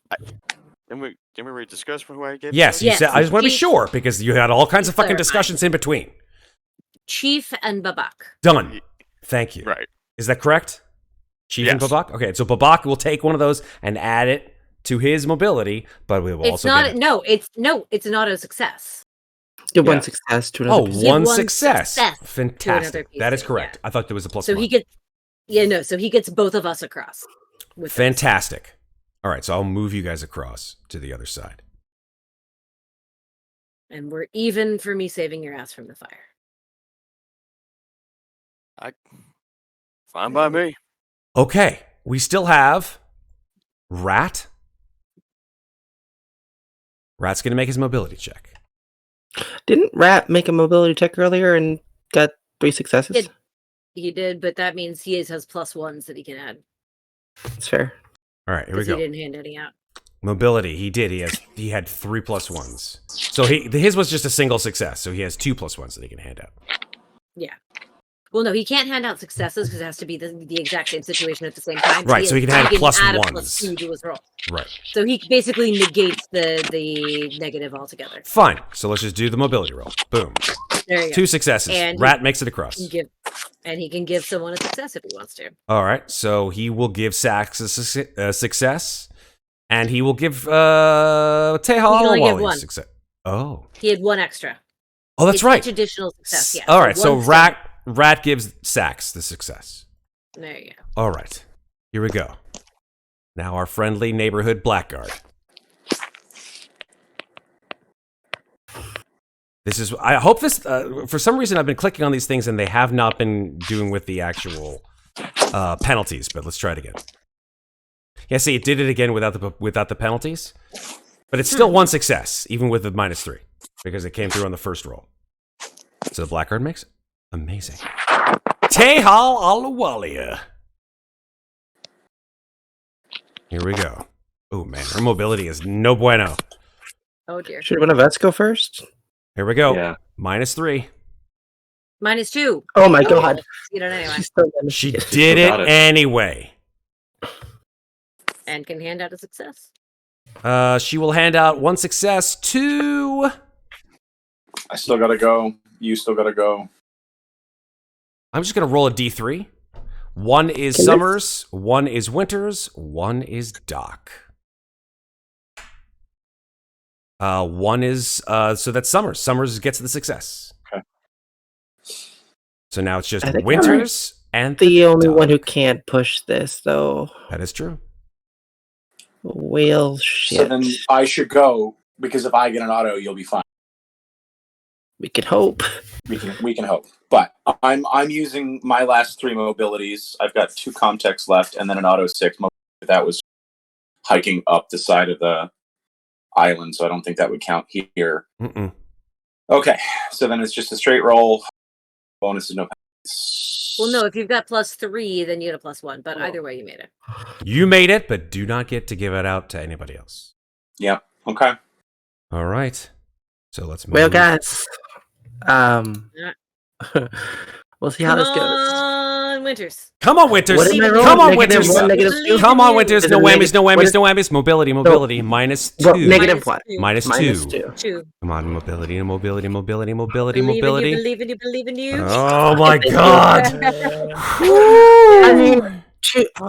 F: didn't we rediscuss who I gave?
A: Yes,
F: to?
A: you
D: Yes.
A: said, I just want to be
D: Chief-
A: sure because you had all kinds of fucking
D: Clarify.
A: discussions in between.
D: Chief and Babak.
A: Done. Thank you.
F: Right.
A: Is that correct? Chief and
F: Yes.
A: Babak? Okay, so Babak will take one of those and add it to his mobility, but we will
D: It's
A: also
D: not.
A: get it.
D: No, it's an auto success.
G: Give one
I: Yeah.
G: success to
A: Oh,
G: another.
D: Give
A: one
D: one
A: success.
D: success to
A: Fantastic.
D: another
A: That is
D: PC,
A: correct. I thought there was a plus
D: So
A: one.
D: he gets. Yeah, no. So he gets both of us across. With this.
A: Fantastic. All right, so I'll move you guys across to the other side.
D: And we're even for me saving your ass from the fire.
F: Fine by me.
A: Okay, we still have Rat. Rat's going to make his mobility check.
G: Didn't Rat make a mobility check earlier and got 3 successes?
D: Did. He did, but that means he has +1s that he can add.
G: That's fair.
A: All right, here we
D: 'cause
A: go.
D: He didn't hand any out.
A: Mobility, he did. He had 3 +1s. So his was just a single success. So he has 2 +1s that he can hand out.
D: Yeah. Well, no, he can't hand out successes because it has to be the exact same situation at the same time.
A: Right, so he can hand
D: add a
A: +1s.
D: +2 to his roll.
A: Right.
D: So he basically negates the negative altogether.
A: Fine. So let's just do the mobility roll. Boom.
D: There you go.
A: 2 successes.
D: And
A: Rat makes it across.
D: He can give someone a success if he wants to.
A: All right. So he will give Sax a success, and he will give
D: He can only give
A: Tehal a
D: one.
A: success. Oh.
D: He had 1 extra.
A: Oh, that's
D: It's
A: right.
D: Each additional success. Yeah.
A: All right. So
D: one
A: Rat gives Sax the success.
D: There you go.
A: All right. Here we go. Now our friendly neighborhood blackguard. This is. I hope this. For some reason, I've been clicking on these things and they have not been doing with the actual penalties. But let's try it again. Yeah, see, it did it again without the penalties, but it's still 1 success, even with the -3, because it came through on the first roll. So the blackguard makes it. Amazing. Tehal Alawalia. Here we go. Oh man, her mobility is no bueno.
D: Oh dear.
G: Should one of us go first?
A: Here we go.
I: Yeah.
A: -3.
D: -2.
G: Oh my god.
D: You know, anyway.
G: She's still gonna
A: She
G: get-
A: did it
I: Got it.
A: anyway.
D: And can hand out a success.
A: She will hand out 1 success to...
K: I still gotta go. You still gotta go.
A: I'm just going to roll a D3. 1 is Summers, 1 is Winters, 1 is Doc. 1 is, so that's Summers. Summers gets the success.
K: Okay.
A: So now it's just
G: I think
A: Winters and
G: the only
A: Doc.
G: one who can't push this, though.
A: That is true.
G: Well, shit.
K: So then I should go because if I get an auto, you'll be fine.
G: We can hope.
K: We can hope. But I'm using my last 3 mobilities. I've got 2 context left and then an auto 6. That was hiking up the side of the island, so I don't think that would count here.
A: Mm-mm.
K: Okay, so then it's just a straight roll. Bonus is no.
D: Well, no, if you've got +3, then you get a +1. But either way, you made it.
A: You made it, but do not get to give it out to anybody else.
K: Yep. Okay.
A: All right. So let's move.
G: Well, guys, we'll see how this
D: Come
G: goes.
D: on, Winters.
A: Come on, Winters.
G: What am I rolling?
A: Come on,
G: Negative
A: Winters.
G: one, negative two?
A: Come on, Winters.
G: Is
A: No
G: it
A: whammies,
G: negative-
A: no
G: what
A: whammies,
G: is-
A: no whammies. Mobility, mobility. -2.
G: Well, negative what?
A: -2.
D: -2.
A: Come on, mobility, mobility, mobility, mobility,
D: Believe
A: mobility.
D: in you, believe in you, believe in you.
A: Oh my god.
G: I mean,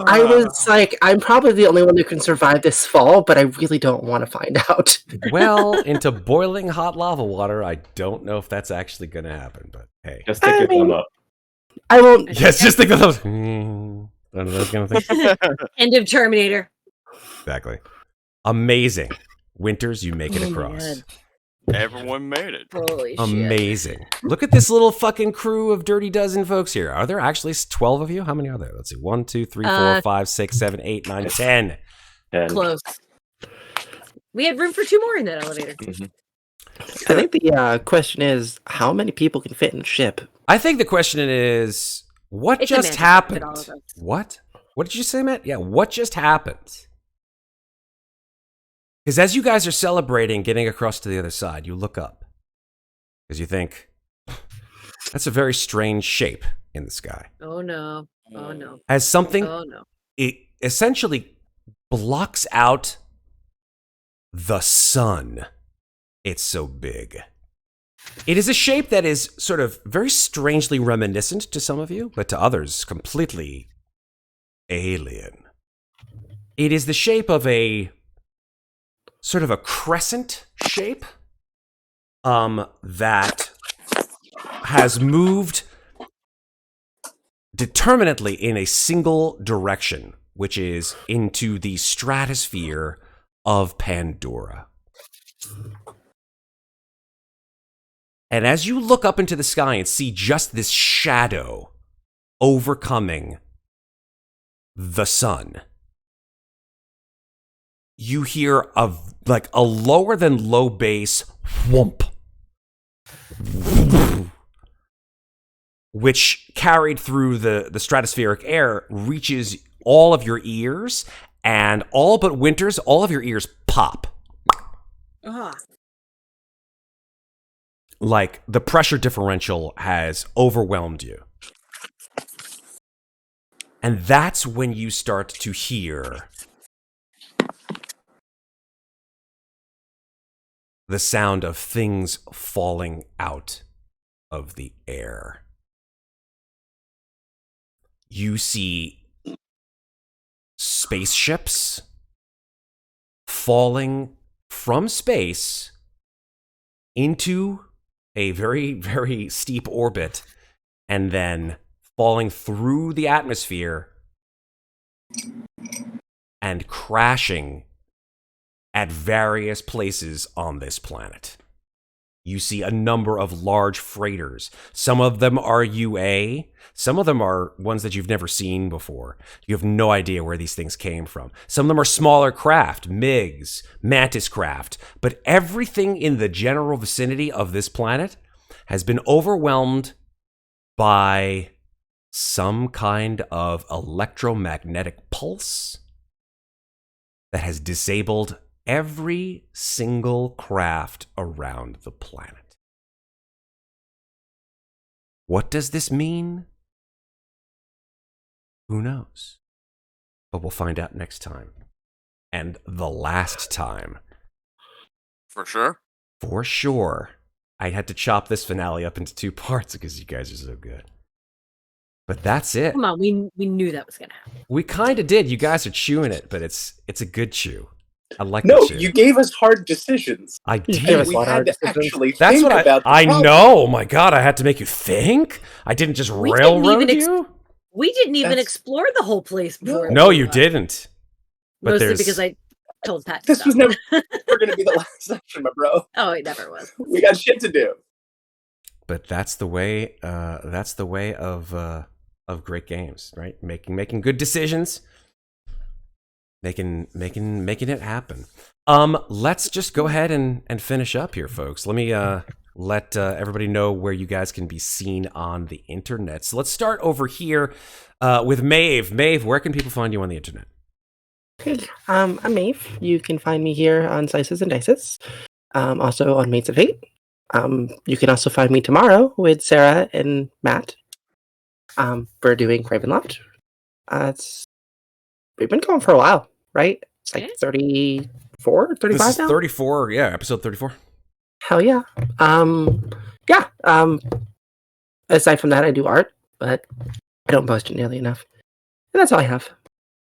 G: I was like, I'm probably the only one who can survive this fall, but I really don't want to find out.
A: Well, into boiling hot lava water, I don't know if that's actually going to happen, but hey.
I: Just stick your thumb up.
G: I won't.
A: Yes, just think of those. One of those kind of things.
D: End of Terminator.
A: Exactly. Amazing. Winters, you make it
D: Oh my
A: across.
D: God.
F: Everyone made it.
D: Holy shit.
A: Amazing. Look at this little fucking crew of dirty dozen folks here. Are there actually 12 of you? How many are there? Let's see. 1, 2, 3, 4, 5, 6, 7, 8, 9, 10.
I: And
D: Close. We had room for 2 more in that elevator.
G: I think the question is, how many people can fit in a ship?
A: I think the question is, what
D: It's a
A: just
D: magic
A: happened?
D: that all of us-
A: What? What did you say, Matt? Yeah, what just happened? Because as you guys are celebrating getting across to the other side, you look up. Because you think, that's a very strange shape in the sky.
D: Oh no. Oh no.
A: As something,
D: Oh no.
A: it essentially blocks out the sun. It's so big. It is a shape that is sort of very strangely reminiscent to some of you, but to others, completely alien. It is the shape of a sort of a crescent shape that has moved determinately in a single direction, which is into the stratosphere of Pandora. And as you look up into the sky and see just this shadow overcoming the sun, you hear a lower than low bass whoomp, which carried through the stratospheric air reaches all of your ears, and all but Winters, all of your ears pop.
D: Ah.
A: Like the pressure differential has overwhelmed you. And that's when you start to hear the sound of things falling out of the air. You see spaceships falling from space into a very, very steep orbit and then falling through the atmosphere and crashing at various places on this planet. You see a number of large freighters. Some of them are UA. Some of them are ones that you've never seen before. You have no idea where these things came from. Some of them are smaller craft, MiGs, Mantis craft. But everything in the general vicinity of this planet has been overwhelmed by some kind of electromagnetic pulse that has disabled every single craft around the planet. What does this mean? Who knows? But we'll find out next time. And the last time.
F: For sure.
A: For sure. I had to chop this finale up into 2 parts because you guys are so good. But that's it.
D: Come on, we knew that was gonna happen.
A: We kind of did. You guys are chewing it, but it's a good chew. I like
K: No,
A: the chew.
K: you gave us hard decisions.
A: I
G: gave
A: did.
G: us
K: We
G: a lot of
K: had to
G: decisions.
K: actually
A: That's
K: think
A: what
K: about the
A: I
K: problem.
A: know. Oh my god, I had to make you think. I didn't just
D: We didn't
A: railroad
D: even
A: you.
D: We didn't even
K: That's-
D: explore the whole place before.
A: No, you didn't. But
D: Mostly
A: there's
D: because I told Pat.
K: This was never going to be the last section, my bro.
D: Oh, it never was.
K: We got shit to do.
A: But that's the way. That's the way of great games, right? Making good decisions, making it happen. Let's just go ahead and finish up here, folks. Let me let everybody know where you guys can be seen on the internet. So let's start over here with Maeve. Maeve, where can people find you on the internet?
G: Hey, I'm Maeve. You can find me here on Slices and Dices. Also on Mates of Hate. You can also find me tomorrow with Sarah and Matt. We're doing Ravenloft. We've been going for a while, right? It's like 34, 35
A: This is
G: now?
A: 34, yeah, episode 34.
G: Hell yeah. Aside from that, I do art, but I don't post it nearly enough. And that's all I have.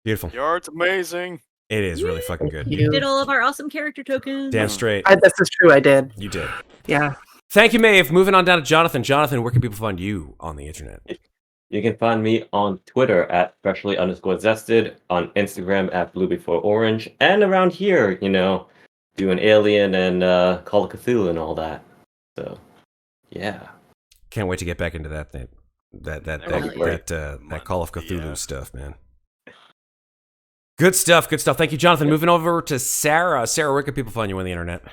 A: Beautiful.
F: Your art's amazing.
A: It is really fucking good.
G: You
D: Did all of our awesome character tokens.
A: Damn straight.
G: This is true, I did.
A: You did.
G: Yeah.
A: Thank you, Maeve. Moving on down to Jonathan. Jonathan, where can people find you on the internet?
I: You can find me on Twitter at freshly_zested, on Instagram at blue4orange, and around here, doing Alien and Call of Cthulhu and all that. So, yeah.
A: Can't wait to get back into that thing. That Call of Cthulhu stuff, man. Good stuff, good stuff. Thank you, Jonathan. Moving over to Sarah. Sarah, where can people find you on the internet?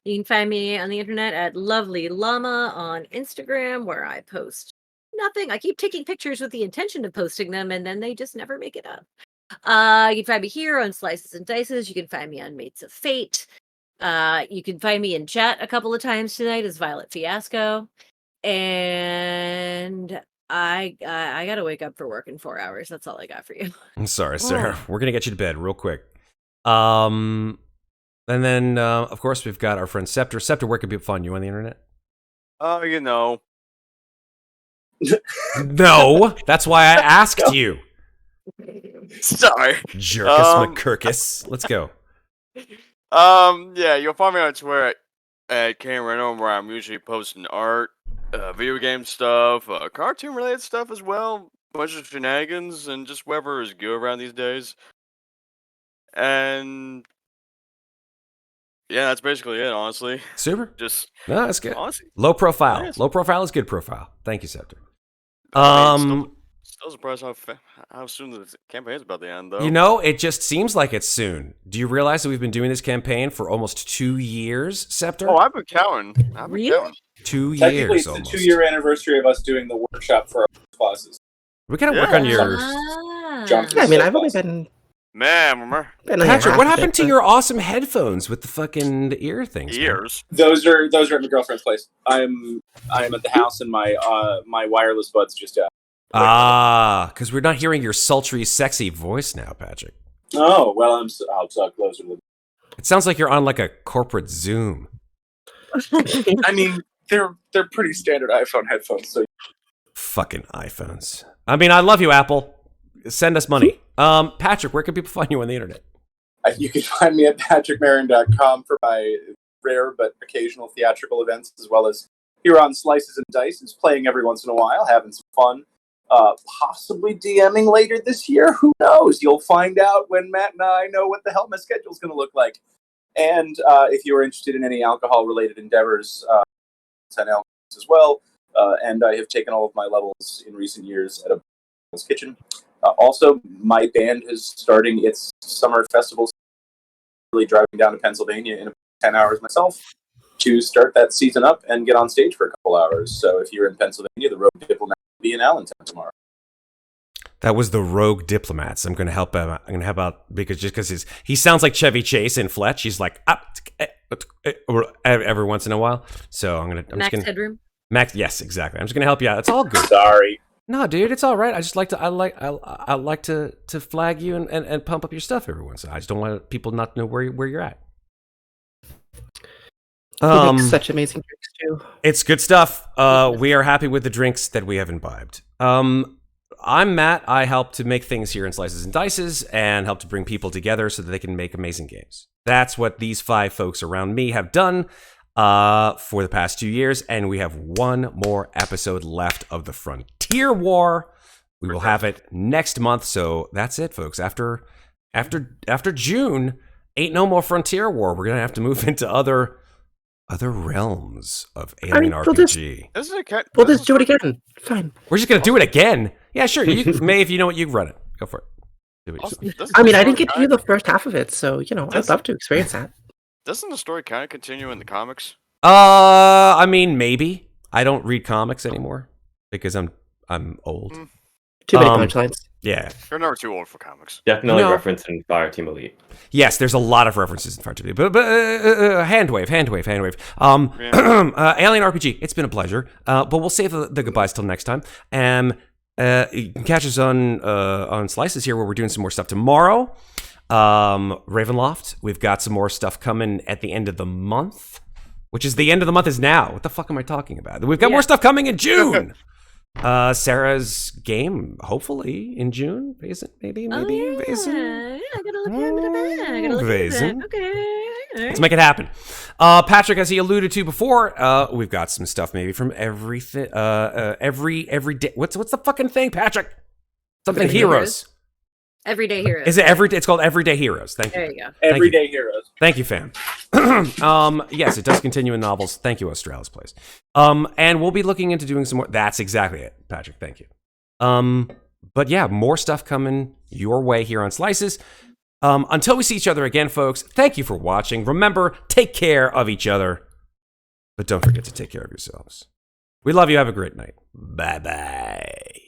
D: You can find me on the internet at Lovely Llama on Instagram, where I post nothing. I keep taking pictures with the intention of posting them, and then they just never make it up. You can find me here on Slices and Dices. You can find me on Mates of Fate. You can find me in chat a couple of times tonight as Violet Fiasco. And I gotta wake up for work in 4 hours. That's all I got for you.
A: I'm sorry, Sarah. We're gonna get you to bed real quick. And then of course we've got our friend Scepter. Scepter, where can people find you on the internet? No, that's why I asked you.
F: Sorry.
A: Jerkus McCurkus. Let's go.
F: Yeah, you'll find me on Twitter at Cameron, where I'm usually posting art, video game stuff, cartoon related stuff as well, bunch of shenanigans, and just whatever is good around these days. And yeah, that's basically it, honestly.
A: Super.
F: Just
A: No, that's good.
F: honestly,
A: Low profile.
F: Yes.
A: Low profile is good profile. Thank you, Scepter.
F: still surprised how soon the campaign's about to end, though.
A: It just seems like it's soon. Do you realize that we've been doing this campaign for almost 2 years, Scepter?
F: Oh, I've been counting.
D: Really?
A: 2
K: Technically,
A: years
K: it's
A: almost.
K: the 2-year anniversary of us doing the workshop for our classes.
A: We gotta work on your...
K: Jonathan
G: Yeah, I mean,
K: said
G: I've only
K: last.
G: been...
F: Man, remember?
A: Patrick, what happened to your awesome headphones with the fucking ear things? man?
F: Ears.
K: Those are at my girlfriend's place. I'm at the house and my my wireless buds just died.
A: Because we're not hearing your sultry, sexy voice now, Patrick.
K: Oh well, I'll talk closer to
A: It sounds like you're on like a corporate Zoom.
K: I mean, they're pretty standard iPhone headphones. So
A: Fucking iPhones. I mean, I love you, Apple. Send us money. Patrick, where can people find you on the internet?
K: you can find me at patrickmarin.com for my rare but occasional theatrical events, as well as here on Slices and Dices, playing every once in a while, having some fun. Possibly DMing later this year. Who knows? You'll find out when Matt and I know what the hell my schedule's going to look like. And if you're interested in any alcohol-related endeavors, 10 alcohols as well. And I have taken all of my levels in recent years at a kitchen. Also, my band is starting its summer festival. Really driving down to Pennsylvania in 10 hours myself to start that season up and get on stage for a couple hours. So if you're in Pennsylvania, the Rogue Diplomat will be in Allentown tomorrow.
A: That was the Rogue Diplomats. I'm going to help him. I'm going to help out because he sounds like Chevy Chase in Fletch. He's like every once in a while. So I'm just
D: Max
A: gonna,
D: Headroom.
A: Max, yes, exactly. I'm just gonna help you out. It's all good.
K: Sorry.
A: No, dude, it's all right. I just like to I like to flag you and pump up your stuff every once in a while. I just don't want people not to know where you're at.
G: We make such amazing drinks too.
A: It's good stuff. We are happy with the drinks that we have imbibed. I'm Matt. I help to make things here in Slices and Dices and help to bring people together so that they can make amazing games. That's what these 5 folks around me have done for the past 2 years, and we have one more episode left of the Frontier War. We will have it next month, so that's it, folks. After June, ain't no more Frontier War. We're gonna have to move into other realms of Alien RPG.
G: We'll just do it again. Fine.
A: We're just gonna do it again. Yeah, sure. You May, if you know what, you run it. Go for it. Do it.
G: I mean, I didn't get to do the first half of it, so I'd love to experience that.
F: Doesn't the story kind of continue in the comics?
A: I mean, maybe. I don't read comics anymore because I'm old.
G: Too many punchlines.
A: Yeah.
F: You're never too old for comics.
I: Definitely referencing Fireteam Elite.
A: Yes, there's a lot of references in Fireteam Elite. But hand wave. Alien RPG, it's been a pleasure. But we'll save the goodbyes till next time. You can catch us on Slices here where we're doing some more stuff tomorrow. Ravenloft, we've got some more stuff coming at the end of the month, which is the end of the month is now. What the fuck am I talking about? We've got more stuff coming in June. Sarah's game, hopefully in June. Maybe.
D: I gotta look into that. Okay.
A: Let's make it happen. Patrick, as he alluded to before, we've got some stuff maybe from everything. Every day. What's the fucking thing, Patrick? Something Heroes.
D: Everyday Heroes.
A: Is it everyday? It's called Everyday Heroes. Thank you.
D: There you go.
K: Everyday Heroes.
A: Thank you, fam. Yes, it does continue in novels. Thank you, Australis Place. And we'll be looking into doing some more. That's exactly it, Patrick. Thank you. But yeah, more stuff coming your way here on Slices. Until we see each other again, folks, thank you for watching. Remember, take care of each other, but don't forget to take care of yourselves. We love you. Have a great night. Bye-bye.